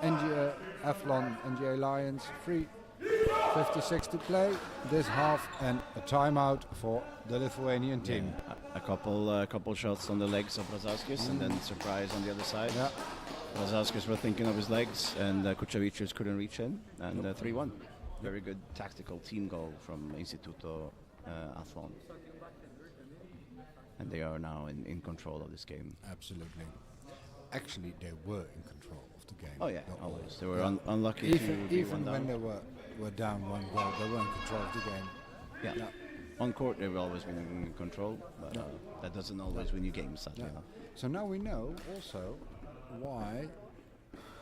Athlon, NGA Lions. 3:56 to play this half, and a timeout for the Lithuanian team. A couple shots on the legs of Brazauskis, and then surprise on the other side. Yeah. Brazauskis were thinking of his legs, and Kutsevicius couldn't reach him, and 3-1. Very good tactical team goal from Instituto Athlon. And they are now in control of this game. Absolutely. Actually, they were in control of the game. Oh yeah, Not always. always. They were unlucky Even to be one when down. they were down 1 goal, they were in control of the game. Yeah. On court, they've always been in control, but that doesn't always win you games, sadly. Yeah. So now we know also why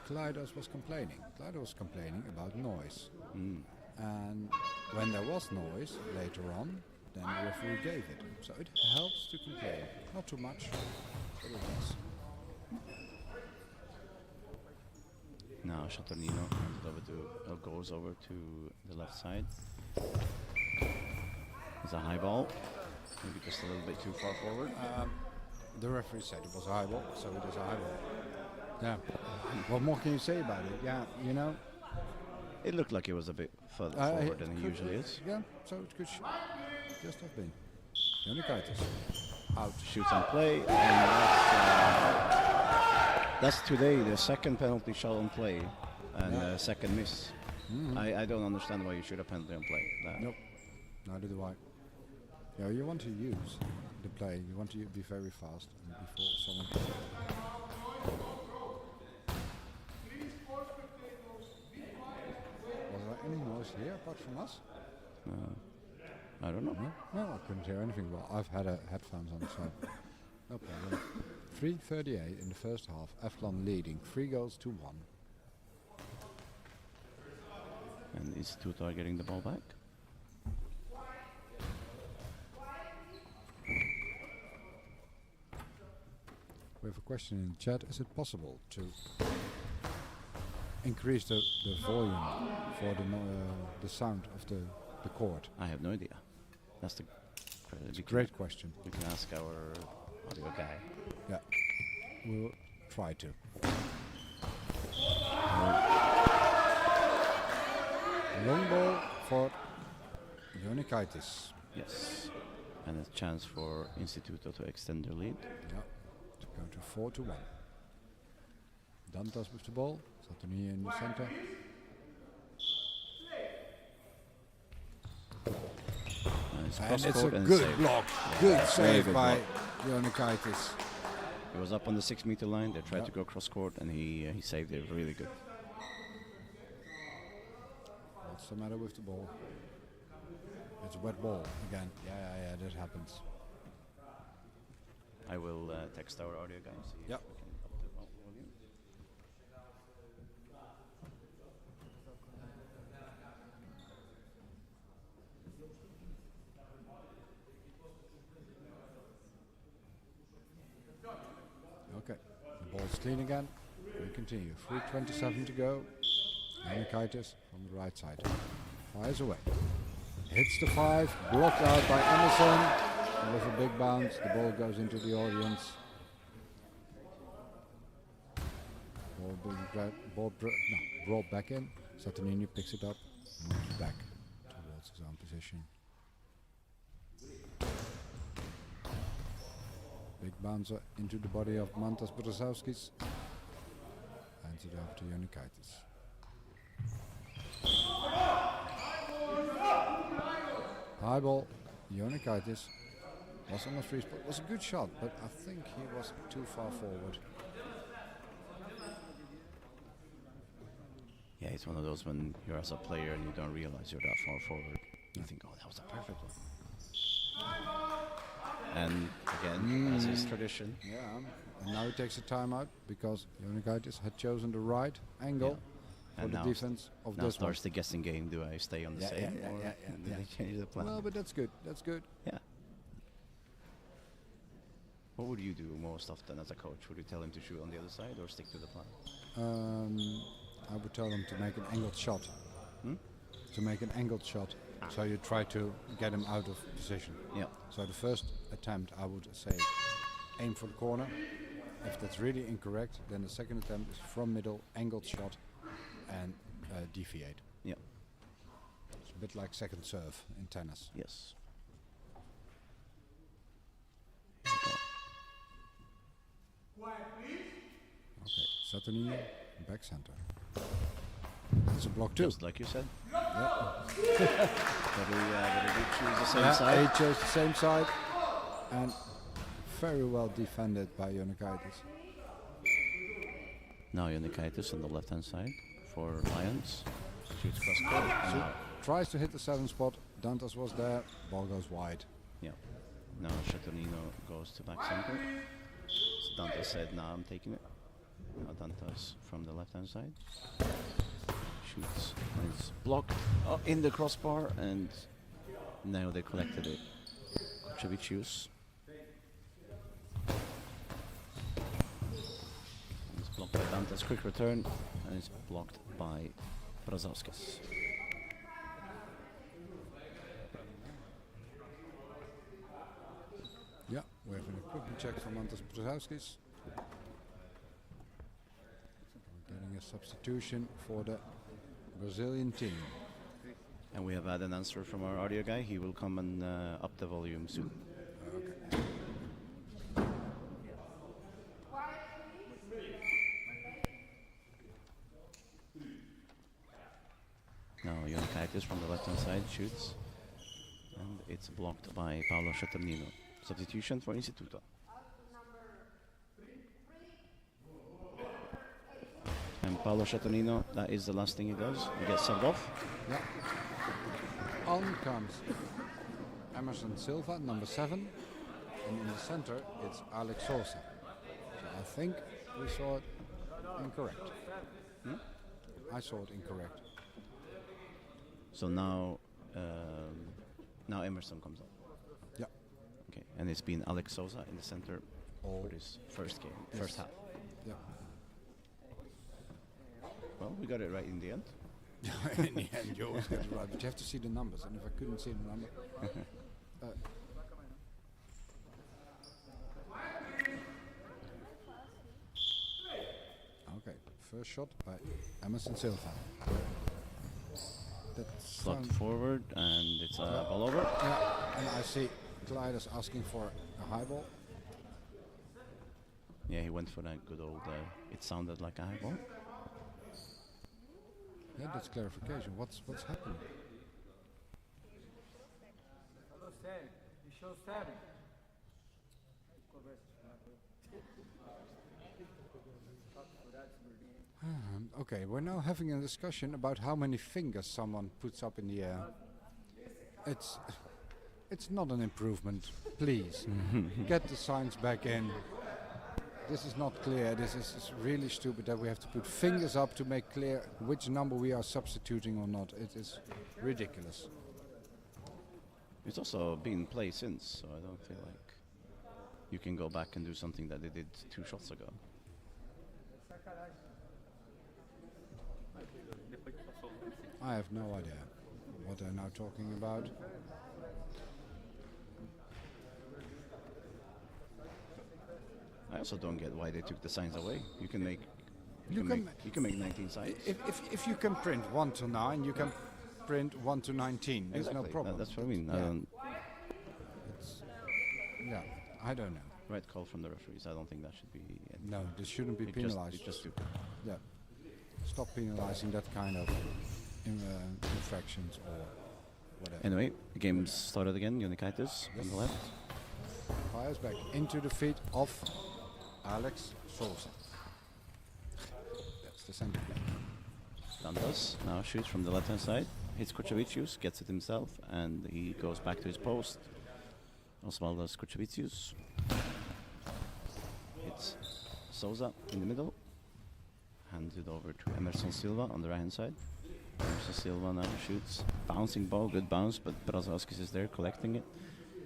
Kleidos was complaining. Kleidos was complaining about noise. And when there was noise later on, then the referee gave it. So it helps to complain. Not too much, but it does. Now Saturnino goes over to the left side. It's a high ball, maybe just a little bit too far forward. The referee said it was a high ball, so it is a high ball. Yeah. What more can you say about it? Yeah, you know. It looked like it was a bit further forward than it could- usually is. Yeah, so it could just have been. Jonikaitis out. Shoots and play, and that's today the second penalty shot on play, and second miss. I don't understand why you shoot a penalty on play. Nope, neither do I. Yeah, you want to use the play. You want to be very fast and before someone. Was there any noise here apart from us? I don't know. No, I couldn't hear anything. Well, I've had headphones on, so no problem. 3:38 in the first half. Athlon leading 3 goals to 1. And Instituto are getting the ball back. We have a question in the chat. Is it possible to increase the volume for the sound of the court? I have no idea. That's the Great question. We can ask our audio guy. Yeah, we'll try to. Long ball for Jonikaitis. Yes. And a chance for Instituto to extend their lead. Yeah, to go to 4-1. Dantas with the ball. Saturnino in the center. And it's a good block. Good save good by Jonikaitis. He was up on the 6-meter line. They tried to go cross court, and he saved it really good. What's the matter with the ball? It's a wet ball again. Yeah, that happens. I will text our audio guy and see Yep. if we can up the volume. Okay, the ball's clean again. We continue. 3:27 to go. Jonikaitis from the right side. Fires away. Hits the 5, blocked out by Emerson. And with a big bounce, the ball goes into the audience. Ball being brought back in. Saturnino picks it up and moves back towards his own position. Big bouncer into the body of Mantas Brazauskis. Hands it over to Jonikaitis. High ball. Jonikaitis was on the free spot. It was a good shot, but I think he was too far forward. Yeah, it's one of those when you're as a player and you don't realize you're that far forward. You think, oh, that was a perfect one. And again, as is tradition. Yeah, and now he takes a timeout because Jonikaitis had chosen the right angle for And the now defense of Now this one. starts the guessing game. Do I stay on the same or do they change the plan? Well, but that's good. That's good. Yeah. What would you do most often as a coach? Would you tell him to shoot on the other side or stick to the plan? I would tell them to make an angled shot. Hmm? To make an angled shot. So you try to get him out of position. Yeah. So the first attempt, I would say, aim for the corner. If that's really incorrect, then the second attempt is from middle, angled shot, and deviate. Yeah. It's a bit like second serve in tennis. Yes. Okay, Saturnino, back center. It's a block too. Just like you said. Yeah. But he did choose the same Yeah, side. he chose the same side, and very well defended by Jonikaitis. Now Jonikaitis on the left-hand side for Lions. Shoots cross court. and now- Tries to hit the 7 spot. Dantas was there. Ball goes wide. Yeah. Now Saturnino goes to back center. So Dantas said, "Nah, I'm taking it." Now Dantas from the left-hand side shoots. And it's blocked in the crossbar, and now they collected it. Kuchevicius. It's blocked by Dantas. Quick return, and it's blocked by Brazauskis. Yeah, we have an equipment check from Antas Brzezowskis. We're getting a substitution for the Brazilian team. And we have had an answer from our audio guy. He will come and up the volume soon. Now Jonikaitis from the left-hand side shoots. And it's blocked by Paolo Saturnino. Substitution for Instituto. And Paolo Saturnino, that is the last thing he does. He gets subbed off. Yeah. On comes Emerson Silva, number 7. And in the center, it's Alex Sosa. So I think we saw it incorrect. I saw it incorrect. So now, now Emerson comes up. Yeah. Okay, and it's been Alex Sosa in the center Oh. for this first game, Yes. first half. Yeah. Well, we got it right in the end. In the end, you always get it right. But you have to see the numbers. And if I couldn't see the number. Okay, first shot by Emerson Silva. That's Blocked forward, and it's a ball over. yeah, and I see Kleider's asking for a high ball. Yeah, he went for that good old, it sounded like a high ball. Yeah, that's clarification. What's happening? Okay, we're now having a discussion about how many fingers someone puts up in the air. It's not an improvement. Please, get the signs back in. This is not clear. This is really stupid that we have to put fingers up to make clear which number we are substituting or not. It is ridiculous. It's also been played since, so I don't feel like you can go back and do something that they did 2 shots ago. I have no idea what they're now talking about. I also don't get why they took the signs away. You can make You can make 19 signs. If you can print 1 to 9, you can print 1 to 19. There's no Exactly. problem. That's what I mean. Yeah. I don't, Yeah, I don't know. right call from the referees. I don't think that should be. No, this shouldn't be penalized. It's just stupid. Yeah, stop penalizing that kind of infractions or whatever. Anyway, the game started again. Jonikaitis on the left. Fires back into the feet of Alex Sosa. That's the center play. Dantas now shoots from the left-hand side. Hits Kuchevicius, gets it himself, and he goes back to his post. Osvaldas Kuchevicius. It's Souza in the middle. Hands it over to Emerson Silva on the right hand side. Emerson Silva now shoots. Bouncing ball, good bounce, but Brazauskis is there collecting it.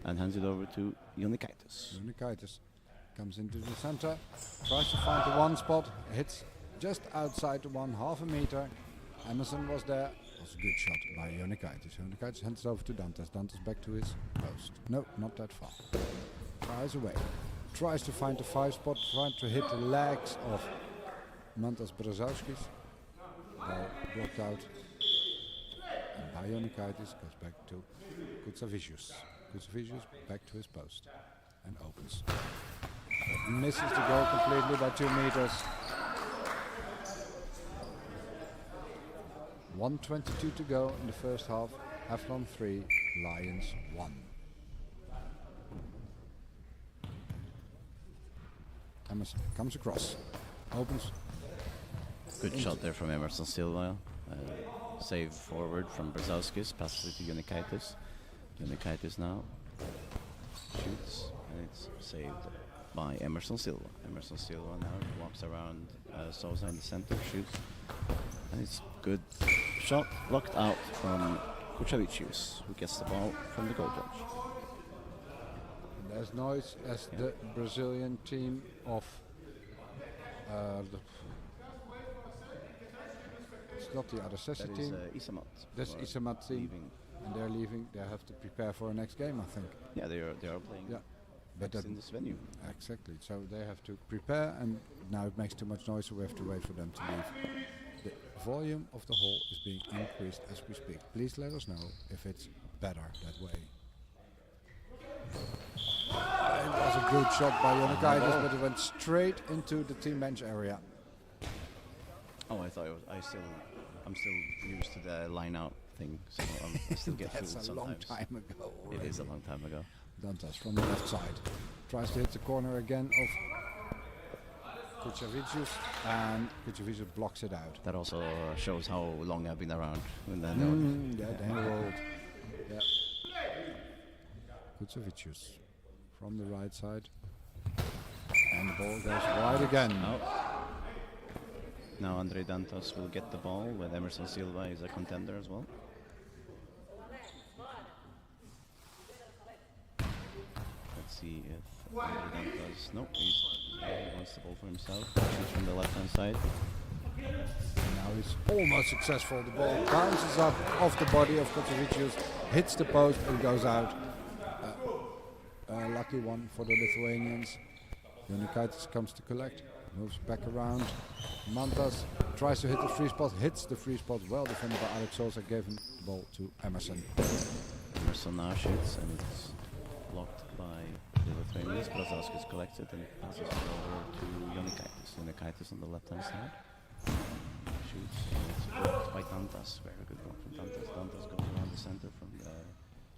And hands it over to Jonikaitis. Jonikaitis comes into the center, tries to find the one spot, hits just outside the one, half a meter. Emerson was there. Was a good shot by Jonikaitis. Jonikaitis hands it over to Dantas. Dantas back to his post. No, not that far. Tries away. Tries to find the 5 spot, trying to hit the legs of Mantas Brazauskis. Ball blocked out. And by Jonikaitis goes back to Kutsavicius. Kutsavicius back to his post and opens. But misses the goal completely by 2 meters. 1:22 to go in the first half. Athlon 3, Lions 1. Emerson comes across, opens. Good shot there from Emerson Silva. Save forward from Brazauskis, passes it to Jonikaitis. Jonikaitis now shoots, and it's saved by Emerson Silva. Emerson Silva now walks around Souza in the center, shoots, and it's good shot blocked out from Kuchevicius, who gets the ball from the goal judge. There's noise as the Brazilian team of it's not the Adacessi That team. is Isamat. That's who are Isamat team, leaving. and they're leaving. They have to prepare for a next game, I think. Yeah, they are playing Yeah, but next in this venue. exactly. So they have to prepare, and now it makes too much noise, so we have to wait for them to leave. The volume of the hall is being increased as we speak. Please let us know if it's better that way. It was a good shot by Jonikaitis, but it went straight into the team bench area. Oh, I thought it was. I'm still used to the line out thing, so I still get That's fooled a long sometimes. time ago. It is a long time ago. Dantas from the left side tries to hit the corner again of Kuchevicius, and Kuchevicius blocks it out. That also shows how long I've been around. And then Yeah, they're old. Yeah. Kuchevicius from the right side, and the ball goes wide again. Now Andre Dantas will get the ball, but Emerson Silva is a contender as well. Let's see if Andre Dantas. Nope, he wants the ball for himself. Shoots from the left-hand side. Now he's almost successful. The ball bounces up off the body of Kuchevicius, hits the post and goes out. A lucky one for the Lithuanians. Jonikaitis comes to collect, moves back around. Mantas tries to hit the free spot, hits the free spot, well defended by Alex Sosa, gave him the ball to Emerson. Emerson now shoots, and it's blocked by the Lithuanians. Brazauskis collects it and passes it over to Jonikaitis. Jonikaitis on the left-hand side. Shoots, and it's blocked by Dantas. Very good block from Dantas. Dantas goes around the center from the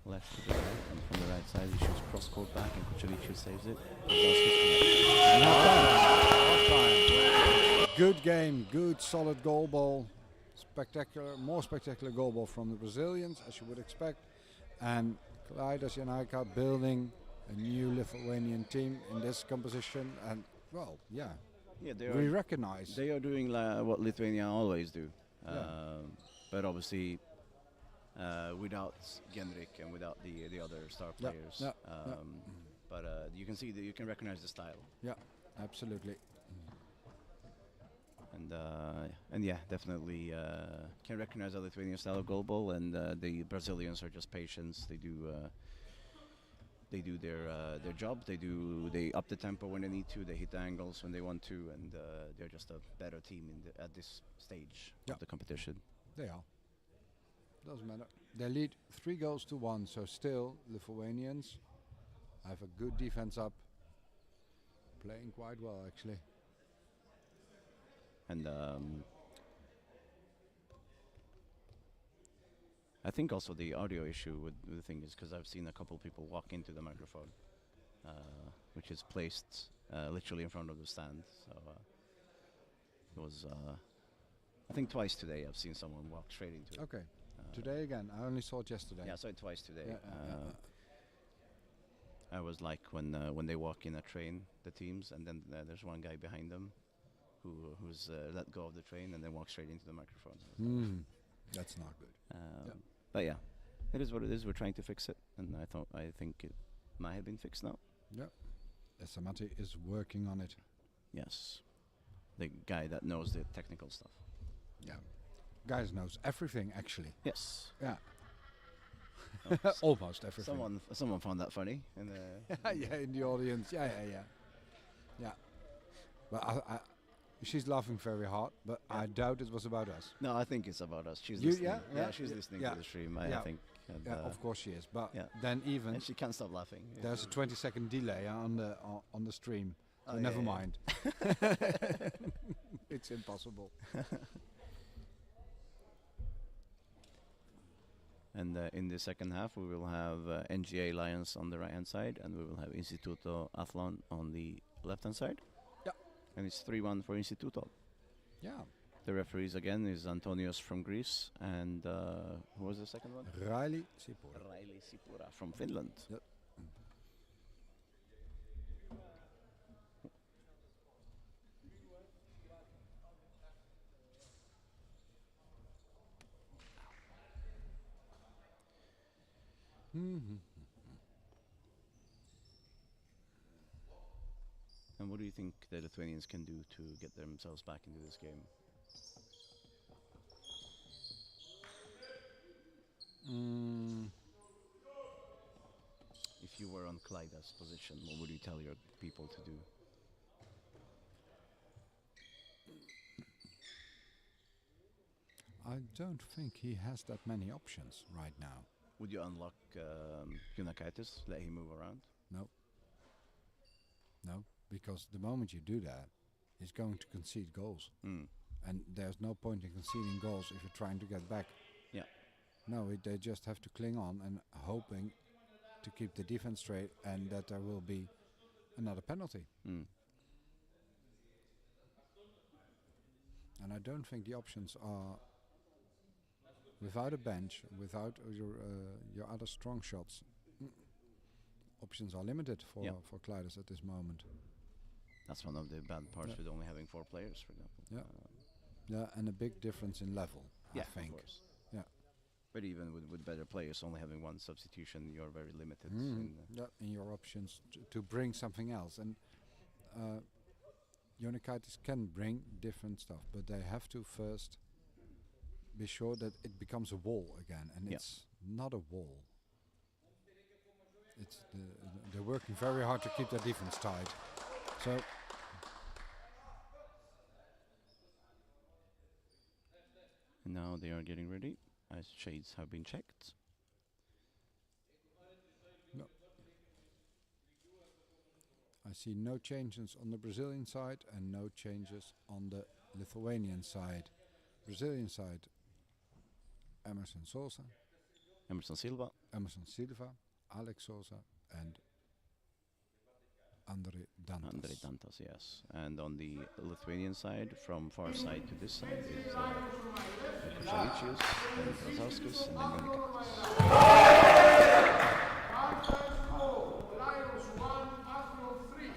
left to the right, and from the right side he shoots cross-court back, and Kuchevicius saves it. Good game, good solid goal ball. Spectacular, more spectacular goal ball from the Brazilians, as you would expect. And Klaidas Janaika building a new Lithuanian team in this composition. And, well, yeah, we recognize. They are doing what Lithuania always do. But obviously without Genrik and without the other star players. But you can see that you can recognize the style. Yeah, absolutely. And yeah, definitely can recognize the Lithuanian style of goalball, and the Brazilians are just patients. They do their job. They up the tempo when they need to. They hit the angles when they want to, and they're just a better team at this stage of the competition. They are. Doesn't matter. They lead 3-1, so still Lithuanians have a good defense up, playing quite well actually. And I think also the audio issue with the thing is because I've seen a couple people walk into the microphone, which is placed literally in front of the stand. So it was, I think twice today I've seen someone walk straight into it. Okay. Today again, I only saw it yesterday. Yeah, I saw it twice today. I was like when they walk in a train, the teams, and then there's one guy behind them who's let go of the train and then walks straight into the microphone. That's not good. But yeah, it is what it is. We're trying to fix it, and I think it might have been fixed now. Yeah. Samati is working on it. Yes, the guy that knows the technical stuff. Yeah. Guys knows everything actually. Yes. Yeah. Oh, Almost everything. Someone found that funny, and yeah, in the audience. Yeah. But she's laughing very hard, but I doubt it was about us. no, I think it's about us. She's You- listening. yeah, She's yeah, listening yeah, to the stream. I yeah. think. And, Yeah, of course she is. But yeah. then even and she can't stop laughing. there's a 20-second delay on the stream. So Oh, never yeah, yeah. mind. It's impossible. And in the second half, we will have NGA Lions on the right-hand side, and we will have Instituto Athlon on the left-hand side. Yeah. And it's 3-1 for Instituto. Yeah. The referees again is Antonios from Greece, and who was the second one? Riley Sipura. Riley Sipura from Finland. Yep. And what do you think the Lithuanians can do to get themselves back into this game? If you were on Kleida's position, what would you tell your people to do? I don't think he has that many options right now. Would you unlock Junakaitis, let him move around? No, because the moment you do that, he's going to concede goals. And there's no point in conceding goals if you're trying to get back. Yeah. No, they just have to cling on and hoping to keep the defense straight and that there will be another penalty. And I don't think the options are, without a bench, without your other strong shots, options are limited for Kleidas at this moment. That's one of the bad parts with only having 4 players, for example. Yeah. Yeah, and a big difference in level, I Of think. course. Yeah. But even with better players, only having 1 substitution, you're very limited. In your options to bring something else. And Jonikaitis can bring different stuff, but they have to first be sure that it becomes a wall again, and it's not a wall. It's they're working very hard to keep their defense tight. So now they are getting ready, as shades have been checked. no. I see no changes on the Brazilian side and no changes on the Lithuanian side. Brazilian side, Emerson Sousa, Emerson Silva, Emerson Silva, Alex Sousa, and Andre Dantas. Andre Dantas, yes. And on the Lithuanian side, from far side to this side, is Kuševičius, then Brazauskis, and then Jonikaitis. Lions 1, Afro 3.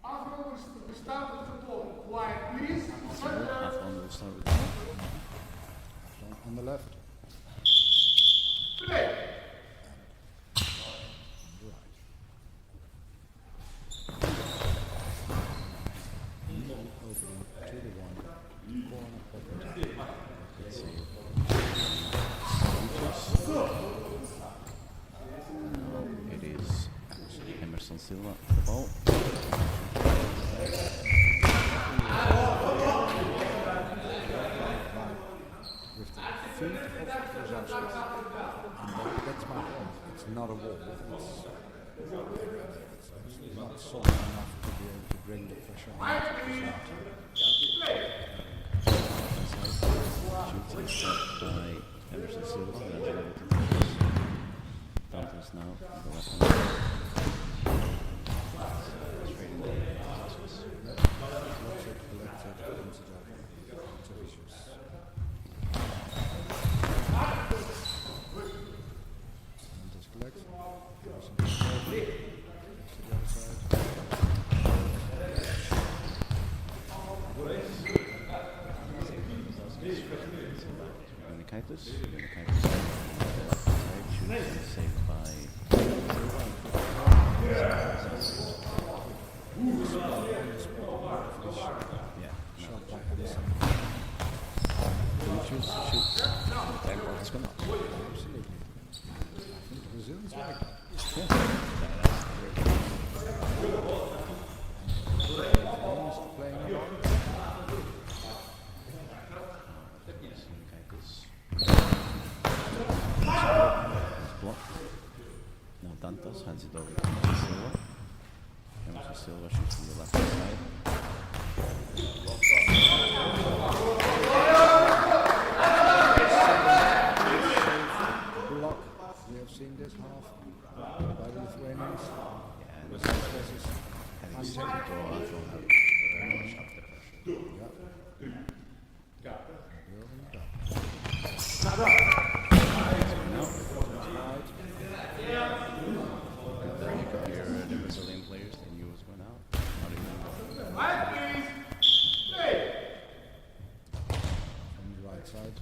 Afro will start with the ball. Quiet, please. Athlon will start with On the left. Play. It is Emerson Silva, the ball. With the feet of Brazauskis. And that's my point. It's not a wall. It's not solid enough to be able to bring the pressure on. Shooting shot by Emerson Silva. Dantas now on the left hand. Straight in the Brazauskis. Dantas collects. Unikaitis. Unikaitis shoots saved by shoots. Tempo has gone up. Absolutely. I think the Brazilians like that. Almost playing along. Blocked. Now Dantas hands it over to Silva. Emerson Silva shoots from the left side. Block. We have seen this half by the Lithuanians. Yeah, and With having some places to draw out from very much up the pressure. building it up. Then you could hear the Brazilian players, they knew what was going out. Not even From the right side.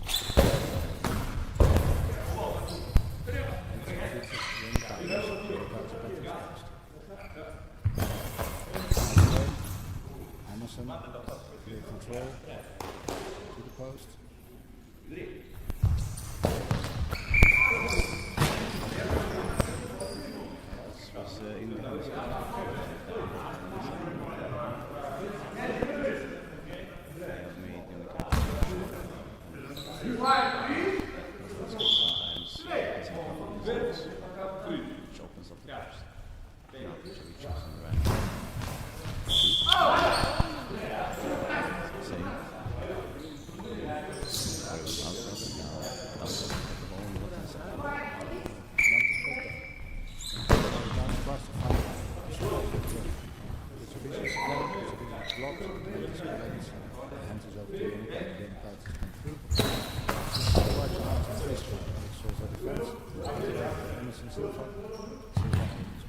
Emerson, clear control to the post. this was in the house. Which opens up the post. Now Kuchevic on the right. Save.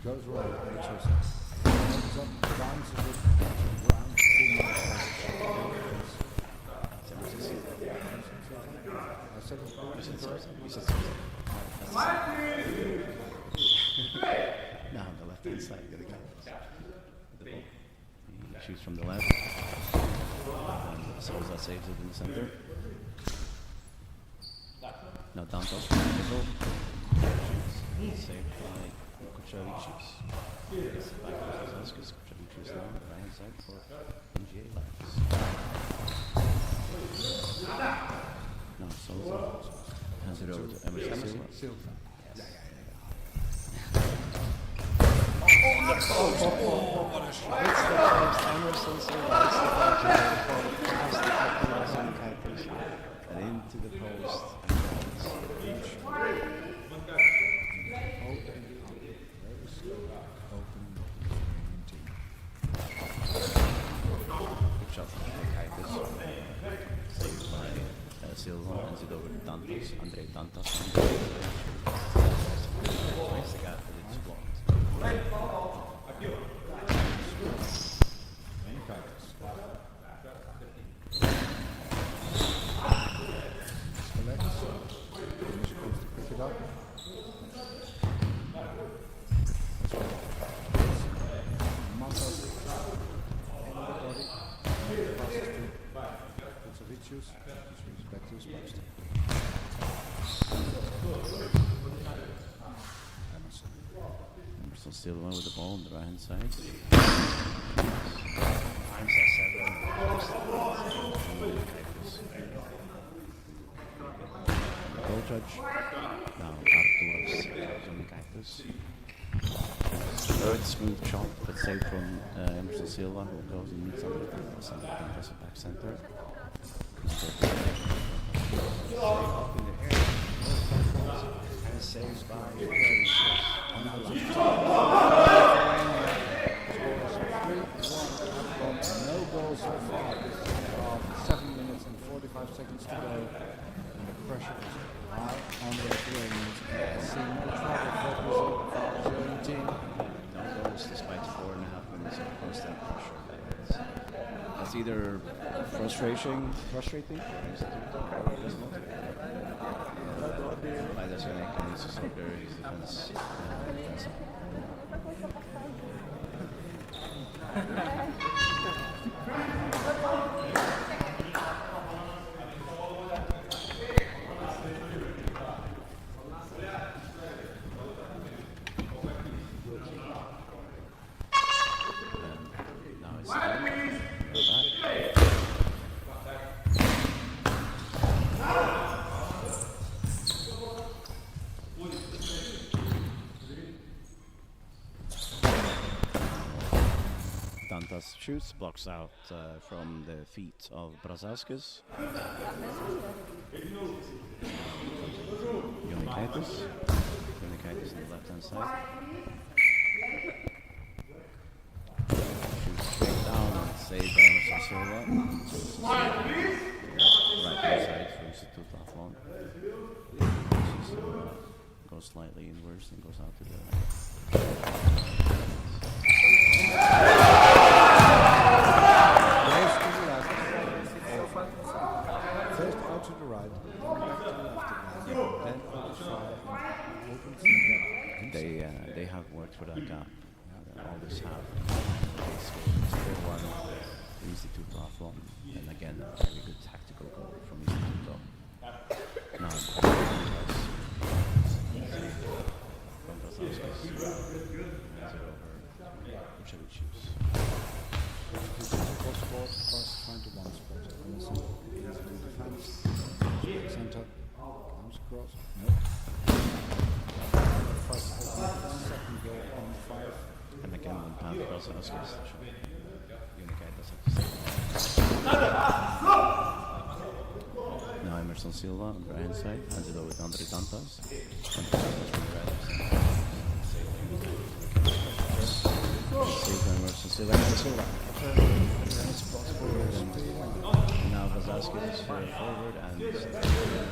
Goes right, makes her comes up, bounces it to the ground, 2 minutes. I said it's Now on the left hand side, the other guy with the ball. He shoots from the left. And Souza saves it in the center. Now Dantos from the middle. Shoots. Saved by Kuchevic. It's back to Brazalskis. Kuchevic is now on the right hand side for NGA Lions. Now Souza hands it over to Emerson Silva. And into the post. Good shot from Unikaitis. Saved by Silva, hands it over to Dantas, Andrei Dantas. Nice the gap, but it's blocked. Pick it up. Mantas in the body. Passes to Kutsevicius. Swings back to his post. Emerson. Emerson Silva with the ball on the right hand side. Goal judge. Now Arturas Unikaitis. Third smooth shot, but saved from Emerson Silva, who goes and meets under Dantas and Dantas back center. Up in the air. And saves by No goals so far. 7 minutes and 45 seconds to go. And the pressure is high on the Lithuanians. I see no trouble for the Brazilian team. no goals despite 4.5 minutes of constant pressure. That's That's either frustrating, or is it not? By the Sonic and it's just like his defense. Now it's Dantas shoots, blocks out from the feet of Brazauskis. Unikaitis on the left hand side. Shoots straight down and saved by Emerson Silva. Right hand side throws it to Taflon. Goes slightly inwards and goes out to the First out to the right, then back to the left again, then over side, opens the gap. They have worked for that gap. Always have. They score one, Institute Taflon, and again a very good tactical goal from Institute. Now, from Brazauskis, hands it over Vucevic. Cross court, first trying to one spot. Emerson into the defense. Center. Comes across. No. First open, second goal on 5. And again, one pass Brazauskis. Unikaitis at the same time. Now Emerson Silva on the right hand side, hands it over to Andre Dantas. And Emerson Silva. And now Brazauskis is forward and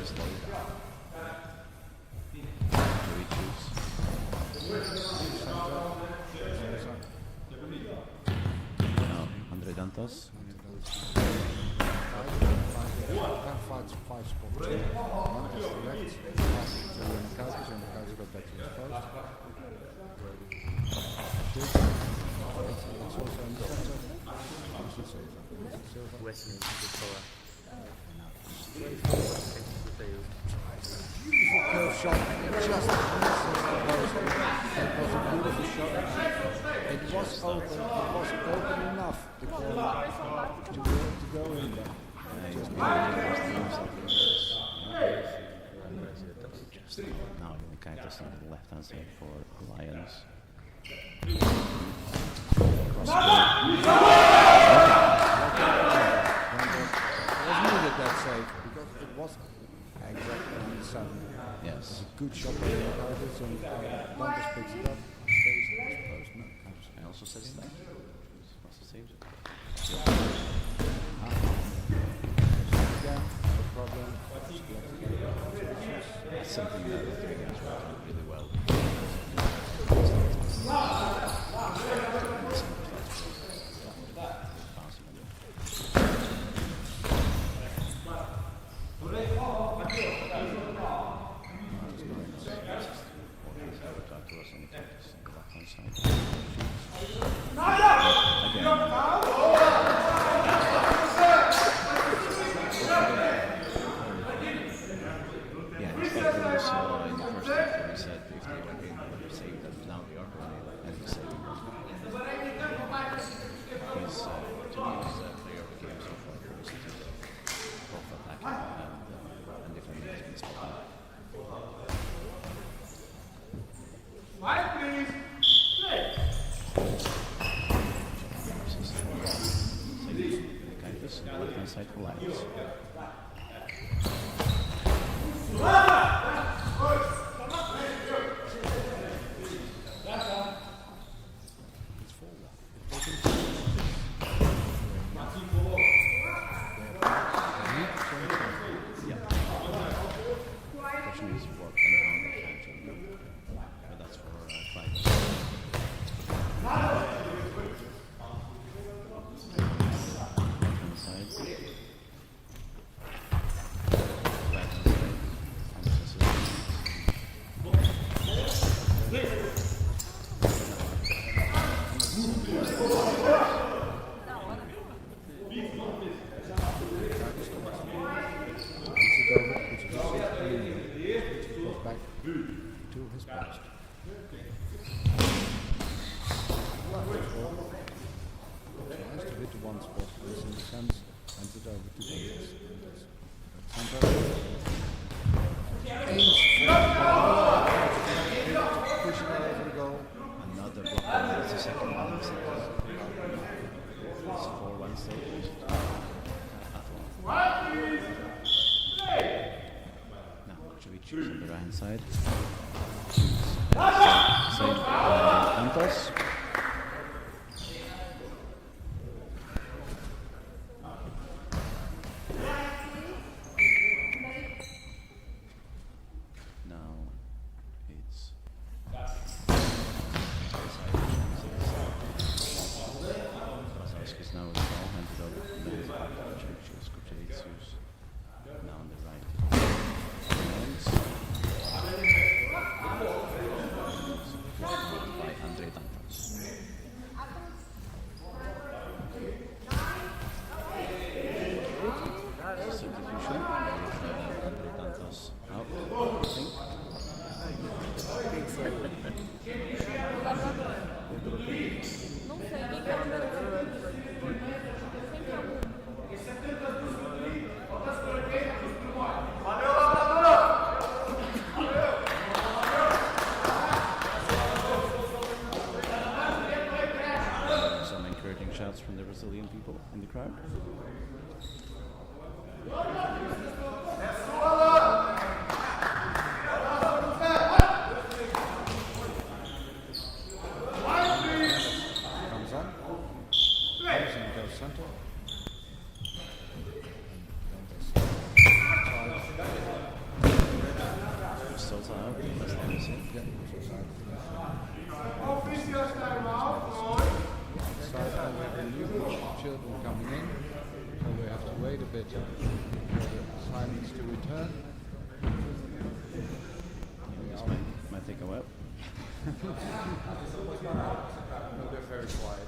slowed down. Now Andre Dantas. Five spots. One is direct. Pass to Unikaitis, and Unikaitis got back to his post. Shoots. It's also in the center. Beautiful curve shot, just misses the post. It was a beautiful shot. It was open enough to go in there. Now Unikaitis on the left hand side for Lions. Was needed that save because it was exactly on the 7. Yes. It's a good shot by Unikaitis and Dantas picks it up, stays at his post. No, comes. I also said that. Also saves it. Again, no problem. That's something that the three guys worked on really well. Side for Lions. She's on the right hand side. Saved by Antos. Now it's Brazalskis now with the ball handed over from Kupchevicius. Now on the right. Hands. By Andrei Dantos. Substitution. Andrei Dantos out. I think. Não sei, quem que é o número 1? Some encouraging shouts from the Brazilian people in the crowd. Comes on. Anderson goes center. Still out. That's the missing. Officials time out. Side and we have a new children coming in, so we have to wait a bit for the silence to return. This might take a while. No, they're very quiet.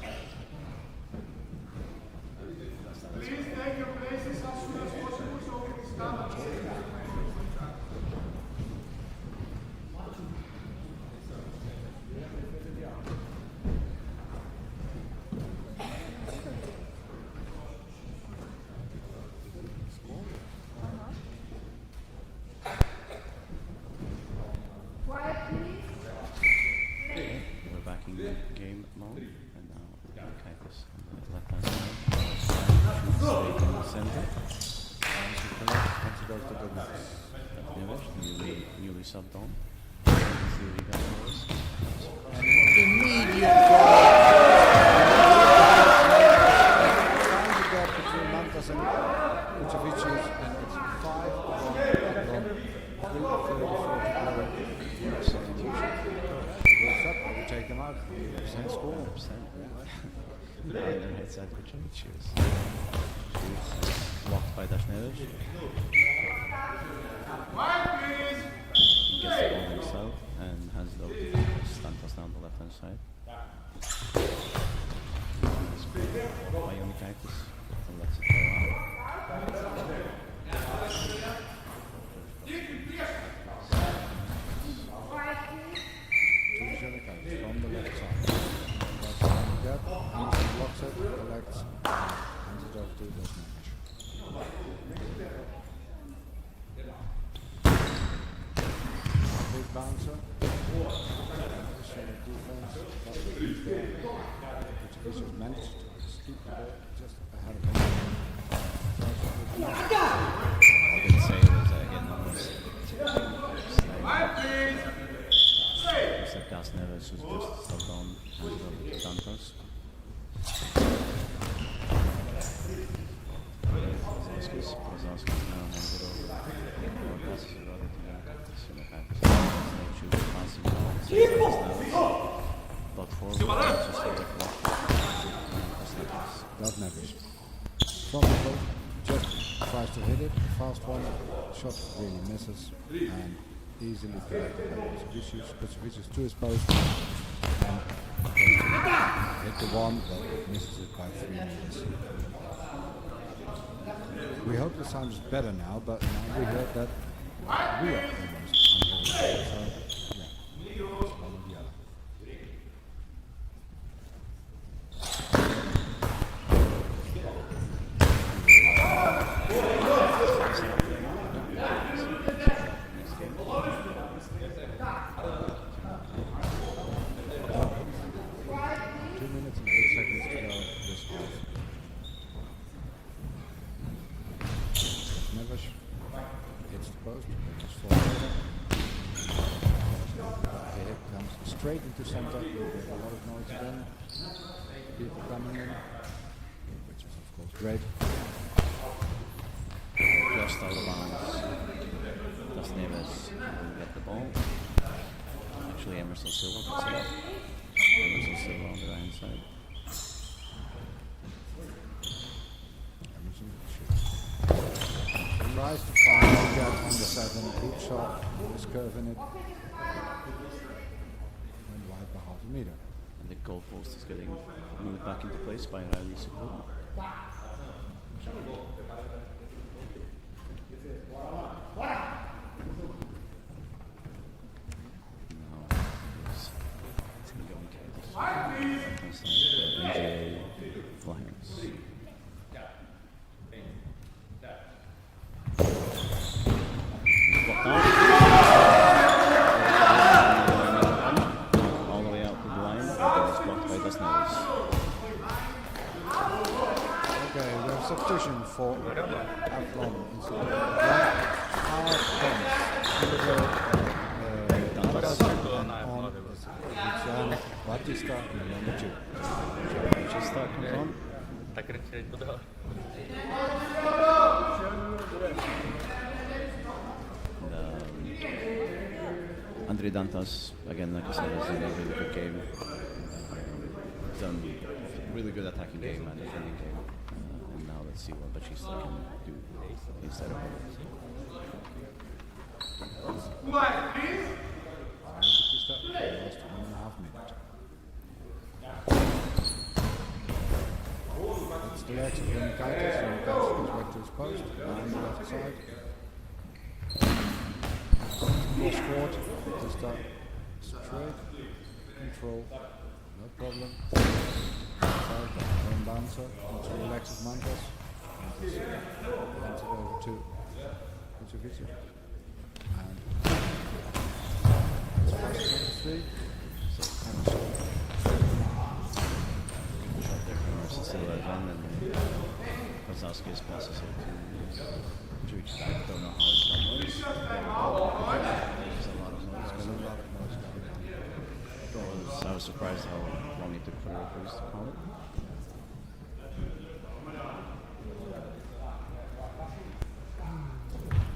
Please take your places as soon as possible so we can start. Quiet, please. We're back in game mode, and now Kaitis on the left hand side. Shoots straight in the center. Let's go to the next. Neves, newly subbed on. Immediate goal! Found the gap between Mantas and Kuchevicius, and it's 5-1. Substitution. Looks up, we take them out. 100% score. 100%, yeah. On the right side, Kuchevicius. Shoots blocked by Dashneves. Gets the ball himself and hands it over to Stantos down the left hand side. By Unikaitis and lets it go out. From the left side. That's the gap. Anderson blocks it, collects, hands it over to Dashnevic. Big bouncer. Solid defense. Kuchevicius managed to keep the ball just ahead of him. I didn't say it was a hit numbers. Except Gas Neves was just subbed on, handed over to Dantos. Brazalskis now hands it over. Or passes it rather to Unikaitis. Shoots passing ball. But forward, just a Dashnevic. From the goal, just tries to hit it. Fast one, shot really misses, and easily collected by Kuchevicius. Kuchevicius to his post, and hit the one, but misses it by 3 meters. We hope the sound is better now, but now we heard that we are almost unheard. So, yeah, it's one or the other. Hits the post. post. That is for Taylor. The hit comes straight into center. There's a lot of noise again. People coming in, which is of course great. Just out of bounds. Das Neves will get the ball. Actually, Emerson Silva puts it up. Emerson Silva on the right side. Emerson shoots. Tries to find the gap on the 7. Good shot. Is curving it. And wide by half a meter. And the goalpost is getting moved back into place by Riley Sikul. All the way out to the line, but it's blocked by Das Neves. Okay, we have substitution for Afron instead of on Batista number 2. Batista comes on. Andre Dantas, again, like I said, has done a really good game. He's done a really good attacking game and defending game. And now let's see what Batista can do instead of him. Quiet, please. Batista, last 1.5 minutes. That's the legs of Yonikaitis. Yonikaitis goes back to his post, on the left side. Cross court, Batista straight, control, no problem. Side, one bouncer, into the legs of Mantas. Hands it over to Kucevic. And it's first 23. Shot there from Emerson Silva again, and Brazowski's passes it to Juic. I don't know how it's done noise. There's a lot of noise going on. I was surprised how long it took for the referees to call it.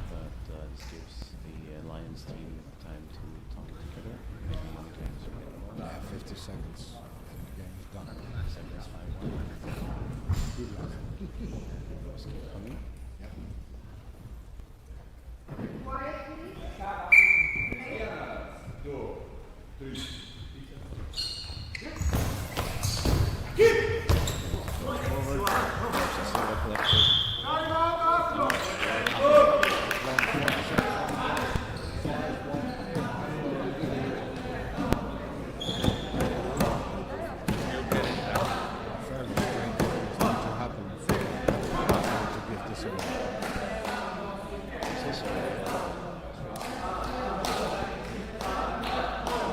But this gives the Lions team time to talk together. Yeah, 50 seconds. And the game is done. 7-5-1. Good luck. Just keep coming. Yeah. Quiet, please.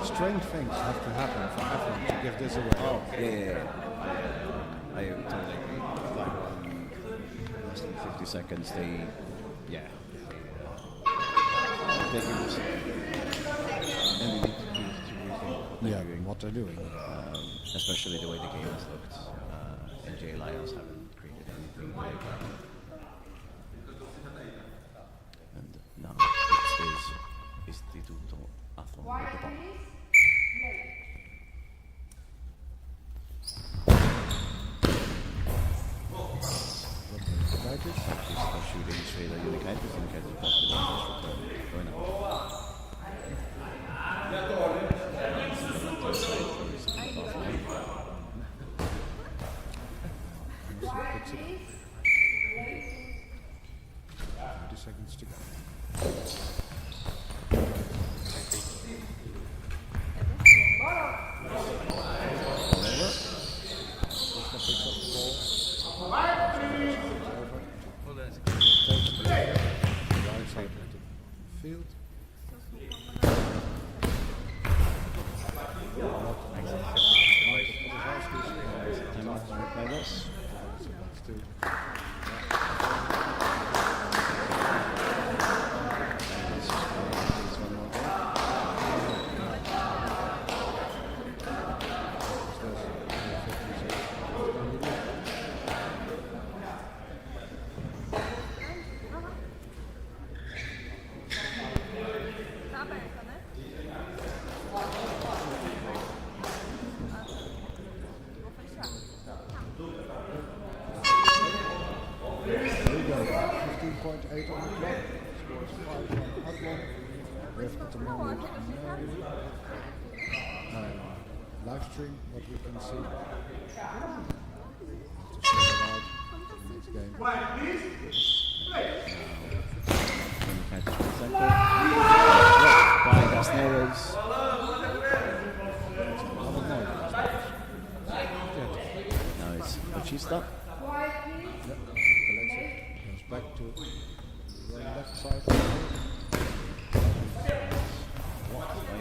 Strange things have to happen for everyone to give this away. Oh, yeah. I totally agree. Like, less than 50 seconds, they give us. And they need to rethink what they're doing. What they're doing. Especially the way the game has looked. NJ Lions haven't created anything like that. And now it is Istituto Athlon with the ball. Batista shooting straight at Unikaitis. Unikaitis blocked it on first return. Going out. Picks it up. 30 seconds to go. Field. one. We have at the moment no live stream, what we can see. To sort it out in this game. Unicatus from the center. By Gasneres. Now it's Batista. Goes back to the left side.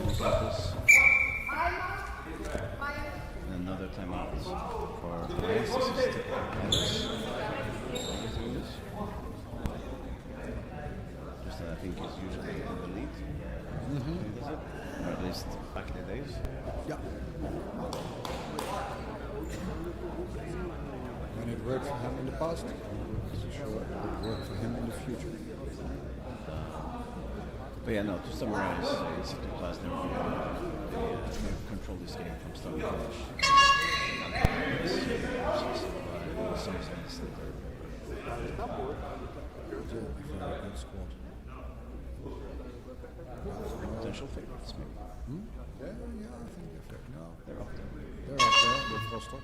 Unicatus. Another timeout for Lions. This is just that I think is usually in the lead. He does it, or at least back in the days. Yeah. When it worked for him in the past, I'm sure it will work for him in the future. But yeah, no, to summarize, second class never control this game from start to finish. Very good squad. Potential favorites, maybe. Yeah, I think They're up there. they're up there with Rostock.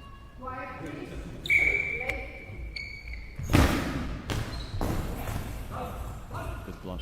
Good block.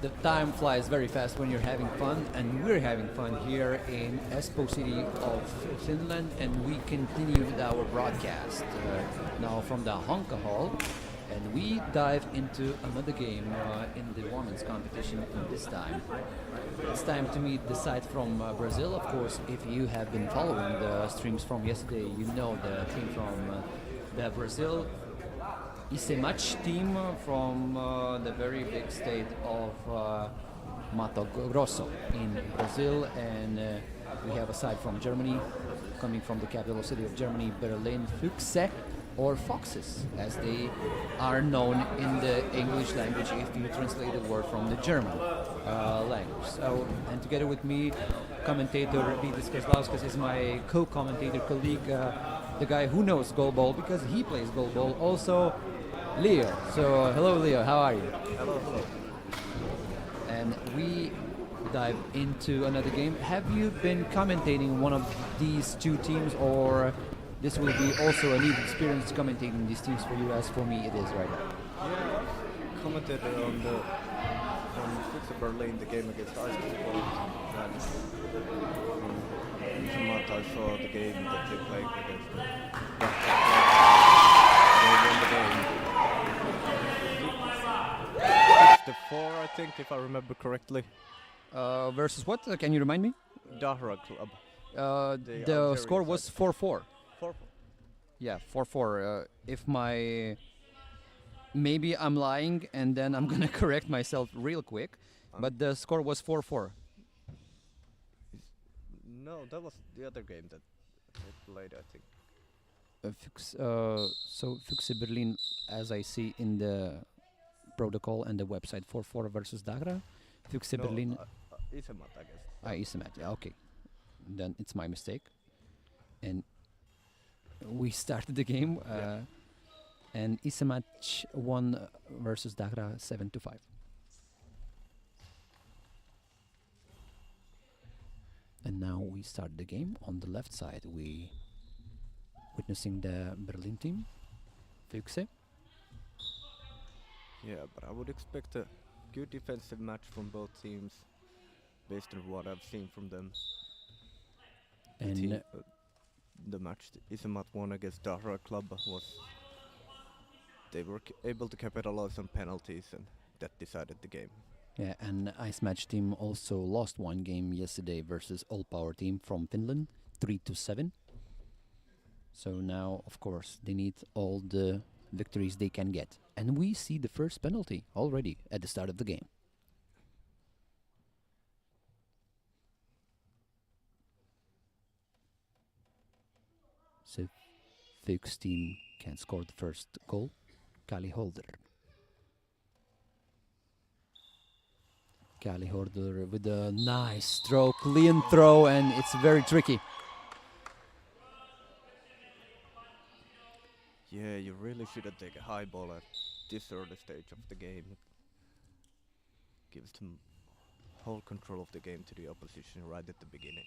the time flies very fast when you're having fun, and we're having fun here in Espoo City of Finland, and we continue with our broadcast now from the Honkahalli, and we dive into another game in the women's competition this time. It's time to meet the side from Brazil. Of course, if you have been following the streams from yesterday, you know the team from the Brazil Isemach team from the very big state of Mato Grosso in Brazil, and we have a side from Germany, coming from the capital city of Germany, Berlin, Füchse, or Foxes, as they are known in the English language if you translate the word from the German language. So, and together with me, commentator Vitas Kozlauskas is my co-commentator colleague, the guy who knows goalball because he plays goalball also, Leo. So hello Leo, how are you? Hello, hello. And we dive into another game. Have you been commentating one of these two teams, or this will be also a new experience commentating these teams for you, as for me it is right now? Yeah, I commented on Füchse Berlin, the game against Iceland. And in Malta I saw the game that they played against they won the game. 6-4, I think, if I remember correctly. Versus what? Can you remind me? Dahra club. The Algerian score was side. 4-4. 4-4. Yeah, 4-4. If my... Maybe I'm lying, and then I'm gonna correct myself real quick, but the score was 4-4. No, that was the other game that they played, I think. So Füchse Berlin, as I see in the protocol and the website, 4-4 versus Dagra. Füchse Berlin. Isemat, I guess. Isemat, yeah, okay. Then it's my mistake. And we started the game, and Isemat won versus Dagra 7-5. And now we start the game. On the left side, we witnessing the Berlin team, Füchse. Yeah, but I would expect a good defensive match from both teams based on what I've seen from them. And The match Isemat won against Dahra club was they were able to capitalize on penalties, and that decided the game. yeah, and Ice Match team also lost one game yesterday versus All Power team from Finland, 3-7. So now, of course, they need all the victories they can get. And we see the first penalty already at the start of the game. So Fuchs team can score the first goal. Kali Holder. Kali Holder with a nice throw, clean throw, and it's very tricky. Yeah, you really shouldn't take a high ball at this early stage of the game. It gives them whole control of the game to the opposition right at the beginning.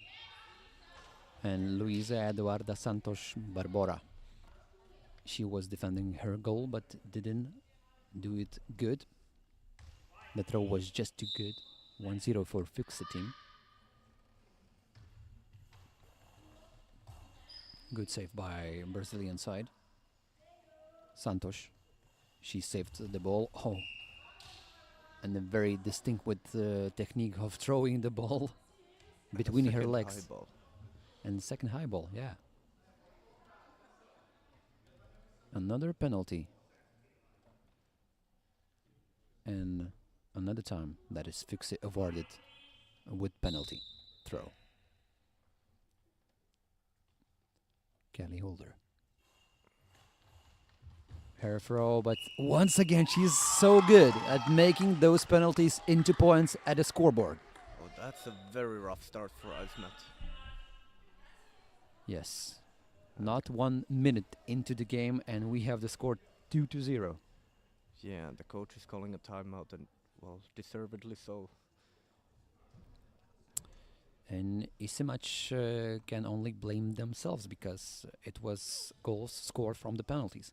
And Luisa Eduarda Santos Barbora. She was defending her goal but didn't do it good. The throw was just too good. 1-0 for Fuchse team. Good save by Brazilian side. Santos. She saved the ball. Oh. And a very distinct with technique of throwing the ball between her Second legs. high ball. And second high ball, yeah. Another penalty. And another time that is Fuchse awarded with penalty throw. Kelly Holder. Her throw, but once again she's so good at making those penalties into points at the scoreboard. Oh, that's a very rough start for Icemat. Yes. Not 1 minute into the game and we have the score 2-0. Yeah, and the coach is calling a timeout, and well, deservedly so. And Isemach can only blame themselves because it was goals scored from the penalties.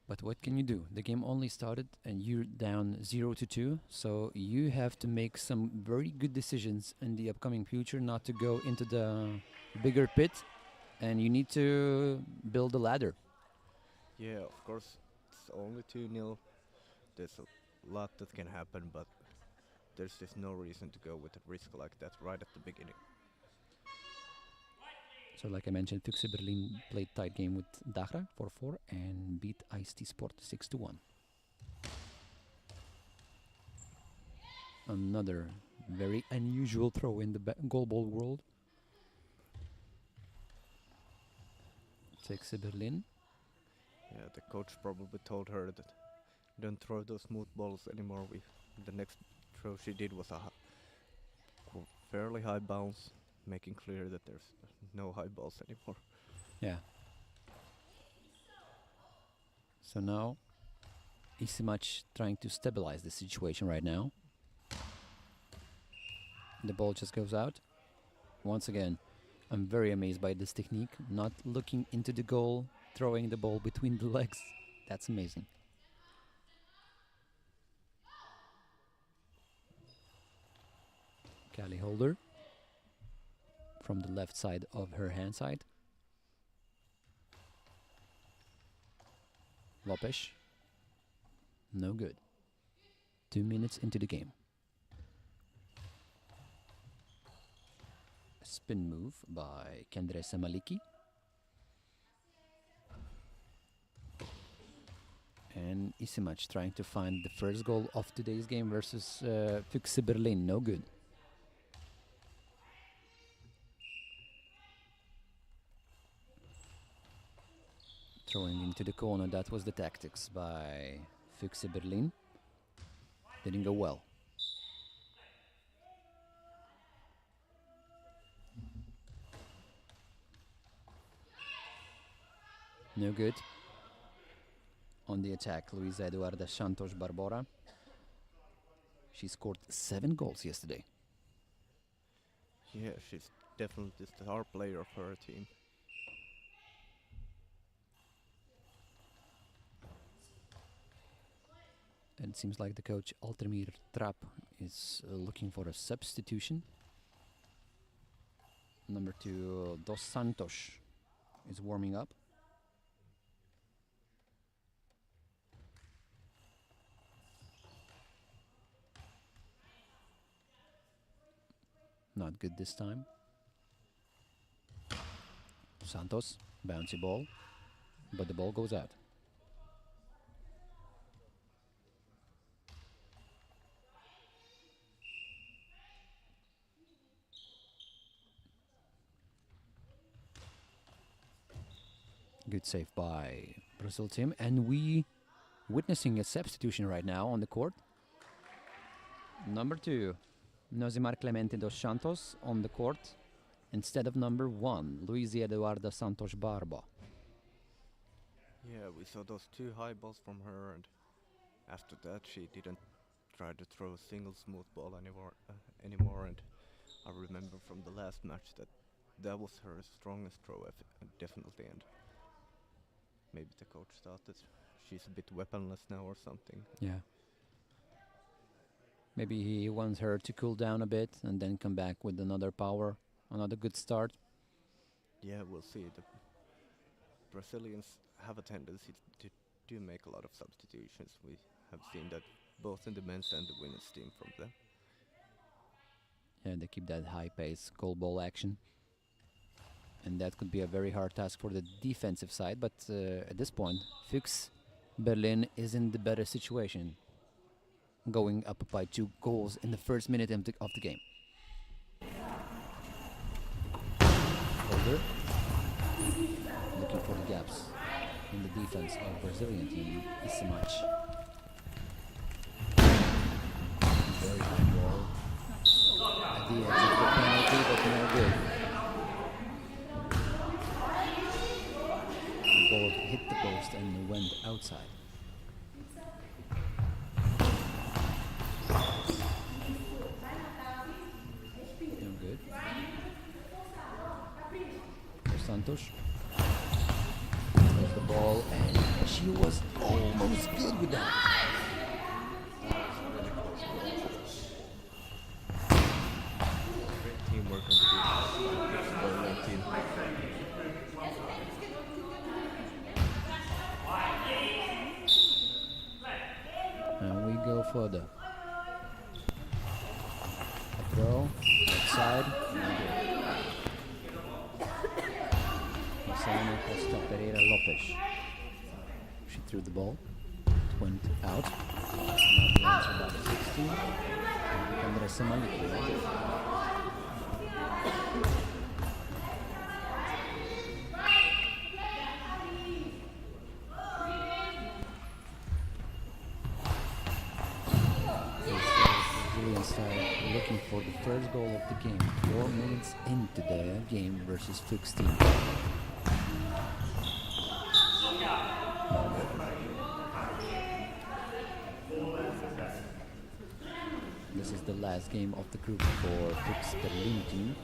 But what can you do? The game only started and you're down 0-2, so you have to make some very good decisions in the upcoming future not to go into the bigger pit, and you need to build a ladder. Yeah, of course, it's only 2-0. There's a lot that can happen, but there's just no reason to go with a risk like that right at the beginning. So like I mentioned, Füchse Berlin played tight game with Dachra 4-4 and beat Ice-T Sport 6-1. Another very unusual throw in the goalball world. Füchse Berlin. Yeah, the coach probably told her that don't throw those smooth balls anymore. The next throw she did was a fairly high bounce, making clear that there's no high balls anymore. Yeah. So now, Isimac trying to stabilize the situation right now. The ball just goes out. Once again, I'm very amazed by this technique. Not looking into the goal, throwing the ball between the legs. That's amazing. Callie Holder from the left side of her hand side. Lopes. No good. 2 minutes into the game. A spin move by Kendresa Maliki. And Isimac trying to find the first goal of today's game versus Füchse Berlin. No good. Throwing into the corner, that was the tactics by Füchse Berlin. Didn't go well. No good. On the attack, Luisa Eduarda Santos Barbora. She scored 7 goals yesterday. Yeah, she's definitely the star player of her team. And it seems like the coach Altemir Trapp is looking for a substitution. Number 2, Dos Santos is warming up. Not good this time. Santos, bouncy ball, but the ball goes out. Good save by Brazil team, and we witnessing a substitution right now on the court. Number 2, Nosimar Clemente dos Santos on the court instead of number 1, Luisa Eduarda Santos Barba. Yeah, we saw those 2 high balls from her, and after that she didn't try to throw a single smooth ball anymore. And I remember from the last match that was her strongest throw, definitely. And maybe the coach thought that she's a bit weaponless now or something. Yeah. Maybe he wants her to cool down a bit and then come back with another power, another good start. Yeah, we'll see. The Brazilians have a tendency to do make a lot of substitutions. We have seen that both in the men's and the women's team from them. Yeah, they keep that high pace goal ball action. And that could be a very hard task for the defensive side, but at this point, Füchse Berlin is in the better situation, going up by 2 goals in the first minute of the game. Holder looking for the gaps in the defense of Brazilian team. Isimac. Very high ball at the edge of the penalty, but no good. The ball hit the post and went outside. No good. Dos Santos. the ball, and she was almost good with that. Great teamwork on the defense. It's the main team. And we go further. A throw, outside. Marciano Costa Pereira Lopes. She threw the ball. It went out. Now the answer about 16. And Andressa Maliki. Looking for the first goal of the game, 4 minutes into the game versus Fuchs team. This is the last game of the group for Fuchs Berlin team.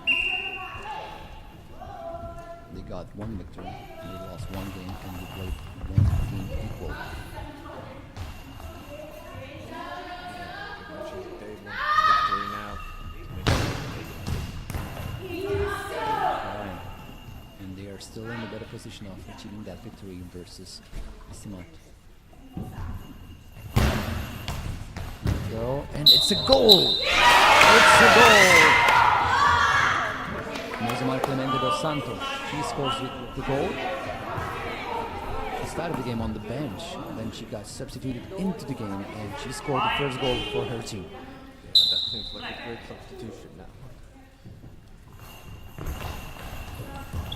They got 1 victory, they lost 1 game, and they played 1 game equal. And they are still in a better position of achieving that victory versus Simon. And it's a goal! It's a goal! Mosimar Clemente dos Santos, she scores the goal. She started the game on the bench, then she got substituted into the game, and she scored the first goal for her team. Yeah, that seems like a great substitution now.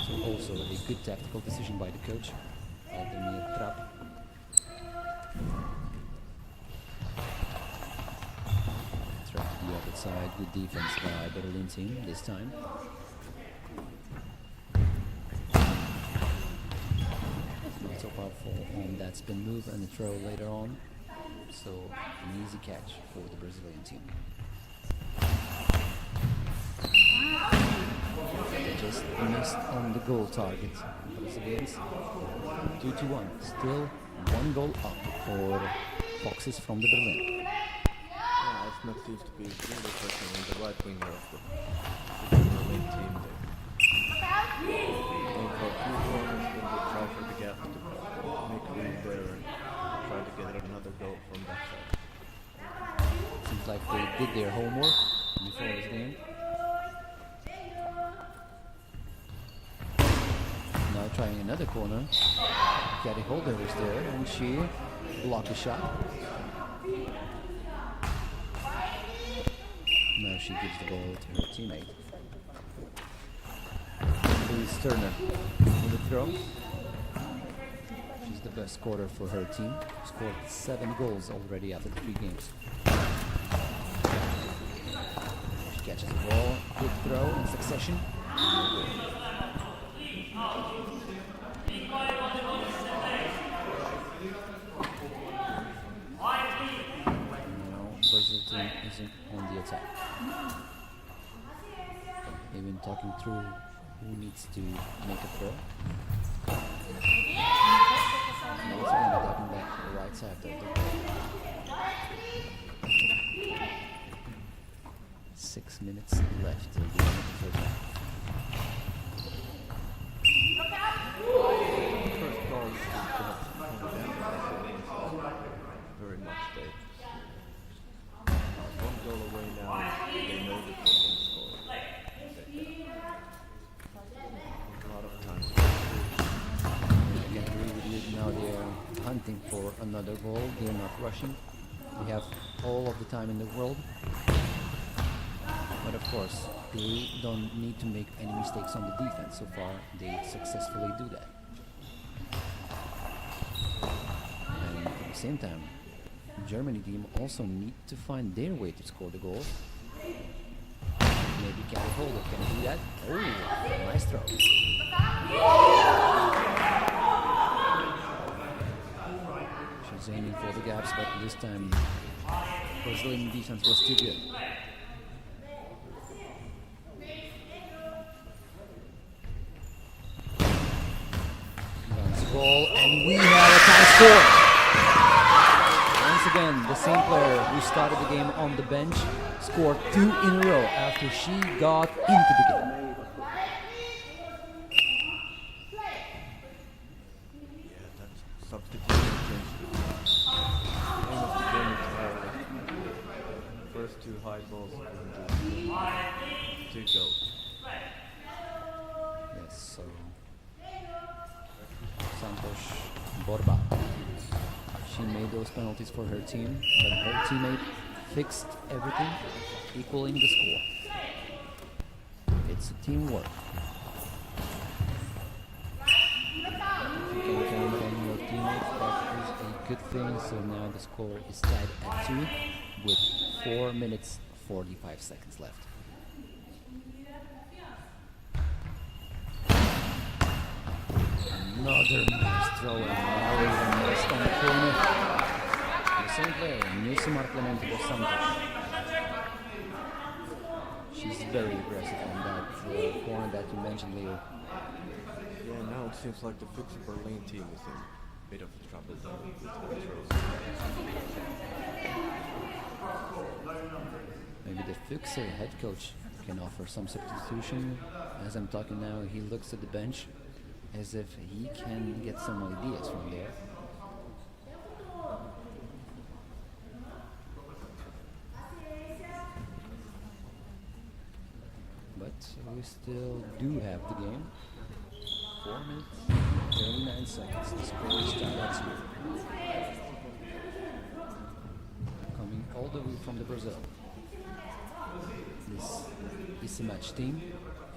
So also a good tactical decision by the coach, Aldemir Trapp. Trapp to the other side, good defense by Berlin team this time. Not so powerful on that spin move and the throw later on. So an easy catch for the Brazilian team. They just missed on the goal target. Brazilians 2-1. Still 1 goal up for Foxes from the Berlin. Yeah, Asma seems to be really pressing on the right winger of the Berlin team there. Going for a few corners, then they try for the gap to make room there and try to get another goal from that side. Seems like they did their homework before this game. Now trying another corner. Gary Holder was there and she blocked the shot. Now she gives the ball to her teammate. Louise Turner in the throw. She's the best scorer for her team. Scored 7 goals already after 3 games. She catches the ball, good throw in succession. Now Brazil team isn't on the attack. They've been talking through who needs to make a throw. Now it's again attacking back to the right side of the goal. 6 minutes left till the end of the first half. First goal is very much there. 1 goal away now. They know that they can score. A lot of time. I can agree with you. Now they are hunting for another goal. They are not rushing. We have all of the time in the world. But of course, they don't need to make any mistakes on the defense. So far, they successfully do that. And at the same time, Germany team also need to find their way to score the goal. Maybe Gary Holder can do that. Oh, nice throw. She's aiming for the gaps, but this time Brazilian defense was too good. ball, and we have a tie score. Once again, the same player who started the game on the bench scored 2 in a row after she got into the game. Yeah, that substitution changed the aim of the game entirely. First 2 high balls to go. Yes, so Santos Borba. She made those penalties for her team, but her teammate fixed everything, equaling the score. It's a teamwork. If you can count on your teammates, that is a good thing. So now the score is tied at 2 with 4 minutes 45 seconds left. Another nice throw and Mario missed on the corner. The same player, Newsimar Clemente dos Santos. She's very aggressive on that corner that you mentioned, Leo. Yeah, now it seems like the Fuchs Berlin team is in a bit of trouble there with her throws. Maybe the Fuchs head coach can offer some substitution. As I'm talking now, he looks at the bench as if he can get some ideas from there. But we still do have the game. 4 minutes, 39 seconds. The score is tied at 0. Coming all the way from the Brazil. This match team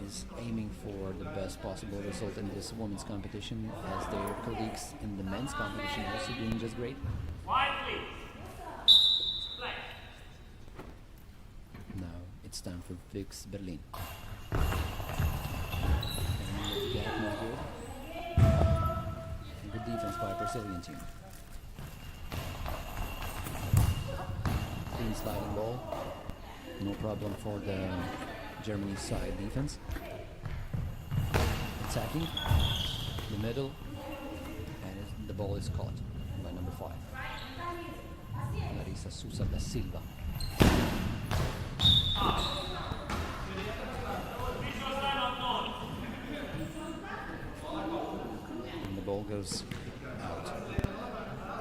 is aiming for the best possible result in this women's competition, as their colleagues in the men's competition are also doing just great. Now it's time for Fuchs Berlin. And the gap not good. Good defense by Brazilian team. Clean sliding ball. No problem for the Germany side defense. Attacking the middle, and the ball is caught by number 5, Larissa Sousa da Silva. And the ball goes out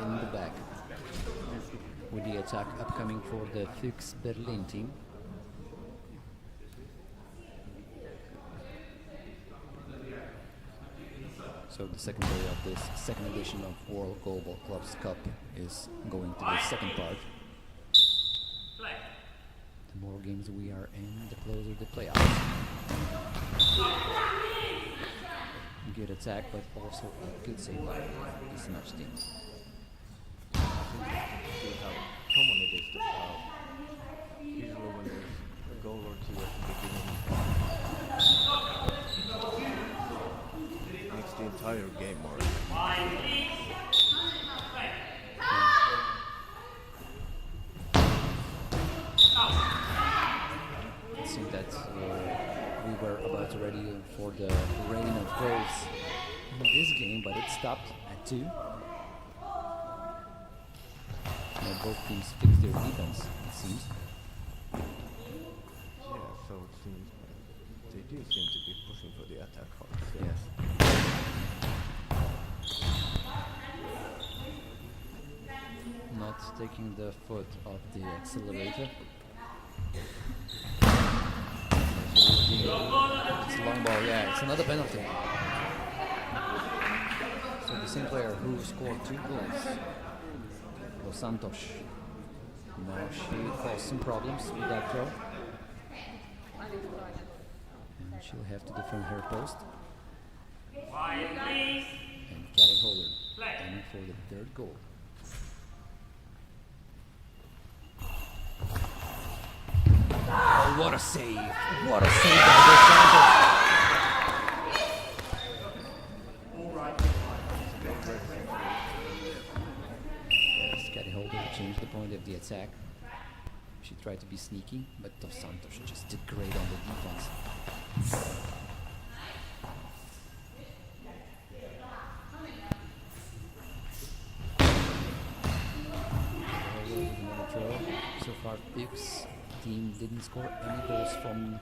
in the back with the attack upcoming for the Fuchs Berlin team. So the second day of this second edition of World Goalball Clubs Cup is going to the second part. The more games we are in, the closer the playoffs. Good attack, but also a good save by this match team. See how common it is to foul. Usually when there's a goal or two at the beginning, makes the entire game more. It seemed that we were about to ready for the rain of goals in this game, but it stopped at 2. Now both teams fixed their defense, it seems. Yeah, so it seems they do seem to be pushing for the attack hard. Yes. Not taking the foot off the accelerator. It's a long ball, yeah, it's another penalty. So the same player who scored 2 goals, Dos Santos. Now she caused some problems with that throw. And she'll have to defend her post. And Gary Holder aiming for the 3rd goal. Oh, what a save! What a save by Dos Santos! Yes, Gary Holder changed the point of the attack. She tried to be sneaky, but Dos Santos just did great on the defense. Fuchs team didn't score any goals from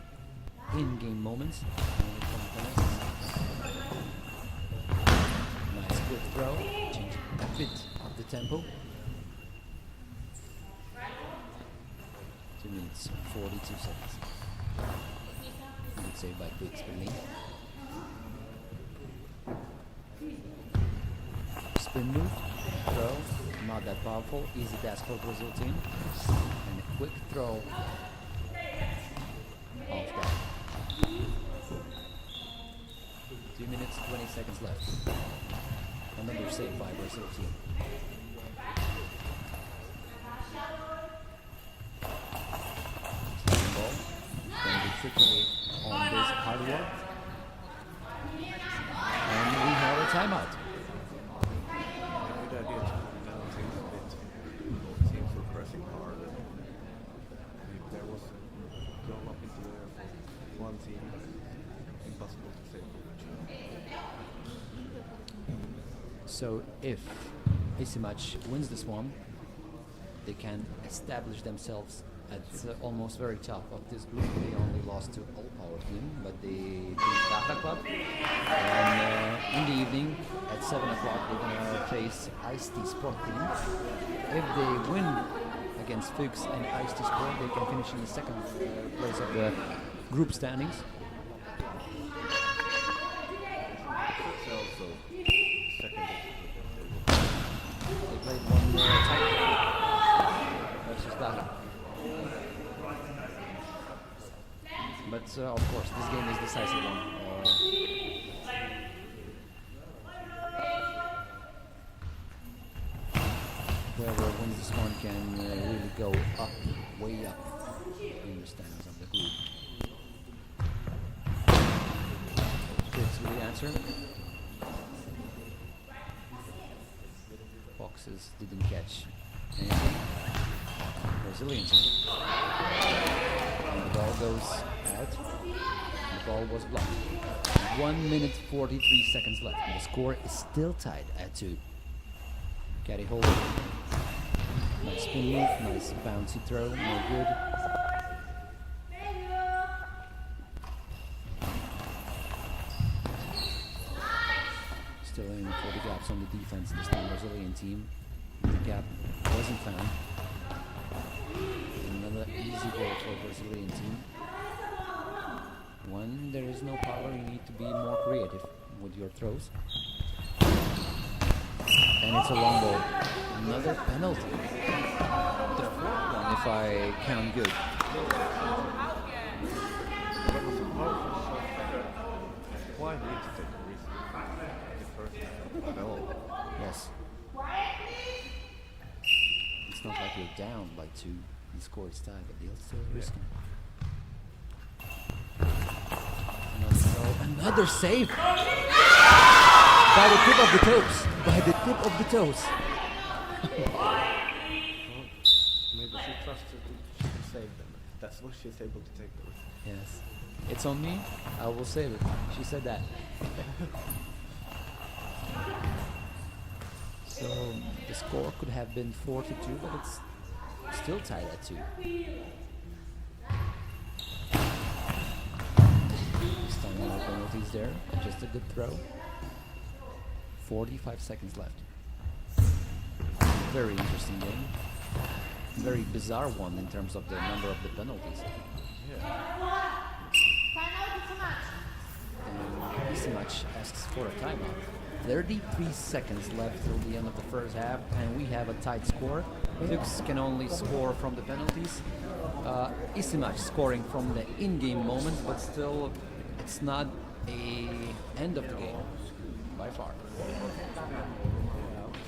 in-game moments. Only from penalties. Nice quick throw, changing a bit of the tempo. 2 minutes, 42 seconds. Good save by Fuchs Berlin. Spin move, throw, not that powerful, easy task for Brazil team. And a quick throw off that. 2 minutes, 20 seconds left. Another save by Brazil team. Second ball, going to be tricky on this hard work. And we have a timeout. Good idea to down things a bit. Both teams were pressing hard. If there was a goal up into the air for one team, impossible to save. So if AC Match wins this one, they can establish themselves at almost very top of this group. They only lost to All Power team, but they beat Data Club. And in the evening at 7 o'clock, they're gonna face Ice T Sport team. If they win against Fuchs and Ice T Sport, they can finish in the second place of the group standings. It's also second. They played one tie versus Data. But of course, this game is decisive one. Whoever wins this one can really go up, way up in the standings of the group. Fits with the answer. Foxes didn't catch anything. Brazilian team. And the ball goes out. The ball was blocked. 1 minute 43 seconds left. And the score is still tied at 2. Caddy hold. Nice spin move, nice bouncy throw, no good. Still aiming for the gaps on the defense this time, Brazilian team. The gap wasn't found. Another easy goal for Brazilian team. When there is no power, you need to be more creative with your throws. And it's a long ball. Another penalty. The fourth one, if I count good. Why need to take a risk? The first no. Yes. It's not like you're down by 2. The score is tied, but they'll still risk it. Another save! By the tip of the toes! By the tip of the toes! Maybe she trusted she could save them. That's why she's able to take the risk. Yes. It's on me, I will save it. She said that. So the score could have been 4-2, but it's still tied at 2. This time no penalties there, just a good throw. 45 seconds left. Very interesting game. Very bizarre one in terms of the number of the penalties. And this match asks for a timeout. 33 seconds left till the end of the first half, and we have a tight score. Fuchs can only score from the penalties. Isimac scoring from the in-game moments, but still, it's not a end of the game by far.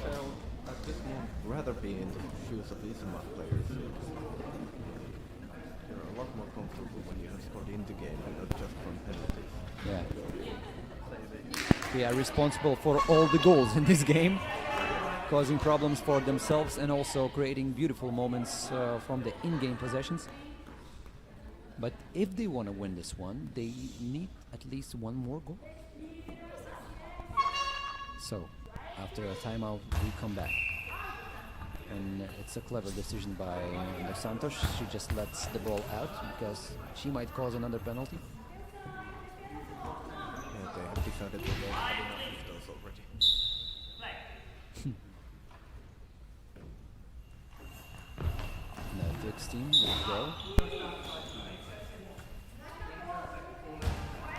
Well, at this moment, rather be in the shoes of these players. You're a lot more comfortable when you have scored in the game and not just from penalties. Yeah. They are responsible for all the goals in this game, causing problems for themselves and also creating beautiful moments from the in-game possessions. But if they want to win this one, they need at least one more goal. So, after a timeout, we come back. And it's a clever decision by Dos Santos. She just lets the ball out because she might cause another penalty. Yeah, they have decided that they had enough of those already. The Vix team will throw.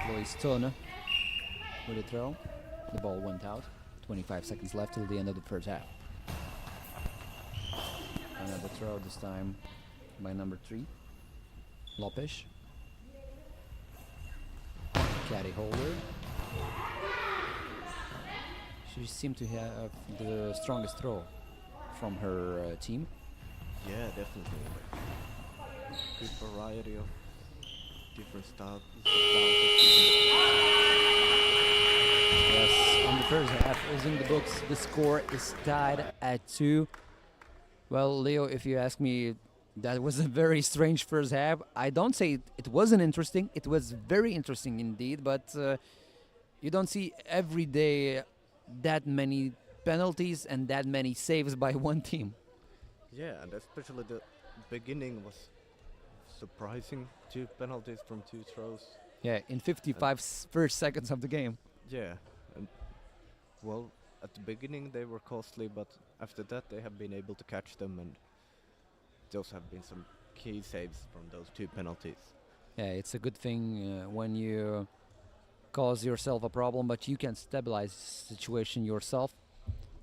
Lois Tone with a throw. The ball went out. 25 seconds left till the end of the first half. Another throw, this time by number 3, Lopes. Caddy holder. She seemed to have the strongest throw from her team. Yeah, definitely. Good variety of different styles. Yes, on the first half is in the books. The score is tied at 2. Well, Leo, if you ask me, that was a very strange first half. I don't say it wasn't interesting. It was very interesting indeed, but you don't see every day that many penalties and that many saves by one team. Yeah, and especially the beginning was surprising. 2 penalties from 2 throws. Yeah, in 55 first seconds of the game. Yeah, and well, at the beginning they were costly, but after that they have been able to catch them, and those have been some key saves from those 2 penalties. Yeah, it's a good thing when you cause yourself a problem, but you can stabilize the situation yourself.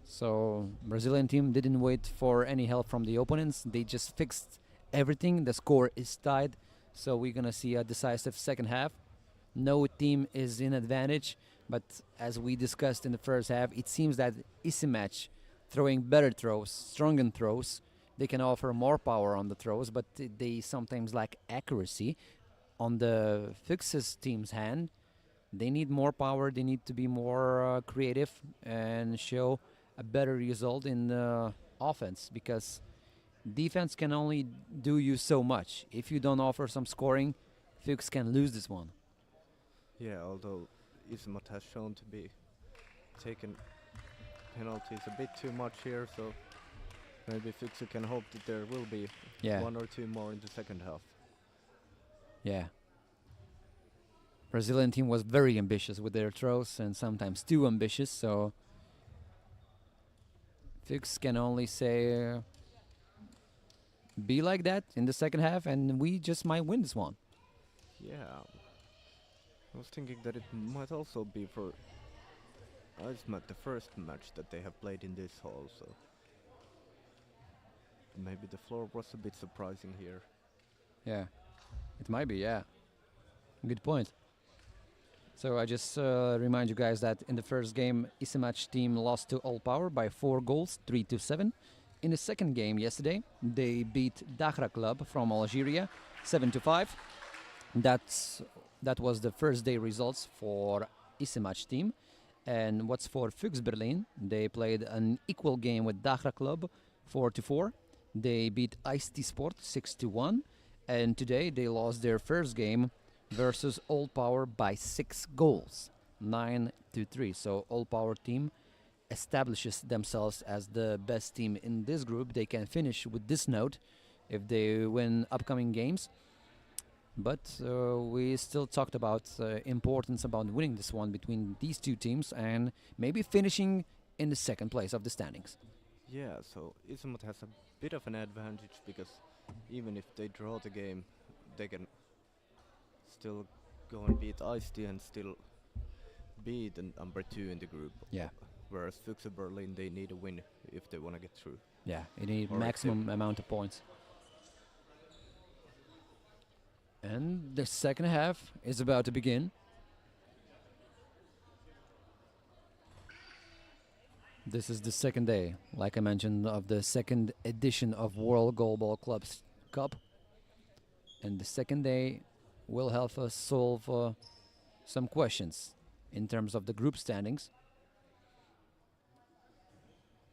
So Brazilian team didn't wait for any help from the opponents. They just fixed everything. The score is tied, so we're gonna see a decisive second half. No team is in advantage, but as we discussed in the first half, it seems that Isimatch throwing better throws, stronger throws. They can offer more power on the throws, but they sometimes lack accuracy. On the Fixes team's hand, they need more power. They need to be more creative and show a better result in offense, because defense can only do you so much. If you don't offer some scoring, Fix can lose this one. Yeah, although Ismat has shown to be taking penalties a bit too much here, so maybe Fixer can hope that there will be 1 or 2 more in the second half. Yeah. Brazilian team was very ambitious with their throws and sometimes too ambitious, so Fix can only say be like that in the second half and we just might win this one. Yeah, I was thinking that it might also be for Ismat the first match that they have played in this hall, so maybe the floor was a bit surprising here. Yeah, it might be, yeah. Good point. So I just remind you guys that in the first game, Isimatch team lost to All Power by 4 goals, 3-7. In the second game yesterday, they beat Dakhra Club from Algeria, 7-5. That was the first day results for Isimatch team. And what's for Fuchs Berlin? They played an equal game with Dakhra Club, 4-4. They beat Ice-T Sport 6-1. And today they lost their first game versus All Power by 6 goals, 9-3. So All Power team establishes themselves as the best team in this group. They can finish with this note if they win upcoming games. But we still talked about importance about winning this one between these two teams and maybe finishing in the second place of the standings. Yeah, so Ismat has a bit of an advantage because even if they draw the game, they can still go and beat Ice-T and still be the number 2 in the group. Yeah. Whereas Fuchs Berlin, they need a win if they want to get through. Yeah, you need Or maximum amount of points. And the second half is about to begin. This is the second day, like I mentioned, of the second edition of World Goalball Clubs Cup. And the second day will help us solve some questions in terms of the group standings.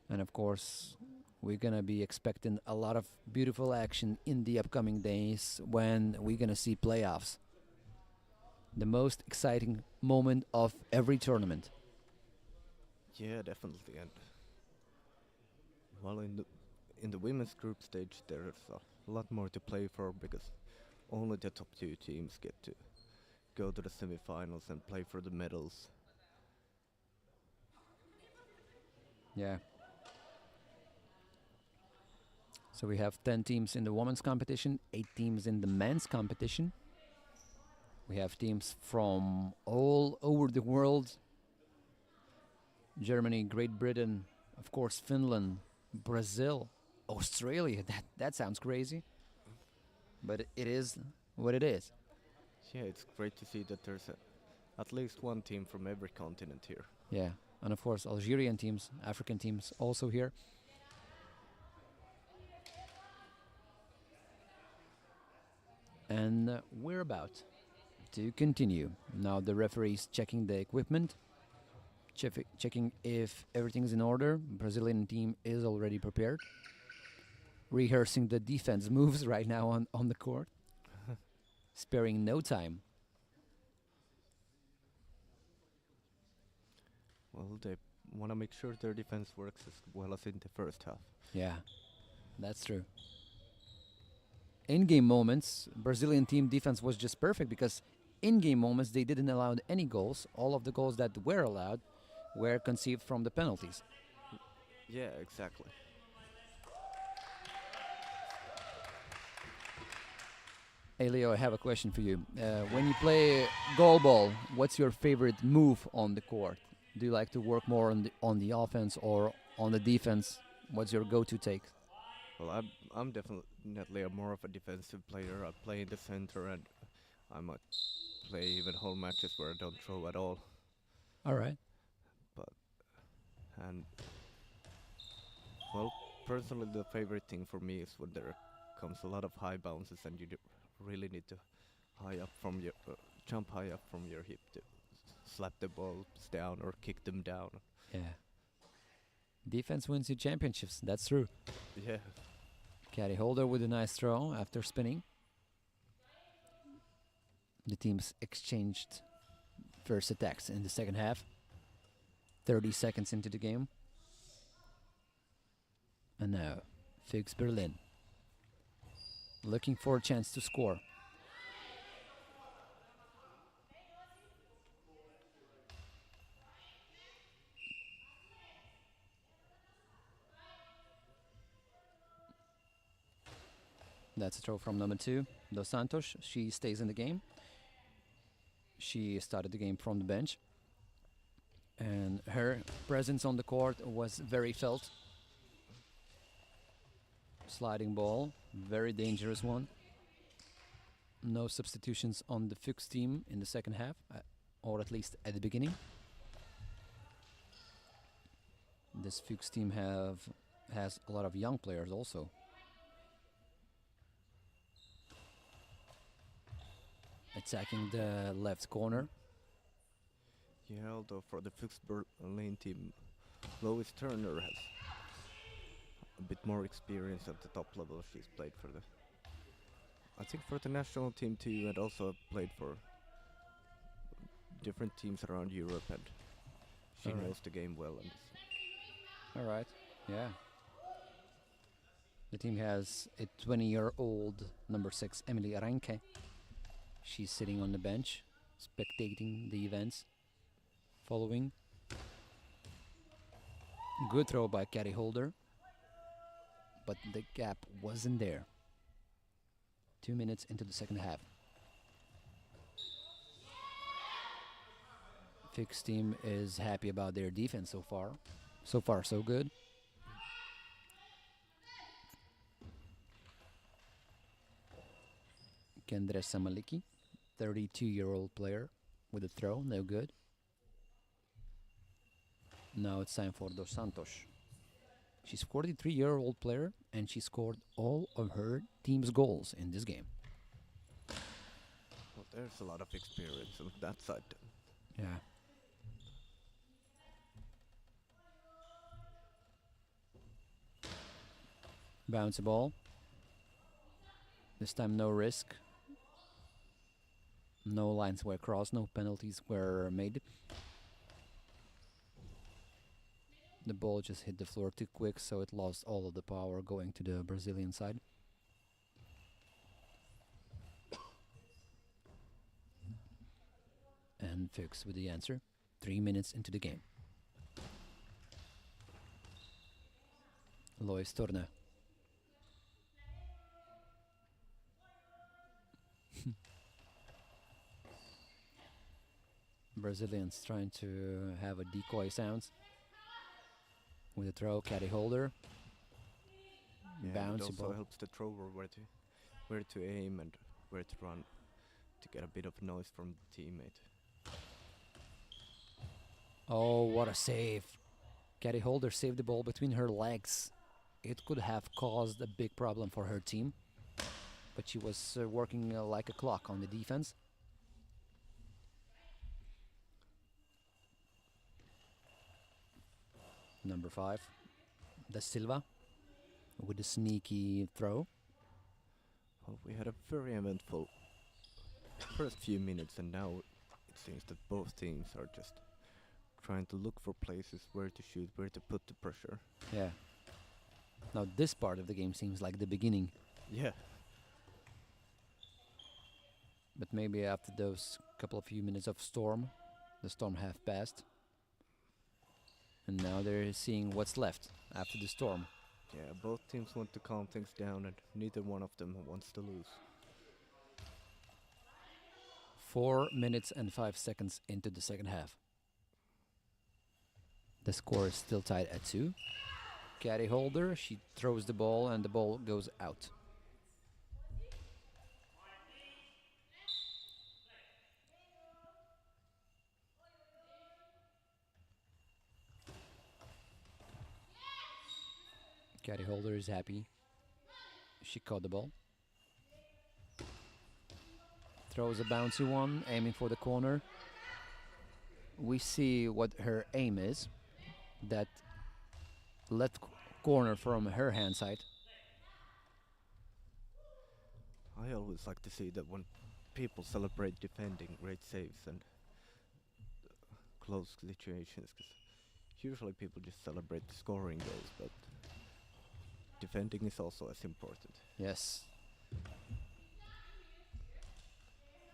And of course, we're going to be expecting a lot of beautiful action in the upcoming days when we're going to see playoffs. The most exciting moment of every tournament. Yeah, definitely. And well, in the women's group stage, there's a lot more to play for because only the top two teams get to go to the semifinals and play for the medals. Yeah. So we have 10 teams in the women's competition, 8 teams in the men's competition. We have teams from all over the world. Germany, Great Britain, of course Finland, Brazil, Australia. That sounds crazy. But it is what it is. Yeah, it's great to see that there's at least one team from every continent here. Yeah. And of course Algerian teams, African teams also here. And we're about to continue. Now the referee is checking the equipment, checking if everything's in order. Brazilian team is already prepared, rehearsing the defense moves right now on the court, sparing no time. Well, they want to make sure their defense works as well as in the first half. Yeah, that's true. In-game moments, Brazilian team defense was just perfect because in-game moments they didn't allow any goals. All of the goals that were allowed were conceived from the penalties. Yeah, exactly. Hey Leo, I have a question for you. When you play goalball, what's your favorite move on the court? Do you like to work more on the offense or on the defense? What's your go-to take? Well, I'm definitely more of a defensive player. I play in the center, and I might play even whole matches where I don't throw at all. All right. And well, personally, the favorite thing for me is when there comes a lot of high bounces, and you really need to jump high up from your hip to slap the balls down or kick them down. Yeah. Defense wins you championships. That's true. Yeah. Caddy holder with a nice throw after spinning. The teams exchanged first attacks in the second half. 30 seconds into the game. And now, Fuchs Berlin. Looking for a chance to score. That's a throw from number 2, Dos Santos. She stays in the game. She started the game from the bench. And her presence on the court was very felt. Sliding ball, very dangerous one. No substitutions on the Fuchs team in the second half, or at least at the beginning. This Fuchs team has a lot of young players also. Attacking the left corner. Yeah, although for the Fuchs Berlin team, Lois Turner has a bit more experience at the top level. She's played for I think for the national team too, and also played for different teams around Europe, and she Alright. knows the game well. And All right, yeah. The team has a 20-year-old number 6, Emily Ranke. She's sitting on the bench, spectating the events, following. Good throw by caddy holder, but the gap wasn't there. 2 minutes into the second half. Fuchs team is happy about their defense so far. So far, so good. Kendre Samaliki, 32-year-old player with a throw, no good. Now it's time for Dos Santos. She's a 43-year-old player, and she scored all of her team's goals in this game. well, there's a lot of experience on that side. Yeah. Bouncy ball. This time no risk. No lines were crossed, no penalties were made. The ball just hit the floor too quick, so it lost all of the power going to the Brazilian side. And Fuchs with the answer. 3 minutes into the game. Lois Turner. Brazilians trying to have a decoy sounds. With a throw, caddy holder. Yeah, it Bouncy also ball. helps the thrower where to aim and where to run to get a bit of noise from the teammate. Oh, what a save. Caddy holder saved the ball between her legs. It could have caused a big problem for her team. But she was working like a clock on the defense. Number 5, Da Silva with a sneaky throw. Well, we had a very eventful first few minutes, and now it seems that both teams are just trying to look for places where to shoot, where to put the pressure. Yeah. Now this part of the game seems like the beginning. Yeah, But maybe after those couple of few minutes of storm, the storm have passed. And now they're seeing what's left after the storm. yeah, both teams want to calm things down, and neither one of them wants to lose. 4 minutes and 5 seconds into the second half. The score is still tied at 2. Caddy holder, she throws the ball and the ball goes out. Caddy holder is happy. She caught the ball. Throws a bouncy one, aiming for the corner. We see what her aim is. That left corner from her hand side. I always like to see that when people celebrate defending great saves and close situations, because usually people just celebrate the scoring goals, but defending is also as important. Yes.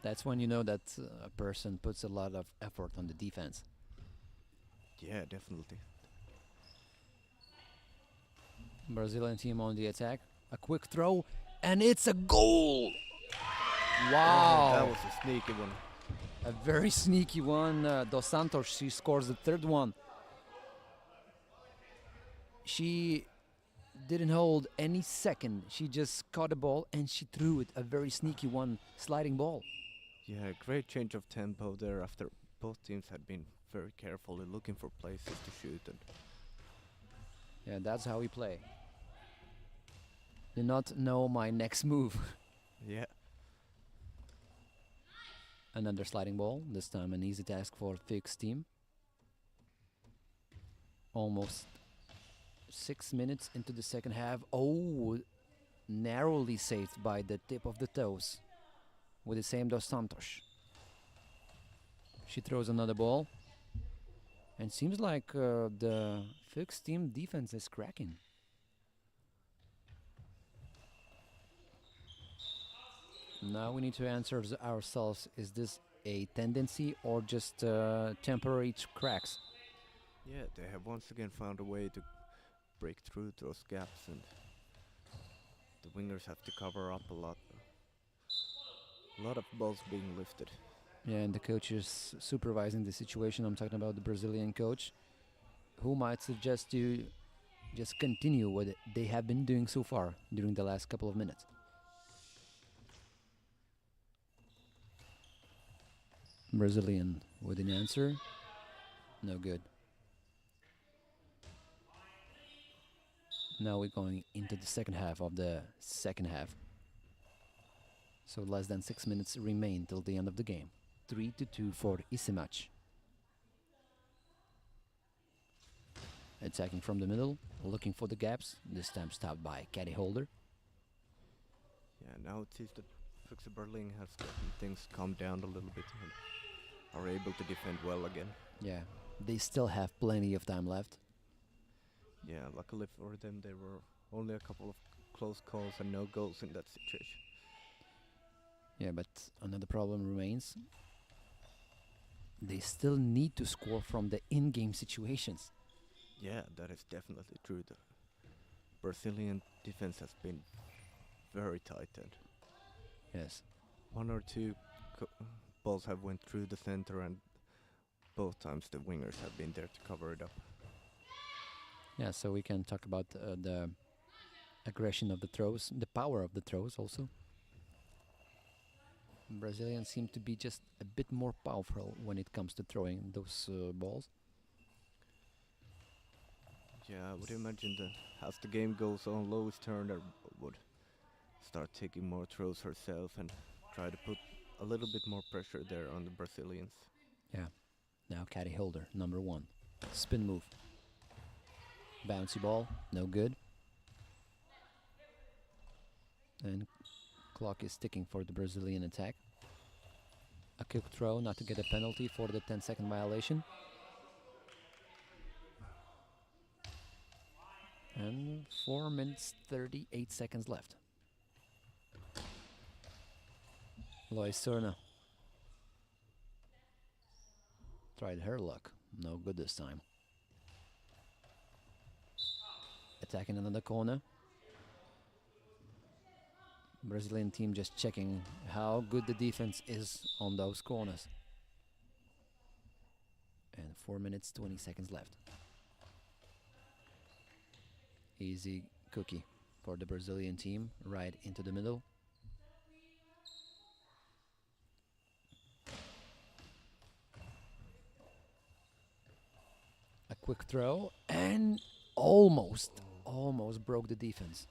That's when you know that a person puts a lot of effort on the defense. Yeah, definitely. Brazilian team on the attack. A quick throw, and it's a goal! That Wow! was a sneaky one. A very sneaky one. Dos Santos, she scores the third one. She didn't hold any second. She just caught the ball and she threw it. A very sneaky one, sliding ball. Yeah, great change of tempo there after both teams had been very carefully looking for places to shoot. And Yeah, that's how we play. Do not know my next move. yeah, Another sliding ball. This time an easy task for Fix team. Almost 6 minutes into the second half. Oh, narrowly saved by the tip of the toes with the same Dos Santos. She throws another ball. And seems like the Fix team defense is cracking. Now we need to answer ourselves, is this a tendency or just temporary cracks? yeah, they have once again found a way to break through those gaps, and the wingers have to cover up a lot. A lot of balls being lifted. Yeah, and the coach is supervising the situation. I'm talking about the Brazilian coach, who might suggest you just continue what they have been doing so far during the last couple of minutes. Brazilian with an answer. No good. Now we're going into the second half of the second half. So less than 6 minutes remain till the end of the game. 3-2 for Isimac. Attacking from the middle, looking for the gaps. This time stopped by caddy holder. Yeah, now it seems that Fuchs Berlin has gotten things calmed down a little bit and are able to defend well again. Yeah, they still have plenty of time left. Yeah, luckily for them, there were only a couple of close calls and no goals in that situation. Yeah, but another problem remains. They still need to score from the in-game situations. Yeah, that is definitely true. The Brazilian defense has been very tightened. Yes. One or two balls have went through the center, and both times the wingers have been there to cover it up. Yeah, so we can talk about the aggression of the throws, the power of the throws also. Brazilians seem to be just a bit more powerful when it comes to throwing those balls. Yeah, I would imagine that as the game goes on, Lois Turner would start taking more throws herself and try to put a little bit more pressure there on the Brazilians. Yeah. Now caddy holder, number 1. Spin move. Bouncy ball, no good. And clock is ticking for the Brazilian attack. A quick throw not to get a penalty for the 10-second violation. And 4 minutes 38 seconds left. Lois Turner tried her luck. No good this time. Attacking another corner. Brazilian team just checking how good the defense is on those corners. And 4 minutes 20 seconds left. Easy cookie for the Brazilian team, right into the middle. A quick throw and almost broke the defense.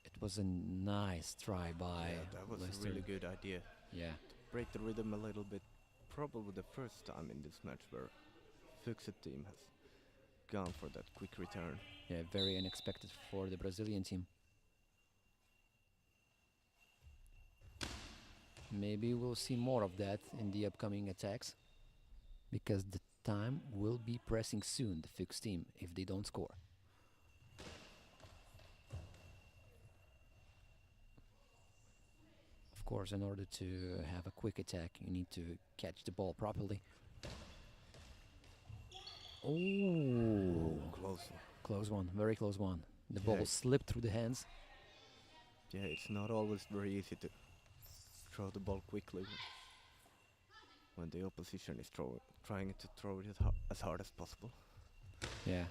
It was a nice try by Yeah, that was Leicester. a really good idea. Yeah, Break the rhythm a little bit. Probably the first time in this match where Fuchs' team has gone for that quick return. yeah, very unexpected for the Brazilian team. Maybe we'll see more of that in the upcoming attacks, because the time will be pressing soon, the Fuchs team, if they don't score. Of course, in order to have a quick attack, you need to catch the ball properly. Oh, Close. close one, very close one. The Yeah, ball it's- slipped through the hands. Yeah, it's not always very easy to throw the ball quickly when the opposition is trying to throw it as hard as possible. Yeah.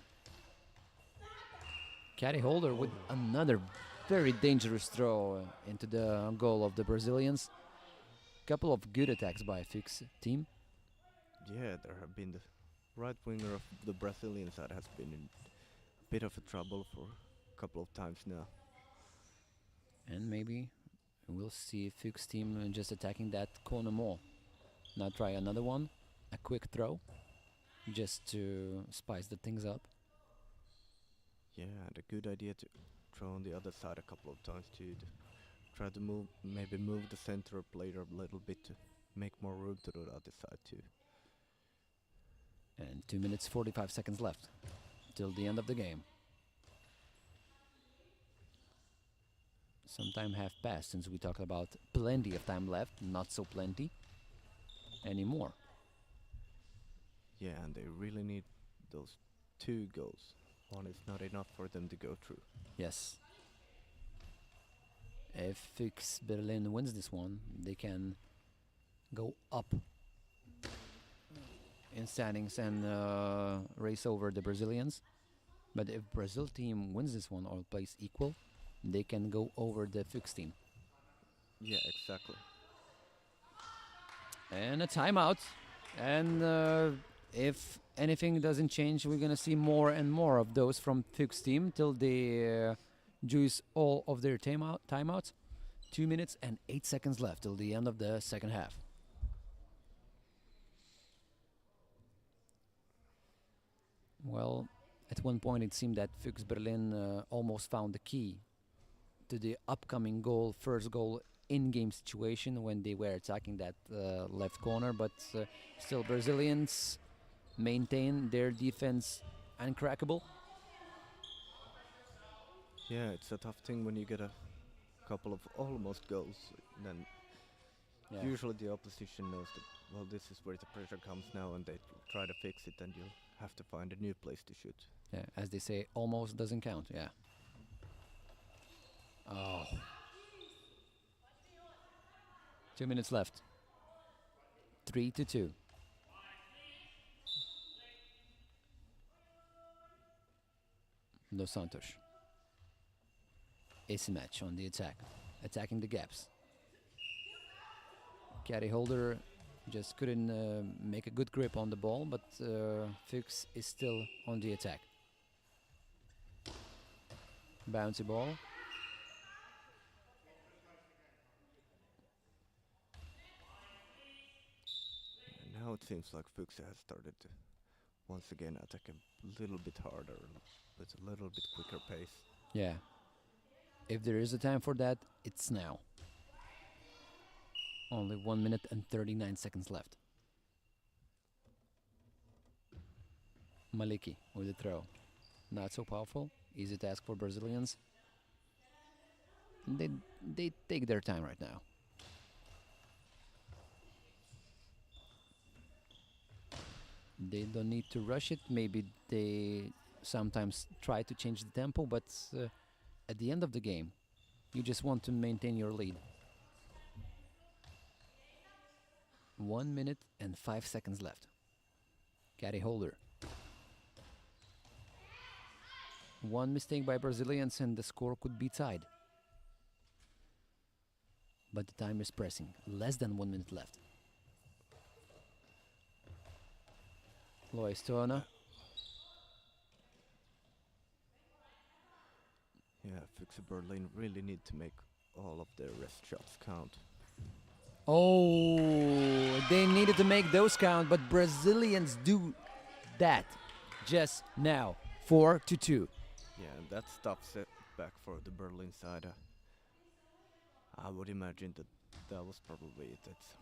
Caddy holder with another very dangerous throw into the goal of the Brazilians. Couple of good attacks by Fuchs team. Yeah, there have been the right winger of the Brazilian side has been in a bit of a trouble for a couple of times now. And maybe we'll see Fuchs team just attacking that corner more. Now try another one. A quick throw. Just to spice the things up. Yeah, and a good idea to throw on the other side a couple of times too. To try to maybe move the center player a little bit to make more room to the other side too. And 2 minutes 45 seconds left till the end of the game. Some time have passed since we talked about plenty of time left, not so plenty anymore. Yeah, and they really need those 2 goals. One is not enough for them to go through. Yes. If Fuchs Berlin wins this one, they can go up in standings and race over the Brazilians. But if Brazil team wins this one or plays equal, they can go over the Fuchs team. Yeah, exactly. And a timeout. And if anything doesn't change, we're gonna see more and more of those from Fuchs team till they juice all of their timeouts. 2 minutes and 8 seconds left till the end of the second half. Well, at one point it seemed that Fuchs Berlin almost found the key to the upcoming goal, first goal in-game situation when they were attacking that left corner, but still Brazilians maintain their defense uncrackable? Yeah, it's a tough thing when you get a couple of almost goals. Then Yeah. usually the opposition knows that, well, this is where the pressure comes now, and they try to fix it, and you'll have to find a new place to shoot. Yeah, as they say, almost doesn't count. Yeah. Oh. 2 minutes left. 3-2. Dos Santos. Ace match on the attack, attacking the gaps. Caddy holder just couldn't make a good grip on the ball, but Fuchs is still on the attack. Bouncy ball. And now it seems like Fuchs has started to once again attack a little bit harder, with a little bit quicker pace. Yeah. If there is a time for that, it's now. Only 1 minute and 39 seconds left. Maliki with the throw. Not so powerful. Easy task for Brazilians. They take their time right now. They don't need to rush it. Maybe they sometimes try to change the tempo, but at the end of the game, you just want to maintain your lead. 1 minute and 5 seconds left. Caddy holder. One mistake by Brazilians and the score could be tied. But the time is pressing. Less than 1 minute left. Lois Tona. Yeah, Fuchs Berlin really need to make all of their rest shots count. Oh, they needed to make those count, but Brazilians do that just now. 4-2. Yeah, and that's tough setback for the Berlin side. I would imagine that was probably it. It's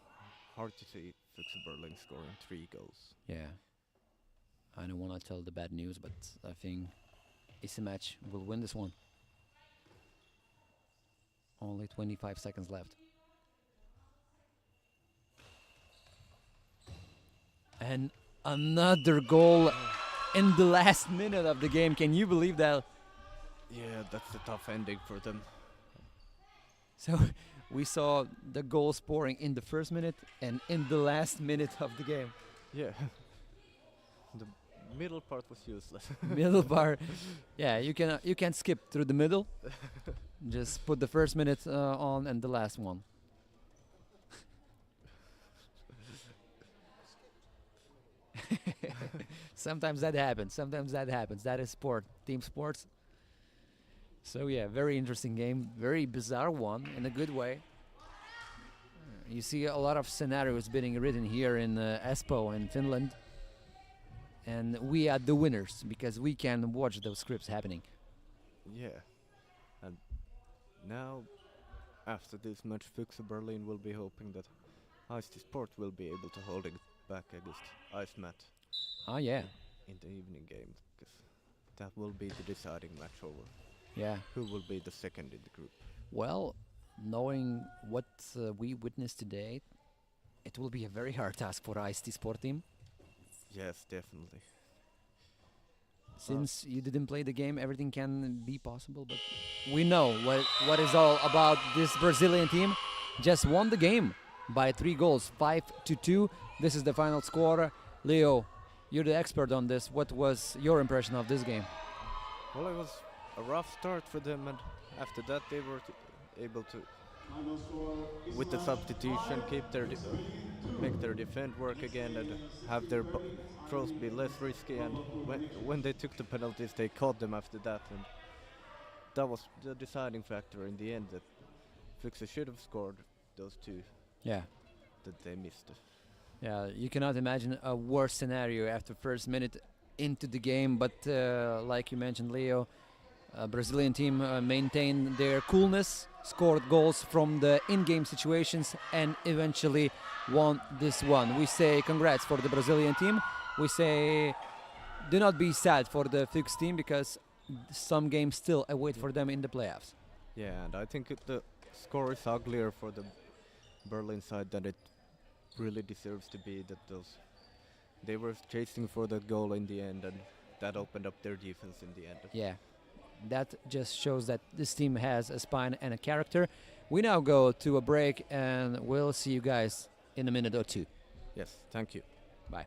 hard to see Fuchs Berlin scoring 3 goals. Yeah. I don't want to tell the bad news, but I think Isimatch will win this one. Only 25 seconds left. And another goal in the last minute of the game. Can you believe that? Yeah, that's a tough ending for them. So we saw the goals pouring in the first minute and in the last minute of the game. Yeah. The middle part was useless. Middle part, yeah, you can skip through the middle. Just put the first minute on and the last one. Sometimes that happens. That is sport, team sports. So yeah, very interesting game, very bizarre one in a good way. You see a lot of scenarios being written here in Espoo in Finland. And we are the winners because we can watch those scripts happening. Yeah. And now, after this match, Fuchs Berlin will be hoping that Ice Sport will be able to hold it back against Icemat Oh yeah, in the evening game, because that will be the deciding match over yeah. who will be the second in the group. Well, knowing what we witnessed today, it will be a very hard task for IST Sport team. Yes, definitely. Since you didn't play the game, everything can be possible, but we know what is all about. This Brazilian team just won the game by 3 goals, 5-2. This is the final score. Leo, you're the expert on this. What was your impression of this game? Well, it was a rough start for them, and after that they were able to, with the substitution, keep their make their defense work again and have their throws be less risky. And when they took the penalties, they caught them after that, and that was the deciding factor in the end. That Fuchs should have scored those 2 Yeah. that they missed. Yeah, you cannot imagine a worse scenario after first minute into the game, but like you mentioned, Leo, Brazilian team maintained their coolness, scored goals from the in-game situations, and eventually won this one. We say congrats for the Brazilian team. we say do not be sad for the Fuchs team because some games still await for them in the playoffs. Yeah, and I think the score is uglier for the Berlin side than it really deserves to be. That they were chasing for that goal in the end, and that opened up their defense in the end. Yeah, that just shows that this team has a spine and a character. We now go to a break, and we'll see you guys in a minute or two. Yes, thank you. Bye.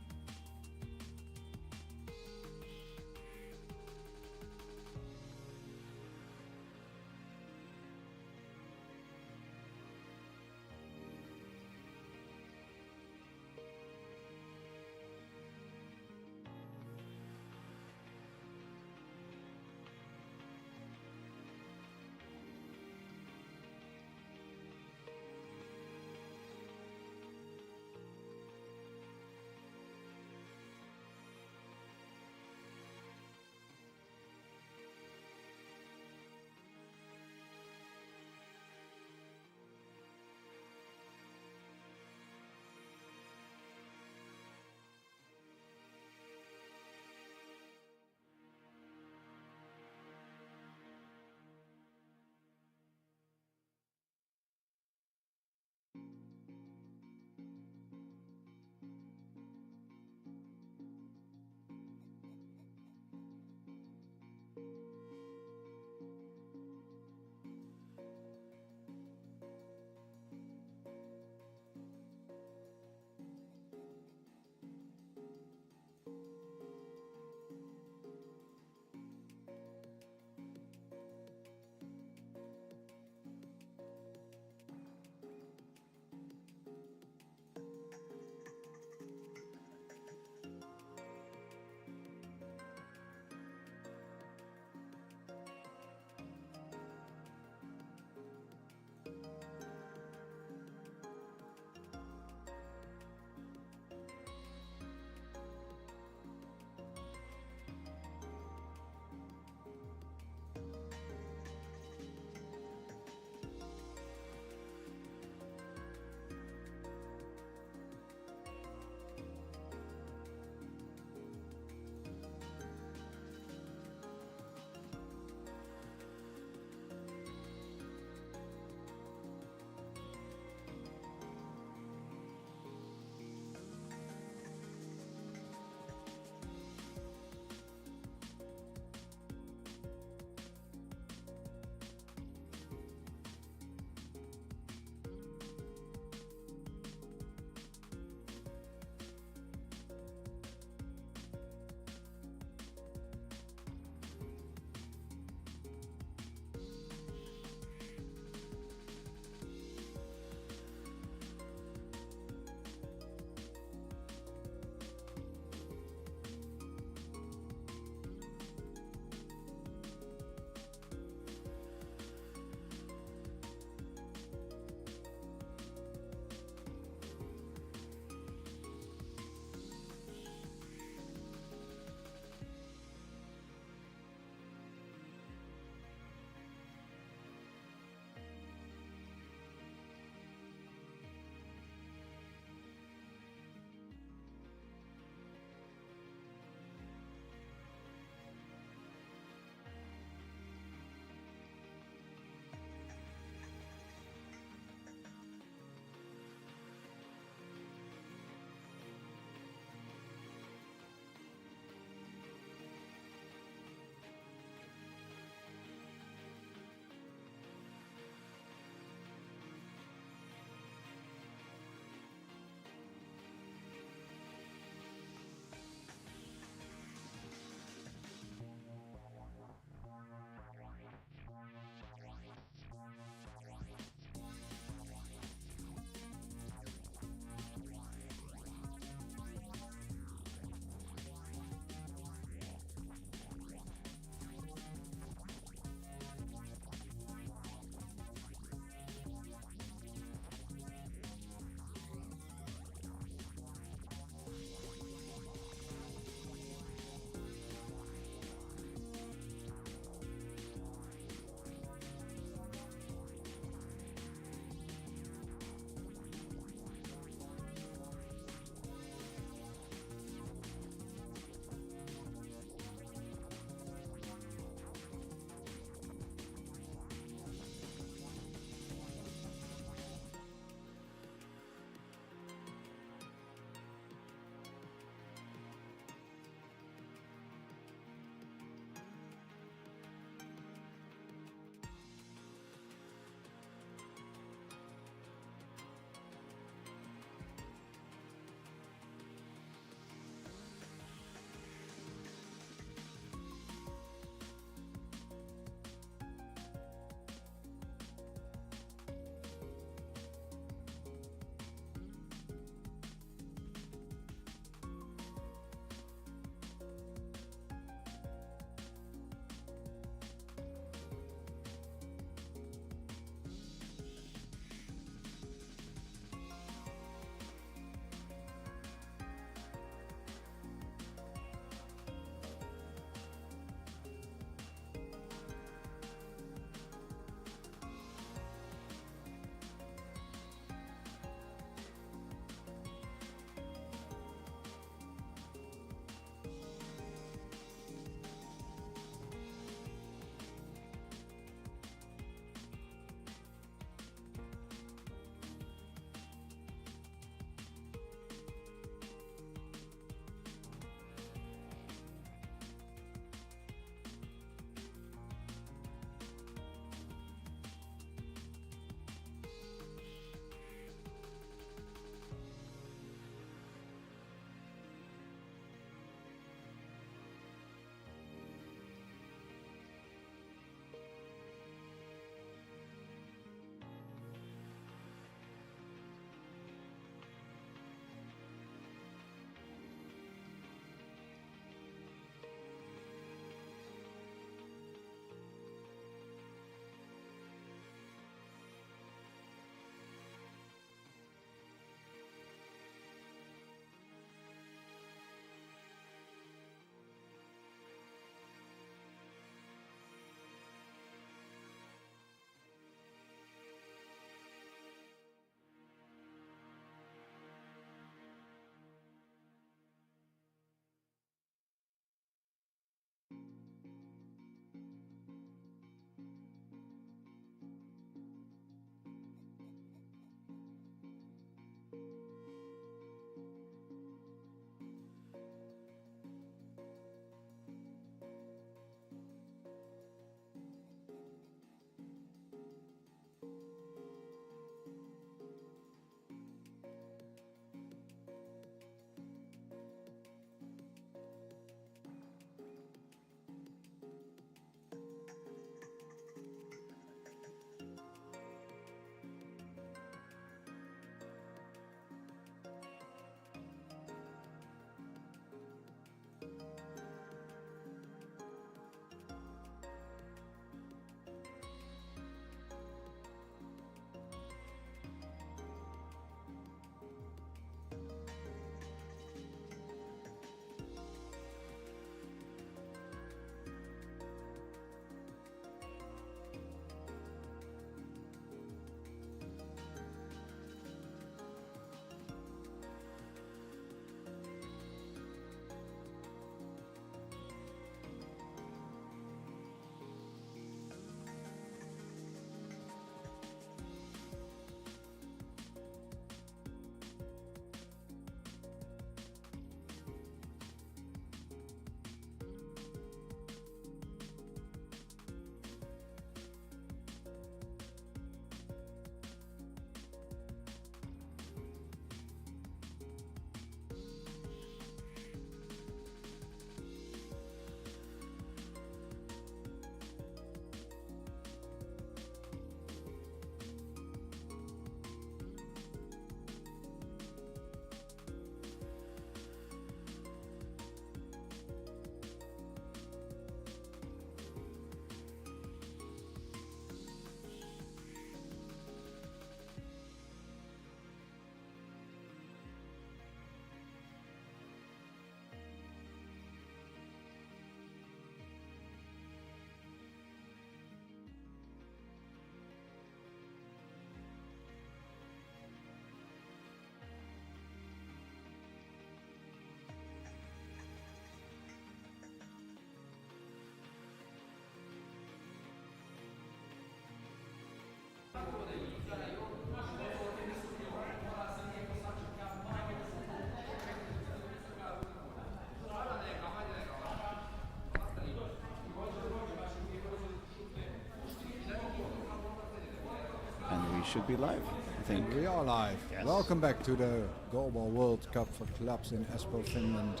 should be live, I think. We are live. Yes. Welcome back to the Goalball World Cup for clubs in Espoo, Finland.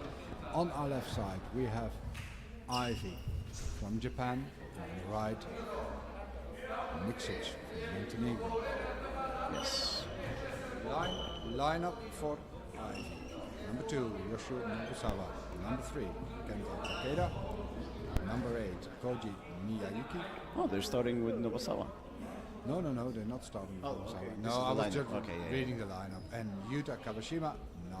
On our left side we have Ivy from Japan. On the right, Niksic from Montenegro. Yes. Line up for Ivy. Number 2, Yoshio Nobusawa. Number 3, Kento Takeda. Number 8, Koji Miyayuki. Oh, they're starting with Nobusawa. No, they're not starting with Nobusawa. okay. No, This is I the was lineup. just Okay, yeah, reading the lineup. And Yuta Kawashima, 9.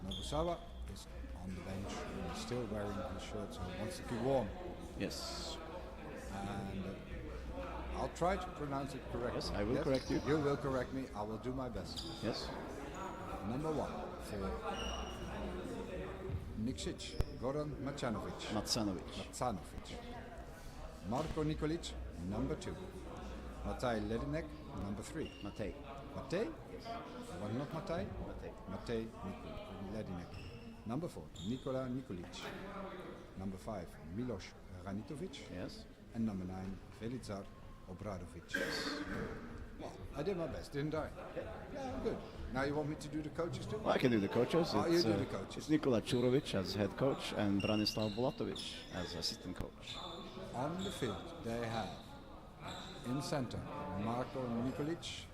Nobusawa is on the bench and is still wearing his shirt, so he wants to keep warm. Yes. And I'll try to pronounce it correctly. Yes, I will correct you. You will correct me. I will do my best. Yes. Number 1 for Niksic, Goran Macanovic. Matsanovic. Marko Nikolic, number 2. Matej Ledinek, number 3. Matej. Matej? Was not Matej? Matej. Matej Ledinek. Number 4, Nikola Nikolic. Number 5, Milos Ranitovic. Yes. And number 9, Velizar Obradovic. Well, I did my best, didn't I? Yeah, good. Now you want me to do the coaches too? Well, I can do the coaches. Oh, you do the coaches. It's Nikola Čurovic as head coach and Branislav Bulatovic as assistant coach. On the field, they have in center Marko Nikolic,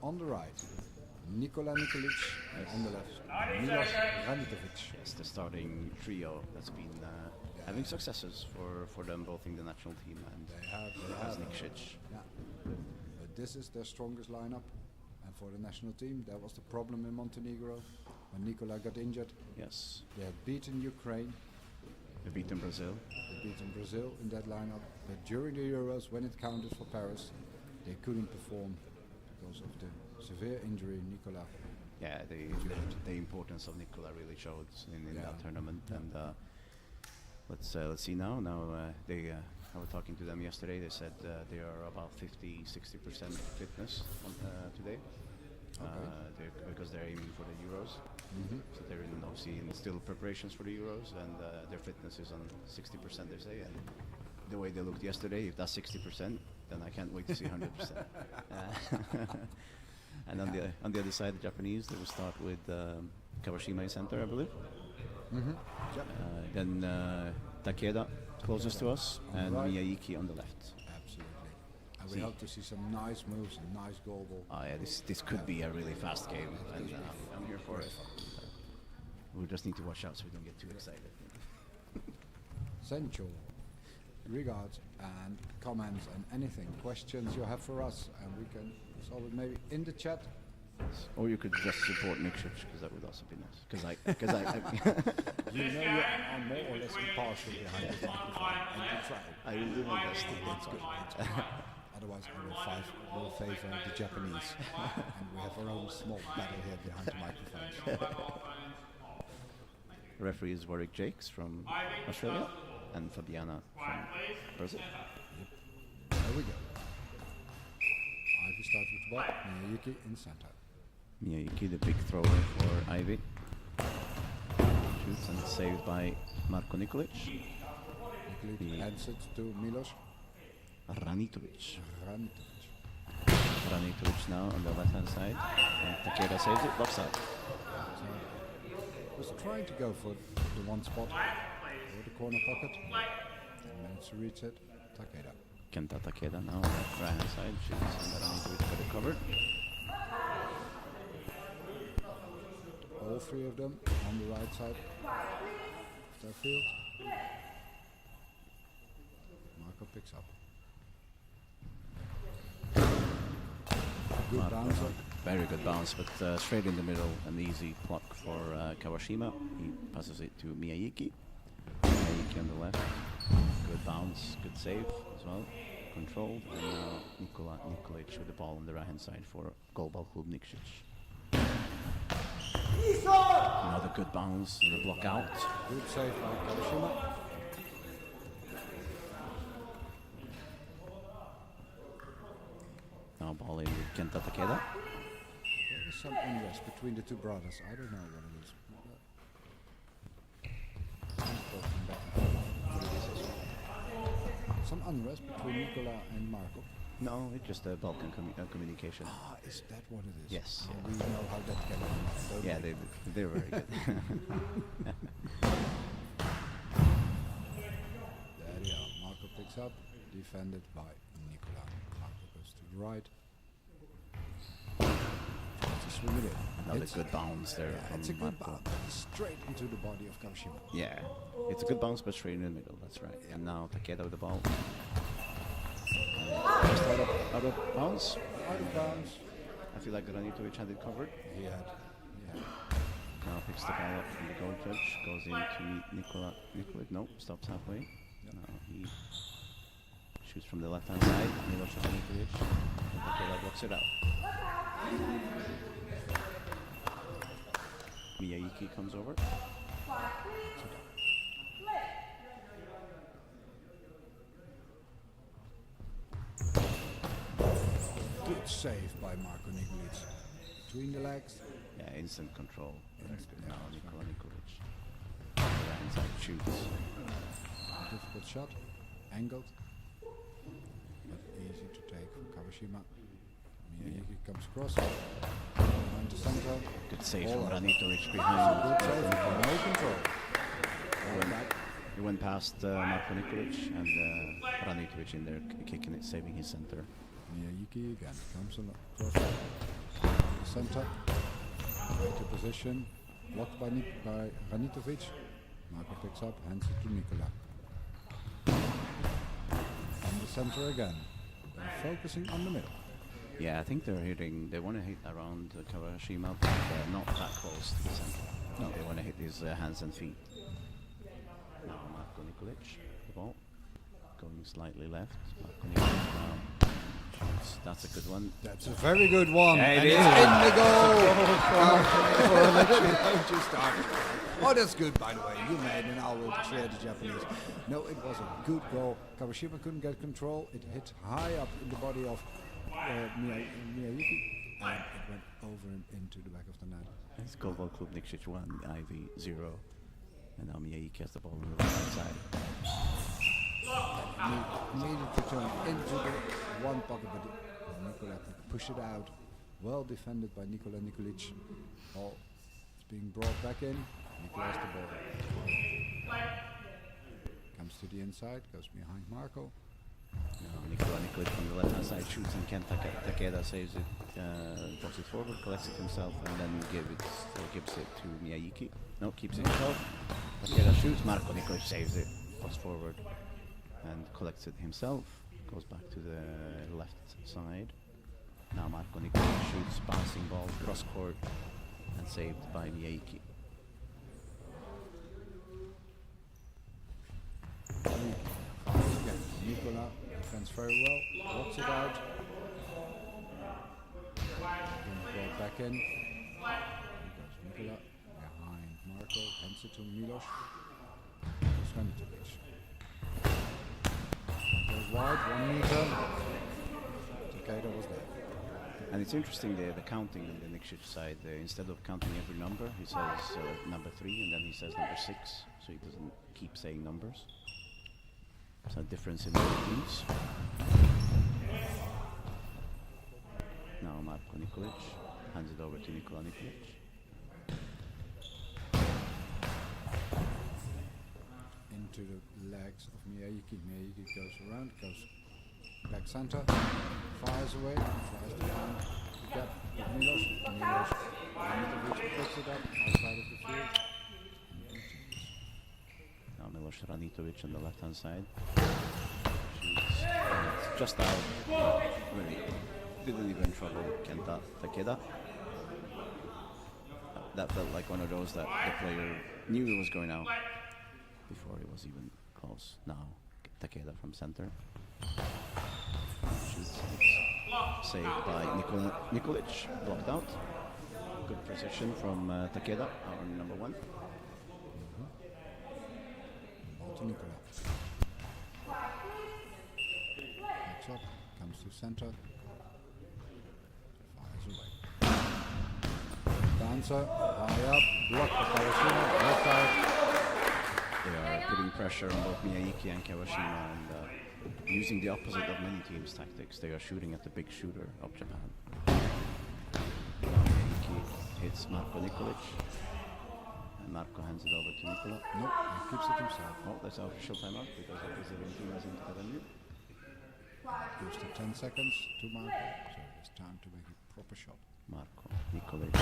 on the right Nikola Nikolic, and on the left Milos Ranitovic. It's the starting trio that's been having successes for them both in the national team and They have Niksic. yeah. But this is their strongest lineup, and for the national team, that was the problem in Montenegro when Nikola got injured. Yes. They had beaten Ukraine, They beaten Brazil. they beaten Brazil in that lineup, but during the Euros, when it counted for Paris, they couldn't perform because of the severe injury Nikola. Yeah, the importance of Nikola really showed in Yeah. that tournament. And let's see now. I was talking to them yesterday. They said they are about 50-60% fitness today. Because they're aiming for the Euros. So they're in obviously still preparations for the Euros, and their fitness is on 60%, they say. And the way they looked yesterday, if that's 60%, then I can't wait to see 100%. And on the other side, the Japanese, they will start with Kawashima in center, I believe. Yep. Then Takeda closest to us, On the and right. Miyayuki on the left. Absolutely. And we See. hope to see some nice moves and nice goal ball. Oh yeah, this could be a really fast game, and I'm here for it. We just need to watch out so we don't get too excited. Send your regards and comments and anything, questions you have for us, and we can solve it maybe in the chat. Or you could just support Niksic, because that would also be nice. Because I You know you are more or less impartial behind the microphone, and you try. I will do my best. That's good. That's good. Otherwise, I will favor the Japanese, and we have our own small battle here behind the microphones. Referee is Warwick Jakes from Australia, and Fabiana from Brazil. There we go. Ivy starts with the ball. Miyayuki in center. Miyayuki, the big thrower for Ivy. Shoots and saved by Marko Nikolic. Nikolic hands it to Milos Ranitovic. Ranitovic. Ranitovic now on the left-hand side, and Takeda saves it, left side. Was trying to go for the one spot, or the corner pocket, and managed to reach it. Takeda. Kenta Takeda now on the right-hand side, shoots and Ranitovic got it covered. All three of them on the right side of their field. Marco picks up. Good Marko bouncer. now, very good bounce, but straight in the middle, an easy block for Kawashima. He passes it to Miyayuki. Miyayuki on the left. Good bounce, good save as well. Controlled, and now Nikola Nikolic with the ball on the right-hand side for Goalball Klub Niksic. Another good bounce and the block out. Good save by Kawashima. Now ball in with Kenta Takeda. There is some unrest between the two brothers. I don't know what it is. Some unrest between Nikola and Marco. No, it's just a Balkan communication. Ah, is that what it is? Yes, Ah, yeah. we know how that can be. don't Yeah, we? they're very good. There you are. Marco picks up, defended by Nicola. Marco goes to the right. To swing it in. Another It's- good bounce there Yeah, from it's a good Marco. bounce. Straight into the body of Kawashima. Yeah, it's a good bounce, but straight in the middle. That's right. And now Takeda with the ball. Just out of bounds. Out of bounds. I feel like Granitovic had it covered. He had. Yeah. Now picks the ball up from the goal judge, goes in to meet Nikolic. No, stops halfway. Now he shoots from the left hand side. Milos Granitovic. Takeda blocks it out. Miyayuki comes over. Good save by Marko Nikolic. Between the legs. Yeah, instant control. Very good. Yeah, Now that's Nikola right. Nikolic. Right inside shoots. Difficult shot. Angled. But easy to take for Kawashima. Miyayuki comes across. Behind the center. Good save Ball from out. Granitovic Good behind. save. No control. Ball Went- back. He went past Marko Nikolic and Granitovic in there, kicking it, saving his center. Miyayuki again comes across the center. Into position. Blocked by Granitovic. Marko picks up, hands it to Nikola. On the center again. They're focusing on the middle. Yeah, I think they want to hit around Kawashima, but not that close to the center. No, they want to hit his hands and feet. Now Marko Nikolic, the ball, going slightly left. Marko Nikolic now shoots. That's a good one. That's a very good one. Yeah, it and is. it's in the goal. Oh, that's good, by the way. You made an I will share the Japanese. No, it was a good goal. Kawashima couldn't get control. It hit high up in the body of Miyayuki, and it went over and into the back of the net. It's Goalball Club Nikšić 1, IV 0. And now Miyayuki has the ball on the right hand side. Needed to turn into the one pocket, but Nikola could push it out. Well defended by Nikola Nikolic. Ball is being brought back in. Nikola has the ball. Comes to the inside, goes behind Marko. Now Nikola Nikolic from the left hand side shoots, and Ken Takeda saves it, drops it forward, collects it himself, and then gives it to Miyayuki. No, keeps it himself. Takeda shoots, Marko Nikolic saves it, goes forward, and collects it himself. Goes back to the left side. Now Marko Nikolic shoots, passing ball, cross court, and saved by Miyayuki. Again, Nikola defends very well, blocks it out. Being brought back in. Here goes Nikola behind Marko, hands it to Milos. Granitovic. Goes wide, 1 meter. Takeda was there. And it's interesting the counting on the Nikšić side. Instead of counting every number, he says number 3, and then he says number 6, so he doesn't keep saying numbers. It's a difference in the teams. Now Marko Nikolic hands it over to Nikola Nikolic. Into the legs of Miyayuki. Miyayuki goes around, goes back center, fires away, tries to find the gap with Milos. Milos Granitovic picks it up outside of the field. Now Milos Granitovic on the left hand side. Shoots. And it's just out. Really didn't even trouble Kenta Takeda. That felt like one of those that the player knew it was going out before it was even close. Now Takeda from center. Shoots. It's saved by Nikolic. Blocked out. Good precision from Takeda, our number 1. Ball to Nikola. Backs up, comes to center, fires away. Dancer, high up, blocked by Kawashima, left out. They are putting pressure on both Miyayuki and Kawashima, and using the opposite of many teams' tactics. They are shooting at the big shooter of Japan. Miyayuki hits Marko Nikolic. And Marko hands it over to Nikola. No, he keeps it himself. Oh, that's our official timeout because the Brazilian team hasn't got a new. Gives the 10 seconds to Marco, so it's time to make a proper shot. Marko Nikolic.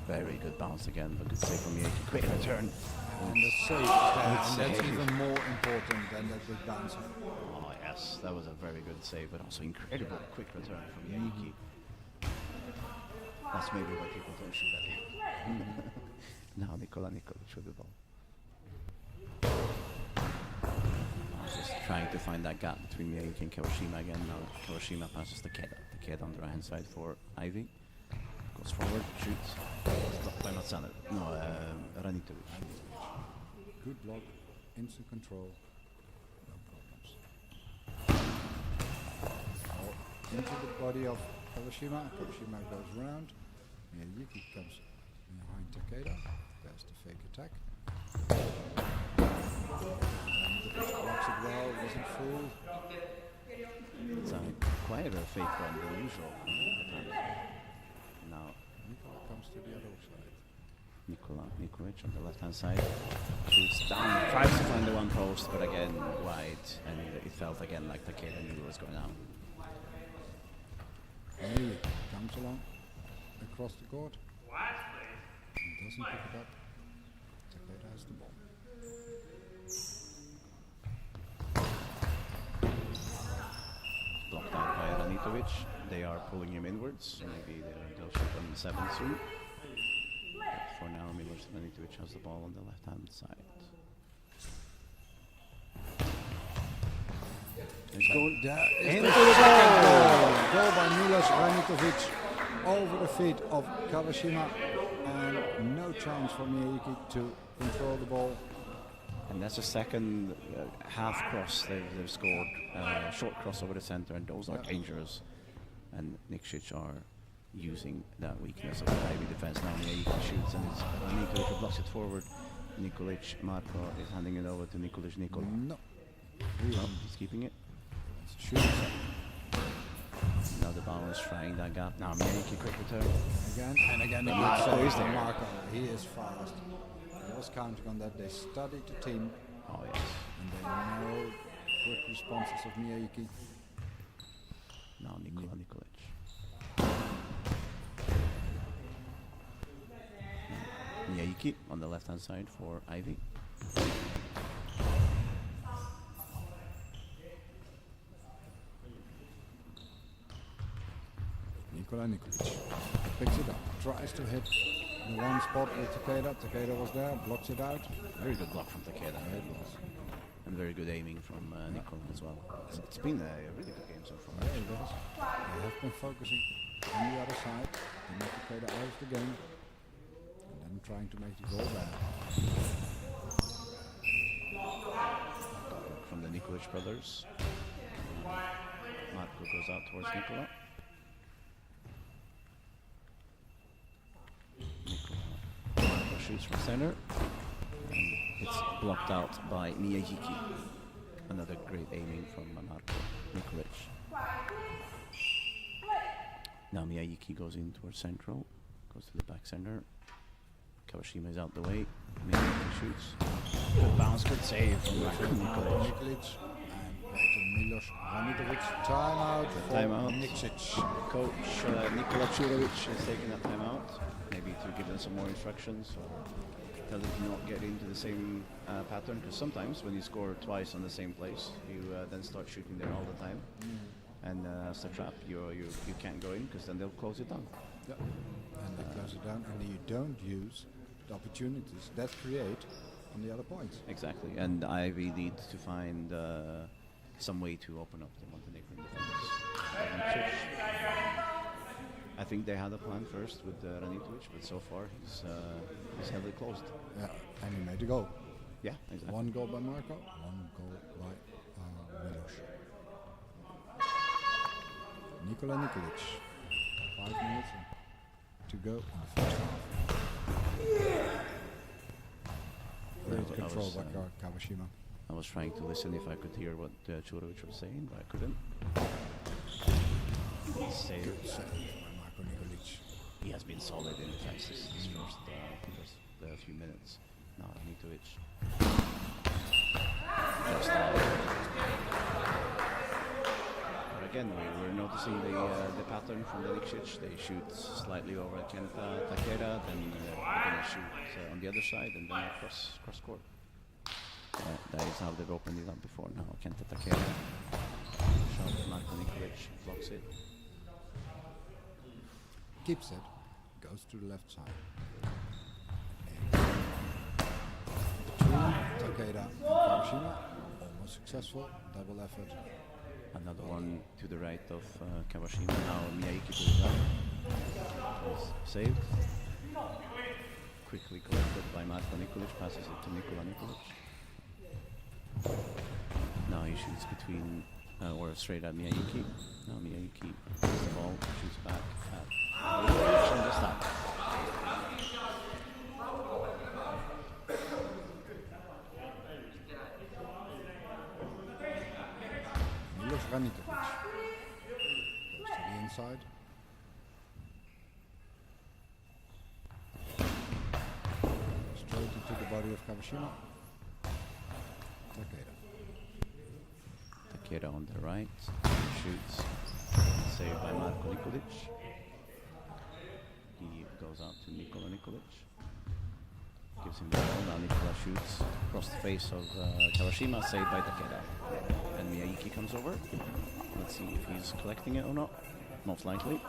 Very good bounce again, but good save from Miyayuki. Quick return. And the save is there, and that's even more important than that big bounce. Oh yes, that was a very good save, but also incredible quick return from Miyayuki. That's maybe why people don't shoot at him. Now Nikola Nikolic with the ball. Just trying to find that gap between Miyayuki and Kawashima again. Now Kawashima passes the Keda on the right hand side for Ivy. Goes forward, shoots. Blocked by Matsano. No, Ranitovic. Good block, instant control, no problems. Into the body of Kawashima. Kawashima goes round. Miyayuki comes behind Takeda. There's the fake attack. And the blocks it well, wasn't full. It's quite a fake run than usual. Now Nikola comes to the other side. Nikola Nikolic on the left hand side. Shoots down, tries to find the one post, but again wide, and it felt again like Takeda knew what was going on. He comes along across the court. And doesn't pick it up. Takeda has the ball. Blocked out by Ranitovic. They are pulling him inwards. Maybe they'll shoot on the 7 soon. But for now, Milos Ranitovic has the ball on the left hand side. He's going There is into the the second goal. goal by Milos Ranitovic over the feet of Kawashima, and no chance for Miyayuki to control the ball. And that's the second half cross they've scored. Short cross over the center, and those are dangerous. And Nikšić are using that weakness of the Ivy defense. Now Miyayuki shoots, and it's Nikolic blocks it forward. Nikolic, Marko is handing it over to Nikolic. Nikola. No. He's keeping it. Shoot. Now the ball is trying that gap. Now Miyayuki, quick return. Again and again. But A Marko good is save there. from Marko. He is fast. I was counting on that. They studied the team, Oh yes. and they know quick responses of Miyayuki. Now Nikola Nikolic. Miyayuki on the left hand side for Ivy. Nikola Nikolic picks it up, tries to hit the one spot with Takeda. Takeda was there, blocks it out. Very good block from Takeda. And very good aiming from Nikola as well. It's been a really good game so far. Yeah, it does. They have been focusing on the other side to make Takeda out of the game, and then trying to make the goal back. From the Nikolic brothers. Marko goes out towards Nikola. Marko shoots from center. And it's blocked out by Miyayuki. Another great aiming from Marko Nikolic. Now Miyayuki goes in towards central. Goes to the back center. Kawashima is out the way. Miyayuki shoots. Good bounce, good save from Marko Nikolic. Nikolic and Milos Ranitovic. Timeout for Timeout. Nikšić. Coach Nikola Čurovic is taking that timeout, maybe to give them some more instructions or tell them to not get into the same pattern, because sometimes when you score twice on the same place, you then start shooting there all the time. And as a trap, you can't go in, because then they'll close it down. Yep. And they close it down, and you don't use the opportunities that create on the other points. Exactly, and Ivy needs to find some way to open up the Montenegrin defense. I think they had a plan first with Ranitovic, but so far he's heavily closed. Yeah, and he made a goal. Yeah, exactly. One goal by Marko, one goal by Milos. Nikola Nikolic. 5 minutes to go in the first half. Great I control was, by Kawashima. I was trying to listen if I could hear what Churovic was saying, but I couldn't. Save. Good save by Marko Nikolic. He has been solid in defense this first few minutes. Now Nitovic. Just but again, we're noticing the pattern from the Nikšić. They shoot slightly over at Kenta Takeda, then they're going to shoot on the other side, and then cross court. That is how they've opened it up before now. Kenta Takeda. Shot Marko Nikolic blocks it. Keeps it. Goes to the left side. Between Takeda and Kawashima. Almost successful. Double effort. Another one to the right of Kawashima. Now Miyake to the left. Saved. Quickly collected by Marko Nikolic. Passes it to Nikola Nikolic. Now he shoots between, or straight at Miyake. Now Miyake gets the ball, shoots back at Nikolic and the stop. Milos Ranikovic goes to the inside. Straight into the body of Kawashima. Takeda on the right, shoots, saved by Marko Nikolic. He goes out to Nikola Nikolic. Gives him the ball, now Nikola shoots across the face of Kawashima, saved by Takeda. And Miyake comes over. Let's see if he's collecting it or not. Most likely.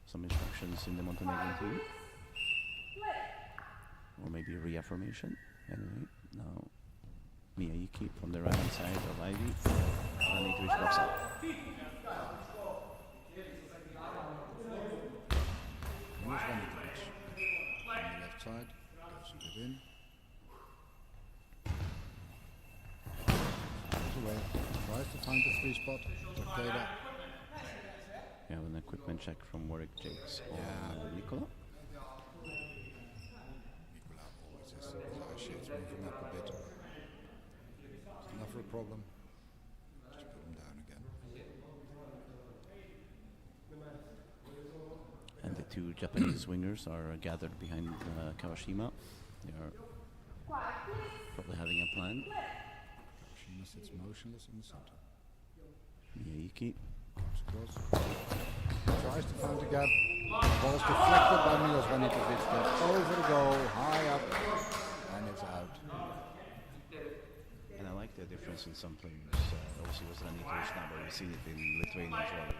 Some instructions in the Montenegrin team. Or maybe a reaffirmation. Anyway, now Miyake from the right hand side of Ivy. Ranikovic blocks out. Milos Ranikovic on the left side. Goes a bit in. Away. Tries to find the free spot. Takeda. Yeah, an equipment check from Warwick Jakes on Nikola. Nikola always has his eye shades moving up a bit. It's enough for a problem. Just put him down again. And the two Japanese wingers are gathered behind Kawashima. They are probably having a plan. Kawashima sits motionless in the center. Miyake. Comes across. Tries to find the gap. Ball's deflected by Milos Ranikovic, but over the goal, high up, and it's out. And I like the difference in some players. Obviously, it was Ranikovic now, but we've seen it in Lithuania as well. When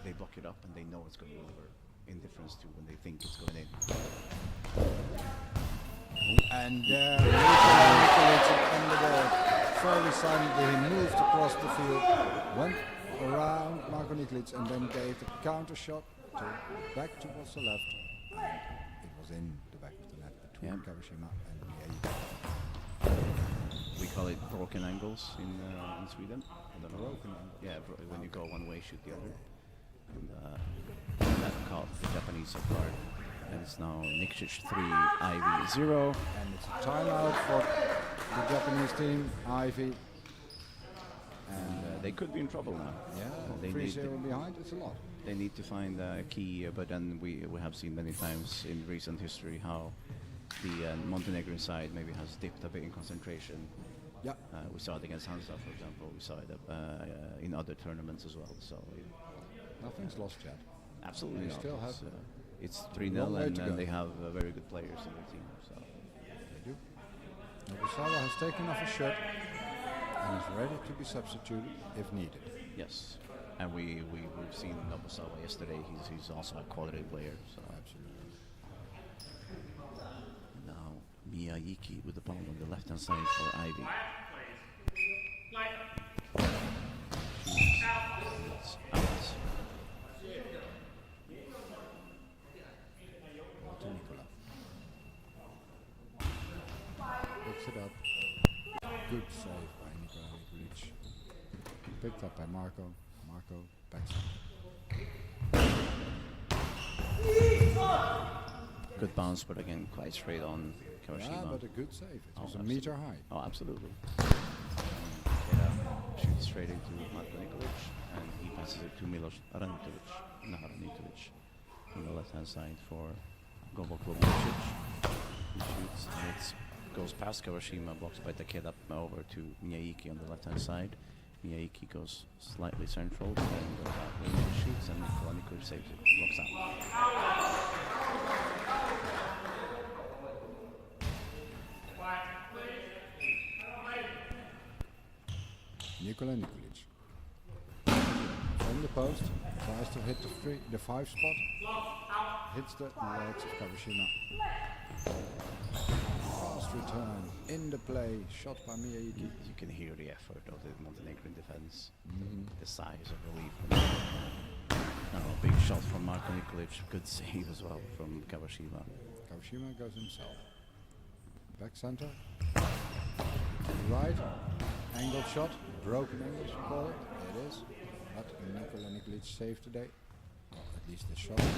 they block it up and they know it's going over. In difference to when they think it's going in. And Nikolic on the ball. Very silently, he moved across the field, went around Marko Nikolic, and then gave the counter shot back towards the left. And it was in the back of the net between Kawashima and Miyake. We call it broken angles in Sweden. I don't know. Broken angles. Yeah, when you go one way, shoot the other. And that caught the Japanese so far. And it's now Nikšić 3, Ivy 0. And it's a timeout for the Japanese team, Ivy. And they could be in trouble now. Yeah, they 3-0 behind, it's a lot. They need to find a key, but then we have seen many times in recent history how the Montenegrin side maybe has dipped a bit in concentration. Yeah. We saw it against Hansa, for example. We saw it in other tournaments as well. So nothing's lost yet. Absolutely They not. still have it's a long 3-0 way and to go. they have very good players in their team. So They do. Nobusawa has taken off his shirt and is ready to be substituted if needed. yes, and we've seen Nobusawa yesterday. He's also a quality player. So Absolutely. now Miyake with the ball on the left hand side for Ivy. It's out. To Nikola. Picks it up. Good save by Nikola Nikolic. Picked up by Marko. Marko backs up. Good bounce, but again, quite straight on Kawashima. Yeah, but a good save. It was a absolutely. meter high. Oh, absolutely. Takeda shoots straight into Marko Nikolic, and he passes it to Milos Aranitovic. On the left-hand side for Goalball Club Nikšić. He shoots, and it goes past Kawashima, blocked by Takeda, over to Miyaiki on the left-hand side. Miyaiki goes slightly central, then goes out with the shoots, and Nikola Nikolic saves it, blocks out. Nikola Nikolic. From the post, tries to hit the 5 spot. Hits the legs of Kawashima. Fast return in the play, shot by Miyaiki. You can hear the effort of the Montenegrin defense, the size of relief. A big shot from Marko Nikolic, good save as well from Kawashima. Kawashima goes himself. Back center. Right. Angled shot. Broken English, you call it. It is. But Nikola Nikolic saved today. Well, at least the shot. And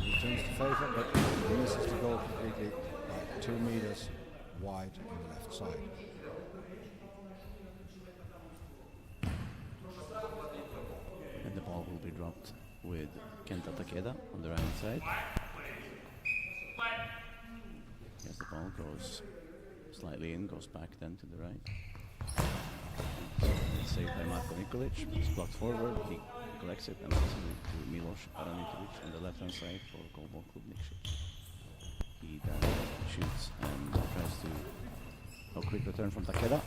returns the favor, but misses the goal completely by 2 meters wide on the left side. And the ball will be dropped with Kenta Takeda on the right side. As the ball goes slightly in, goes back then to the right. It's saved by Marko Nikolic. It's blocked forward. He collects it and passes it to Milos Aranitovic on the left hand side for Goalball Club Nikšić. He then shoots and tries to a quick return from Takeda.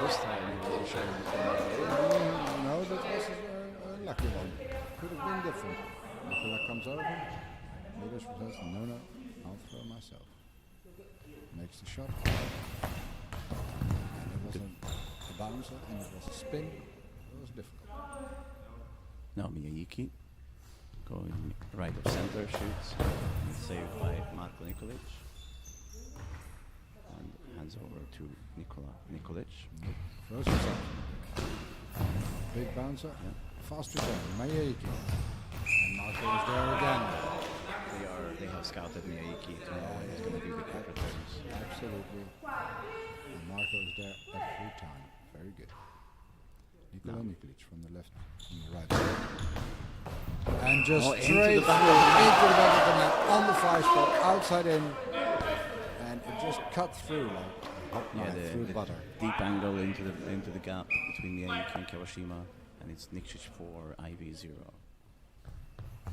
This time he will show No, that was a lucky one. Could have been different. Nikola comes over. Milos says, no, I'll throw myself. Makes the shot. And it was a bouncer and it was a spin. It was difficult. Now Miyaiki going right of center, shoots, and saved by Marko Nikolic. And hands over to Nikola Nikolic. Throws himself. Big bouncer. Fast return. Miyaiki. And Marko is there again. They have scouted Miyaiki to know when he's going to do the quick returns. Absolutely. And Marko is there every time. Very good. Nikola Nikolic from the left and the right side. And just straight through into the back of the net on the 5 spot, outside in. And it just cut through like a hot knife through butter. Deep angle into the gap between Miyaiki and Kawashima, and it's Nikšić for IV0.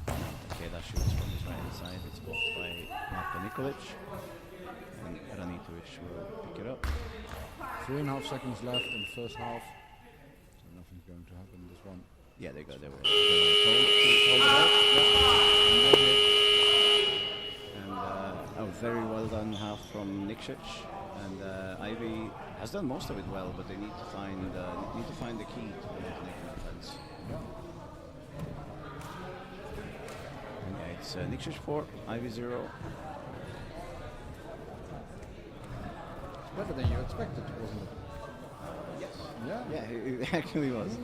Takeda shoots from his right hand side. It's blocked by Marko Nikolic, and Aranitovic will pick it up. 3.5 seconds left in the first half, so nothing's going to happen in this one. Yeah, they were told to hold it up. And a very well done half from Nikšić, and Ivy has done most of it well, but they need to find the key to the Montenegrin defense. Yeah, it's Nikšić 4, Ivy 0. It's better than you expected, wasn't it? Yes. Yeah. Yeah, it actually was.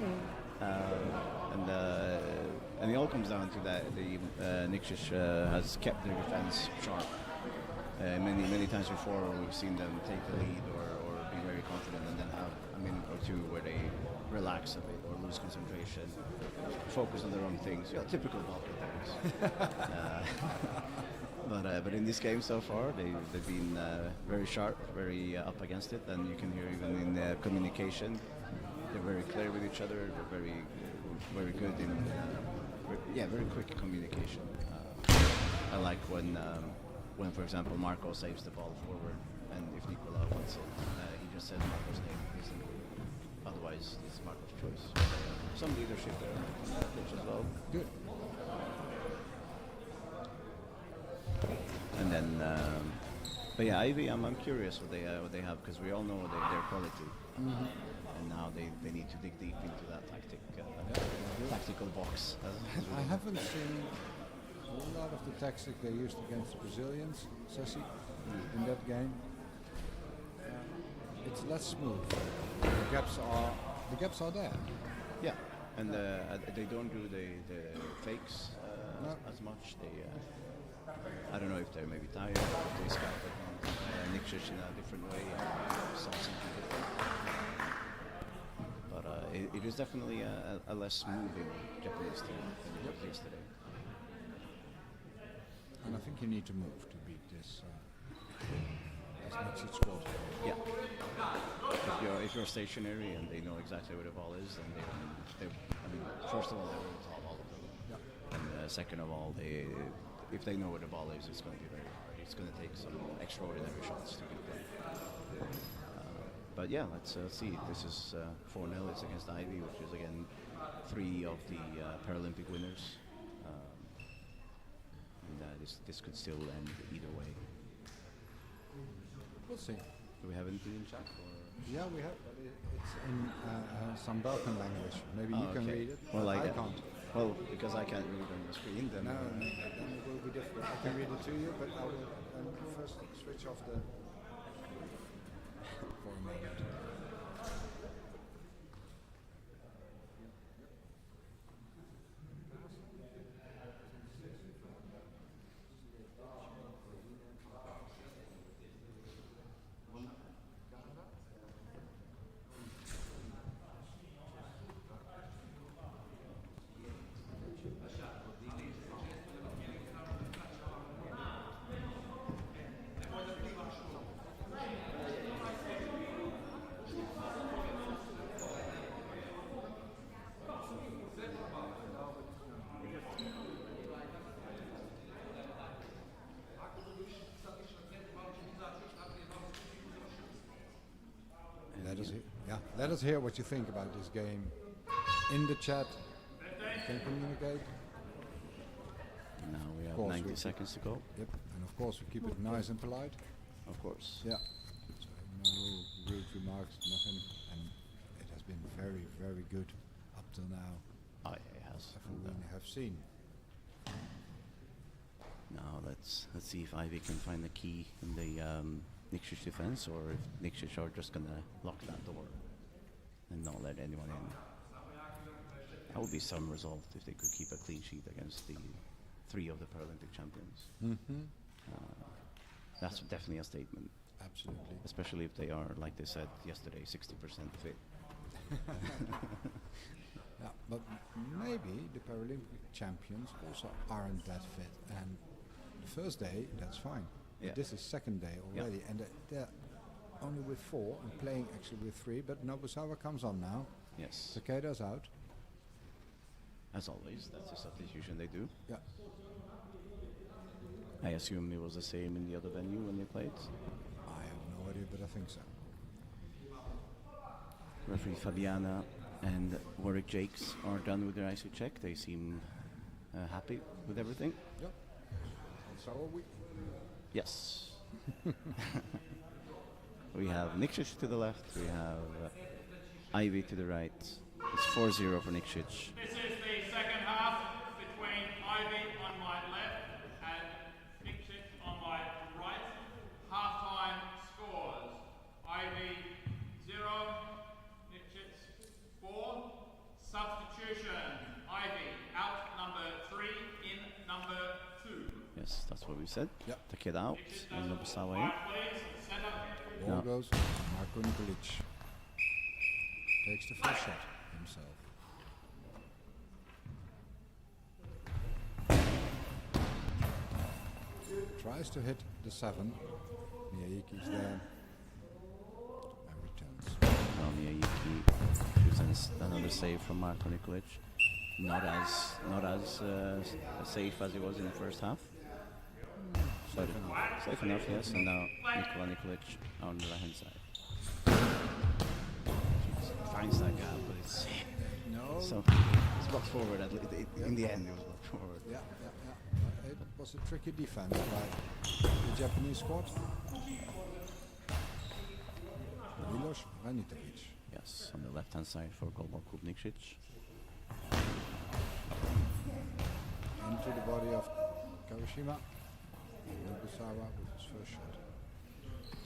And it all comes down to that. Nikšić has kept their defense sharp. Many times before we've seen them take the lead or be very confident and then have a minute or two where they relax a bit or lose concentration, focus on the wrong things. Yeah, typical Balkan things. But in this game so far, they've been very sharp, very up against it, and you can hear even in communication, they're very clear with each other. They're very good in very quick communication. I like when for example Marko saves the ball forward, and if Nikola wants it, he just says Marko's name. Otherwise, it's Marko's choice. Some leadership there on that pitch as well. Good. And then, but yeah, Ivy, I'm curious what they have, because we all know their quality, and now they need to dig deep into that tactical box. I haven't seen a lot of the tactics they used against the Brazilians, Sessi, in that game. It's less smooth. The gaps are there. Yeah, and they don't do the fakes as much much. They, I don't know if they're maybe tired, or if they scouted Nikšić in a different way, saw something different. But it is definitely a less moving Japanese team than it was yesterday. And I think you need to move to beat this Nikšić squad. Yeah. If you're stationary and they know exactly where the ball is, then I mean, first of all, they will top all of them. Yeah. And second of all, if they know where the ball is, it's going to be very hard. It's going to take some extraordinary shots to get them. But yeah, let's see. This is 4-0. It's against Ivy, which is again 3 of the Paralympic winners. And this could still end either way. We'll see. Do we have anything in chat? Or? Yeah, we have, but it's in some Balkan language. Maybe you can read it. Well, I can't. Well, because I can't read on the screen, then. No, then it will be difficult. I can read it to you, but I will first switch off the for a moment. Let us hear what you think about this game in the chat. You can communicate. Now we have 90 seconds to go. Yep, and of course we keep it nice and polite. Of course. Yeah. So no rude remarks, nothing, and it has been very, very good up till now. Oh, yeah, it has. Everything we have seen. Now let's see if Ivy can find the key in the Nikšić defense, or if Nikšić are just gonna lock that door and not let anyone in. That would be some result if they could keep a clean sheet against the 3 of the Paralympic champions. Mm-hmm. That's definitely a statement. Absolutely. Especially if they are, like they said yesterday, 60% fit. Yeah, but maybe the Paralympic champions also aren't that fit. And the first day, that's fine. Yeah. But this is second day already, and they're only with 4 and playing actually with 3. But Nobusawa comes on now. Yes. Takeda's out. As always, that's a substitution they do. Yeah. I assume it was the same in the other venue when they played. I have no idea, but I think so. Referee Fabiana and Warwick Jakes are done with their IC check. They seem happy with everything. Yep. And so are we. Yes. We have Nikšić to the left. We have Ivy to the right. It's 4-0 for Nikšić. This is the second half between Ivy on my left and Nikšić on my right. Half-time scores. Ivy 0, Nikšić 4. Substitution. Ivy out number 3, in number 2. Yes, that's what we said. Yep. Takeda out and Nobusawa in. Ball goes Marko Nikolic. Takes the first shot himself. Tries to hit the 7. Miyagi's there and returns. Now Miyagi shoots another save from Marko Nikolic. Not as safe as it was in the first half. Safe enough, yes. And now Nikola Nikolic on the right hand side. Finds that gap, but it's so it's blocked forward. In the end, it was blocked forward. Yeah. It was a tricky defense by the Japanese squad. Milos Ranitovic. Yes, on the left hand side for Goalball Klub Nikšić. Into the body of Kawashima. Nobusawa with his first shot.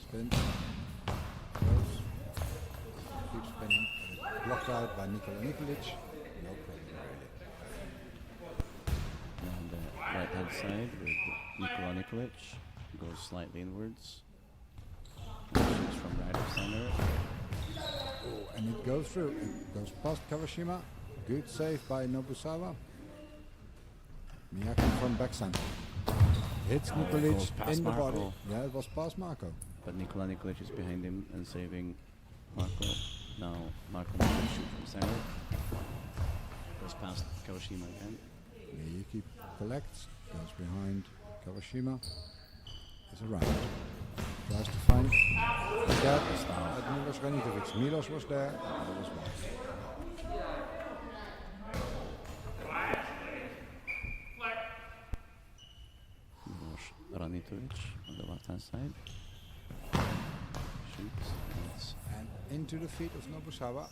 Spin. Goes. Keeps spinning. But it's blocked out by Nikola Nikolic. No problem really. And right hand right side with Nikola Nikolic. Goes slightly inwards. Shoots from right of center. Oh, and it goes through. It goes past Kawashima. Good save by Nobusawa. Miyake from back center. Hits Goes Nikolic past in the Marco. body. Yeah, it was past Marco. But Nikola Nikolic is behind him and saving Marco. Now Marco Nikolic shoot from center. Goes past Kawashima again. Miyake collects. Goes behind Kawashima. Is around. Tries to find the gap. Milos Ranitovic. Milos was there. That was wide. Milos Ranitovic on the left hand side. Shoots. Hits. And into the feet of Nobusawa.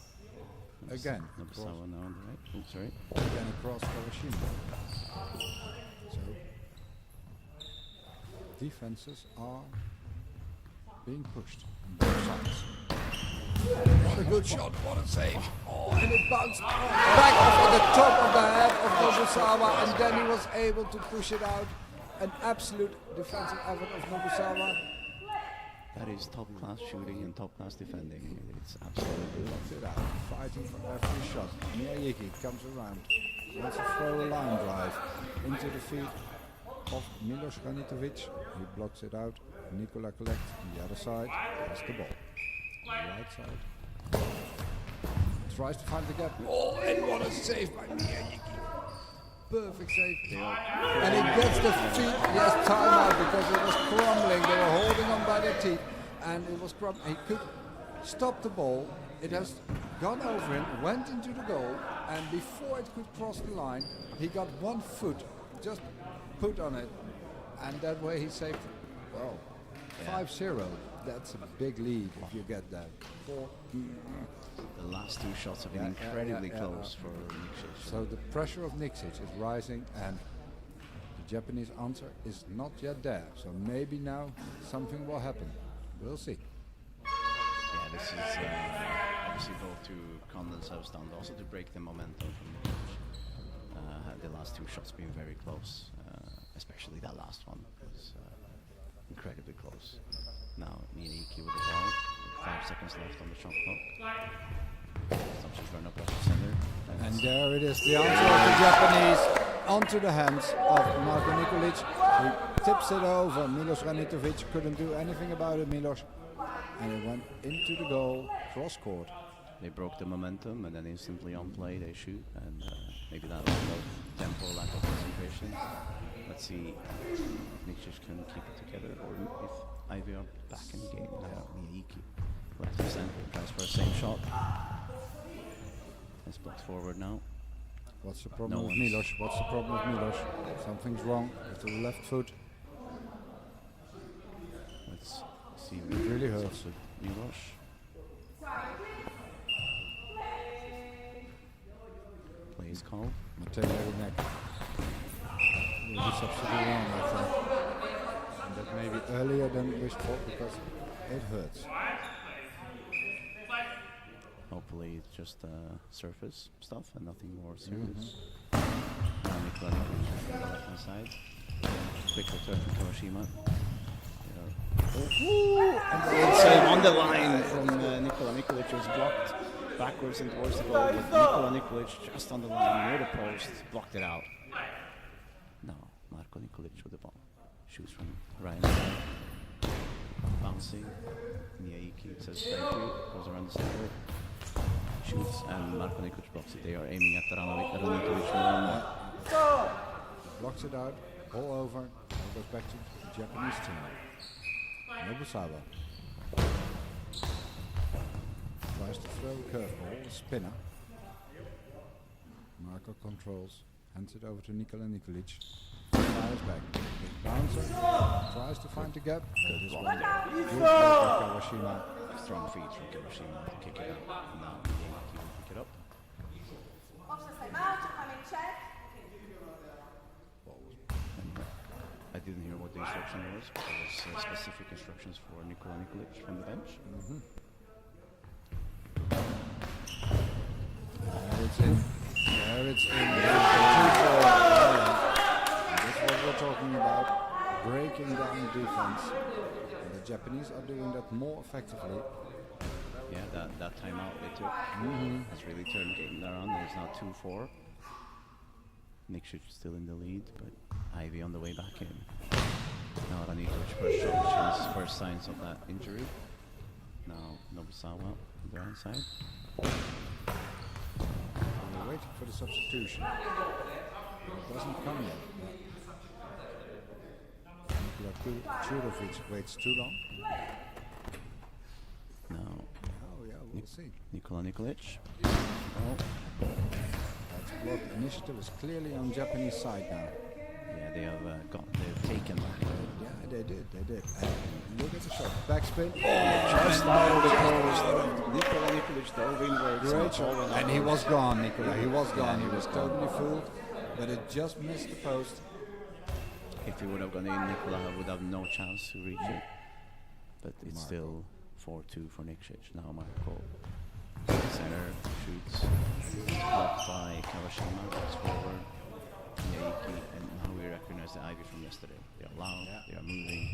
Again. Nobusawa now on the right. Oh, sorry. Again across Kawashima. So defenses are being pushed on both sides. What a good shot, what a save. Oh, and it bounced back off at the top of the head of Nobusawa, and then he was able to push it out. An absolute defensive effort of Nobusawa. That is top class shooting and top class defending. It's absolutely good. Blocks it out, fighting for every shot. Miyake comes around, wants to throw a line drive into the feet of Milos Ranitovic. He blocks it out. Nikola collects on the other side. Has the ball. On the right side. Tries to find the gap. Oh, and what a save by Miyake. Perfect save. And he gets the feet. Yes, timeout because it was crumbling. They were holding on by their teeth. And it was crumbling. He could stop the ball. It has gone over him, went into the goal. And before it could cross the line, he got 1 foot just put on it. And that way he saved it. Well, 5-0. That's a big lead if you get that. The last 2 shots have been incredibly close for Nikšić. So the pressure of Nikšić is rising, and the Japanese answer is not yet there. So maybe now something will happen. We'll see. Yeah, this is obviously both to calm themselves down, but also to break the momentum from Nikšić. The last 2 shots being very close, especially that last one was incredibly close. Now Miyake with the ball, 5 seconds left on the shot clock. Assumptions run up left center. And there it is, the answer of the Japanese onto the hands of Marko Nikolic. He tips it over. Milos Ranitovic couldn't do anything about it, Milos. And it went into the goal, cross court. They broke the momentum and then instantly on play they shoot, and maybe that lack of tempo, lack of concentration. Let's see if Nikšić can keep it together or if Ivy are back in the game. Now Miyake left of center, tries for the same shot. It's blocked forward now. What's the problem with Milos? What's the problem with Milos? Something's wrong with the left foot. Let's see. It really hurts. With Milos. Play is called. Mateo Neck. Will be substituted on, I think. And that may be earlier than wished for because it hurts. Hopefully it's just surface stuff and nothing more serious. Now Nikola Nikolic on the left hand side. Quick return from Kawashima. And the save on the line from Nikola Nikolic was blocked backwards and towards the goal, but Nikola Nikolic just on the line near the post blocked it out. Now Marko Nikolic with the ball. Shoots from right side. Bouncing. Miyake says thank you. Goes around the center. Shoots and Marko Nikolic blocks it. They are aiming at Ranitovic. Blocks it out, all over, and goes back to the Japanese team. Nobusawa tries to throw a curveball, a spinner. Marko controls, hands it over to Nikola Nikolic. Fires back. Big bouncer, tries to find the gap. That is one good block by Kawashima. Strong feet from Kawashima to kick it up. Now Miyake will pick it up. I didn't hear what the instruction was, but there was specific instructions for Nikola Nikolic from the bench. There it's in. There it's in. This was we're talking about breaking down defense. And the Japanese are doing that more effectively. Yeah, that timeout they took has really turned the game around. It's now 2-4. Nikšić still in the lead, but Ivy on the way back in. Now Ranikovic first shot, his first signs of that injury. Now Nobusawa on the right side. We're waiting for the substitution. It doesn't come yet. Nikola Čurović waits too long. Now Oh yeah, we'll see. Nikola Nikolic. Oh, that's blocked. Initiative is clearly on Japanese side now. Yeah, they've taken back. Yeah, they did. And look at the shot. Backspin. Just out of the post. Nikola Nikolic dove inwards. Great shot. And he was gone, Nikola. He was gone. He was totally fooled. But it just missed the post. If he would have gone in, Nikola would have no chance to reach it. But it's Marco. still 4-2 for Nikšić. Now Marco. Center shoots. Blocked by Kawashima. Goes forward. Miyake. And now we recognize the Ivy from yesterday. They are loud. They are moving.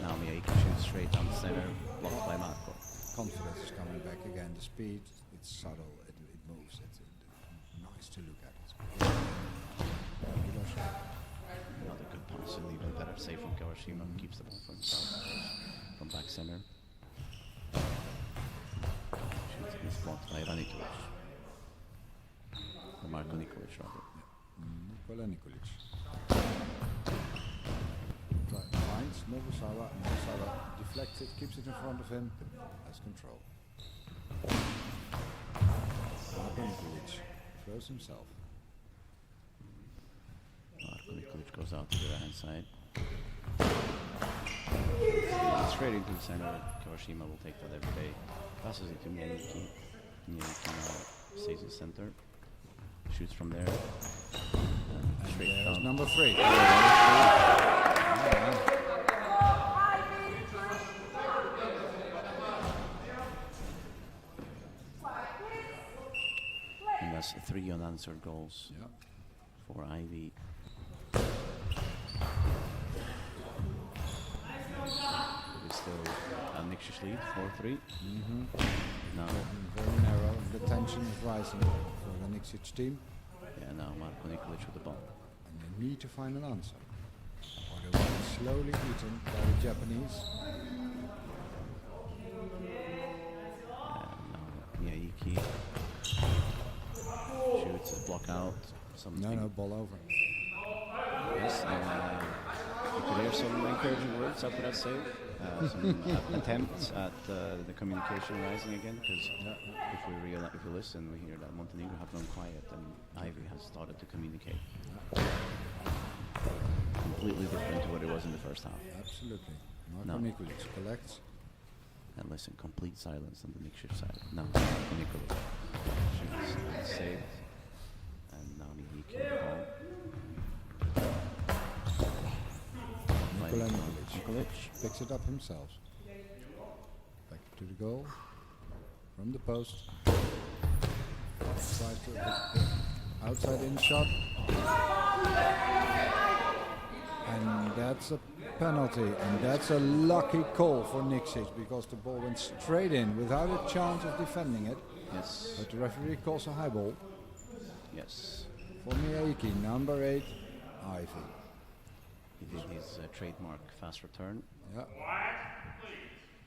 Now Miyake shoots straight down the center. Blocked by Marco. Confidence is coming back again. The speed, it's subtle. It moves. It's nice to look at. Another good pass and even better save from Kawashima. Keeps the ball for himself. From back center. Shoots is blocked by Ranikovic. Or Marko Nikolic rather. Nikola Nikolic. Finds Nobusawa. Nobusawa deflects it, keeps it in front of him. Has control. Marko Nikolic throws himself. Marko Nikolic goes out to the right hand side. Straight into the center. Kawashima will take that every day. Passes it to Miyake. Miyake now stays in center. Shoots from there. And straight There's down. number 3. And that's 3 unanswered goals Yeah. for Ivy. It's still a Nikšić lead, 4-3. Now, Very narrow. The tension is rising for the Nikšić team. yeah, now Marko Nikolic with the ball. And they need to find an answer. Or they will be slowly eaten by the Japanese. And now Miyake shoots a block out. Something. No, ball over. Yes, and you could hear some encouraging words after that save. Some attempts at the communication rising again, because if we listen, we hear that Montenegro have gone quiet and Ivy has started to communicate. Completely different to what it was in the first half. Absolutely. Marko No. Nikolic collects. And listen, complete silence on the Nikšić side. Now Marko Nikolic shoots and saved, and now Miyake on the ball. Nikola Nikolic Nikolic. picks it up himself. Back to the goal. From the post. Tries to hit the outside in shot. And that's a penalty. And that's a lucky call for Nikšić, because the ball went straight in without a chance of defending it. Yes. But the referee calls a high ball Yes. for Miyake, number 8, Ivy. He did his trademark fast return. Yeah.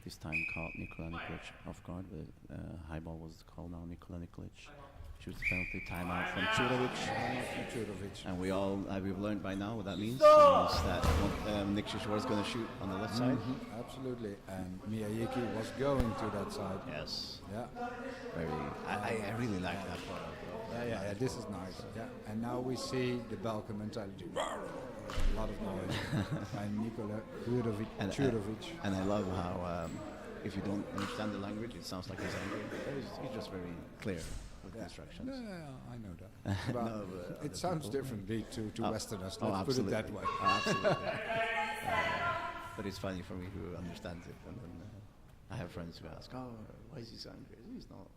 This time caught Nikola Nikolic off guard, but high ball was called now. Nikola Nikolic shoots the penalty, timeout from Čurović. Čurović. And we've learned by now what that means. It means that Nikšić was going to shoot on the left side. Absolutely. And Miyake was going to that side. Yes. Yeah. I really like that part. Yeah, this is nice. Yeah. And now we see the Balkan mentality. A lot of noise. And Nikola Čurović. And I love how if you don't understand the language, it sounds like he's angry. But he's just very clear with instructions. Yeah, I know that. But No, but it sounds differently to Westerners. Let's put it absolutely. that way. Absolutely. But it's funny for me who understands it. And then I have friends who ask, "Oh, why is he so angry?" He's not.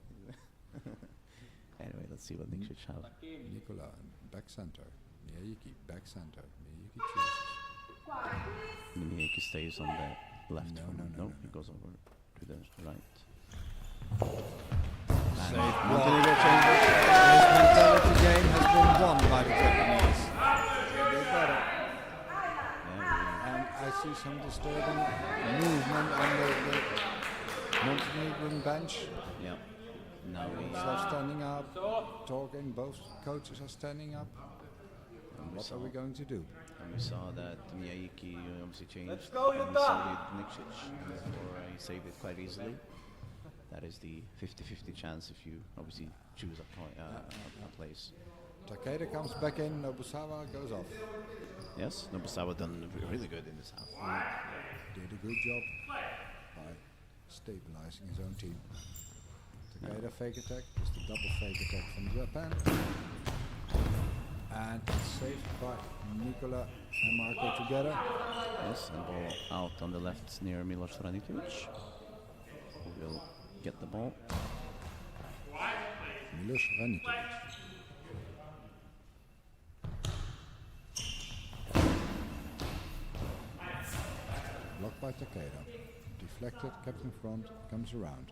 Anyway, let's see what Nikšić have. Nikola, back center. Miyayuki, back center. Miyayuki chooses. Miyayuki stays on the left. No. He goes over to the right. Safe Montenegro changes. This mentality game has been won by the Japanese. They did better. And I see some disturbing movement on the Montenegrin bench. Yeah. Now we Slav standing up, talking. Both coaches are standing up. and we What saw, are we going to do? and we saw that Miyayuki obviously changed. Let's go, and Yuta! so did Nikšić, and therefore he saved it quite easily. That is the 50-50 chance if you obviously choose a place. Takeda comes back in. Nobusawa goes off. Yes, Nobusawa done really good in this half. Did a good job by stabilizing his own team. Takeda fake attack. It's the double fake attack from Japan. And it's saved by Nikola and Marco together. Yes, and ball out on the left near Milos Ranitovic, who will get the ball. Milos Ranitovic. Blocked by Takeda. Deflected, kept in front, comes around.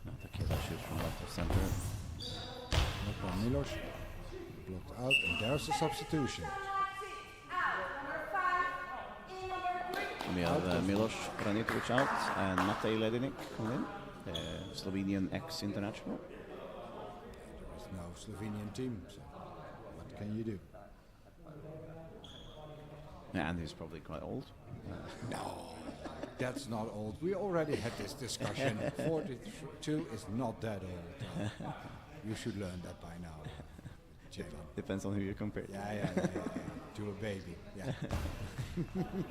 Now Takeda shoots from left of center. Blocked by Milos. Blocked out, and there's the substitution. We have Milos Ranitovic out and Matej Ledinek come in, the Slovenian ex-international. There is no Slovenian team, so what can you do? Yeah, and he's probably quite old. No, that's not old. We already had this discussion. 42 is not that old. You should learn that by now, Jalen. Depends on who you compare. Yeah. To a baby. Yeah.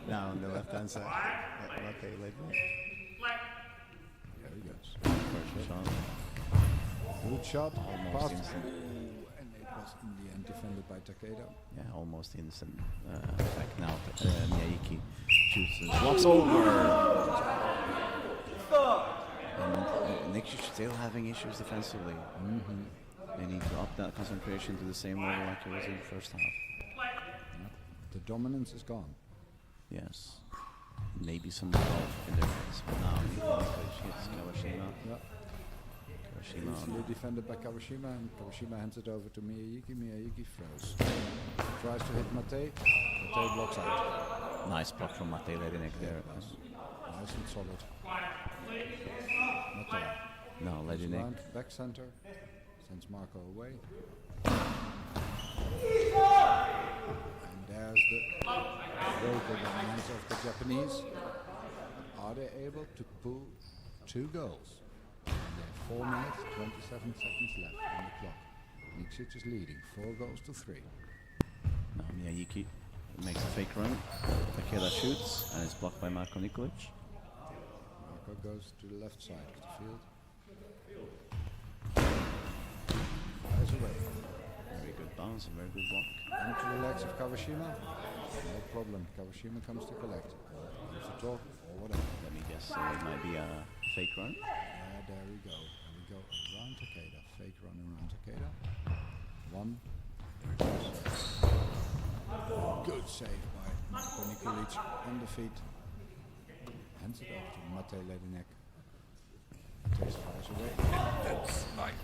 Now on the left-hand side, Matej Ledinek. There he goes. First shot. Good shot. Almost Pass. instant. Ooh, and it was in the end defended by Takeda. Yeah, almost instant. In fact, now Miyayuki shoots and blocks over. And Nikšić still having issues defensively. They need to up that concentration to the same level like it was in the first half. The dominance is gone. Yes. Maybe some resolve in their face, but now Nikšić hits Kawashima. Yeah. Kawashima Easily defended by Kawashima, and Kawashima hands it over to Miyayuki. Miyayuki throws. Tries to hit Matej. Matej blocks out. nice block from Matej Ledinek there. Nice and solid. Matej. Now Ledinek. Around, back center. Sends Marco away. And there's the local dominance of the Japanese. Are they able to pull 2 goals? And they have 4 minutes, 27 seconds left on the clock. Nikšić is leading, 4 goals to 3. Now Miyayuki makes a fake run. Takeda shoots and it's blocked by Marko Nikolic. Marco goes to the left side of the field. Fires away. Very good bounce and very good block. Onto the legs of Kawashima. No problem. Kawashima comes to collect. Comes to talk or whatever. Let me guess, it might be a fake run. Yeah, there we go. And we go around Takeda. Fake run around Takeda. 1. There it goes. Good save by Marko Nikolic on the feet. Hands it off to Matej Ledinek. Matej fires away. That's right.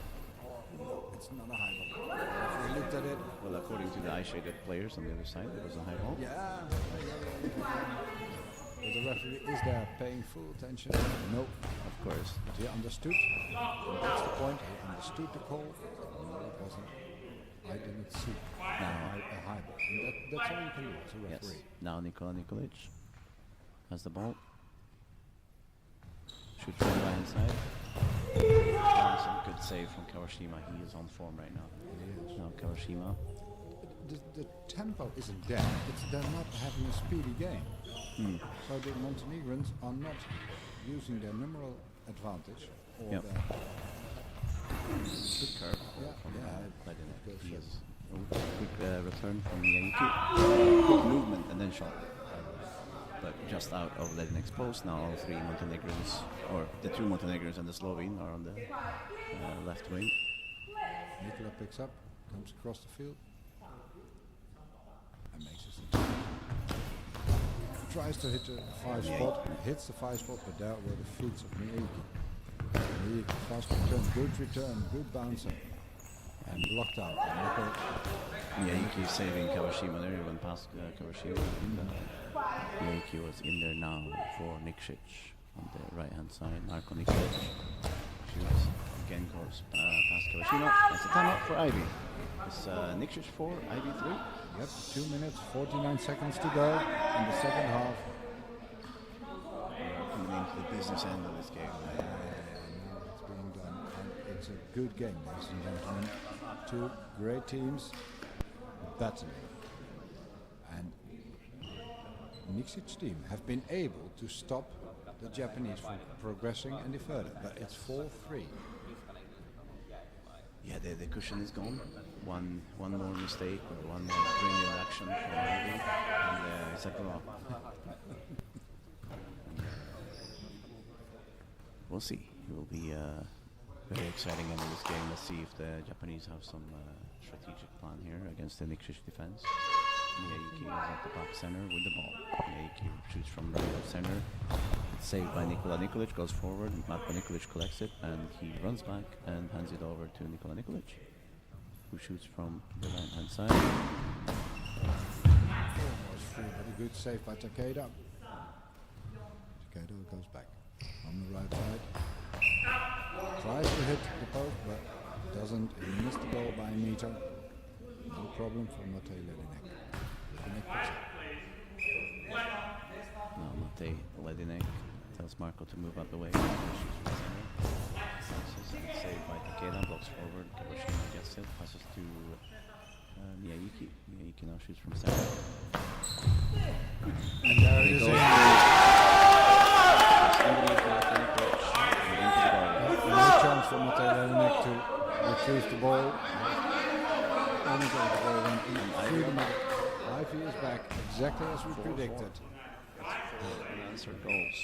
It's not a high ball. If we looked at it. Well, according to the eye-shaded players on the other side, it was a high ball. Yeah. But the referee is there paying full attention. No. Of course. But he understood. And that's the point. He understood the call. No, it wasn't. I didn't see a high ball. And that's all you can do as a Yes. referee. Now Nikola Nikolic has the ball. Shoots from the right hand side. And some good save from Kawashima. He is on form right now. He is. Now Kawashima. The tempo isn't there. They're not having a speedy game. So the Montenegrins are not using their numeral advantage or Yep. their Good curve from yeah. Ledinek. He is quick return from Miyayuki. Quick movement and then shot. But just out of Ledinek's post. Now all 3 Montenegrins, or the 2 Montenegrins and the Slovene are on the left wing. Nikola picks up, comes across the field. tries to hit the 5 spot, hits the 5 spot, but there were the feet of Miyake. Miyake, fast return, good bouncer. And blocked out. Miyake saving Kawashima there, went past Kawashima. Miyake was in there now for Nikšić on the right hand side. Marko Nikolić shoots, again goes past Kawashima. That's a timeout for Ivy. It's Nikšić 4, Ivy 3. Yep, 2 minutes, 49 seconds to go in the second half. Coming into the business end of this game. Now it's being done, and it's a good game, ladies and gentlemen. Two great teams battling. And Nikšić team have been able to stop the Japanese from progressing any further, but it's 4-3. Yeah, the cushion is gone. One more mistake or one more brilliant action from Ivy, and it's a draw. We'll see. It will be very exciting end of this game. Let's see if the Japanese have some strategic plan here against the Nikšić defense. Miyake is at the back center with the ball. Miyake shoots from right of center. It's saved by Nikola Nikolić, goes forward. Marko Nikolić collects it, and he runs back and hands it over to Nikola Nikolić, who shoots from the right hand side. Almost free, but a good save by Takeda. Takeda goes back on the right side. Tries to hit the post, but doesn't. He missed the goal by a meter. No problem for Matej Ledinek. Ledinek picks up. Now Matej Ledinek tells Marko to move out the way. Saved by Takeda, blocks forward. Kawashima gets it, passes to Miyake. Miyake now shoots from center. And there it is. No chance for Matej Ledinek to retrieve the ball. Only got the ball went through the middle. Ivy is back exactly as we predicted. Unanswered goals.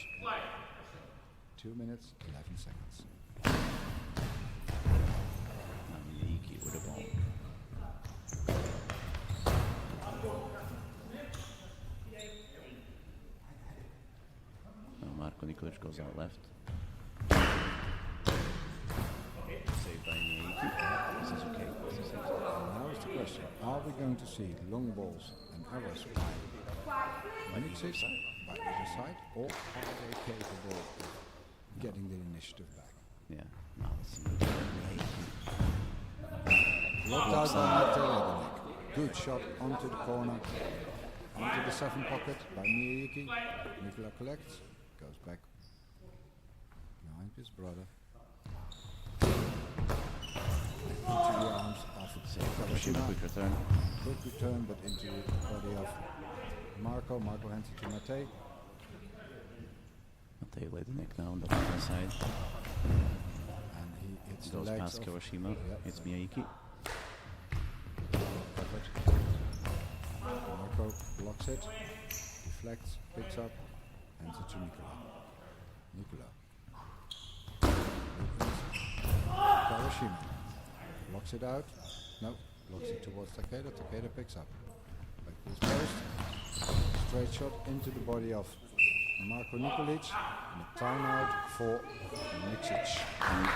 2 minutes, 11 seconds. Now Miyake with the ball. Now Marko Nikolić goes out left. Saved by Miyake. This is okay. Now is the question, are we going to see long balls and arrows by Nikšić by either side, or are they capable of getting the initiative back? Yeah, now it's Blocked out by Matej Ledinek. Good shot onto the corner, onto the 7 pocket by Miyake. Nikola collects, goes back behind his brother. Into the arms of Kawashima, quick return. Quick return, but into the body of Marko. Marko hands it to Matej. Matej Ledinek now on the left hand side. And he hits the Goes legs past of Kawashima. Yep. It's Miyake. Covered. Marko blocks it, deflects, picks up, hands it to Nikola. Nikola. Kawashima blocks it out. No, blocks it towards Takeda. Takeda picks up. Back to his post. Straight shot into the body of Marko Nikolić, and a timeout for Nikšić. And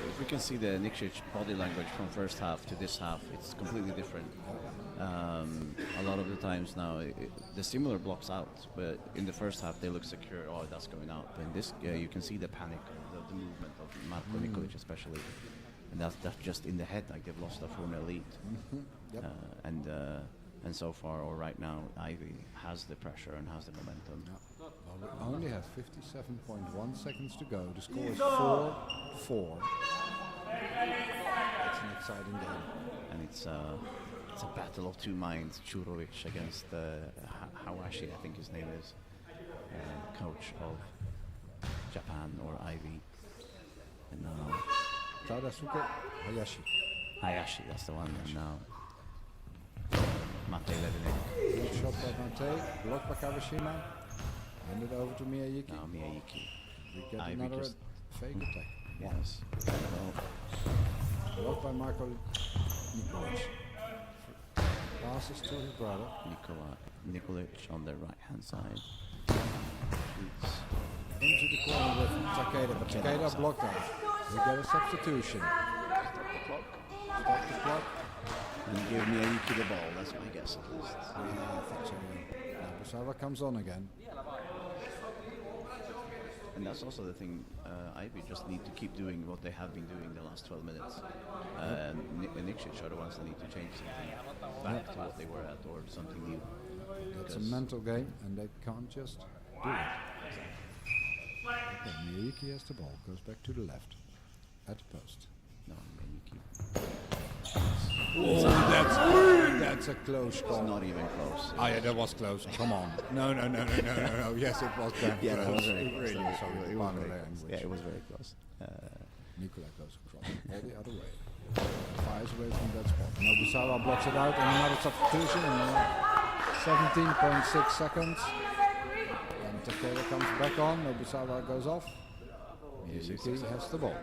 if we can see the Nikšić body language from first half to this half, it's completely different. A lot of the times now, the similar blocks out, but in the first half they look secure. Oh, that's going out. In this, you can see the panic, the movement of Marko Nikolić especially, and that's just in the head, like they've lost a former lead. Yep. And so far, or right now, Ivy has the pressure and has the momentum. Well, we only have 57.1 seconds to go. The score is 4-4. It's an exciting game. And it's a battle of two minds. Churovic against Hawashi, I think his name is, coach of Japan or Ivy. And now Tadasuke Hayashi. Hayashi, that's the one. And now Matej Ledinek. Good shot by Matej, blocked by Kawashima. Handed over to Miyake. Now Miyake. We get Ivy another just fake attack. Yes. Blocked by Marko Nikolić. Passes to his brother. Nikola Nikolić on the right hand side. Shoots. Into the corner with Takeda, but Takeda blocked out. We get a substitution. Stop the clock. And give me a Yuki the ball, that's my guess at least. Yeah, I think so. Nobusawa comes on again. And that's also the thing, Ivy just need to keep doing what they have been doing the last 12 minutes. Nikšić are the ones that need to change something back to what they were at or something new. It's a mental game, and they can't just do it. Okay, Miyuki has the ball, goes back to the left, at the post. No, Miyuki. Oh, that's a close It's call. not even close. Oh yeah, that was close. Come on. No. Yes, it was that Yeah, close. that was very close. Really That was- sorry, it was pardon very the close. language. Yeah, it was very close. Nicola goes across, all the other way. Fires away from that spot. Nobusawa blocks it out, and another substitution. And 17.6 seconds. And Takeda comes back on. Nobusawa goes off. Miyuki has the ball. Is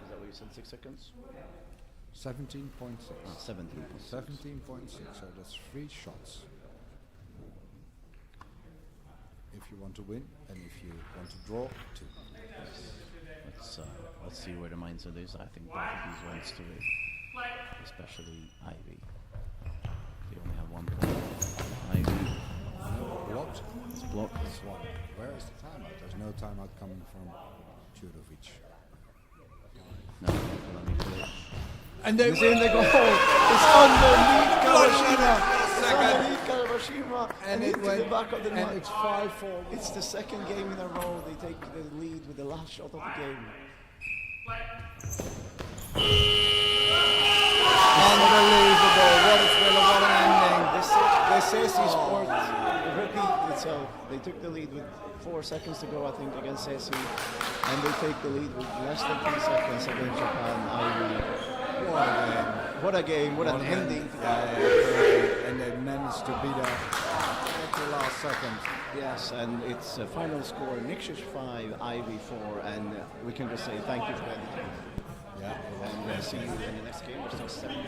that what you said, 6 seconds? 17.6. 17.6. 17.6. So that's 3 shots. If you want to win, and if you want to draw, 2. Let's see where the mindset is. I think both of these wants to win, especially Ivy. They only have 1 point. Ivy Blocked. is blocked. That's 1. Where is the timeout? There's no timeout coming from Chudovic. No, Nikola Nikolic. And they It's in the goal. It's underneath Kawashima. It's underneath Kawashima. and into it went the back of the and net. it's 5-4. It's the second game in a row they take the lead with the last shot of the game. Unbelievable. What a thriller, what an ending. The Sesi Sport repeat itself. They took the lead with 4 seconds to go, I think, against Sesi. And they take the lead with less than 3 seconds against Japan. Ivy. What a game, what an ending. And they managed to be there at the last second. Yes, and it's a final score, Nikšić 5, Ivy 4, and we can just say thank you for everything. Yeah. And see you in the next game, we're still 17.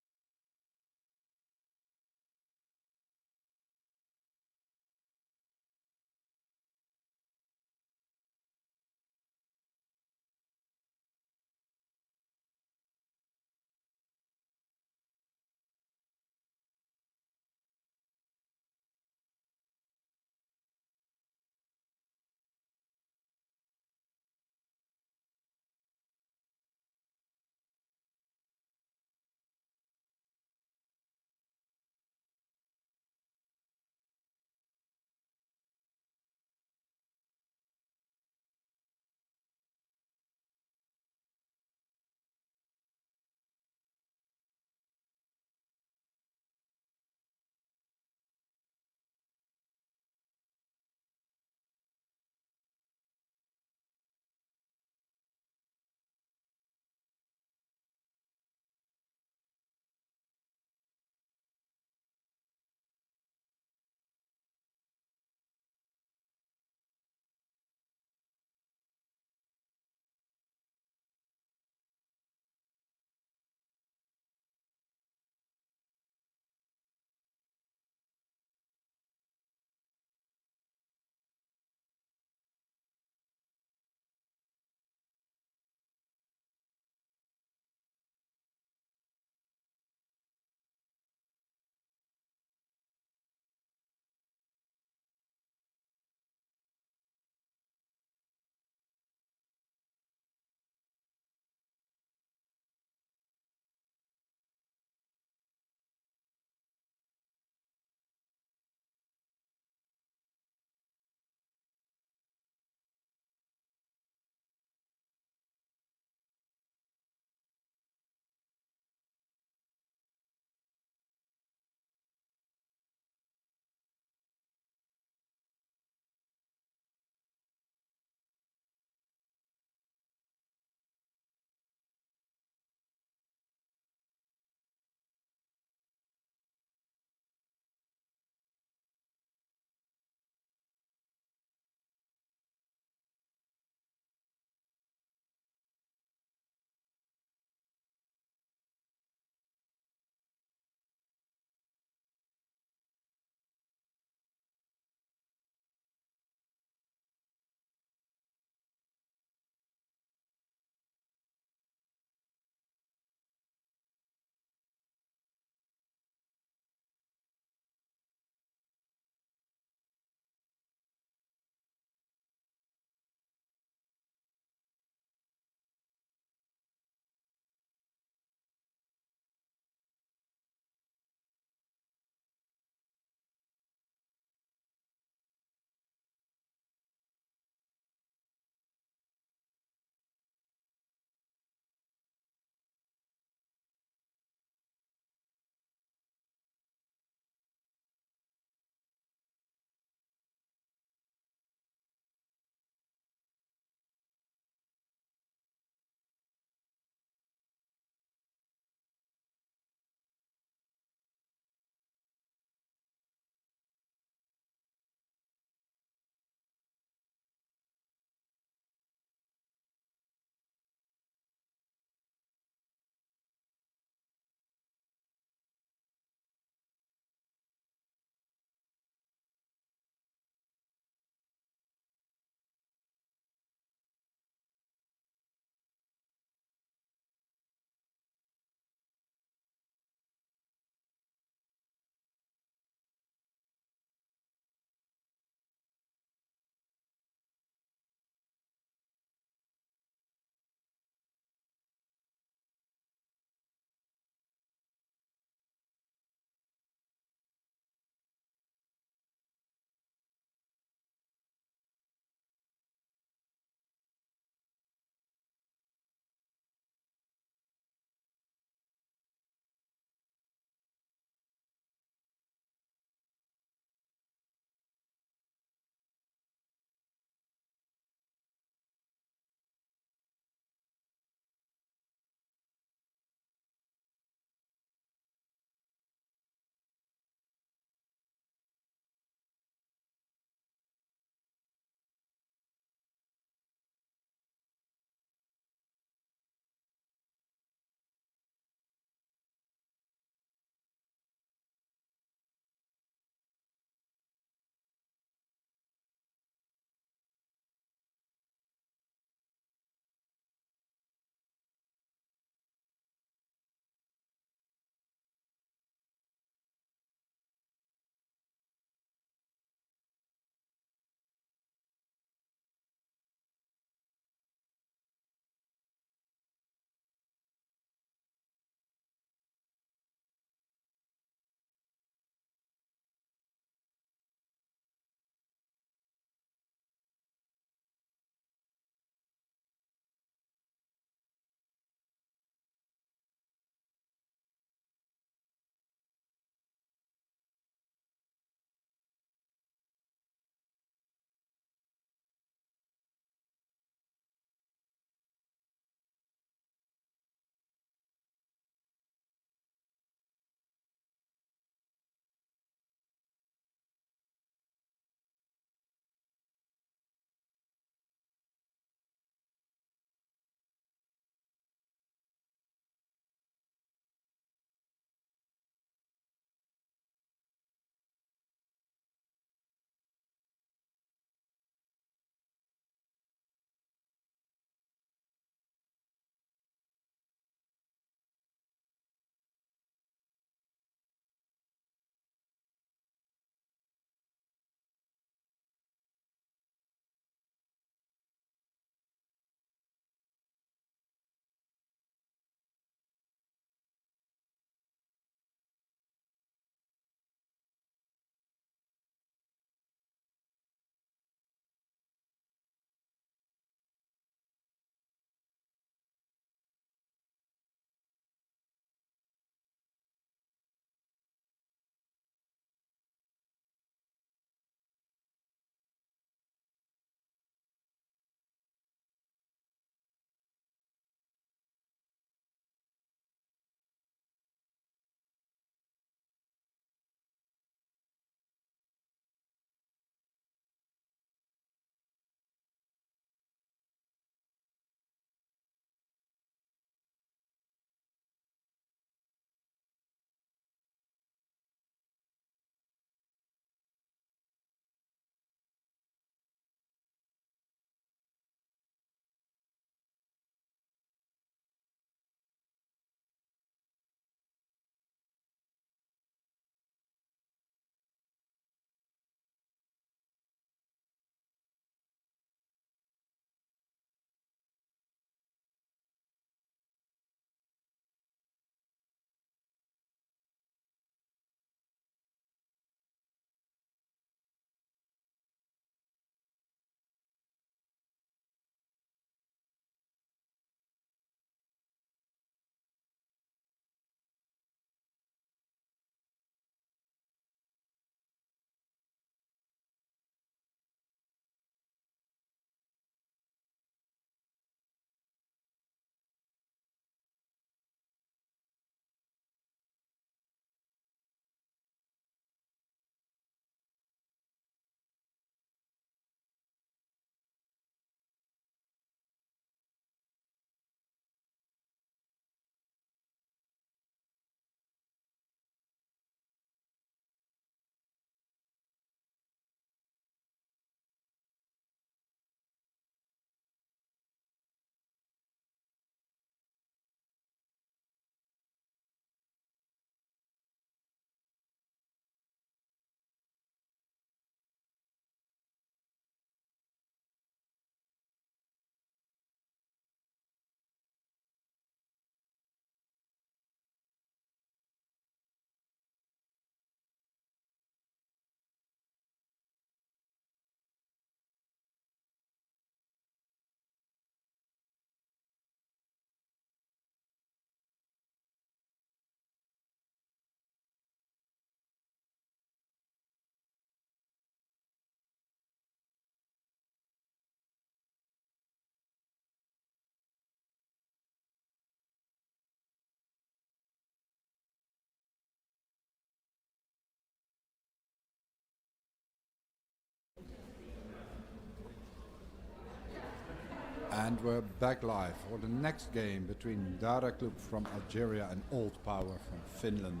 And we're back live for the next game between Dara Club from Algeria and Old Power from Finland.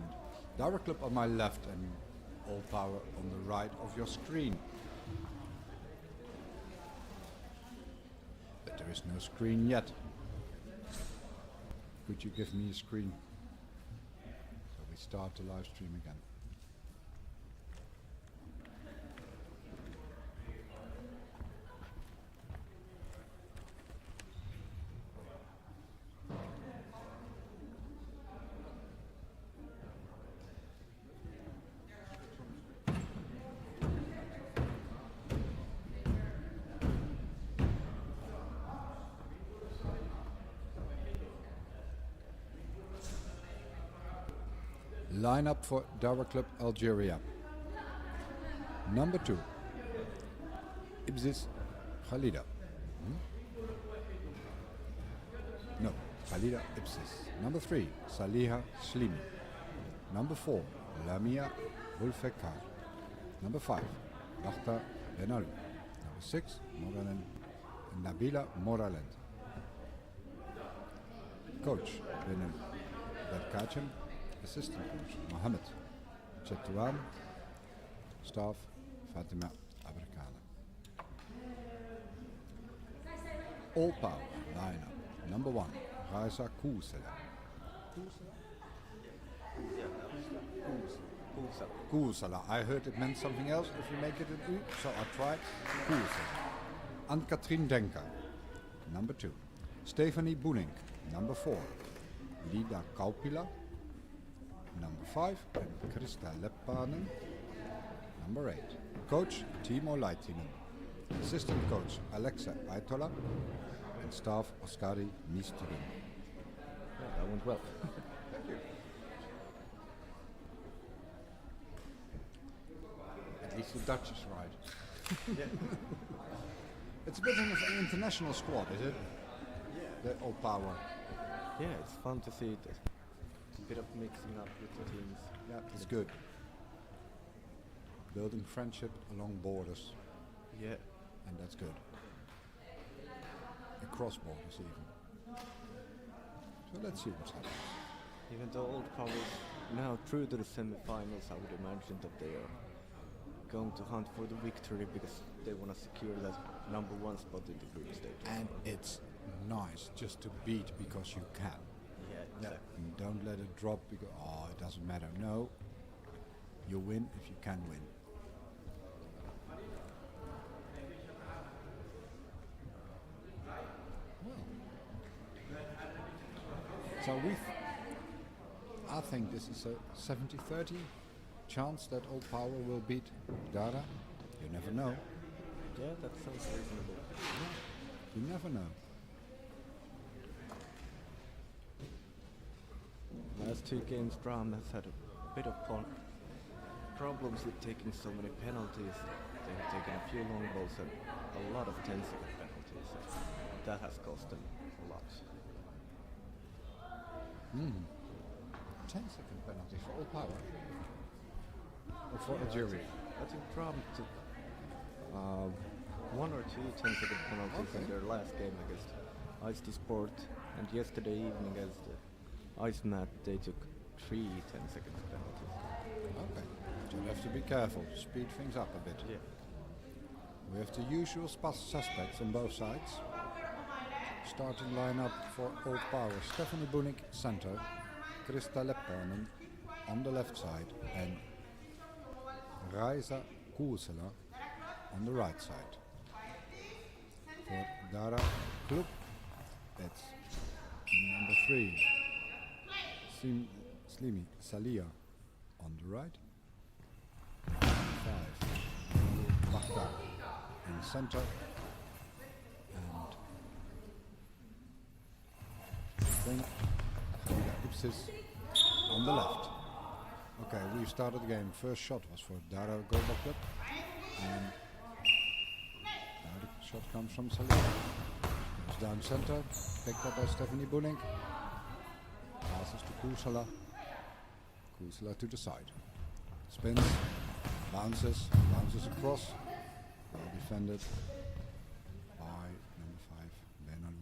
Dara Club on my left and Old Power on the right of your screen. But there is no screen yet. Could you give me a screen? So we start the live stream again. Lineup for Dara Club Algeria. Number 2, Ibzis Khalida. No, Khalida Ibzis. Number 3, Saliha Slimi. Number 4, Lamia Bulfekar. Number 5, Bakhta Benalu. Number 6, Nabila Moralent. Coach Benan Berkacem. Assistant coach Mohammed Chetouan. Staff Fatima Abrakana. All Power lineup. Number 1, Raisa Kousela. Kousela. I heard it meant something else if you make it an U, so I tried Kousela. Anne-Katrien Denker. Number 2, Stephanie Boening. Number 4, Lida Kaupila. Number 5, and Krista Leppanen. Number 8, Coach Timo Leitinen. Assistant Coach Alexa Aitola. And staff Oskari Misturin. Yeah, that went well. Thank you. At least the Dutch is right. It's a bit of an international squad, is it? The Old Power. Yeah, it's fun to see it. A bit of mixing up with the teams. Yeah, it's good. Building friendship along borders, Yeah, and that's good. Across borders even. So let's see what's happening. even though Old Power is now through to the semi-finals, I would imagine that they are going to hunt for the victory because they want to secure that number 1 spot in the group stage. And it's nice just to beat because you can. Yeah, And don't let it drop because, oh, it doesn't matter. No, you win if you can win. So I think this is a 70-30 chance that Old Power will beat Dara. You never know. Yeah, that sounds reasonable. You never know. Last 2 games, Bram has had a bit of problems with taking so many penalties. They have taken a few long balls and a lot of 10-second penalties. That has cost them a lot. 10-second penalty for Old Power. Or for Algeria. I think Bram took 1 or 2 10-second penalties in their last game against Ice Sport, and yesterday evening against Ice Mat they took 3 10-second penalties. Okay. So you have to be careful. Speed things up a bit. Yeah. We have the usual suspects on both sides. Starting lineup for Old Power: Stephanie Boening, center, Krista Leppanen on the left side, and Raisa Kousela on the right side. For Dara Club, it's number 3, Slimi Salia on the right, 5, Bakhta in center, and then Khalida Ibsis on the left. Okay, we've started the game. First shot was for Dara Goalball Club, and now the shot comes from Salia. Goes down center, picked up by Stephanie Boening. Passes to Kousela. Kousela to the side. Spins, bounces across. Well defended by number 5, Benalu.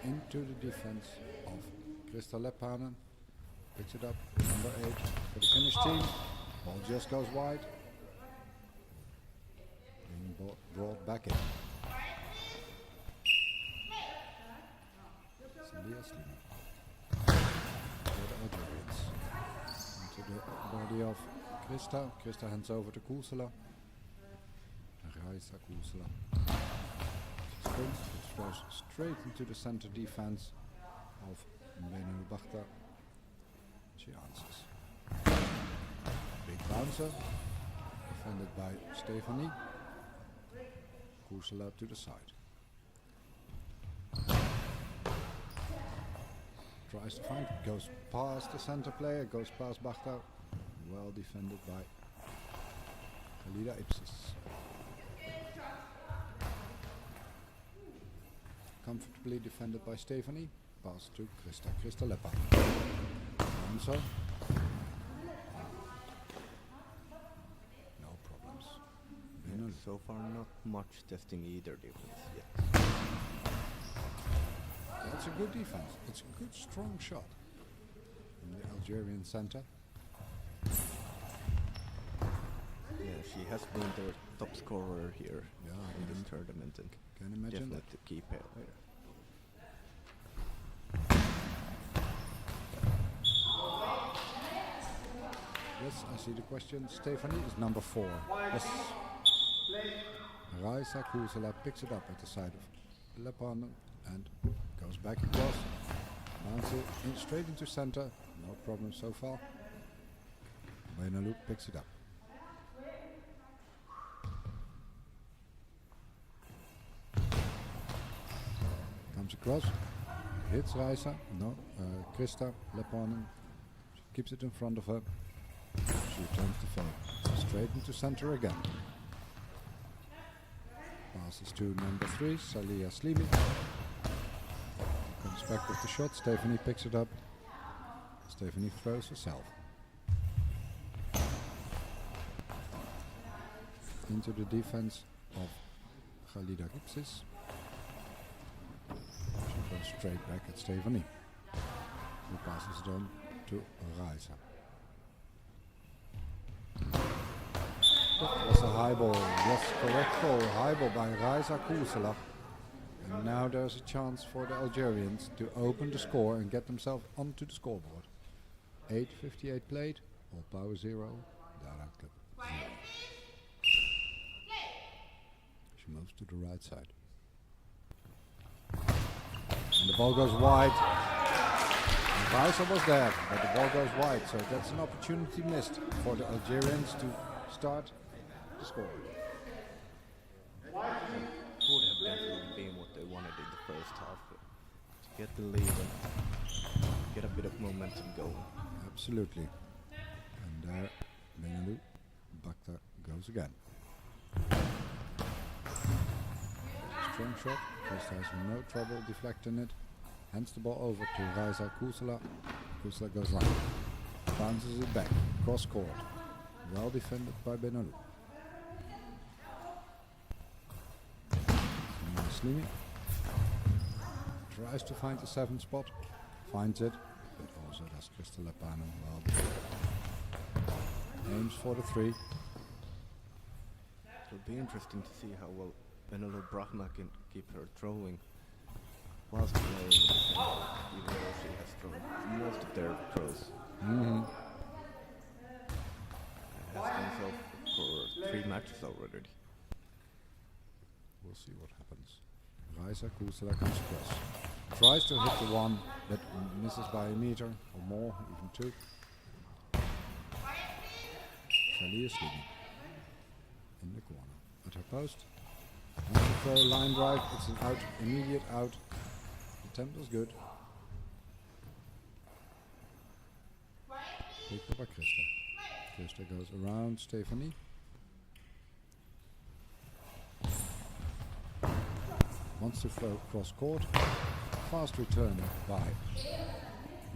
into the defense of Krista Leppanen. Picks it up, number 8 for the Finnish team. Ball just goes wide. Being brought back in. Celia Slima. For the Algerians. Into the body of Krista. Krista hands over to Kuusela. Raisa Kuusela. Sprints, it throws straight into the center defense of Benel Bakhta. She answers. Big bouncer, defended by Stephanie. Kuusela to the side. Tries to find, goes past the center player, goes past Bakhta. Well defended by Khalida Ipsis. Comfortably defended by Stephanie. Pass to Krista. Krista Leppa. Bouncer. No problems. Yeah, so far not much testing either defense yet. That's a good defense. It's a good strong shot from the Algerian center. Yeah, she has been the top scorer here in this tournament and Can imagine that. definitely key player. Yes, I see the question. Stephanie is number 4. Yes. Raisa Kuusela picks it up at the side of Leppanen and goes back across. Bounces it straight into center. No problem so far. Benelux picks it up. Comes across. Hits Raisa. No. Krista Leppanen. She keeps it in front of her. She returns the phone. Straight into center again. Passes to number 3, Salia Slimi. Comes back with the shot. Stephanie picks it up. Stephanie throws herself. Into the defense of Khalida Gipsis. She goes straight back at Stephanie. Who passes it on to Raisa. That was a high ball. Yes, correct ball. High ball by Raisa Kuusela. And now there's a chance for the Algerians to open the score and get themselves onto the scoreboard. 8:58 played. All power 0. Dara Club 0. She moves to the right side. And the ball goes wide. And Raisa was there, but the ball goes wide. So that's an opportunity missed for the Algerians to start the score. Would have definitely been what they wanted in the first half. To get the lead and get a bit of momentum going. Absolutely. And there, Benelux Bakhta goes again. Strong shot. Krista has no trouble deflecting it. Hands the ball over to Raisa Kuusela. Kuusela goes line. Bounces it back. Cross court. Well defended by Benelux. Slimi tries to find the 7th spot. Finds it. But also does Krista Leppanen well defended. Aims for the 3. It'll be interesting to see how well Benelo Brahma can keep her throwing whilst playing in the center, even though she has thrown most of their throws. Has done so for 3 matches already. We'll see what happens. Raisa Kuusela comes across. Tries to hit the 1, but misses by a meter or more, even 2. Salia Slimi in the corner. At her post. Wants to throw a line drive. It's an out, immediate out. The attempt was good. Picked up by Krista. Krista goes around Stephanie. Wants to throw cross court. Fast return by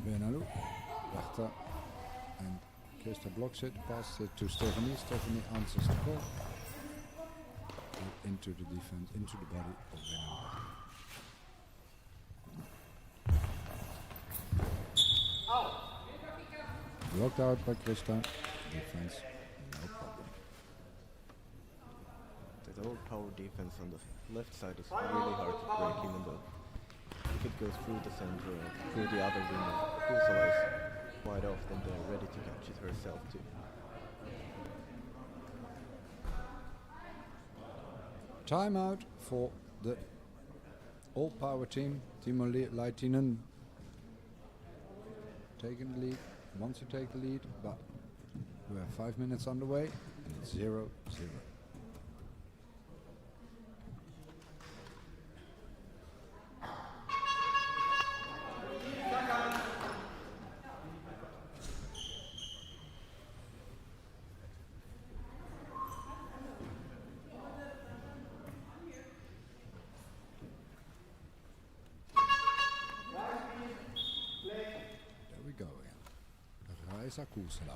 Benelux. Bakhta and Krista blocks it, passes it to Stephanie. Stephanie answers the call. And into the defense, into the body of Benelux. Blocked out by Krista. Defense, no problem. That old power defense on the left side is really hard to break, even though if it goes through the center and through the other wing, Kusala is quite often there ready to catch it herself too. Timeout for the all power team. Timo Laitinen taking the lead. Wants to take the lead, but we have 5 minutes underway and it's 0-0. There we go again. Raisa Kuusela.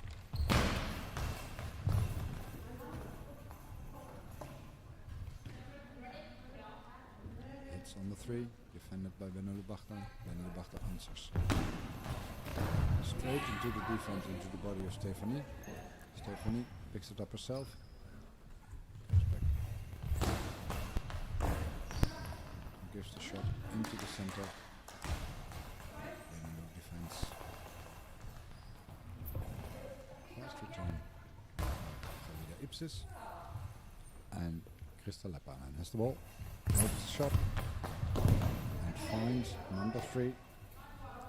Hits on the 3, defended by Benelubachta. Benelubachta answers. Straight into the defense, into the body of Stephanie. Stephanie picks it up herself. Goes back. Gives the shot into the center. Benelub defense. Fast return. Salida Ipsis. And Krista Leppanen has the ball. Opens the shot. And finds number 3,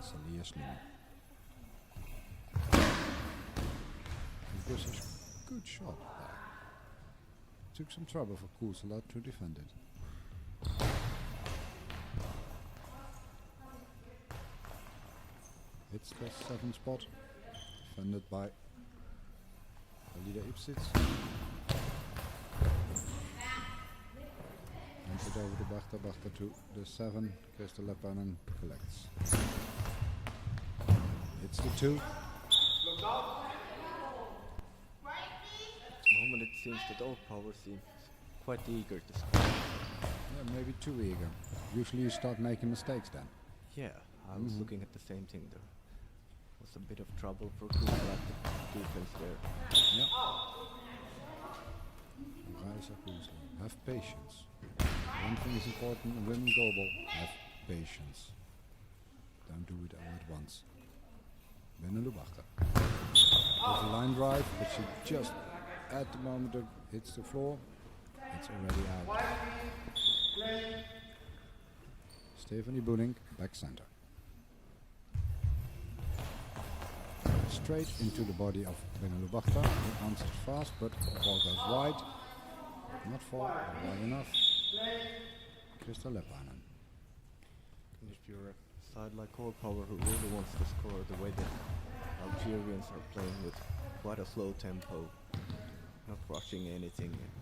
Salia Slim. This is a good shot. Took some trouble for Kuusela to defend it. Hits the 7 spot. Defended by Alida Ipsits. Hands it over to Bachta. Bachta to the 7. Krista Leppanen collects. Hits the 2. At the moment it seems that all power seems quite eager to score. Yeah, maybe too eager. Usually you start making mistakes then. Yeah, I was looking at the same thing there. Was a bit of trouble for Kusala defense there. Yeah. Raisa Kuusela. Have patience. One thing is important in women goalball. Have patience. Don't do it all at once. Benelubachta. There's a line drive, but she just at the moment it hits the floor. It's already out. Stephanie Boening, back center. Straight into the body of Benelubachta. He answers fast, but the ball goes wide. Not far, but wide enough. Krista Leppanen. And if you're a side like All Power who really wants to score the way that Algerians are playing with quite a slow tempo, not rushing anything and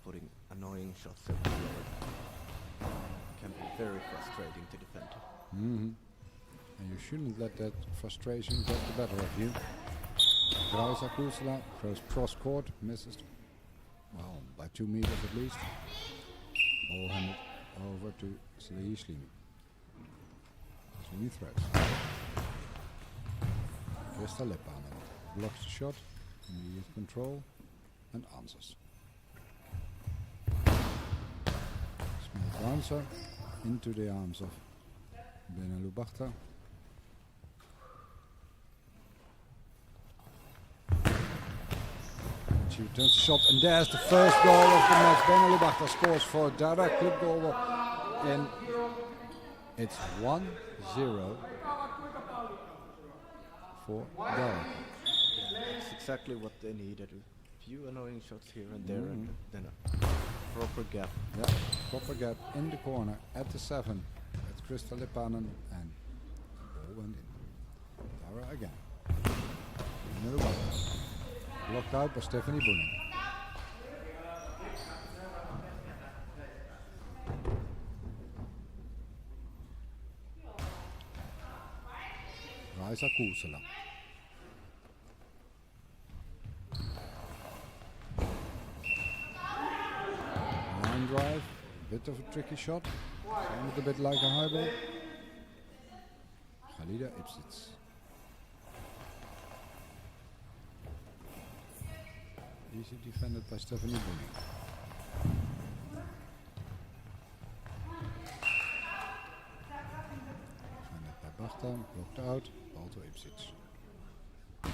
putting annoying shots everywhere, can be very frustrating to defend. And you shouldn't let that frustration get the better of you. Raisa Kuusela throws cross court, misses, well, by 2 meters at least. Ball handed over to Salih Slimi. Slimi throws. Krista Leppanen blocks the shot, immediate control, and answers. Small bouncer into the arms of Benelubachta. She returns the shot, and there's the first goal of the match. Benelubachta scores for a direct clip goal, and it's 1-0 for Derek. It's exactly what they needed. A few annoying shots here and there, and then a proper gap. Yeah, proper gap in the corner at the 7. That's Krista Leppanen, and the ball went in. Dara again. Benelubachta. Blocked out by Stephanie Boening. Raisa Kuusela. Line drive, bit of a tricky shot. Sounded a bit like a high ball. Khalida Ipsits. Easy defended by Stephanie Boening. Defended by Bachta, blocked out, ball to Ipsic. The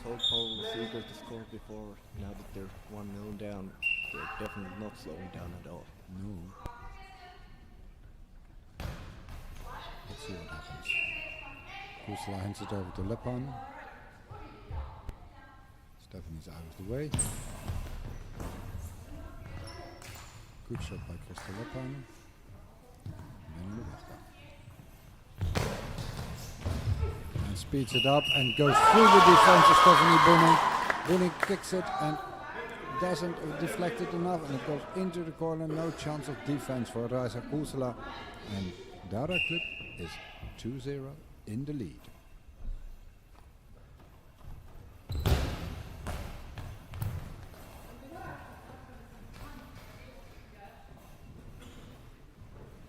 whole power was eager to score before. Now that they're 1-0 down, they're definitely not slowing down at all. No. Let's see what happens. Kusela hands it over to Lepan. Stephanie's out of the way. Good shot by Crystal Lepan. And then and speeds it up and goes through the defense of Stephanie Boening. Boening kicks it and doesn't deflect it enough, and it goes into the corner. No chance of defense for Raisa Kusela, and Dara Club is 2-0 in the lead.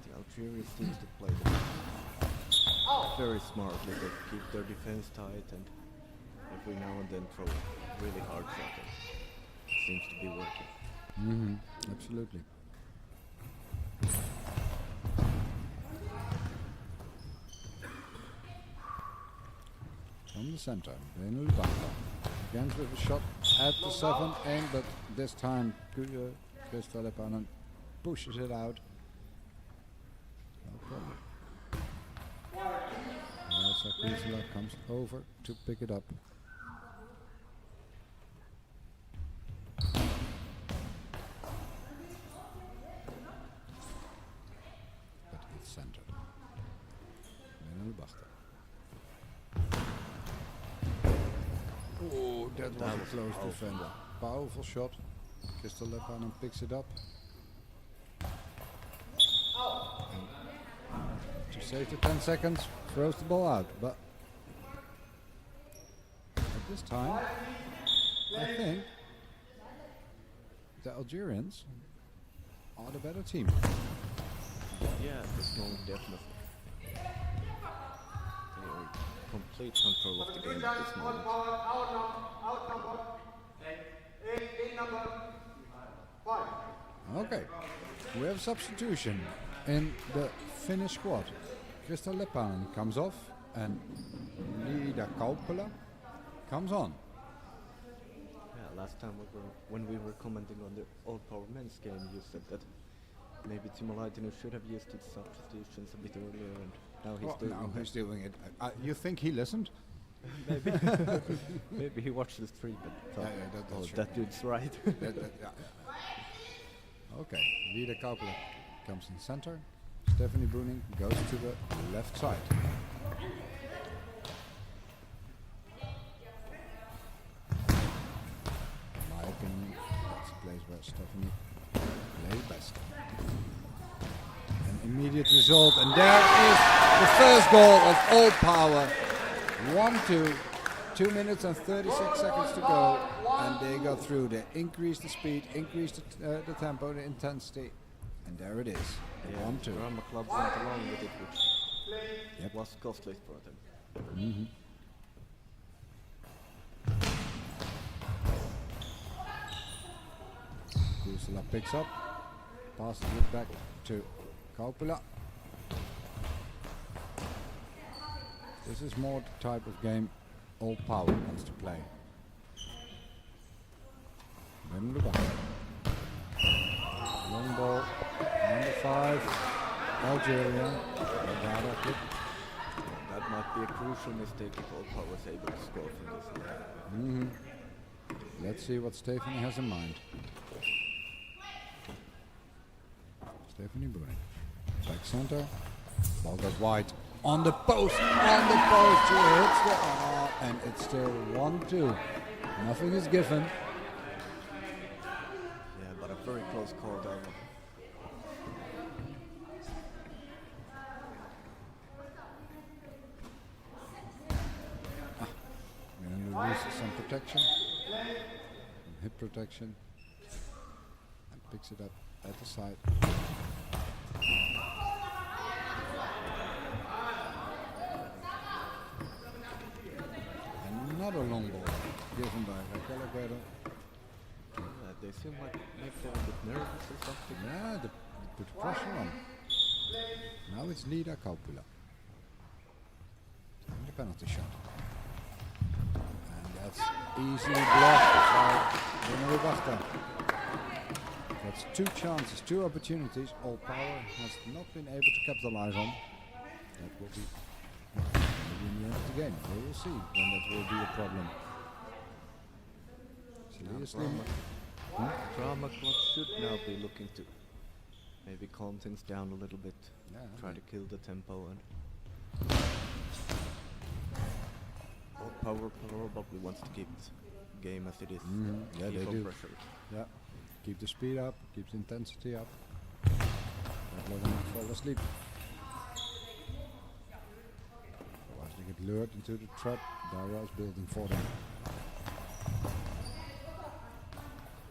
The Algeria seems to play them very smartly. They keep their defense tight and every now and then throw really hard shot. It seems to be working. Absolutely. From the center, Benul Bachta against with a shot at the 7 aim, but this time Crystal Lepanen pushes it out. No problem. Raisa Kusela comes over to pick it up. But it's centered. Benul Bachta. Oh, that was a close defender. Powerful shot. Crystal Lepanen picks it up. And to save the 10 seconds, throws the ball out. But at this time, I think the Algerians are the better team. Yeah, at this moment definitely. They are in complete control of the game at this moment. Out number. In number 5. Okay, we have substitution in the Finnish squad. Crystal Lepanen comes off and Lida Kaupala comes on. Yeah, last time when we were commenting on the Old Power men's game, you said that maybe Timo Laitinen should have used his substitutions a bit earlier, and now he's doing now he's doing it. You think he listened? Maybe. Maybe he watched the stream and thought, that's true. that dude's right. Okay, Lida Kaupala comes in center. Stephanie Boening goes to the left side. In my opinion, that's the place where Stephanie plays best. An immediate result, and there is the first goal of Old Power. 1-2, 2 minutes and 36 seconds to go, and they go through. They increase the speed, increase the tempo, the intensity, and there it is. Yeah, 1-2. Drama Club went along with it, which was costly for them. Kusela picks up, passes it back to Kaupala. This is more the type of game Old Power wants to play. Benul Bachta. Long ball, number 5, Algeria. That might be a crucial mistake if Old Power was able to score from this line. Let's see what Stephanie has in mind. Stephanie Boening. Back center. Ball goes wide. On the post. She hits the and it's still 1-2. Nothing is given. Yeah, but a very close call that one. We're going to lose some protection. Some hip protection. And picks it up at the side. Another long ball given by Raquel Aguero. they seem like maybe they're a bit nervous or something. Yeah, they put pressure on. Now it's Lida Kaupula. The penalty shot. And that's easily blocked by Venäjä Vahta. That's 2 chances, 2 opportunities. All Power has not been able to capitalize on. That will be in the end of the game. We will see when that will be a problem. Drama Club should now be looking to maybe calm things down a little bit. Try to kill the tempo and All Power probably wants to keep the game as it is. Yeah, keep they on do. pressure. Yeah, keep the speed up, keep the intensity up. Don't let them fall asleep. Otherwise they get lured into the trap Dara is building for them.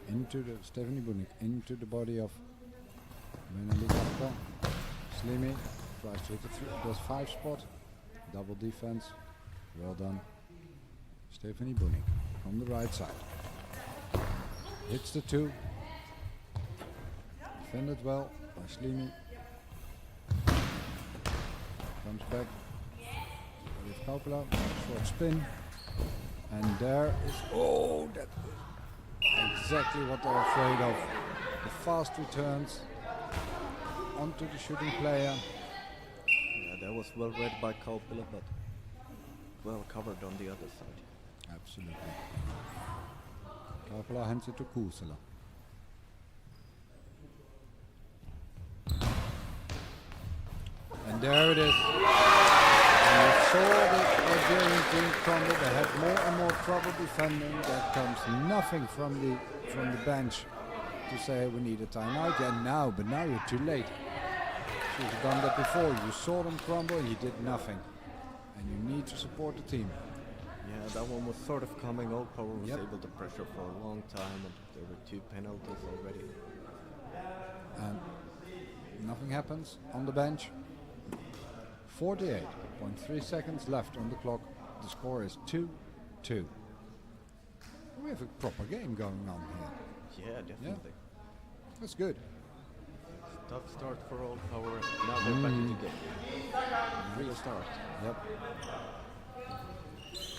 Into the Stephanie Bunik, into the body of Venäjä Vahta. Slimy tries to hit the 5 spot. Double defense. Well done. Stephanie Bunik on the right side. Hits the 2. Defended well by Slimy. Comes back with Kaupela. Short spin. And there is... Oh, that is exactly what they're afraid of. The fast returns onto the shooting player. Yeah, that was well read by Kaupela, but well covered on the other side. Absolutely. Kaupela hands it to Kuusela. And there it is. And you saw the Algerian team crumble. They had more and more trouble defending. There comes nothing from the bench to say we need a timeout. Yeah, now, but now you're too late. Should have done that before. You saw them crumble and you did nothing. And you need to support the team. Yeah, that one was sort of coming. All Power was Yep. able to pressure for a long time, and there were 2 penalties already. And nothing happens on the bench. 48.3 seconds left on the clock. The score is 2-2. We have a proper game going on here. Yeah, definitely. That's good. Tough start for All Power. Now they're back in the game. Real start. Yep.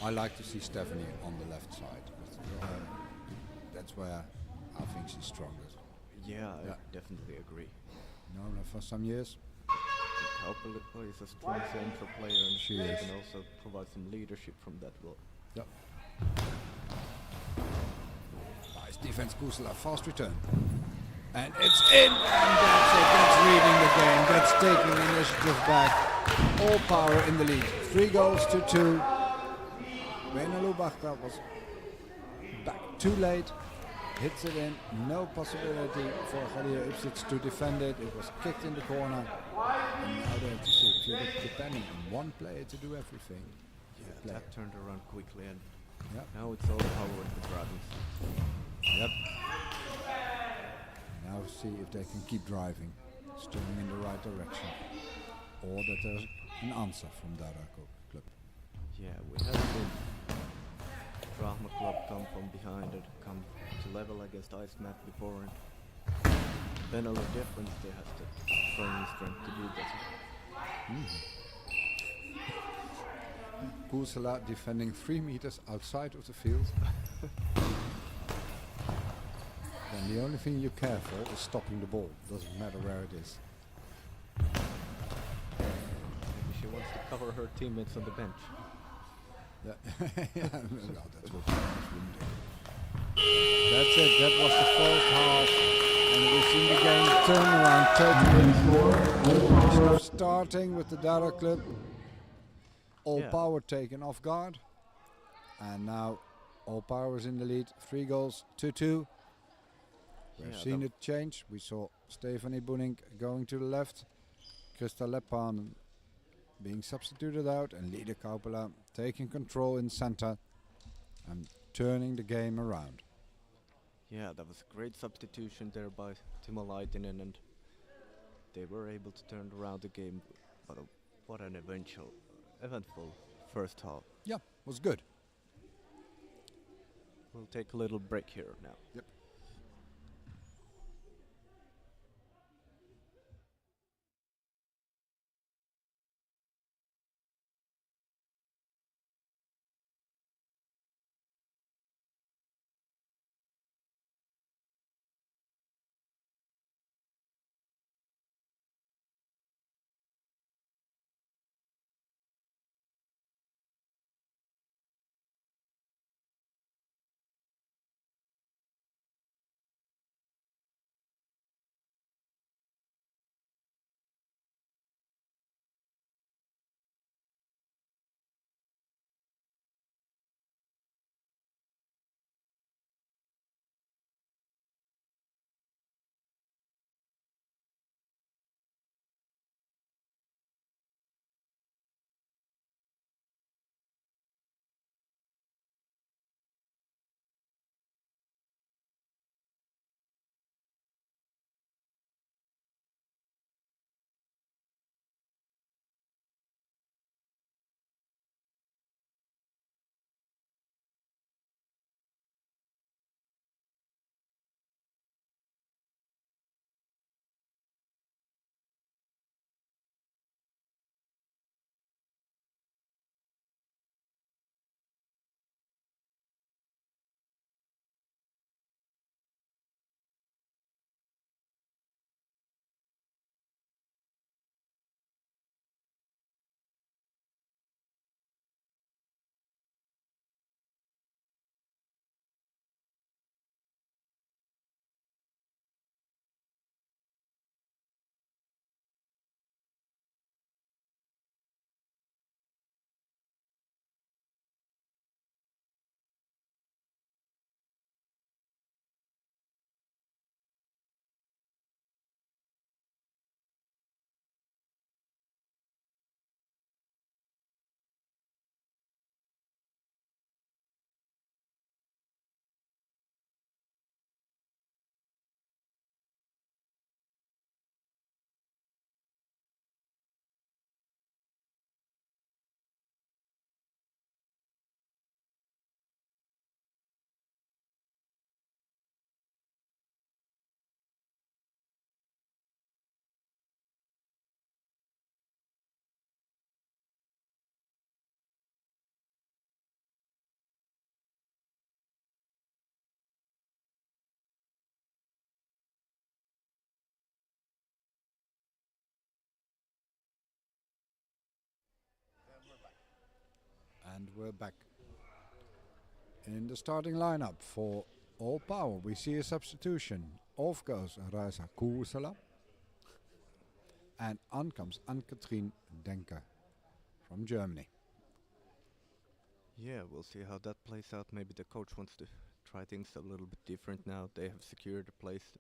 I like to see Stephanie on the left side. That's where I think she's strongest. Yeah, Yeah. I definitely agree. Known her for some years. Kaupela is a strong central player, and She she is. can also provide some leadership from that role. Yep. Nice defense, Kuusela. Fast return. And it's in! And that's it. That's reading the game. That's taking initiative back. All Power in the lead. 3 goals to 2. Venäjä Vahta was back too late. Hits it in. No possibility for Halia Ipswich to defend it. It was kicked in the corner. And now they have to see if you're depending on one player to do everything. Yeah, that turned around quickly, and Yep. now it's All Power in the Dragons. Yep. Now see if they can keep driving, steering in the right direction, or that there's an answer from Dara Club. Yeah, we have seen Drama Club come from behind and come to level against Ice Mat before, and then only difference they have the training strength to do that. Kuusela defending 3 meters outside of the field. Then the only thing you care for is stopping the ball. Doesn't matter where it is. Maybe she wants to cover her teammates on the bench. Yeah, well, that's what she wouldn't do. That's it. That was the first half, and we've seen the game turn around totally. Starting with the Dara Club, All Yeah. Power taken off guard, and now All Power is in the lead. 3 goals to 2. We've Yeah, seen that- it change. We saw Stephanie Bunink going to the left, Krista Leppan being substituted out, and Lida Kaupela taking control in center and turning the game around. Yeah, that was a great substitution there by Timo Laitinen, and they were able to turn around the game. But what an eventful first half. Yeah, was good. We'll take a little break here now. Yep. And we're back. In the starting lineup for All Power, we see a substitution. Off goes Raisa Kuusela. And on comes Anne-Katrien Denker from Germany. Yeah, we'll see how that plays out. Maybe the coach wants to try things a little bit different now. They have secured a place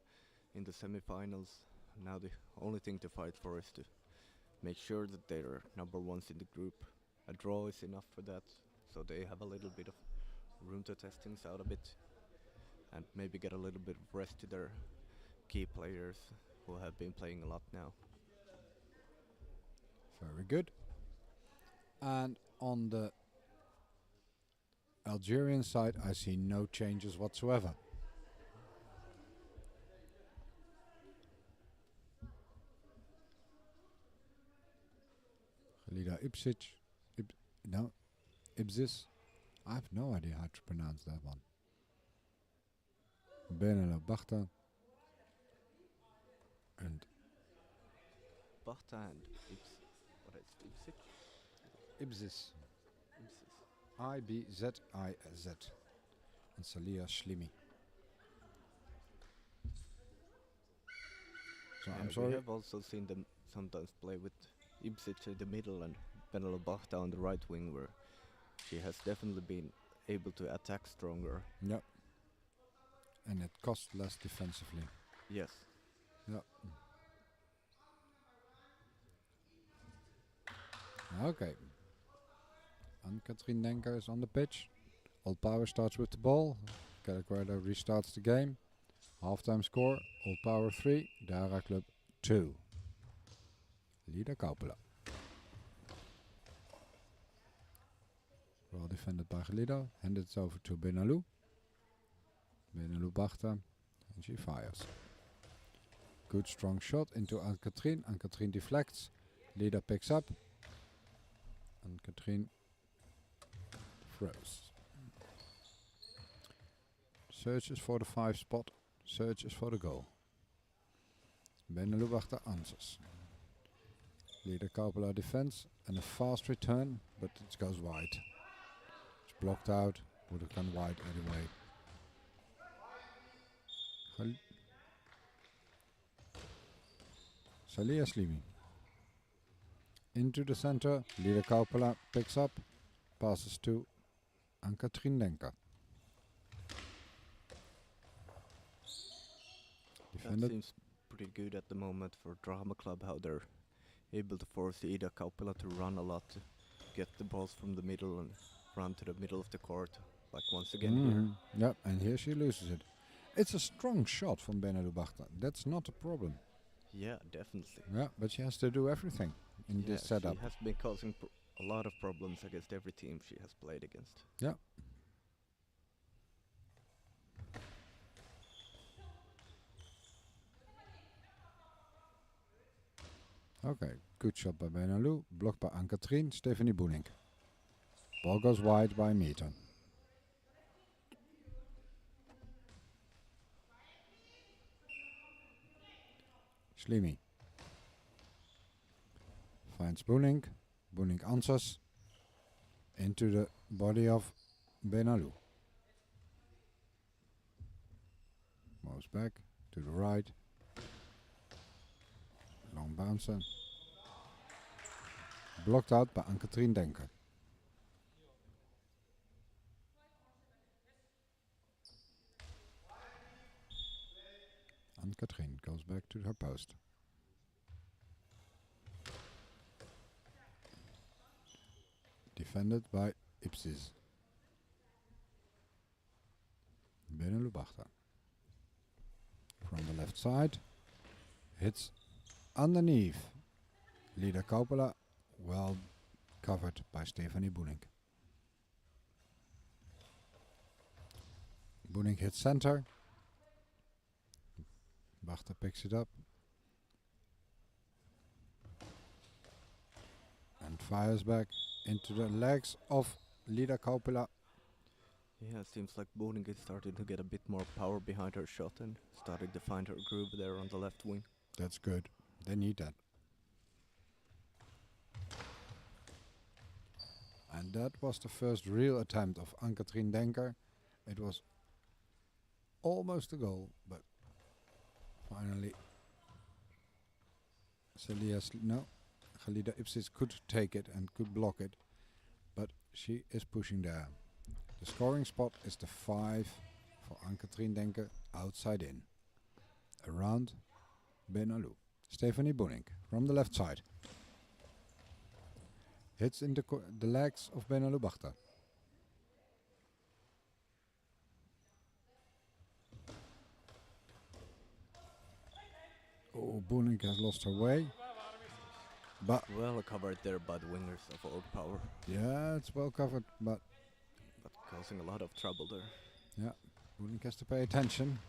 in the semi-finals. Now the only thing to fight for is to make sure that they're number ones in the group. A draw is enough for that, so they have a little bit of room to test things out a bit and maybe get a little bit of rest to their key players who have been playing a lot now. Very good. And on the Algerian side, I see no changes whatsoever. Gelida Ibzis. I have no idea how to pronounce that one. Benelo Bachta. And Bachta and what is Ibzic? Ibzis. Ibzis. I-B-Z-I-Z. And Salia Slimi. So Yeah, I'm sorry. we have also seen them sometimes play with Ibzic in the middle and Benelo Bachta on the right wing, where she has definitely been able to attack stronger. Yep. And it costs less defensively. Yes. Yep. Okay. Anne-Katrien Denker is on the pitch. All Power starts with the ball. Calaquardo restarts the game. Halftime score, All Power 3, Dara Club 2. Lida Kaupela. Well defended by Gelida. Handed it over to Benalou. Benalou Bachta. And she fires. Good strong shot into Anne-Katrien. Anne-Katrien deflects. Lida picks up. Anne-Katrien throws. Searches for the 5 spot. Searches for the goal. Benalou Bachta answers. Lida Kaupela defense and a fast return, but it goes wide. It's blocked out. Would have gone wide anyway. Salia Slimi. Into the center. Lida Kaupela picks up. Passes to Anne-Katrien Denker. That seems pretty good at the moment for Drama Club, how they're able to force Ida Kaupela to run a lot, to get the balls from the middle and run to the middle of the court, like once again here. Yep, and here she loses it. It's a strong shot from Benalou Bachta. That's not a problem. Yeah, definitely. Yeah, but she has to do everything in this setup. She has been causing a lot of problems against every team she has played against. Yeah. Okay, good shot by Benalou. Blocked by Anne-Katrien. Stephanie Boening. Ball goes wide by a meter. Slimi. Finds Boening. Boening answers. Into the body of Benalou. Moves back to the right. Long bouncer. Blocked out by Anne-Katrien Denker. Anne-Katrien goes back to her post. Defended by Ipsis. Benalou Bachta. From the left side. Hits underneath. Lida Kaupela, well covered by Stephanie Boening. Boening hits center. Bachta picks it up. And fires back into the legs of Lida Kaupela. Yeah, it seems like Boening is starting to get a bit more power behind her shot and starting to find her groove there on the left wing. That's good. They need that. And that was the first real attempt of Ann-Katrien Denker. It was almost a goal, but finally Khalida Ipsis could take it and could block it, but she is pushing there. The scoring spot is the 5 for Ann-Katrien Denker, outside in. Around Benalou. Stephanie Boening from the left side. Hits in the legs of Benalou Bachta. Oh, Boening has lost her way. But Well covered there by the wingers of Old Power, yeah, it's well covered, but but causing a lot of trouble there. yeah, Boening has to pay attention.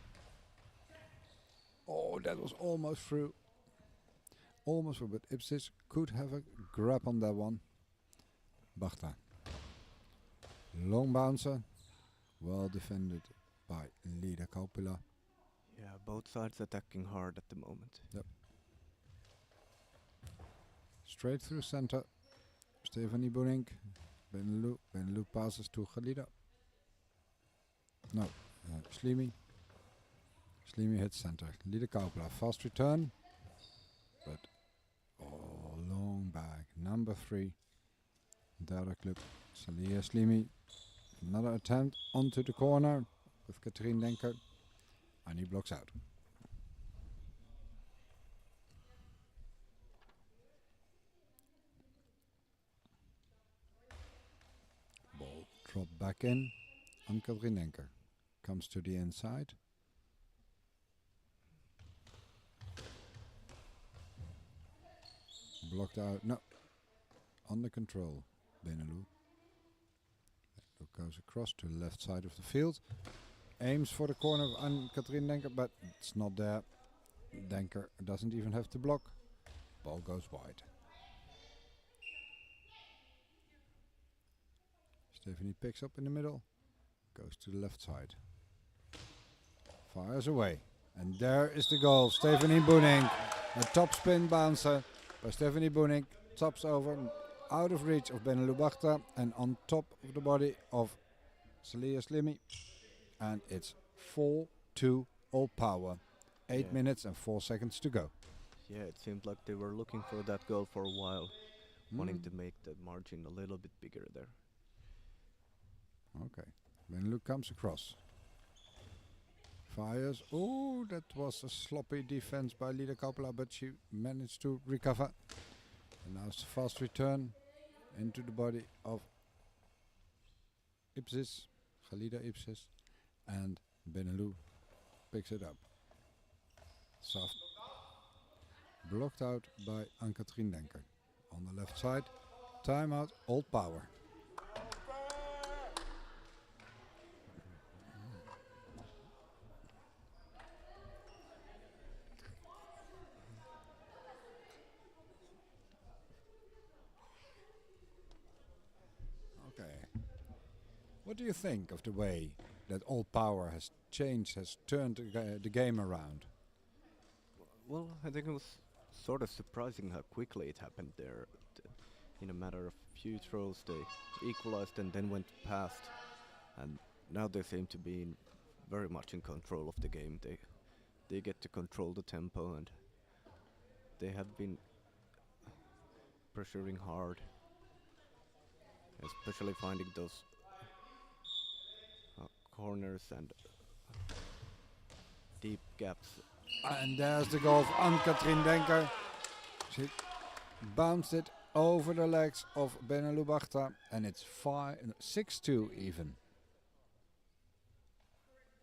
Oh, that was almost through. Almost through, but Ipsis could have a grab on that one. Bachta. Long bouncer. Well defended by Lida Kaupila. Yeah, both sides attacking hard at the moment. Yep. Straight through center. Stephanie Boening. Benelou. Benelou passes to Khalida. No, Slimy. Slimy hits center. Lida Kaupila. Fast return. But, oh, long back. Number 3. Derde club. Salia Slimy. Another attempt onto the corner with Katrien Denker. And he blocks out. Ball dropped back in. And Katrien Denker comes to the inside. Blocked out. No. Under control. Benelou. Benelou goes across to the left side of the field. Aims for the corner of Ann-Katrien Denker, but it's not there. Denker doesn't even have to block. Ball goes wide. Stephanie picks up in the middle. Goes to the left side. Fires away. And there is the goal. Stephanie Boening. A top spin bouncer by Stephanie Boening. Tops over. Out of reach of Benelou Bachta. And on top of the body of Salia Slimy. And it's 4-2 All Power. 8 minutes and 4 seconds to go. Yeah, it seemed like they were looking for that goal for a while, wanting to make the margin a little bit bigger there. Okay. Benelou comes across. Fires. Oh, that was a sloppy defense by Lida Kaupila, but she managed to recover. And now it's a fast return into the body of Ipsis, Khalida Ipsis, and Benelou picks it up. Soft. Blocked out by Ann-Katrien Denker. On the left side, timeout, Old Power. Okay. What do you think of the way that Old Power has changed, has turned the game around? Well, I think it was sort of surprising how quickly it happened there. In a matter of few throws, they equalized and then went past. And now they seem to be very much in control of the game. They get to control the tempo, and they have been pressuring hard, especially finding those corners and deep gaps. And there's the goal of Ann-Katrien Denker. She bounced it over the legs of Benelou Bachta, and it's 6-2 even.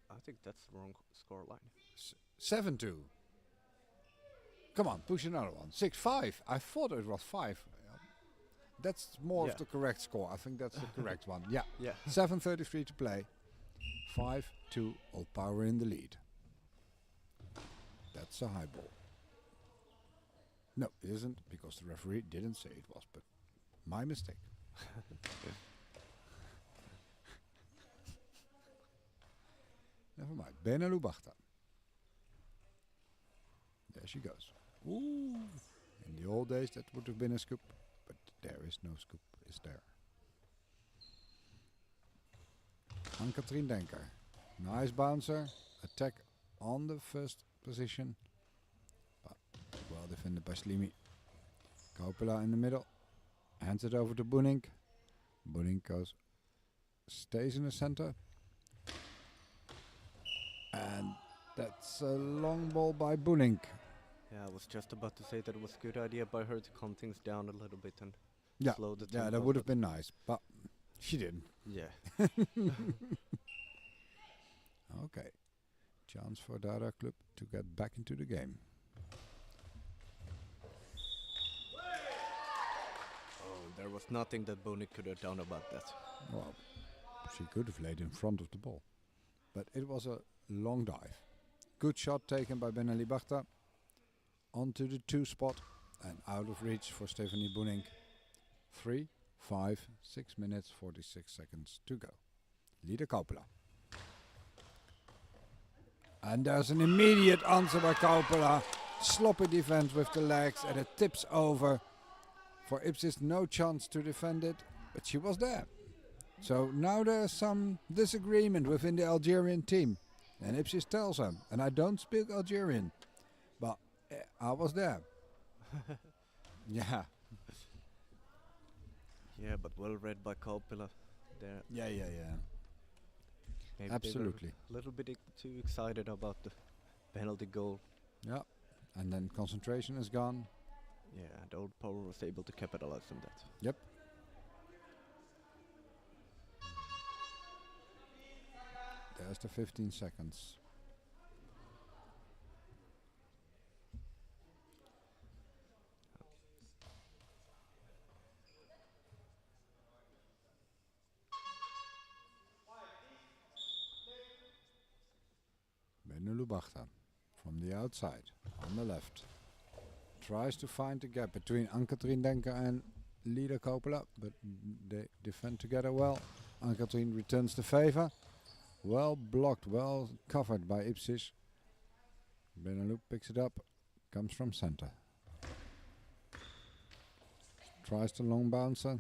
I think that's the wrong scoreline. 7-2. Come on, push another one. 6-5. I thought it was 5. That's more of the correct score. I think that's the correct one. Yeah. Yeah. 7:33 to play. 5-2 Old Power in the lead. That's a high ball. No, it isn't, because the referee didn't say it was, but my mistake. Never mind. Benelou Bachta. There she goes. Ooh. In the old days that would have been a scoop, but there is no scoop, is there? Ann-Katrien Denker. Nice bouncer. Attack on the first position. But well defended by Slimy. Kauppila in the middle. Hands it over to Boonink. Boonink stays in the center. And that's a long ball by Boonink. Yeah, I was just about to say that it was a good idea by her to calm things down a little bit and Yeah, slow the yeah, tempo, that would have but been nice, but she didn't. Yeah. Okay, chance for Dada Club to get back into the game. Oh, there was nothing that Boonink could have done about that. Well, she could have laid in front of the ball, but it was a long dive. Good shot taken by Benali Bachta onto the 2 spot and out of reach for Stephanie Boonink. 3, 5, 6 minutes, 46 seconds to go. Leader Kauppila. And there's an immediate answer by Kauppila. Sloppy defense with the legs and it tips over. For Ipsis, no chance to defend it, but she was there. So now there's some disagreement within the Algerian team. And Ipsis tells them, and I don't speak Algerian, but I was there. Yeah. Yeah, but well read by Kauppila there. Yeah. Maybe Absolutely. they were a little bit too excited about the penalty goal. Yeah. And then concentration is gone. Yeah, and Old Power was able to capitalize on that. Yep. There's the 15 seconds. Benulu Bachta from the outside on the left. Tries to find the gap between Ann-Katrien Denker and Lida Kauppila, but they defend together well. Ann-Katrien returns the favor. Well blocked, well covered by Ipsis. Benelux picks it up, comes from center. Tries the long bouncer,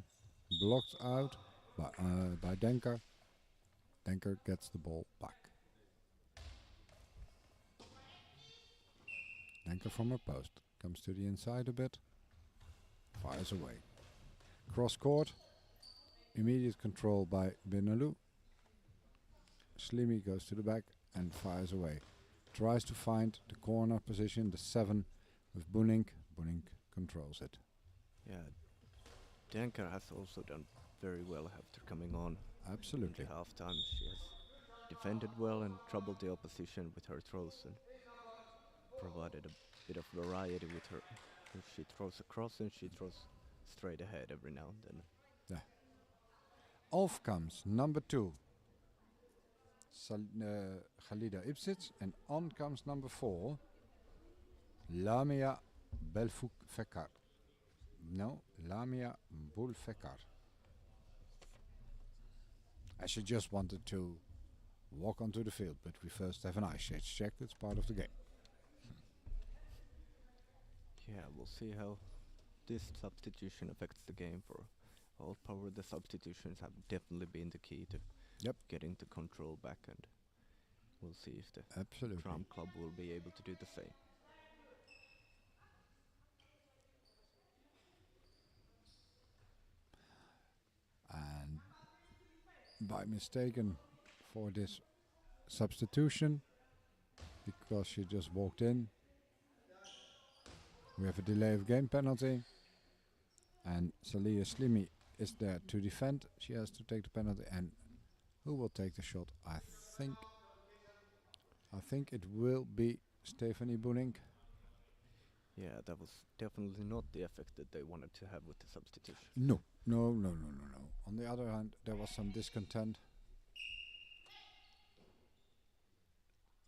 blocked out by Denker. Denker gets the ball back. Denker from her post, comes to the inside a bit, fires away. Cross court, immediate control by Benelux. Slimy goes to the back and fires away. Tries to find the corner position, the 7 with Boonink. Boonink controls it. Yeah, Denker has also done very well after coming on. Absolutely. At halftime, she has defended well and troubled the opposition with her throws and provided a bit of variety with her. She throws across and she throws straight ahead every now and then. Yeah. Off comes number 2. Khalida Ipsits, and on comes number 4, Lamia Belfouk-Fekar. No, Lamia Boulfekar. She just wanted to walk onto the field, but we first have an eye check. It's part of the game. Yeah, we'll see how this substitution affects the game. For Old Power, the substitutions have definitely been the key to getting the control back, and we'll see if the Tram Club will be able to do the same. And by mistaken for this substitution, because she just walked in, we have a delay of game penalty, and Salia Slimy is there to defend. She has to take the penalty, and who will take the shot? I think it will be Stephanie Boonink. Yeah, that was definitely not the effect that they wanted to have with the substitution. No. On the other hand, there was some discontent.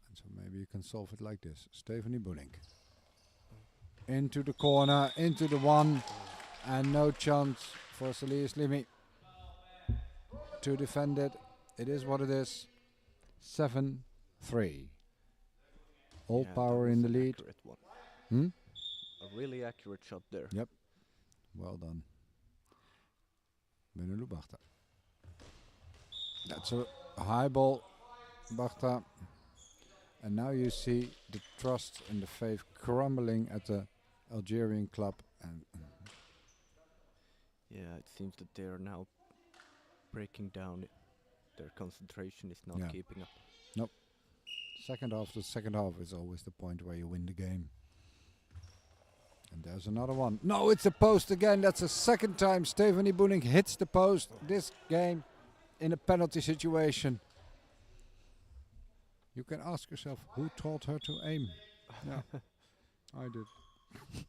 And so maybe you can solve it like this. Stephanie Boonink. Into the corner, into the 1, and no chance for Salia Slimy to defend it. It is what it is. 7-3. Old Power in the lead. One. A really accurate shot there. Yep. Well done. Benelux Bachta. That's a high ball, Bachta. And now you see the trust and the faith crumbling at the Algerian club. And Yeah, it seems that they are now breaking down. Their concentration is not Yeah. keeping up. the second half is always the point where you win the game. And there's another one. No, it's a post again. That's the second time Stephanie Boening hits the post this game in a penalty situation. You can ask yourself, who taught her to aim? Yeah, I did.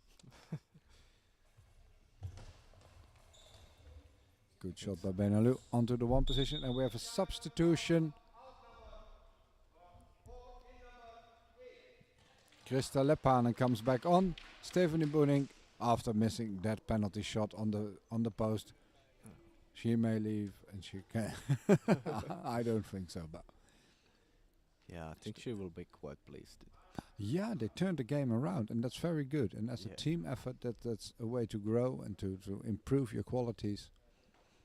Good shot by Benalou onto the one position, and we have a substitution. Krista Leppanen comes back on. Stephanie Boening, after missing that penalty shot on the post, she may leave, and she can. I don't think so, but Yeah, I think she will be quite pleased. yeah, they turned the game around, and that's very good. And as a Yeah. team effort, that's a way to grow and to improve your qualities.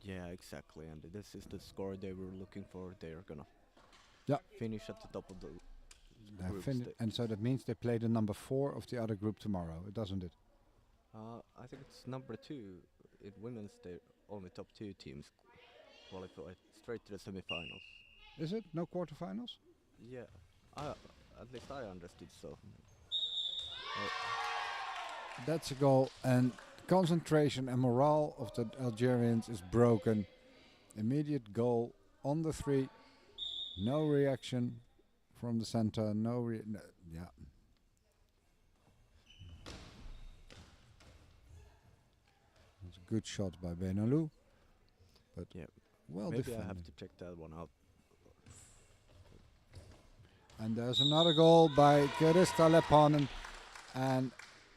Yeah, exactly. And this is the score they were looking for. They are gonna Yeah. finish at the top of the They're group stage. and so that means they play the number 4 of the other group tomorrow, doesn't it? I think it's number 2 in women's. The only top 2 teams qualified straight to the semifinals. Is it? No quarterfinals? Yeah, at least I understood so. That's a goal, and concentration and morale of the Algerians is broken. Immediate goal on the 3. No reaction from the center. Yeah. It's a good shot by Benalou, but Yeah, well maybe defended. I have to check that one out. And there's another goal by Krista Leppanen. And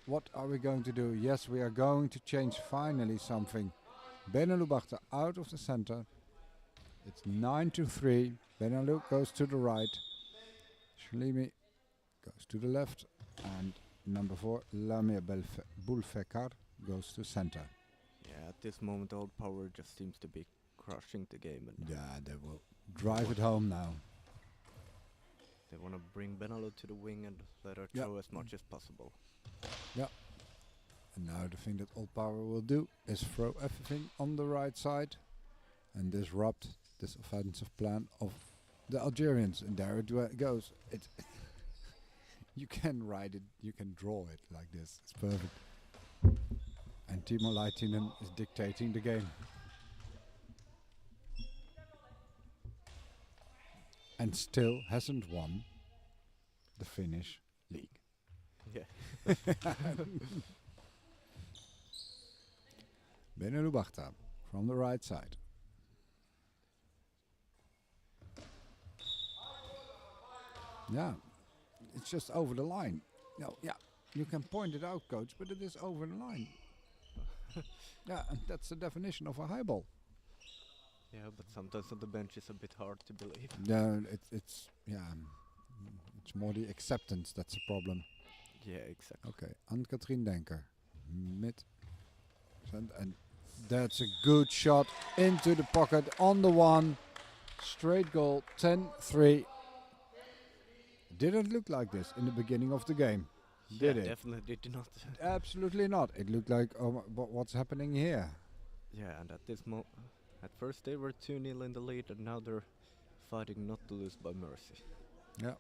what are we going to do? Yes, we are going to change finally something. Benalou Bachta out of the center. It's 9-3. Benalou goes to the right. Shlimi goes to the left. And number 4, Lamia Boulfekar, goes to center. Yeah, at this moment, Old Power just seems to be crushing the game, and Yeah, they will drive it home now. they want to bring Benalo to the wing and let her Yeah. throw as much as possible. And now the thing that Old Power will do is throw everything on the right side and disrupt this offensive plan of the Algerians. And there it goes. You can write it, you can draw it like this. It's perfect. And Timo Laitinen is dictating the game. And still hasn't won the Finnish league. Yeah. Benelou Bachta from the right side. Yeah, it's just over the line. No, yeah, you can point it out, coach, but it is over the line. Yeah, and that's the definition of a high ball. Yeah, but sometimes on the bench it's a bit hard to believe. Yeah, it's more the acceptance that's the problem. Yeah, exactly. Okay, Anne-Katrien Denker, mid, and that's a good shot into the pocket on the one. Straight goal, 10-3. Didn't look like this in the beginning of the game, did it? Definitely did not. Absolutely not. It looked like, oh, what's happening here? Yeah, and at this at first they were 2-0 in the lead, and now they're fighting not to lose by mercy. Yeah.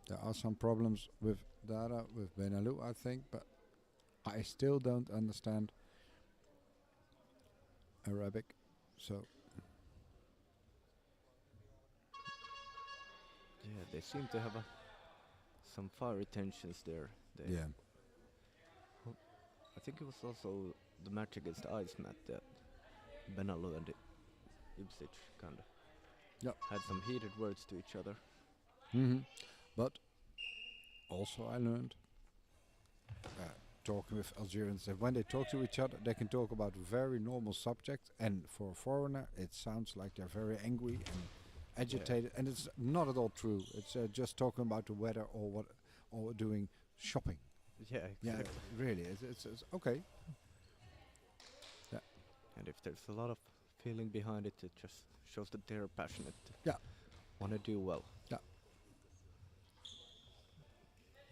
There are some problems with data with Benelux, I think, but I still don't understand Arabic, so Yeah, they seem to have some fiery tensions there. yeah. I think it was also the match against Icemat that Benalo and Ipswich kind of Yep. had some heated words to each other. But also I learned talking with Algerians that when they talk to each other, they can talk about very normal subjects, and for a foreigner, it sounds like they're very angry and agitated, and it's not at all true. It's just talking about the weather or doing shopping. Yeah, Yeah, exactly. really, it's okay. Yeah, And if there's a lot of feeling behind it, it just shows that they're passionate. yeah, Want to do well. yeah.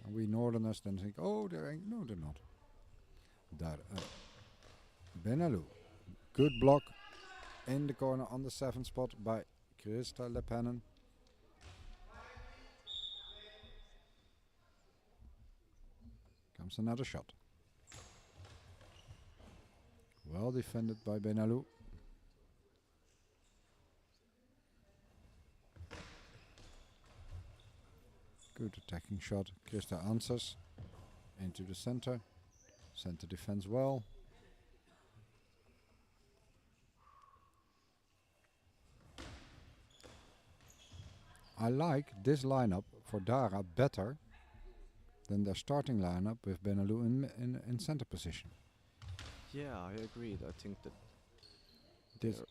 And we Northerners then think, oh, no, they're not. Daar, Benalou, good block in the corner on the 7th spot by Krista Lepanen. Comes another shot. Well defended by Benalou. Good attacking shot. Krista answers into the center. Center defends well. I like this lineup for Dara better than their starting lineup with Benalou in center position. Yeah, I agreed. I think that This, they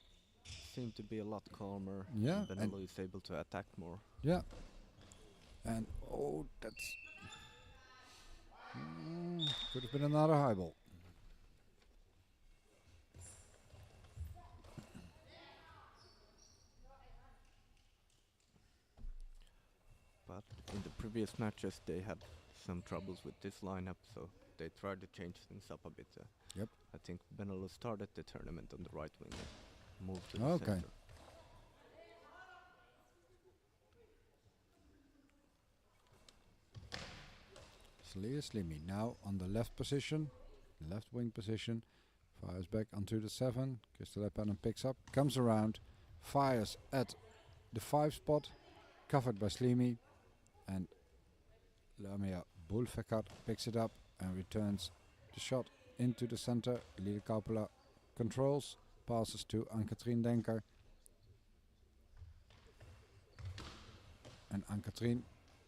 seem to be a lot calmer. Yeah, And and Benello is able to attack more. yeah, and oh, that's could have been another high ball. But in the previous matches, they had some troubles with this lineup, so they tried to change things up a bit. Yep. I think Benello started the tournament on the right wing and moved to the Okay. center. Slia Slimy now on the left position, left wing position, fires back onto the 7. Krista Lepanen picks up, comes around, fires at the 5 spot, covered by Slimy, and Lamia Bulfekat picks it up and returns the shot into the center. Lida Kaupela controls, passes to Ann-Katrien Denker. And Ann-Katrien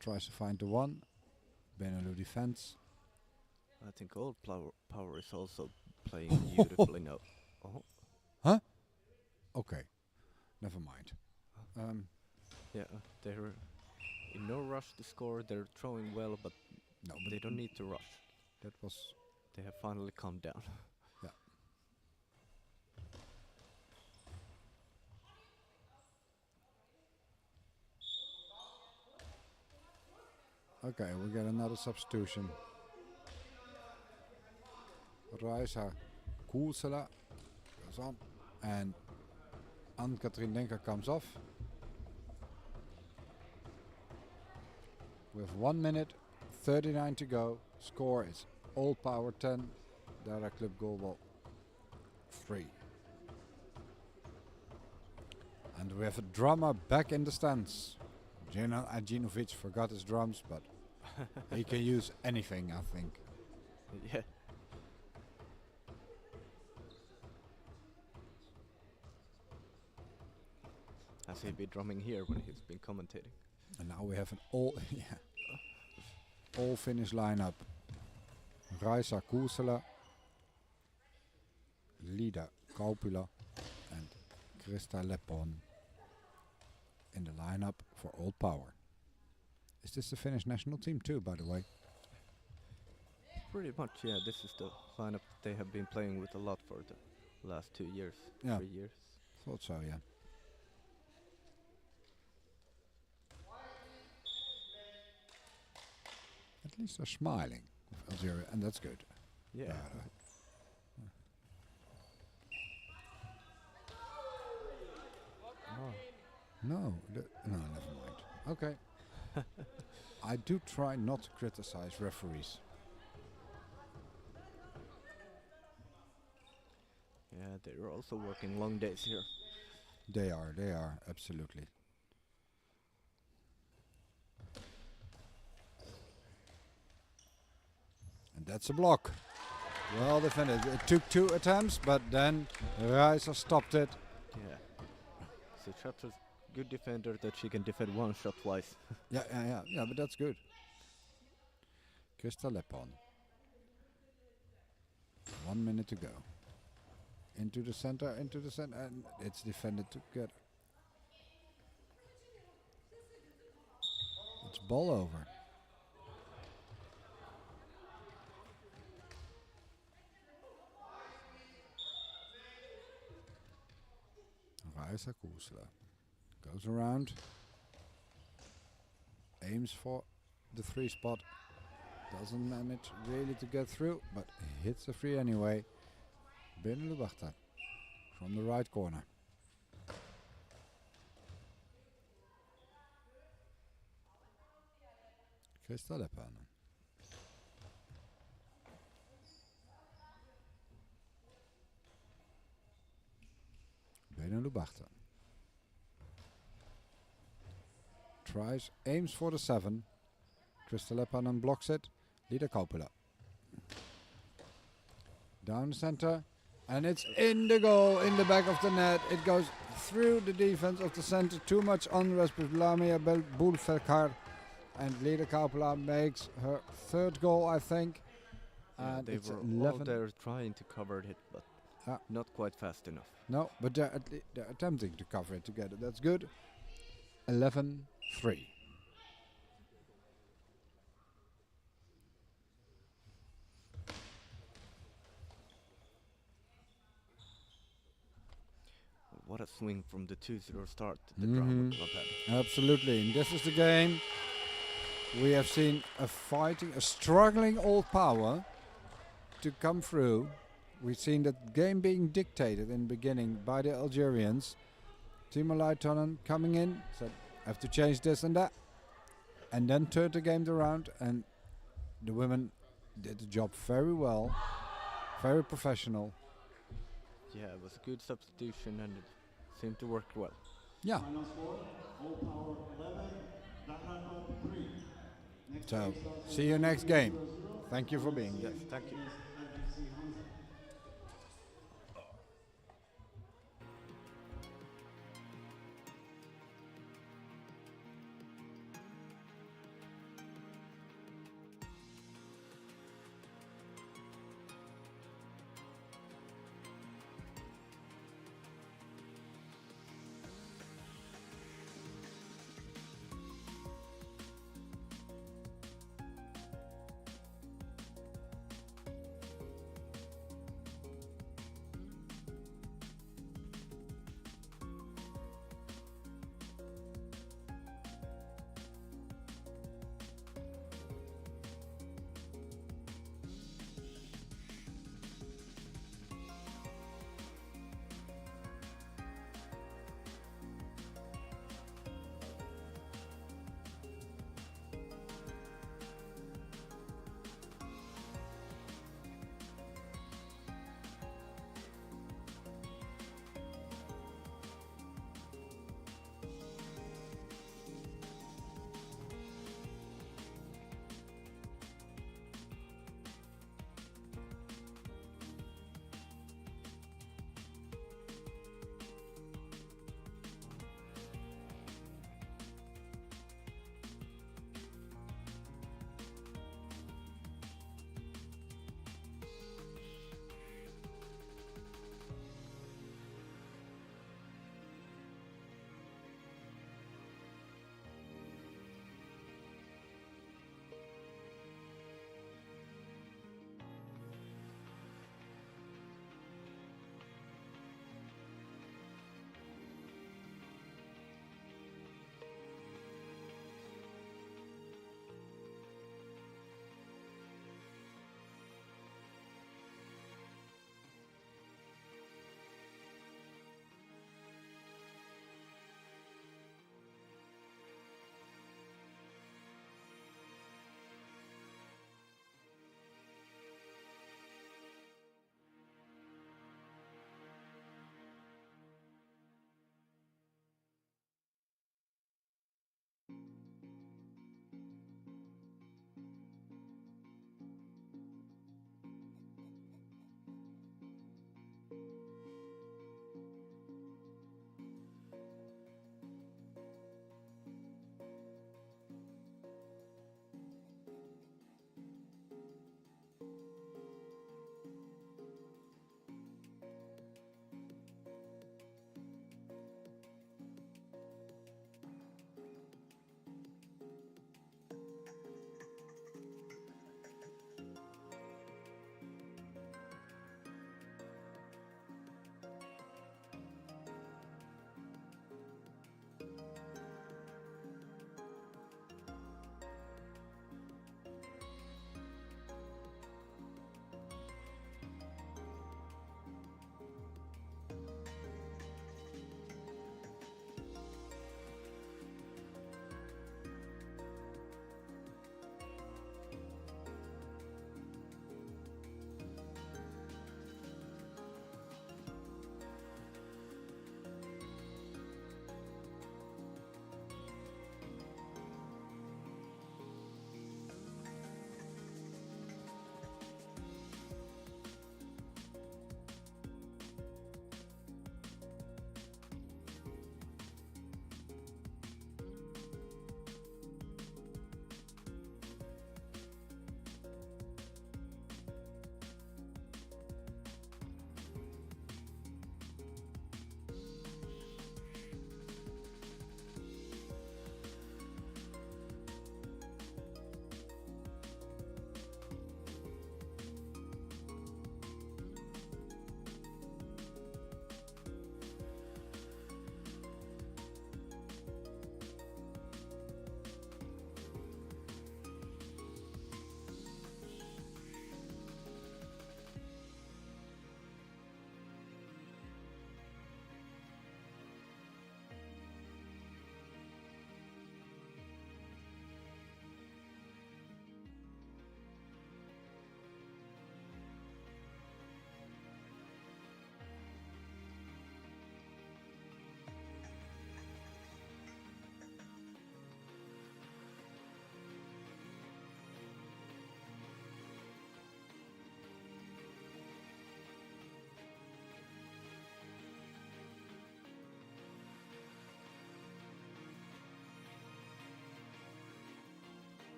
tries to find the 1. Benelou defends. I think Old Power is also playing beautifully now. Oh, Huh? Okay, never mind. yeah, they're in no rush to score. They're throwing well, but No, they don't need to rush. that was They have finally calmed down. okay. We get another substitution. Raisa Koelsela goes on, and Ann-Katrien Denker comes off. With 1 minute 39 to go, score is Old Power 10, Dara Club Goalball 3. And we have a drummer back in the stands. Gino Ajinovic forgot his drums, but he can use anything, I think. Yeah. Has he been drumming here when he's been commentating? And now we have an all all Finnish lineup. Raisa Koelsela, Lida Kaupila, and Krista Lepon in the lineup for Old Power. Is this the Finnish national team too, by the way? Pretty much, yeah. This is the lineup they have been playing with a lot for the last 2 years, Yeah. 3 years. Thought so, yeah. At least they're smiling with Algeria, and that's good. Yeah. Oh. No, no, never mind. Okay. I do try not to criticize referees. Yeah, they're also working long days here. They are, absolutely. And that's a block. Well defended. It took 2 attempts, but then Raisa stopped it. Yeah. So Chatra's good defender that she can defend one shot twice. Yeah, but that's good. Krista Lepon. 1 minute to go. Into the center, and it's defended together. It's ball over. Raisa Kusla goes around, aims for the 3 spot, doesn't manage really to get through, but hits the 3 anyway. Benelubachta from the right corner. Krista Leppänen. Benelubachta tries, aims for the 7. Krista Leppänen blocks it. Lida Kaupila. Down the center. And it's in the goal, in the back of the net. It goes through the defense of the center. Too much unrest with Lamia Bulfelkar. And Lida Kaupila makes her 3rd goal, I think. Yeah, And they it's were 11. all there trying to cover it, but not quite fast enough. No, but they're attempting to cover it together. That's good. 11-3. What a swing from the 2-0 start the Drama Club had. Absolutely. And this is the game. We have seen a struggling Old Power to come through. We've seen that game being dictated in the beginning by the Algerians. Timo Leitonen coming in, said, I have to change this and that. And then turned the game around, and the women did the job very well, very professional. Yeah, it was a good substitution and it seemed to work well. Yeah. Final score, Old Power 11, Dhaka Club 3. Next So, game starts see you next game. Thank you for being here. Yes, thank you. FFC Hansa.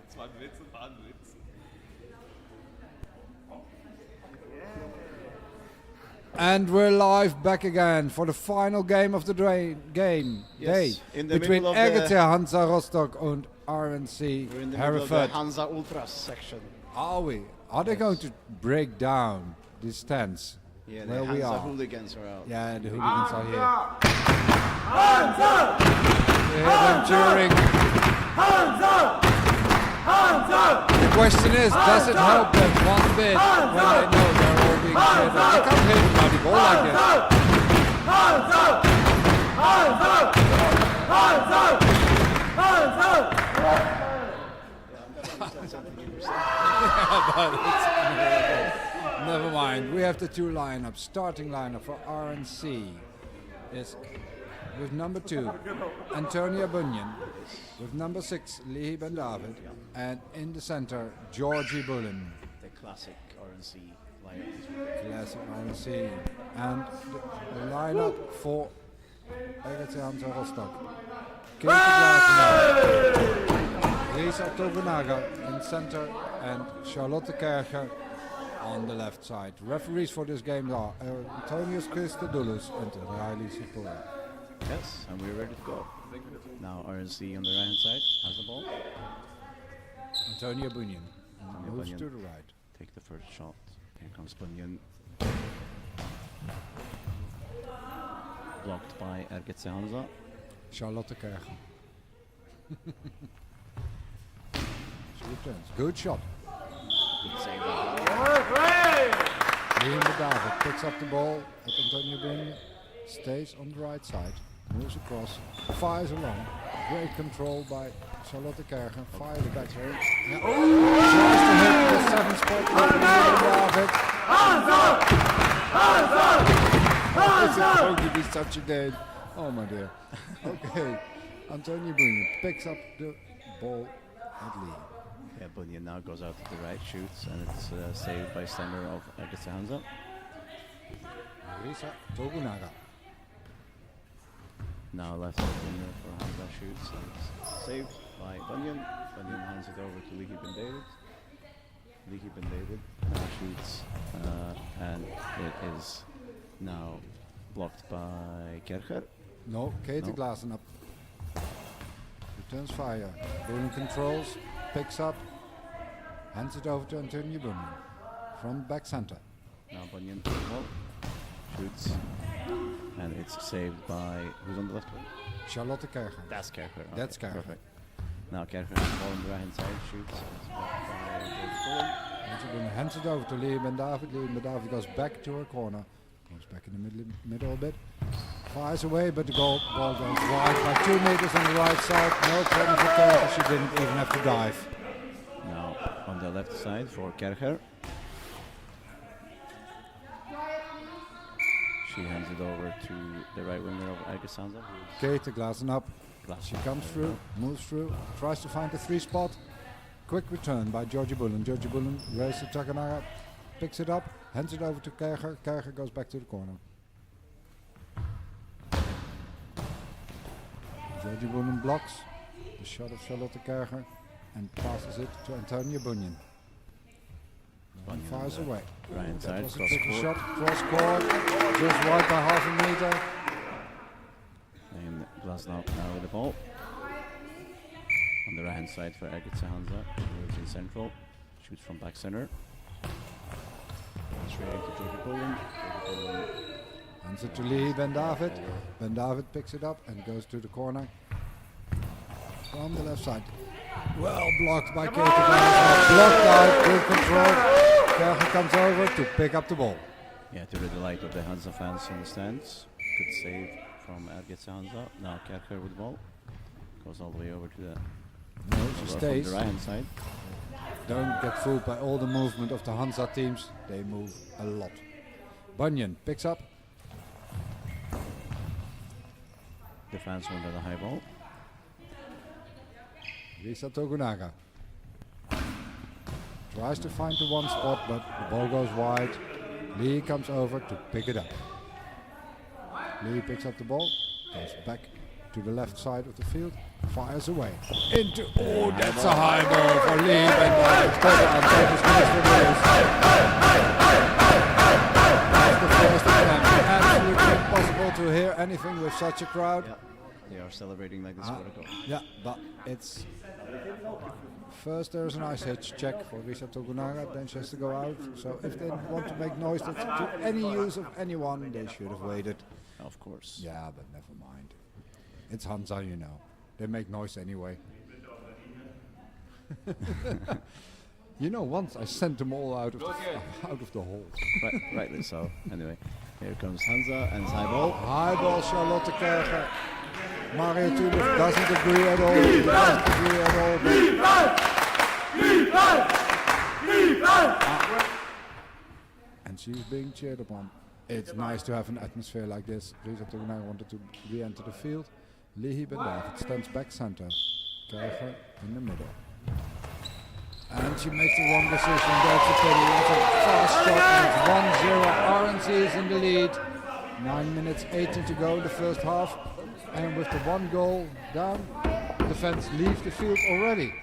Das war ein Witz, das war ein Witz. And we're live back again for the final game of the game Yes, day in the between middle of the- RGT Hansa Rostock and RNC We're in the middle of the Hereford. Hansa Ultras section. Are we? Are they going to break down these stands? Yeah, the where we Hansa are? hooligans are out. Yeah, the hooligans are here. You hear them cheering. The question is, does it help them one bit when they know they're all being cheered on? They can't hit bloody ball like this. But it's never mind. We have the two lineups. Starting lineup for RNC is with number 2, Antonia Bunyan, with number 6, Lehi Ben David, and in the center, Georgie Bullen. The classic RNC lineup. Classic RNC. And the lineup for RGT Hansa Rostock. Katie Glasenaar, Risa Tobunaga in center, and Charlotte Kerger on the left side. Referees for this game are Antonius Christodoulos and Riley Sipora. Yes, and we're ready to go. Now RNC on the right hand side has the ball. Antonia Bunyan Antonia moves Bunyan. to the right. Take the first shot. Here comes Bunyan. Blocked by RGT Hansa. Charlotte Kerger. She returns. Good shot. Good save. Leon de David picks up the ball at Antonia Bunyan. Stays on the right side. Moves across. Fires along. Great control by Charlotte Kerger. Fires back here. Yeah. Tries to hit the 7th spot. David. Oh, this is going to be such a game. Oh my dear. Okay. Antonia Bunyan picks up the ball at Lee. Yeah, Bunyan now goes out to the right, shoots, and it's saved by center of RGT Hansa. Risa Tobunaga. Now left winger for Hansa shoots, and it's saved by Bunyan. Bunyan hands it over to Lehi Ben David. Lehi Ben David now shoots, and it is now blocked by Kerger. No, Katie No. Glasen up. Returns fire. Bunyan controls, picks up, hands it over to Antonia Bunyan from back center. Now Bunyan to the ball, shoots, and it's saved by who's on the left wing? Charlotte Kerger. That's Kerger. That's okay, Kerger. Perfect. Now Kerger has the ball on the right hand side, shoots, and it's blocked by George Bullen. Antonia Bunyan hands it over to Lehi Ben David. Lehi Ben David goes back to her corner. Goes back in the middle a bit. Fires away, but the ball goes wide by 2 meters on the right side. No problem for Kerger. She didn't even have to dive. Now on the left side for Kerger. She hands it over to the right winger of RGT Hansa. Katie Glasen up. She comes There you through, moves through, tries to find the 3 spot. Quick return by Georgie Bullen. Georgie Bullen races to Takanaga, picks it up, hands it over to Kerger. Kerger goes back to the corner. Georgie Bullen blocks the shot of Charlotte Kerger and passes it to Antonia Bunyan. Bunyan Fires on the away. right That side, was a cross tricky court. shot. Cross court. Just wide by half a meter. And Glasnow now with the ball. On the right hand side for Ergitze Hansa. Moves in central. Shoots from back center. Straight into Georgie Bullen. Georgie Bullen. Hands it to Lee Ben David. Ben David picks it up and goes to the corner. From the left side. Well blocked by Katie. Blocked out. Good control. Kerger comes over to pick up the ball. Yeah, to the delight of the Hansa fans in the stands. Good save from Ergitze Hansa. Now Kerger with the ball. Goes all the way over to the No, she from stays. the right hand side. Don't get fooled by all the movement of the Hansa teams. They move a lot. Bunyan picks up. The fans want the high ball. Risa Tokunaga tries to find the one spot, but the ball goes wide. Lee comes over to pick it up. Lee picks up the ball, goes back to the left side of the field, fires away. Into, oh, that's a high ball for Lee. And that's the first attempt. Absolutely impossible to hear anything with such a crowd. Yeah, they are celebrating like this for a goal. Yeah, but it's first there's an ice hitch check for Risa Tokunaga, then she has to go out. So if they want to make noise to any use of anyone, they should have waited. Of course. Yeah, but never mind. It's Hansa, you know. They make noise anyway. You know, once I sent them all out of the hall. Rightly so. Anyway, here comes Hansa and high ball. High ball, Charlotte Kerger. Mario Tulip doesn't agree at all. He doesn't agree at all. And she's being cheered upon. It's nice to have an atmosphere like this. Risa Tokunaga wanted to re-enter the field. Lihi Ben David stands back center. Kerger in the middle. And she makes the wrong decision. That's a pity. That's a fast shot. And it's 1-0. RNC is in the lead. 9 minutes 18 to go in the first half. And with the one goal down, the fans leave the field already.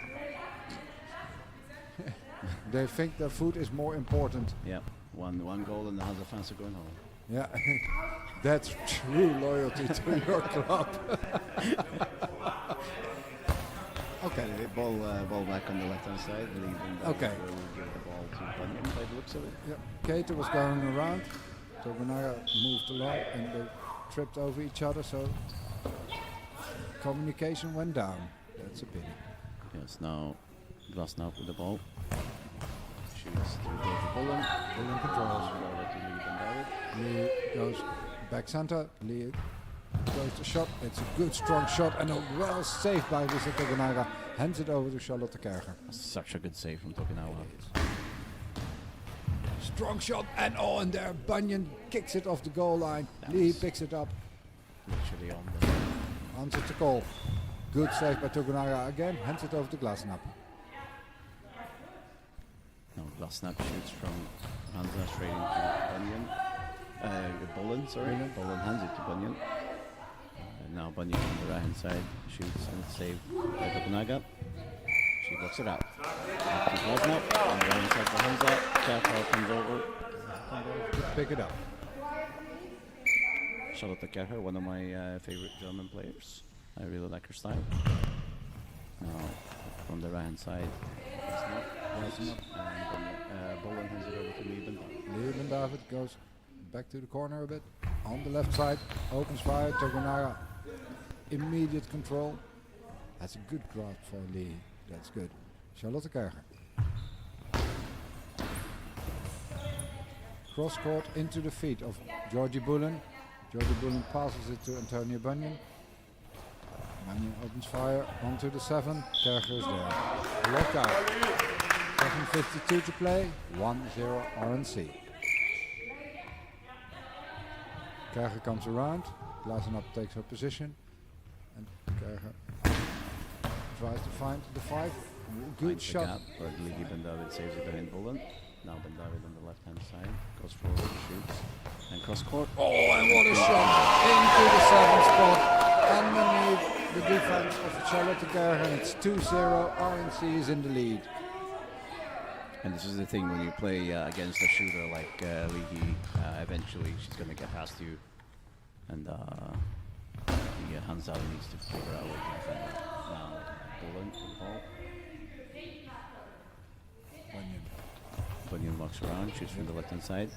They think their food is more important. Yeah, one goal and the Hansa fans are going home. Yeah, that's true loyalty to your club. Okay. Ball back on the left hand side. Okay. We'll give the ball to Bunyan by the looks of it. Yeah. Kater was going around. Tokunaga moved along and they tripped over each other, so communication went down. That's a pity. Yes, now Glasnow with the ball. Shoots to Georgie Bullen. Bullen controls. Over to Lee Ben David. Lee goes back center. Lee goes to shot. It's a good strong shot and a well saved by Risa Tokunaga. Hands it over to Charlotte Kerger. Such a good save from Tokunaga. Strong shot and and there Bunyan kicks it off the goal line. Lee picks it up. Literally on the Answers the call. Good save by Tokunaga again. Hands it over to Glasnap. No, Glasnap shoots from Hansa straight into Bunyan. Bullen, sorry. Bullen hands it to Bunyan. Now Bunyan on the right hand side shoots and it's saved by Tokunaga. She blocks it out. Back to Glasnap on the right hand side for Hansa. Kerger comes over. Pick it up. Charlotte Kerger, one of my favorite German players. I really like her style. Now from the right hand side, Glasnap and Bullen hands it over to Lee Ben David. Lee Ben David goes back to the corner a bit. On the left side, opens fire. Tokunaga, immediate control. That's a good grasp for Lee. That's good. Charlotte Kerger. Cross court into the feet of Georgie Bullen. Georgie Bullen passes it to Antonio Bunyan. Bunyan opens fire onto the 7. Kerger is there. Locked out. 7:52 to play. 1-0 RNC. Kerger comes around. Glasnap takes her position. And Kerger tries to find the 5. Good shot. Gap where Lee Ben David saves it behind Bullen. Now Ben David on the left hand side. Goes forward, shoots. And cross court. Oh, and what a shot! Into the 7th spot. Underneath the defense of Charlotte Kerger. And it's 2-0. RNC is in the lead. And this is the thing when you play against a shooter like Ligi, eventually she's going to get past you. And the Hanzali needs to figure out what to defend that. Now, Bullen with the ball. Bunyan walks around, shoots from the left hand side.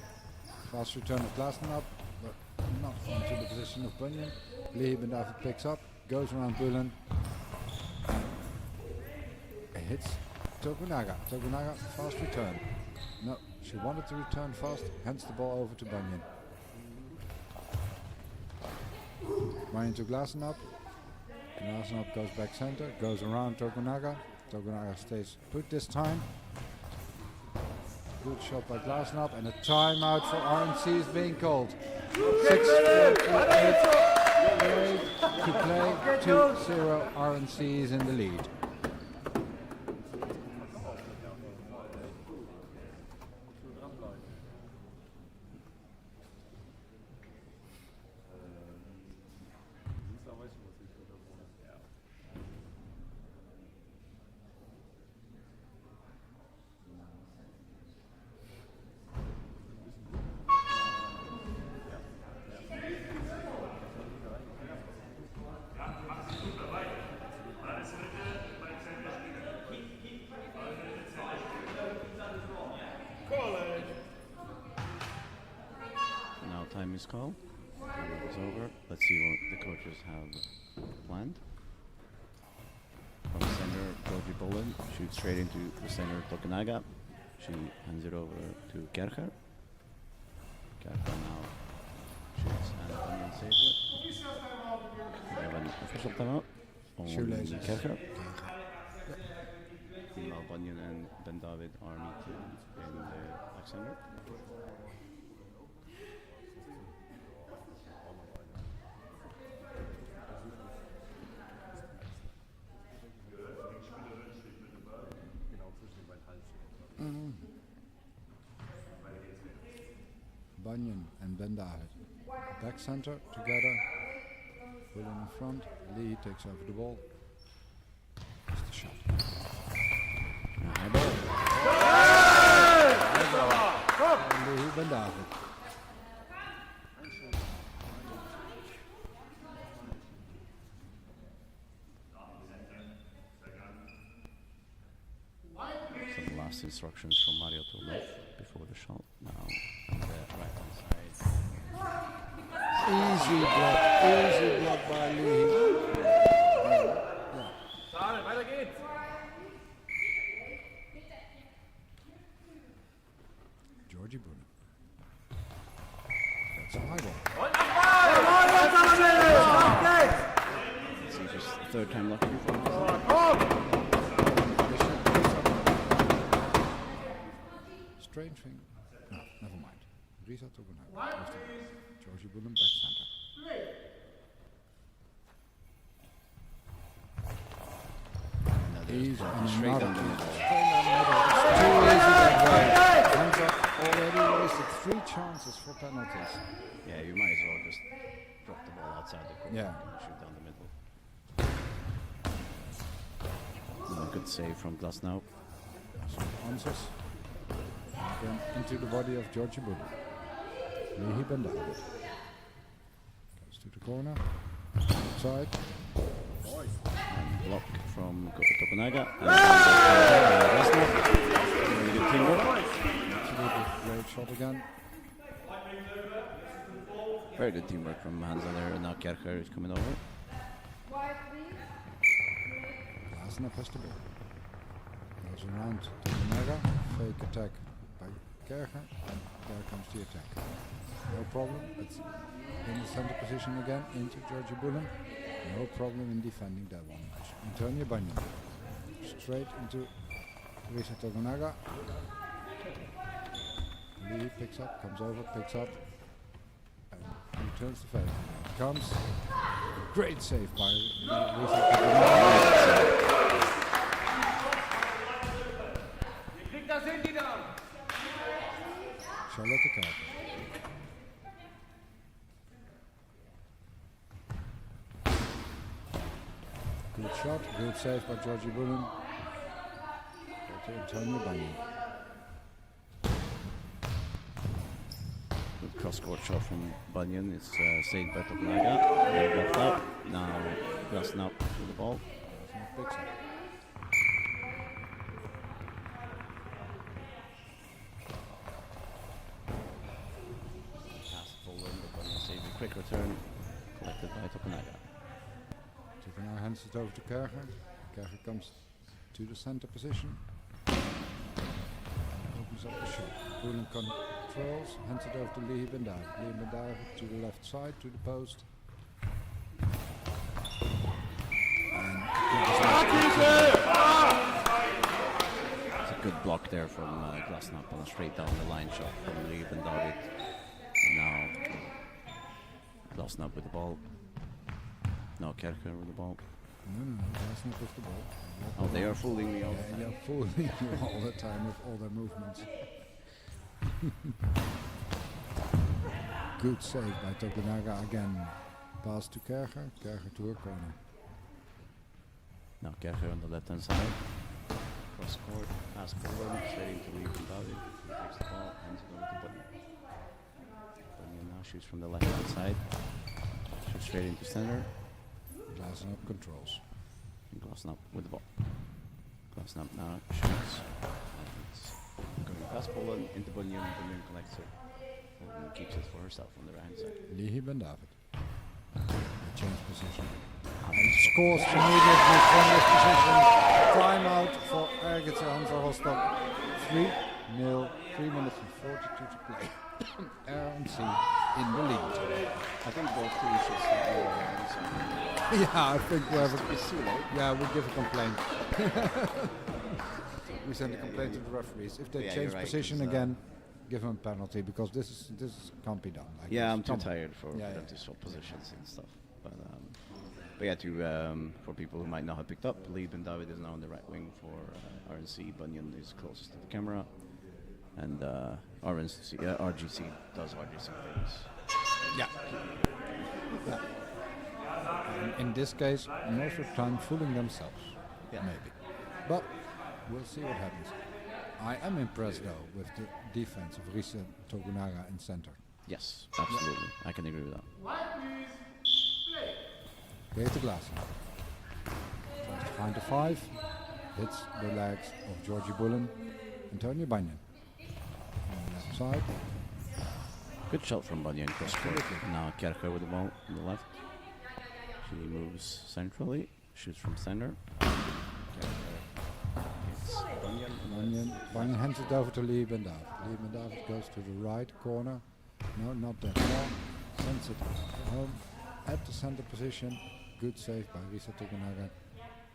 Fast return of Glasner up, but not into the position of Bunyan. Lee Bendavid picks up, goes around Bullen. Hits Tokunaga. Tokunaga, fast return. No, she wanted to return fast, hands the ball over to Bunyan. Bunyan to Glasner. Glasner goes back center, goes around Tokunaga. Tokunaga stays put this time. Good shot by Glasner, and a timeout for RNC is being called. 6:48 to play, 2-0 RNC is in the lead. Time is called. Time is over. Let's see what the coaches have planned. From the center, Georgie Bullen shoots straight into the center, Tokunaga. She hands it over to Kercher. Kercher now shoots and Bunyan saves it. We have an official timeout on Kercher. Now Bunyan and Bendavid are meeting in the back center. Bunyan and Bendavid back center together. Bullen in front. Lee takes over the ball. That's the shot. High ball. Lee Bendavid. Some last instructions from Mario Turno before the shot. Now on the right hand side. Easy block by Lee. Weiter geht's! Georgie Bullen. That's a high ball. This is just the third time lucky for him. Strange thing. No, never mind. Risa Tokunaga. Georgie Bullen back center. Easy and straight another down the middle. Straight down the middle. It's too easy that way. Hansa already wasted 3 chances for penalties. Yeah, you might as well just drop the ball outside the court Yeah. and shoot down the middle. A good save from Glasnow. Answers. Again into the body of Georgie Bullen. Lehi Bendavid. Goes to the corner. Outside. And block from Tokunaga. And Glasnow. Really good teamwork. Absolutely great shot again. Very good teamwork from Hansa there. And now Kercher is coming over. Glasner has the ball. Goes around Tokunaga. Fake attack by Kercher. And there comes the attack. No problem. It's in the center position again into Georgie Bullen. No problem in defending that one. Antonio Bunyan. Straight into Risa Tokunaga. Lee picks up, comes over, picks up. And returns the favor. Comes. Great save by Risa Tokunaga. Charlotte Kuiper. Good shot, good save by Georgie Bullen. Go to Antonio Bunyan. cross-court shot from Bunyan. It's saved by Tokunaga. And left out. Now Glasnap with the ball. Picks up. Pass forward, but Bunyan saved a quick return. Collected by Tokunaga. Tokunaga hands it over to Kerger. Kerger comes to the center position. Opens up the shot. Bullen controls, hands it over to Lee Bendavid. Lee Bendavid to the left side, to the post. It's a good block there from Glasnap on a straight down the line shot from Lee Bendavid. And now Glasnap with the ball. No, Kerker with the ball. No, that's not with the ball. Oh, they are fooling me all the Yeah, time. you're fooling you all the time with all their movements. Good save by Tokunaga again. Pass to Kerger. Kerger to her corner. Now Kerger on the left hand side. Cross court, pass forward, straight into Lee Bendavid. He takes the ball, hands it over to Bunyan. Bunyan now shoots from the left hand side. Shoots straight into center. Glasnap controls. And Glasnap with the ball. Glasnap now shoots. And it's going past Poland into Bunyan. Bunyan collects it. Poland keeps it for herself on the right hand side. Lee Bendavid. Change position. And scores immediately from this position. Timeout for Ergitse Hansa Rostock. 3-0, 3 minutes and 42 to play. RNC in the lead. I think both teams should start Yeah, I think we have It's too late. yeah, we give a complaint. We send a complaint to the referees. If they Yeah, change you're right, position 'cause, again, give them a penalty because this can't be done. Like Yeah, this. I'm too Come on. tired for Yeah, them yeah. to swap positions and stuff. But yeah, for people who might not have picked up, Lee Bendavid is now on the right wing for RNC. Bunyan is closest to the camera, and RGC does RGC things. Yeah. In this case, most of the time fooling themselves. Yeah. Maybe. But we'll see what happens. I am impressed though with the defense of Risa Tokunaga in center. Yes, absolutely. I can agree with that. Peter Glasen tries to find the 5, hits the legs of Georgie Bullen, Antonio Bunyan. On the left side, Good shot from Bunyan cross court. Absolutely. Now Kerker with the ball on the left. She moves centrally, shoots from center. Kerker hits Bunyan. Bunyan hands it over to Lee Bendavid. Lee Bendavid goes to the right corner. No, not that far. Sends it home at the center position. Good save by Risa Tokunaga.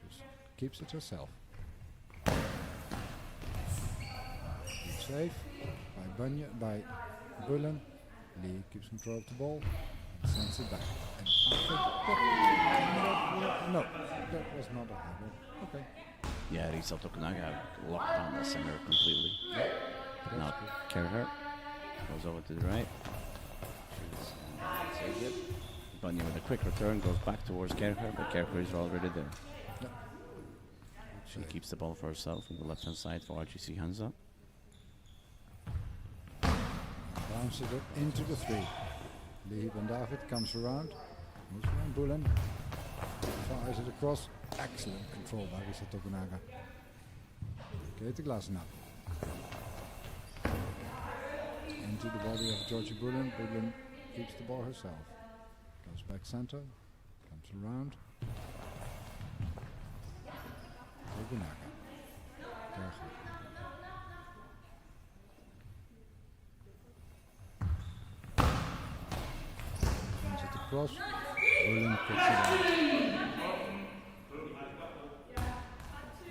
Just keeps it herself. Good save by Bullen. Lee keeps control of the ball and sends it back. And I think no, that was not a high ball. Okay. Yeah, Risa Tokunaga locked down the center completely. Now Kerker goes over to the right. Shoots and saves it. Bunyan with a quick return goes back towards Kerker, but Kerker is already there. Yep. She keeps the ball for herself on the left hand side for RGC Hansa. Bounces it into the 3. Lee Bendavid comes around, moves around Bullen, fires it across. Excellent control by Risa Tokunaga. Peter Glasen up. Into the body of Georgie Bullen. Bullen keeps the ball herself. Goes back center, comes around. Tokunaga. Kerger. Hands it across. Bullen puts it out.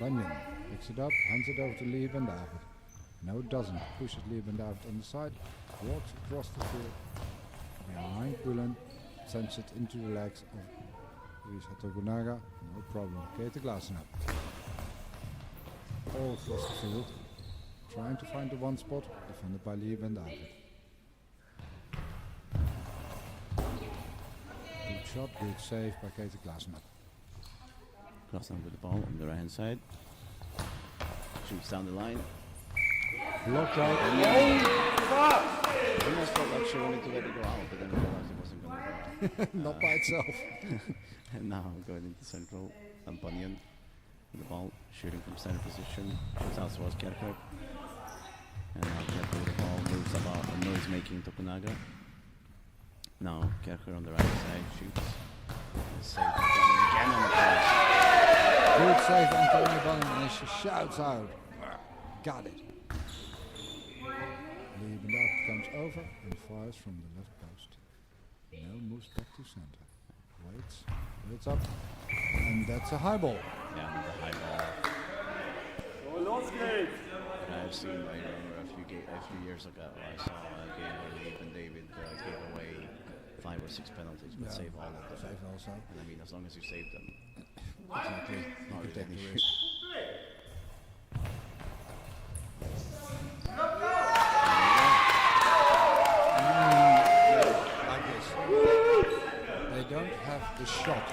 Bunyan picks it up, hands it over to Lee Bendavid. No, it doesn't. Pushes Lee Bendavid on the side, walks across the field, behind Bullen, sends it into the legs of Risa Tokunaga. No problem. Peter Glasen up. All across the field, trying to find the one spot, defended by Lee Bendavid. Good shot, good save by Peter Glasen up. Glasen with the ball on the right hand side. Shoots down the line. Blocked out. I almost felt like she wanted to let it go out, but then I realized it wasn't going to go out. Not by itself. And now going into central, and Bunyan with the ball, shooting from center position, shoots out towards Kerker. And now Kerker with the ball moves about a noise-making Tokunaga. Now Kerker on the right side shoots. Saved again on the pass. Good save, Antonio Bunyan, and she shouts out. Got it. Liebendahl comes over and fires from the left post. Now moves back to center. Waits up, and that's a high ball. Yeah, the high ball. I've seen, I remember a few years ago, I saw a game where Leib and David gave away 5 or 6 penalties, but save all of them. Save also. And I mean, as long as you save them, Exactly. not You really take an the issue. risk. Like this. They don't have the shot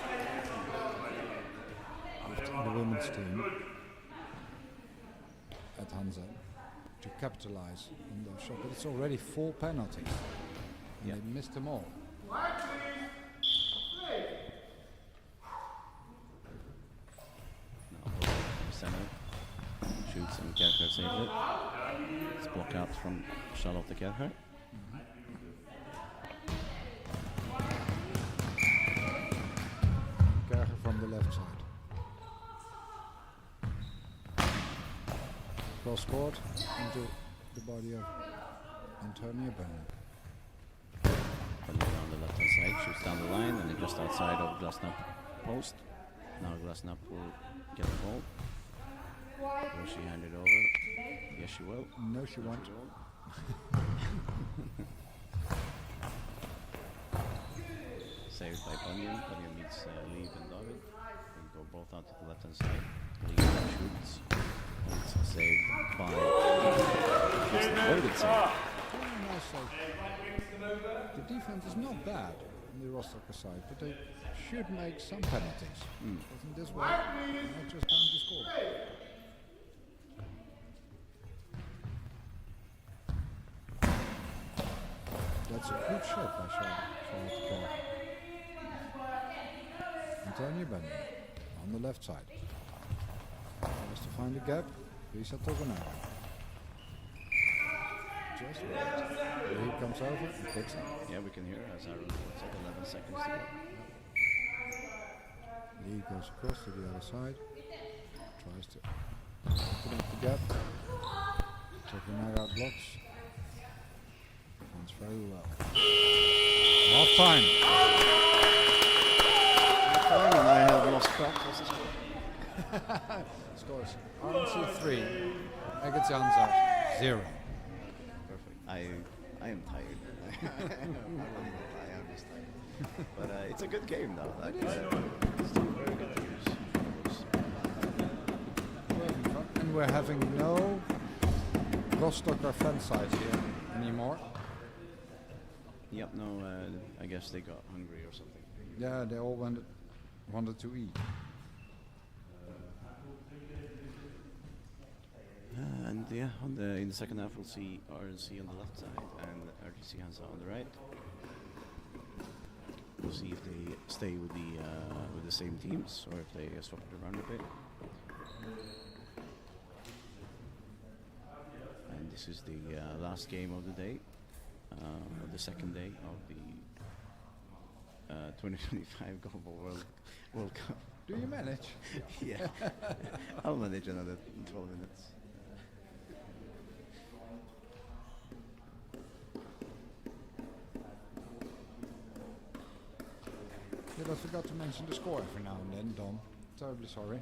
of the women's team at Hansa to capitalize on those shots, but it's already 4 penalties. And they missed them all. Now, center shoots and Kerker saves it. It's block out from Charlotte Kerker. Kerger from the left side. Cross court into the body of Antonio Bunyan. Bunyan on the left hand side, shoots down the line, and then just outside of Glasnap post. Now Glasnap will get the ball. Will she hand it over? Yes, she will. No, she won't. Saved by Bunyan. Bunyan meets Leib and David. They go both out to the left hand side. Leib then shoots. It's saved by. It's a very good save. Very nice save. The defense is not bad on the Rostocker side, but they should make some penalties. Because in this way, they're not just going to score. That's a good shot by Charlotte Kerr. Antonio Bunyan on the left side. Tries to find the gap. Lisa Tokunaga. Just right. He comes over and picks up. Yeah, we can hear as Aaron reports it. 11 seconds to go. Lee goes across to the other side. Tries to open up the gap. Tokunaga blocks. Defends very well. Half time. And I have lost track. What's the score? Scores RNC 3, Egetjanza 0. Perfect. I am tired. I am just tired. But it's a good game though. Like, it's two very good teams. And we're having no Rostocker fan size here anymore. Yep, no, I guess they got hungry or something. Yeah, they all wanted to eat. And yeah, in the second half we'll see RNC on the left side and RTC Hansa on the right. We'll see if they stay with the same teams or if they swap it around a bit. And this is the last game of the day, or the second day of the 2025 Goalball World Cup. Do you manage? Yeah, I'll manage another 12 minutes. Yeah, I forgot to mention the score every now and then, Dom. Terribly sorry.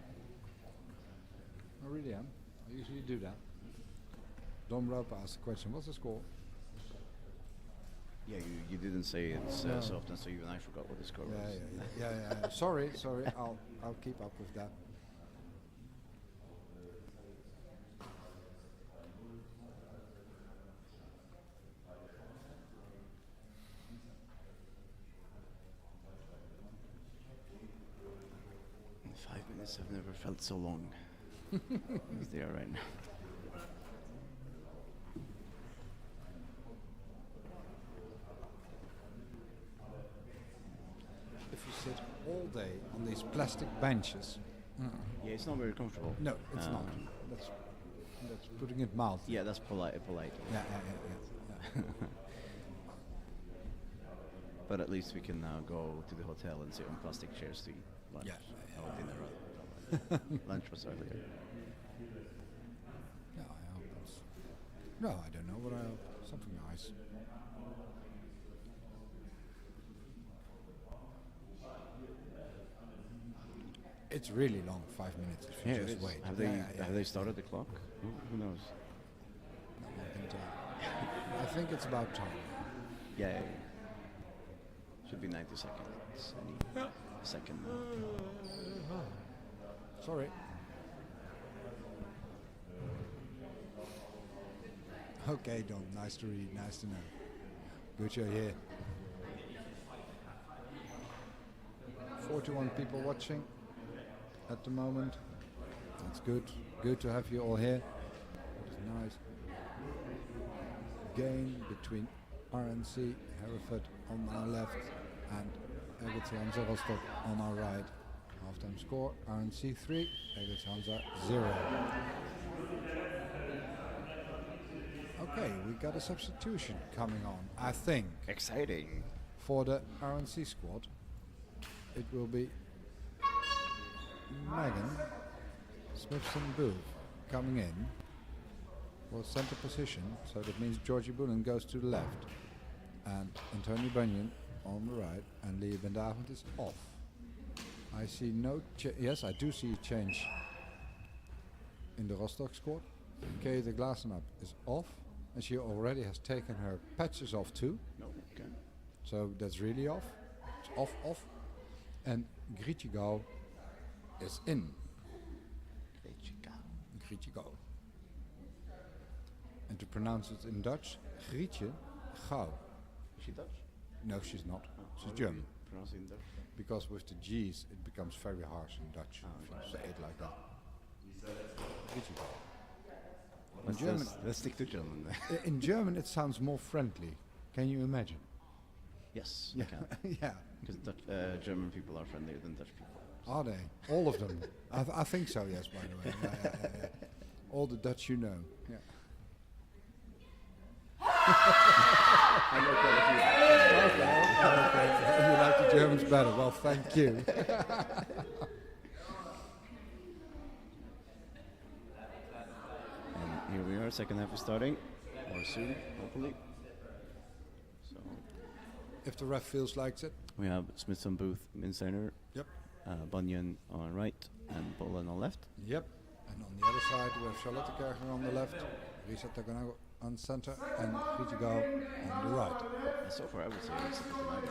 I really am. I usually do that. Dom Roper asked the question, what's the score? Yeah, you didn't say it so often, so even I forgot what the score was. Yeah. Sorry. I'll keep up with that. In 5 minutes have never felt so long as they are right now. day on these plastic benches. Yeah, it's not very comfortable. No, it's not. Um, That's putting it mildly. Yeah, that's polite. Yeah. But at least we can now go to the hotel and sit on plastic chairs to eat lunch. Or dinner rather. Lunch was earlier. Yeah, I hope it's... No, I don't know what I hope. Something nice. It's really long, 5 minutes if you Yeah, just wait. Have they started the clock? Who knows? No one can tell. I think it's about time. Yeah. Should be 90 seconds. Any second now. Sorry. Okay, Dom. Nice to read. Nice to know. Good you're here. 41 people watching at the moment. That's good. Good to have you all here. That is nice. Game between RNC Hereford on our left and Egels Hansa Rostock on our right. Halftime score RNC 3, Egels Hansa 0. Okay, we got a substitution coming on, I think. Exciting. For the RNC squad, it will be Megan Smithson-Booth coming in for center position, so that means Georgie Bullen goes to the left and Antonio Bunyan on the right, and Leah Bendavond is off. I see no yes, I do see a change in the Rostock squad. Kate Glasenup is off, and she already has taken her patches off too. No, okay. So that's really off. It's off. And Grietje is in. Grietje. And to pronounce it in Dutch, Grietje Gauw. Is she Dutch? No, she's not. She's How do German. you pronounce it in Dutch? Because with the G's it becomes very harsh in Dutch if you say it like that. Grietje Gauw. In German, Let's stick to German. in German it sounds more friendly. Can you imagine? Yes, Yeah. I can. Yeah. Because German people are friendlier than Dutch people. Are they? All of them? I think so, yes, by the way. Yeah. All the Dutch you know. Yeah. Okay. You like the Germans better. Well, thank you. And here we are, second half is starting, or soon, hopefully. So If the ref feels like it. we have Smithson Booth in center, Yep. Bunyan on right, and Bolin on left. Yep. And on the other side we have Charlotte Kerger on the left, Risa Taganago on center, and Grietje Gauw on the right. And so far, I would say it's a bit like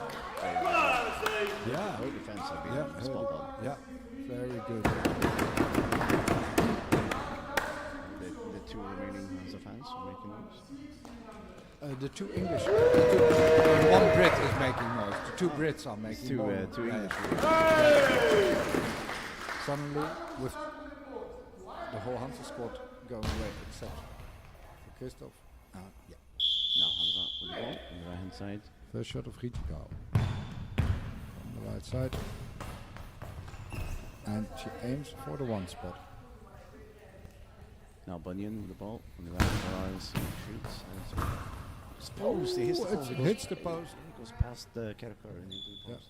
Yeah. her defense have been Yeah, spot on. yeah, very good. The two remaining Hansa fans are making noise. The two English, one Brit is making noise. The two Brits are making Two noise. English. Suddenly, with the whole Hansa squad going away, except for Christoph. Yeah. Now Hansa with the ball on the right hand side. First shot of Grietje Gauw on the right side, and she aims for the one spot. Now Bunyan with the ball on the right side. Shoots. And it's post. He hits the post. It hits the post. It goes past the Kerker and into the post.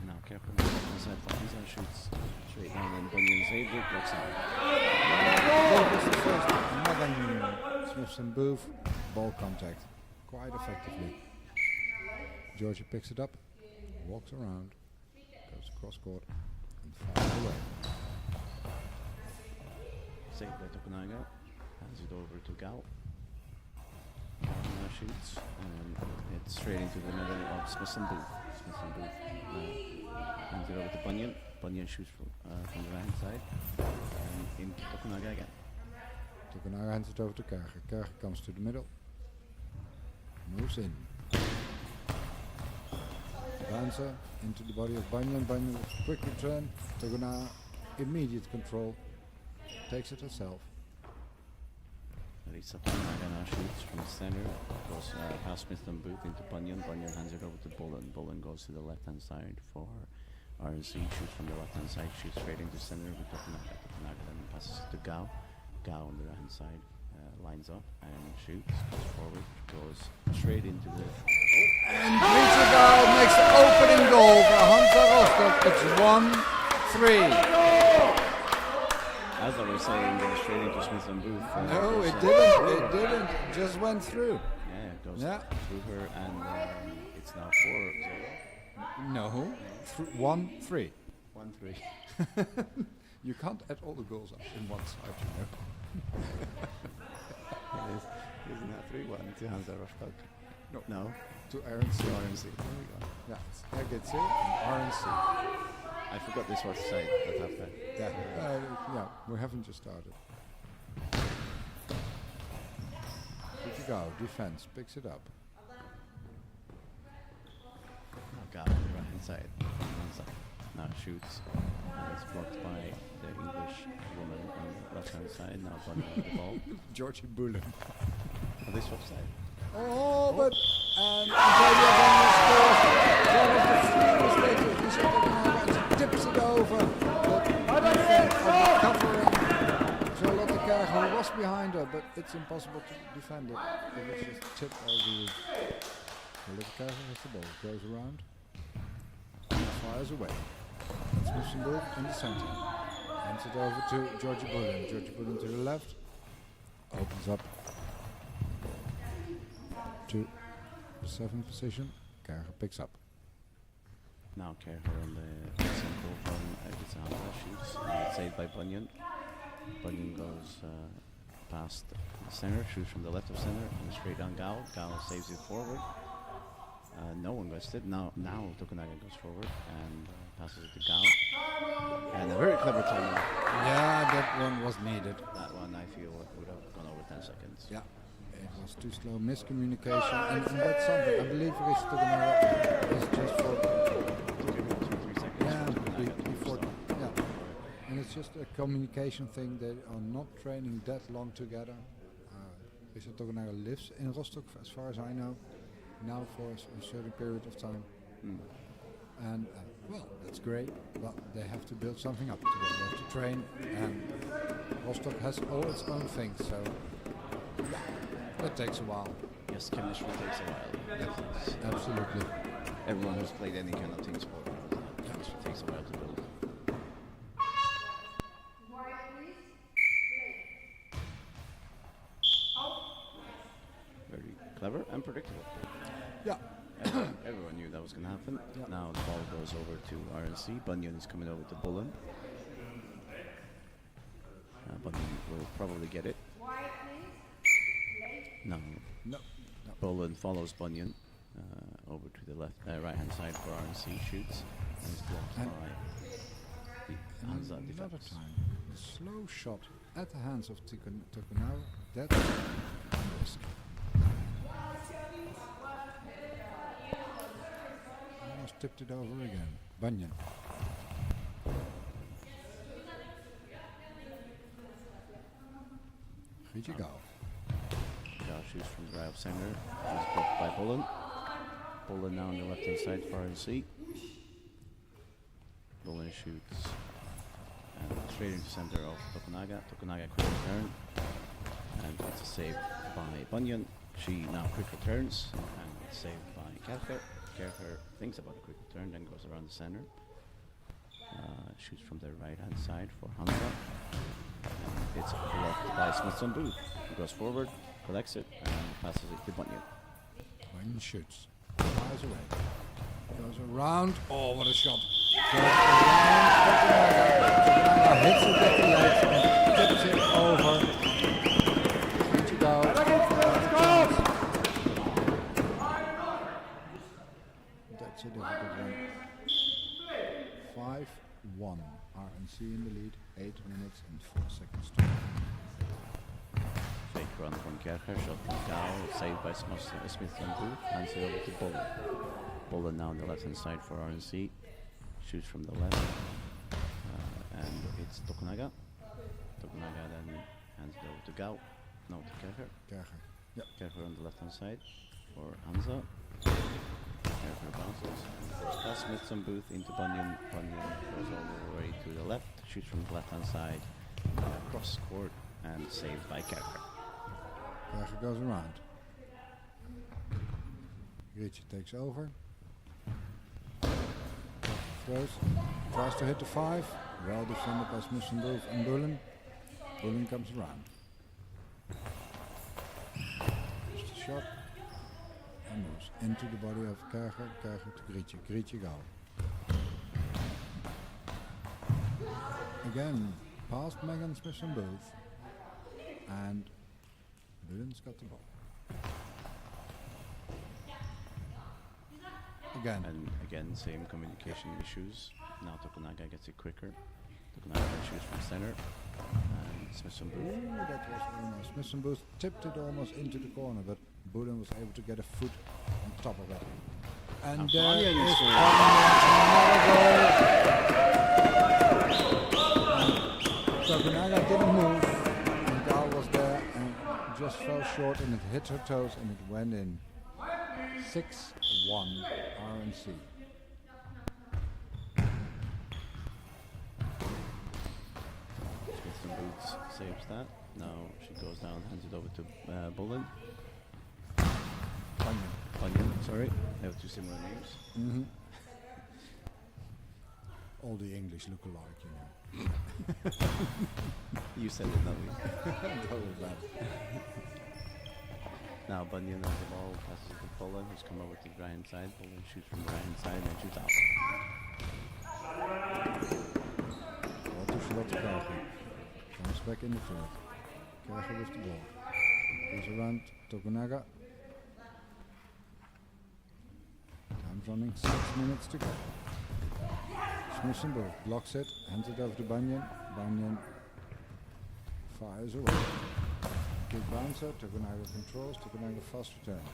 Now Kerker on the left side for Hansa shoots straight down, and Bunyan saves it. Blocks out. Megan Smithson-Booth, ball contact, quite effectively. Georgia picks it up, walks around, goes cross court, and fires away. Saved by Tokunaga. Hands it over to Gao. Now shoots, and it's straight into the middle of Smithson-Booth. Hands it over to Bunyan. Bunyan shoots from the right hand side, and into Tokunaga again. Tokunaga hands it over to Kerger. Kerger comes to the middle, moves in. Bouncer into the body of Bunyan. Bunyan with a quick return. Tokunaga immediate control, takes it herself. Larissa Tokunaga now shoots from the center. Goes past Smith and Booth into Bunyan. Bunyan hands it over to Bullen. Bullen goes to the left-hand side for RNC. Shoots from the left-hand side. Shoots straight into center with Tokunaga. Tokunaga then passes to Gao. Gao on the right-hand side lines up and shoots. Goes forward. Goes straight into the... And Richard Gao makes the opening goal for Hansa Rostock. It's 1-3. As I was saying, goes straight into Smith and Booth. No, it didn't. It didn't. It just went through. Yeah, it goes Yeah. through her, and it's now 4-0. No. 1-3. 1-3. You can't add all the goals up in one side, you know. Isn't that 3-1 to Hansa Rostock? No. To RNC. RNC. There we go. Yeah, it's RGC and RNC. I forgot this was side at halftime. Yeah, we haven't just started. Good to go. Defense picks it up. Now Gao on the right hand side. Now shoots. And it's blocked by the English woman on the left hand side. Now Bunny with the ball. Georgie Bullen. Oh, this offside. Oh, but Antonio Van scores. Tips it over. But covering. Charlotte Kerger, who was behind her, but it's impossible to defend it. It was just tipped over you. Charlotte Kerger has the ball. Goes around. Fires away. It's Musenburg in the center. Hands it over to Georgie Bullen. Georgie Bullen to the left. Opens up to the 7th position. Kerger picks up. Now Kerger on the central from Hansa shoots. And it's saved by Bunyan. Bunyan goes past the center, shoots from the left of center, and straight on Gao. Gao saves it forward. No one gets it. Now Tokunaga goes forward and passes it to Gao. And a very clever turn. Yeah, that one was needed. That one I feel would have gone over 10 seconds. Yeah, it was too slow. Miscommunication, and that's something. I believe Rich Tokunaga is just for 2-3 seconds. yeah, before yeah, and it's just a communication thing. They are not training that long together. Rich Tokunaga lives in Rostock, as far as I know, now for a certain period of time. And well, that's great, but they have to build something up together. They have to train, and Rostock has all its own things, so that takes a while. Yes, chemistry takes a while. Yes, absolutely. Everyone who's played any kind of team sport knows that chemistry takes a while to build. Very clever and predictable. Yeah. Everyone knew that was going to happen. Yeah. Now the ball goes over to RNC. Bunyan is coming over to Bullen. Bunyan will probably get it. No. Bullen follows Bunyan over to the left, right-hand side for RNC. Shoots and is blocked by the Hansa Another defense. time, a slow shot at the hands of Tokunaga. That's a risk. Almost tipped it over again. Bunyan. Here you go. Gao shoots from the right of center. He's blocked by Bullen. Bullen now on the left-hand side for RNC. Bullen shoots and straight into center of Tokunaga. Tokunaga quick return. And it's a save by Bunyan. She now quick returns and it's saved by Kerker. Kerker thinks about a quick return, then goes around the center. Shoots from the right-hand side for Hansa. And it's blocked by Smithson Booth. He goes forward, collects it, and passes it to Bunyan. Bunyan shoots. Fires away. Goes around. Oh, what a shot. Tokunaga hits it at the legs and tips it over. Here to go. That's a difficult one. 5-1. RNC in the lead. 8 minutes and 4 seconds to go. Fake run from Kerker, shot from Gao, saved by Smith and Booth, hands it over to Bullen. Bullen now on the left hand side for RNC, shoots from the left, and it's Tokunaga. Tokunaga then hands it over to Gao. No, to Kerger. Kerger. Yep. Kerger on the left hand side for Hansa. Kerger bounces. Pass Smith and Booth into Bunyan. Bunyan goes all the way to the left, shoots from the left hand side, cross court, and saved by Kerger. Kerger goes around. Grietje takes over. Throws. Tries to hit the 5. Well defended by Smith and Booth and Bullen. Bullen comes around. Just a shot. And moves into the body of Kerger. Kerger to Grietje. Grietje goal. Again, past Megan Smith and Booth. And Bullen's got the ball. Again. And again, same communication issues. Now Tokunaga gets it quicker. Tokunaga shoots from center. And Smith and Booth. Ooh, that was very nice. Smith and Booth tipped it almost into the corner, but Bullen was able to get a foot on top of it. And there is another goal. Tokunaga didn't move. And Gal was there and just fell short and it hit her toes and it went in. 6-1 RNC. Smith and Boots saves that. Now she goes down, hands it over to Bullen. Bunyan, sorry. They have two similar names. Mm-hmm. All the English look alike, you know. You said it, not me. That was bad. Now Bunyan has the ball, passes it to Bullen, who's come over to the right hand side. Bullen shoots from the right hand side and then shoots out. Ball to Charlotte Kerger. Comes back in the third. Kerger with the ball. Goes around Tokunaga. Time's running, 6 minutes to go. Smith and Booth blocks it, hands it over to Bunyan. Bunyan fires away. Kick bouncer, Tokunaga controls, Tokunaga fast return.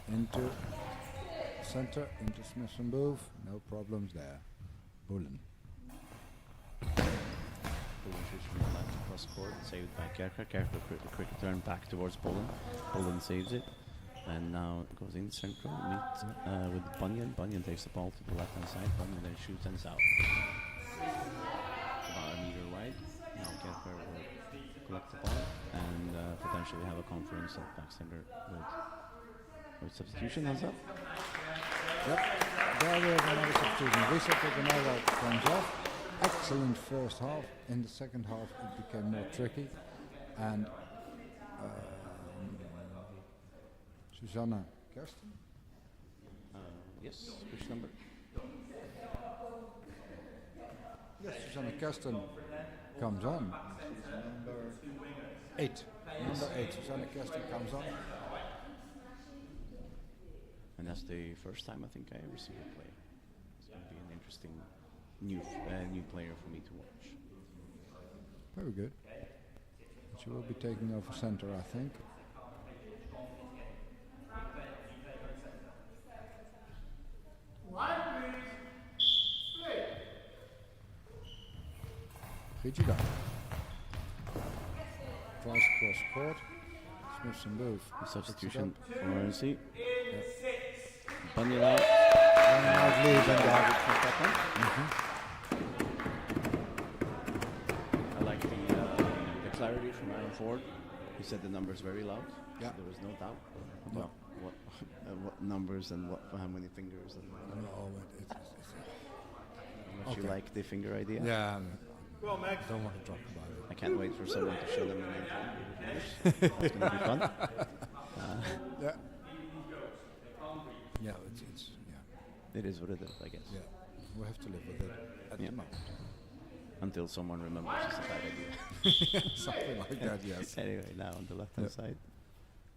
Into center, into Smith and Booth, no problems there. Bullen. Bullen shoots from the left across court, saved by Kerker. Kerker a quick return back towards Bullen. Bullen saves it. And now it goes in central, meets with Bunyan. Bunyan takes the ball to the left hand side. Bunyan then shoots and is out. About a meter wide. Now Kerker will collect the ball and potentially have a conference at back center with substitution. Hands up. Yep, there we have another substitution. Risa Tokunaga comes off. Excellent first half. In the second half it became more tricky. And Susanna Kersten? Yes, which number? Yes, Susanna Kersten comes on. Number 8. Number 8, Susanna Kersten comes on. And that's the first time I think I ever see her play. It's going to be an interesting new player for me to watch. Very good. She will be taking over center, I think. Grietje down. Tries cross court. Smith and Booth. Substitution for RNC. Yep. Bunyan out. Out Lee Van David. I like the clarity from Aaron Ford. He said the numbers very loud. Yeah. There was no doubt about what numbers and how many fingers. And No, how much you like the finger idea. yeah. Well, Max. Don't want to talk about it. I can't wait for someone to show them the main thing. It's going to be fun. Yeah. Yeah, it's It is what it is, I guess. yeah. We have to live with it at Yeah. the moment. Until someone remembers it's a bad idea. Something like that, yes. Anyway, now on the left hand side.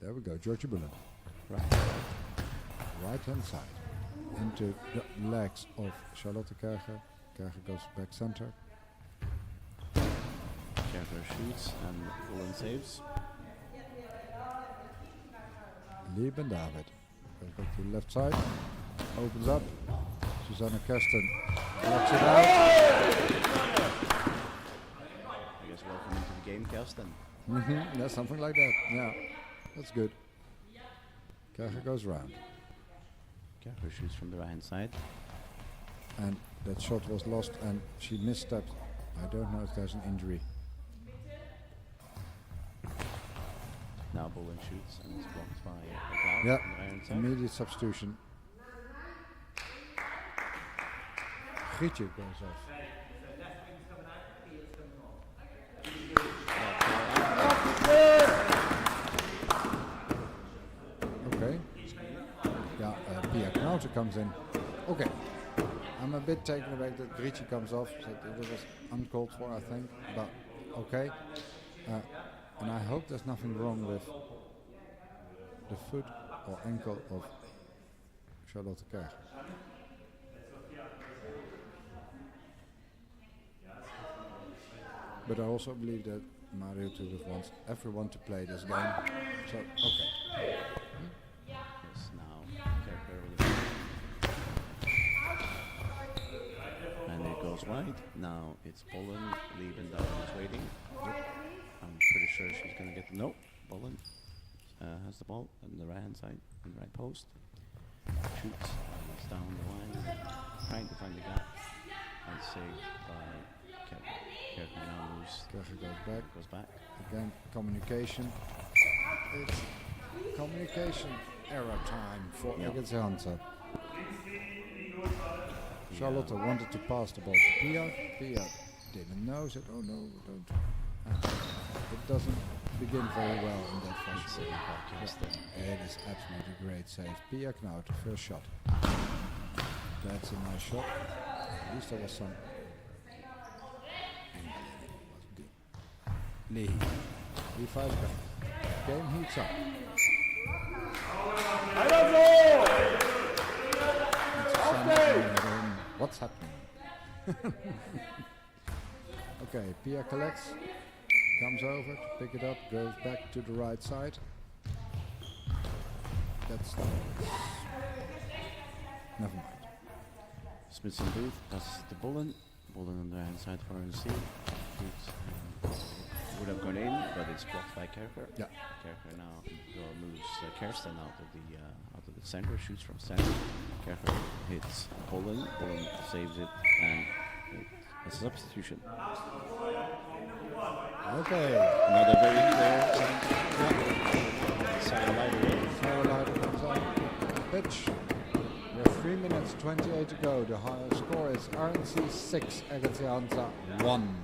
There we go, Georgie Bullen. Right. Right hand side. Into the legs of Charlotte Kerger. Kerger goes back center. Kerger shoots and Bullen saves. Lee Van David goes back to the left side. Opens up. Susanna Kersten blocks it out. I guess welcome into the game, Kirsten. Yeah, something like that. Yeah, that's good. Kerger goes round. Kerger shoots from the right hand side. And that shot was lost and she misstepped. I don't know if there's an injury. Now Bolin shoots and it's blocked by Gal Yeah, from the right hand side. immediate substitution. Grietje goes off. Okay. Yeah, Pia Knauter comes in. Okay. I'm a bit taken aback that Grietje comes off. So it was uncalled for, I think. But okay. And I hope there's nothing wrong with the foot or ankle of Charlotte Kerger. But I also believe that Mario Tudor wants everyone to play this game. So, okay. Yes, now Kerger with a and it goes wide. Now it's Bolin. Lieben down is waiting. I'm pretty sure she's going to get the no. Bolin has the ball on the right hand side, on the right post. Shoots. He's down the line, trying to find the gap. And saved by Kerger. Kerger now moves. Kerger Goes back. Again, communication. It's communication error time for Eggert's Hansa. Charlotte wanted to pass the ball to Pia. Pia didn't know, said, oh no, don't. It doesn't begin very well in that fashion. It is absolutely a great save. Pia Knauter, first shot. That's a nice shot. At least there was some. Lee. Lee fires back. Game heats up. What's happening? Okay, Pia collects, comes over to pick it up, goes back to the right side. That's never mind. Smithson Booth passes it to Bolin. Bolin on the hand side for RNC. Would have gone in, but it's blocked by Kerger. Yeah. Kerger now moves Kersten out of the center, shoots from center. Kerger hits Bolin. Bolin saves it, and it's a substitution. Okay. Another very clear. Sarah Leider comes on pitch. We have 3 minutes 28 to go. The higher score is RNC 6, Eggert's Hansa 1.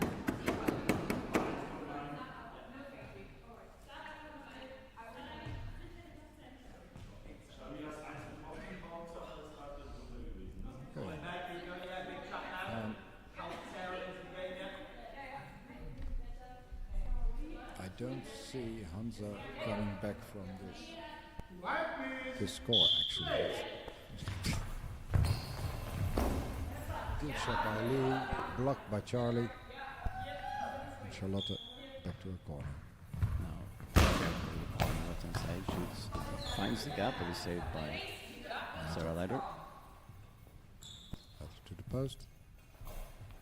I don't see Hansa coming back from this score actually. Good shot by Lee, blocked by Charlie. And Charlotte back to a corner. Now, left hand side shoots, finds the gap, but is saved by Sarah Leider. Up to the post.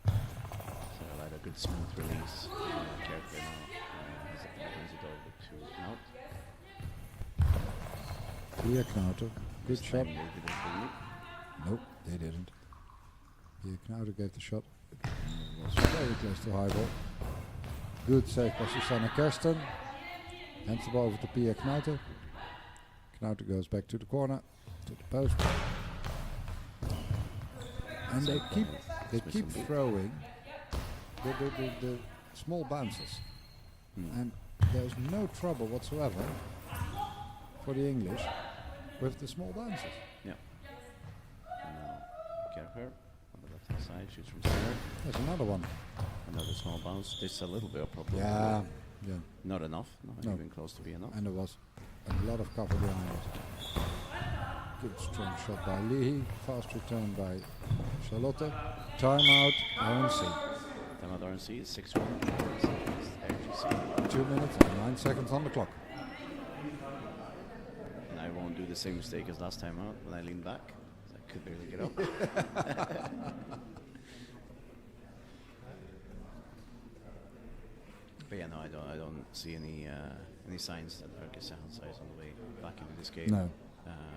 Sarah Leider, good smooth release. Kerger now brings it over to Knout. Pia Knauter, good shot. They didn't bring it. Nope, they didn't. Pia Knauter gave the shot. It was very close to high ball. Good save by Susanna Kersten. Hands the ball over to Pia Knauter. Knauter goes back to the corner, to the post. And they keep throwing the small bounces. And there's no trouble whatsoever for the English with the small bounces. Yeah. And now Kerger on the left hand side shoots from center. There's another one. Another small bounce. This is a little bit of problem. Yeah. Not enough. Not even close to be enough. And there was a lot of cover behind it. Good strong shot by Lee. Fast return by Charlotte. Timeout RNC. Timeout RNC is 6-1. 2 minutes and 9 seconds on the clock. And I won't do the same mistake as last time out when I leaned back. I could barely get up. But yeah, no, I don't see any signs that Erkes Hansa is on the way back into this game. No,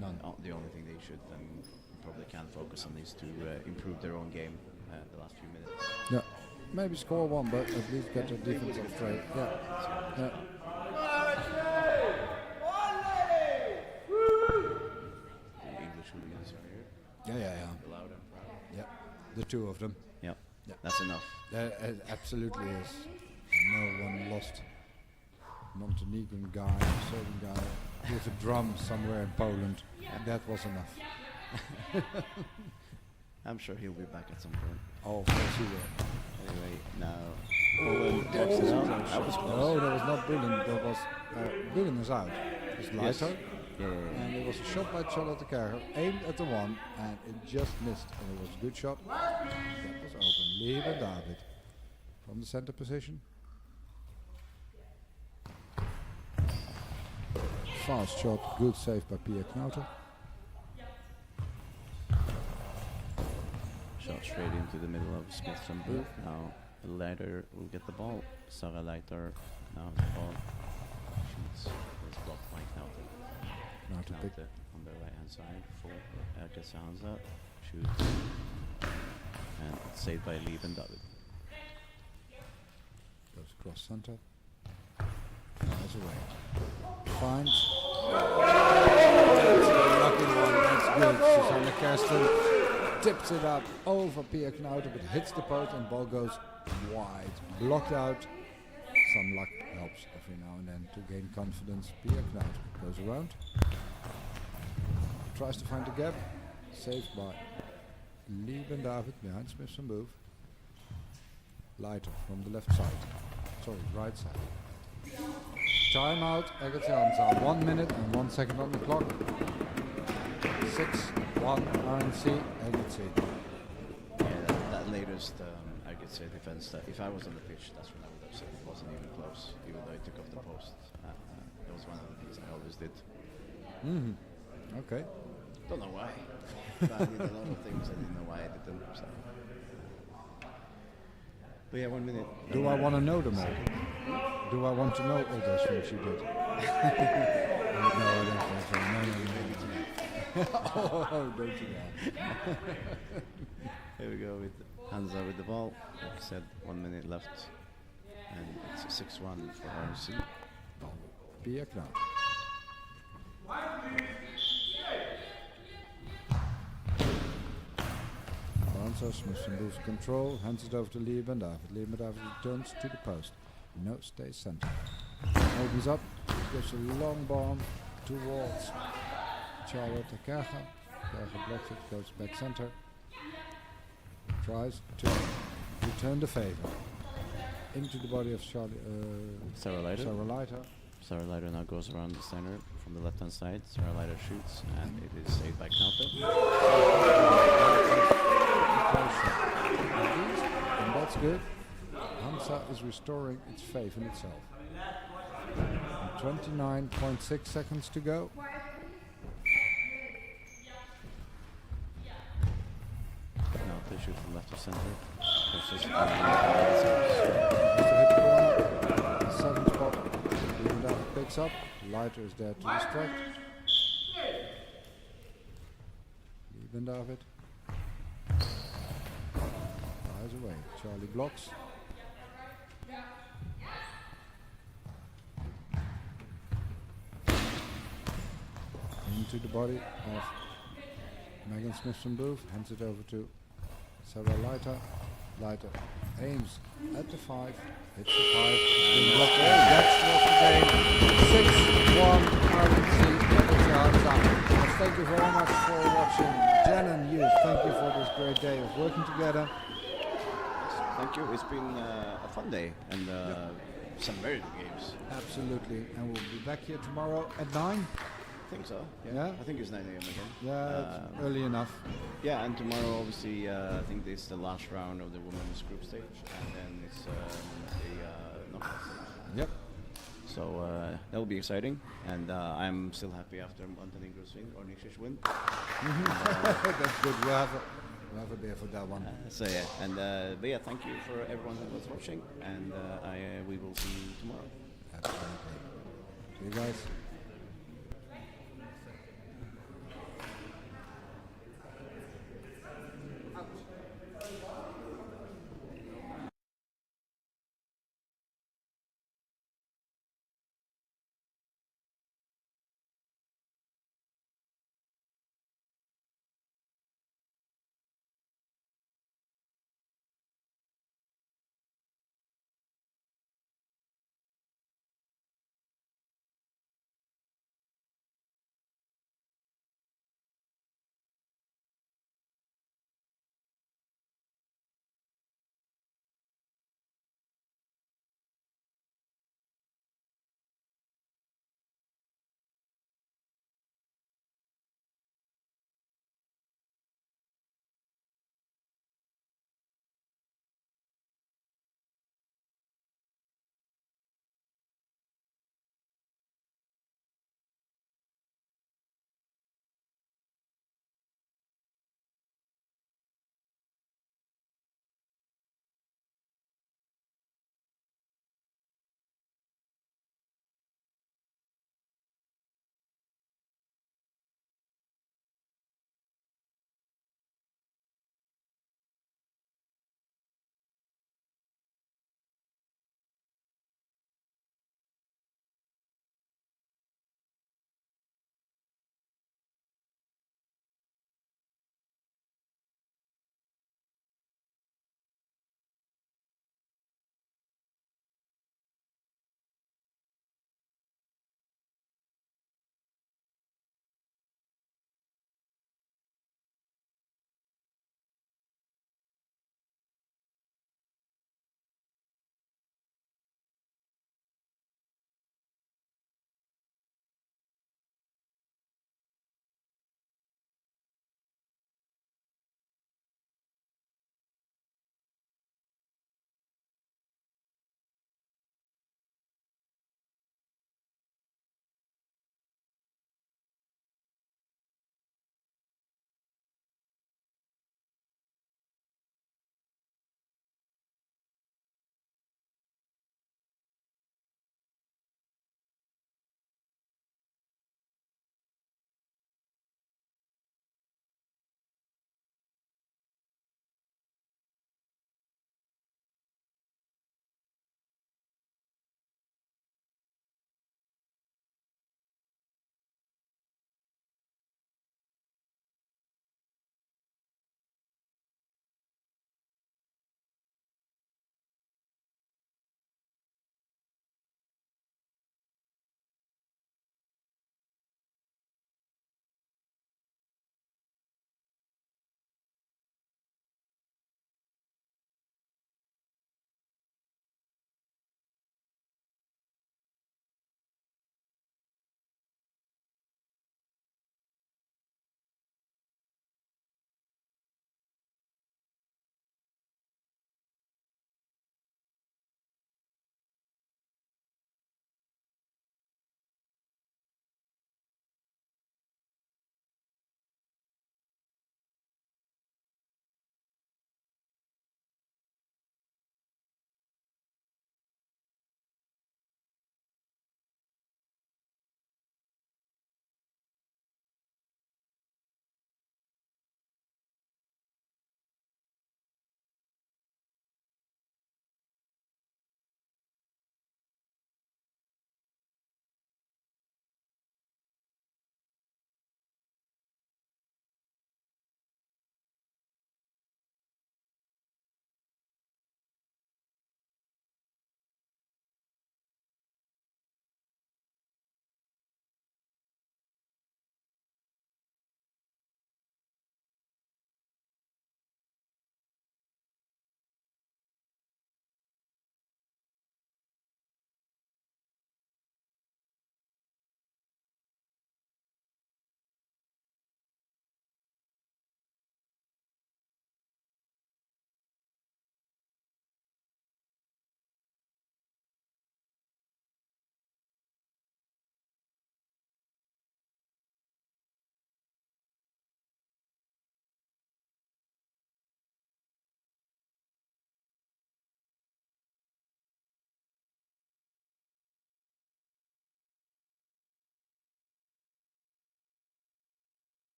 none. The only thing they should and probably can focus on is to improve their own game the last few minutes. Yeah, maybe score one, but at least get their defense up straight. Yeah, yeah. The English hooligans are here. Yeah. Loud and proud. Yeah, the two of them. Yeah, Yeah. that's enough. There absolutely is. No one lost. Montenegrin guy, Serbian guy, with a drum somewhere in Poland. That was enough. I'm sure he'll be back at some point. Oh, of course he will. Anyway, now Poland works it out. That was close. No, that was not Bullen. That was Bullen is out. It's Yes. Leiter. Yeah. And it was a shot by Charlotte Kerger, aimed at the one, and it just missed. And it was a good shot. That was open. Liebe David from the center position. Fast shot, good save by Pia Knauter. Shot straight into the middle of Smith and Booth. Now Leiter will get the ball. Sarah Leiter now the ball. Shoots is blocked by Knauter. Knauter pick. Knauter on the right hand side for Erkes Hansa. Shoots. And it's saved by Lieben David. Goes across center. Fires away. Finds. That's a lucky one. That's good. Susanne Kersten tips it up over Pia Knauter, but hits the post and ball goes wide. Blocked out. Some luck helps every now and then to gain confidence. Pia Knauter goes around. Tries to find the gap. Saved by Lieben David behind Smith and Booth. Leiter from the left side. Sorry, right side. Timeout, Erkes Hansa. 1 minute and 1 second on the clock. 6-1 RNC, Erkes. Yeah, that latest Erkes defense, that if I was on the pitch, that's when I would have said it wasn't even close, even though he took off the post. That was one of the things I always did. Okay. Don't know why. But I did a lot of things I didn't know why I did them. So. But yeah, 1 minute. Do I want to know them all? Do I want to know all those things you did? No, I don't think so. No. Oh, don't do that. Here we go with Hansa with the ball. Like I said, 1 minute left. And it's 6-1 for RNC. Pia Knauter. Hansa, Smith and Booth control, hands it over to Lieben David. Lieben David returns to the post. No, stays center. Opens up, gives a long bomb towards Charlotte Kerger. Kerger blocks it, goes back center. Tries to return the favor. Into the body of Sarah Leiter. Sarah Leiter. Sarah Leiter now goes around the center from the left hand side. Sarah Leiter shoots and it is saved by Knauter. And that's good. Hansa is restoring its faith in itself. 29.6 seconds to go. Knauter shoots from left to center. Has to hit the corner. 7th spot. Lieben David picks up. Leiter is there to distract. Lieben David. Fires away. Charlie blocks. Into the body of Megan Smith from Booth. Hands it over to Sarah Leiter. Leiter aims at the 5. Hits the 5. It's been blocked out. That's the game. 6-1 RNC. Thank you very much for watching. Jen and you, thank you for this great day of working together. Thank you. It's been a fun day and some very good games. Absolutely. And we'll be back here tomorrow at 9. I think so. Yeah? I think it's 9 a.m. again. Yeah, it's early enough. Yeah, and tomorrow obviously I think this is the last round of the women's group stage, and then it's the knockouts. Yep. So that will be exciting, and I'm still happy after Montenegro's win or Nisha's win. That's good. We'll have a beer for that one. So yeah, and but yeah, thank you for everyone who was watching, and we will see you tomorrow. Absolutely. See you guys.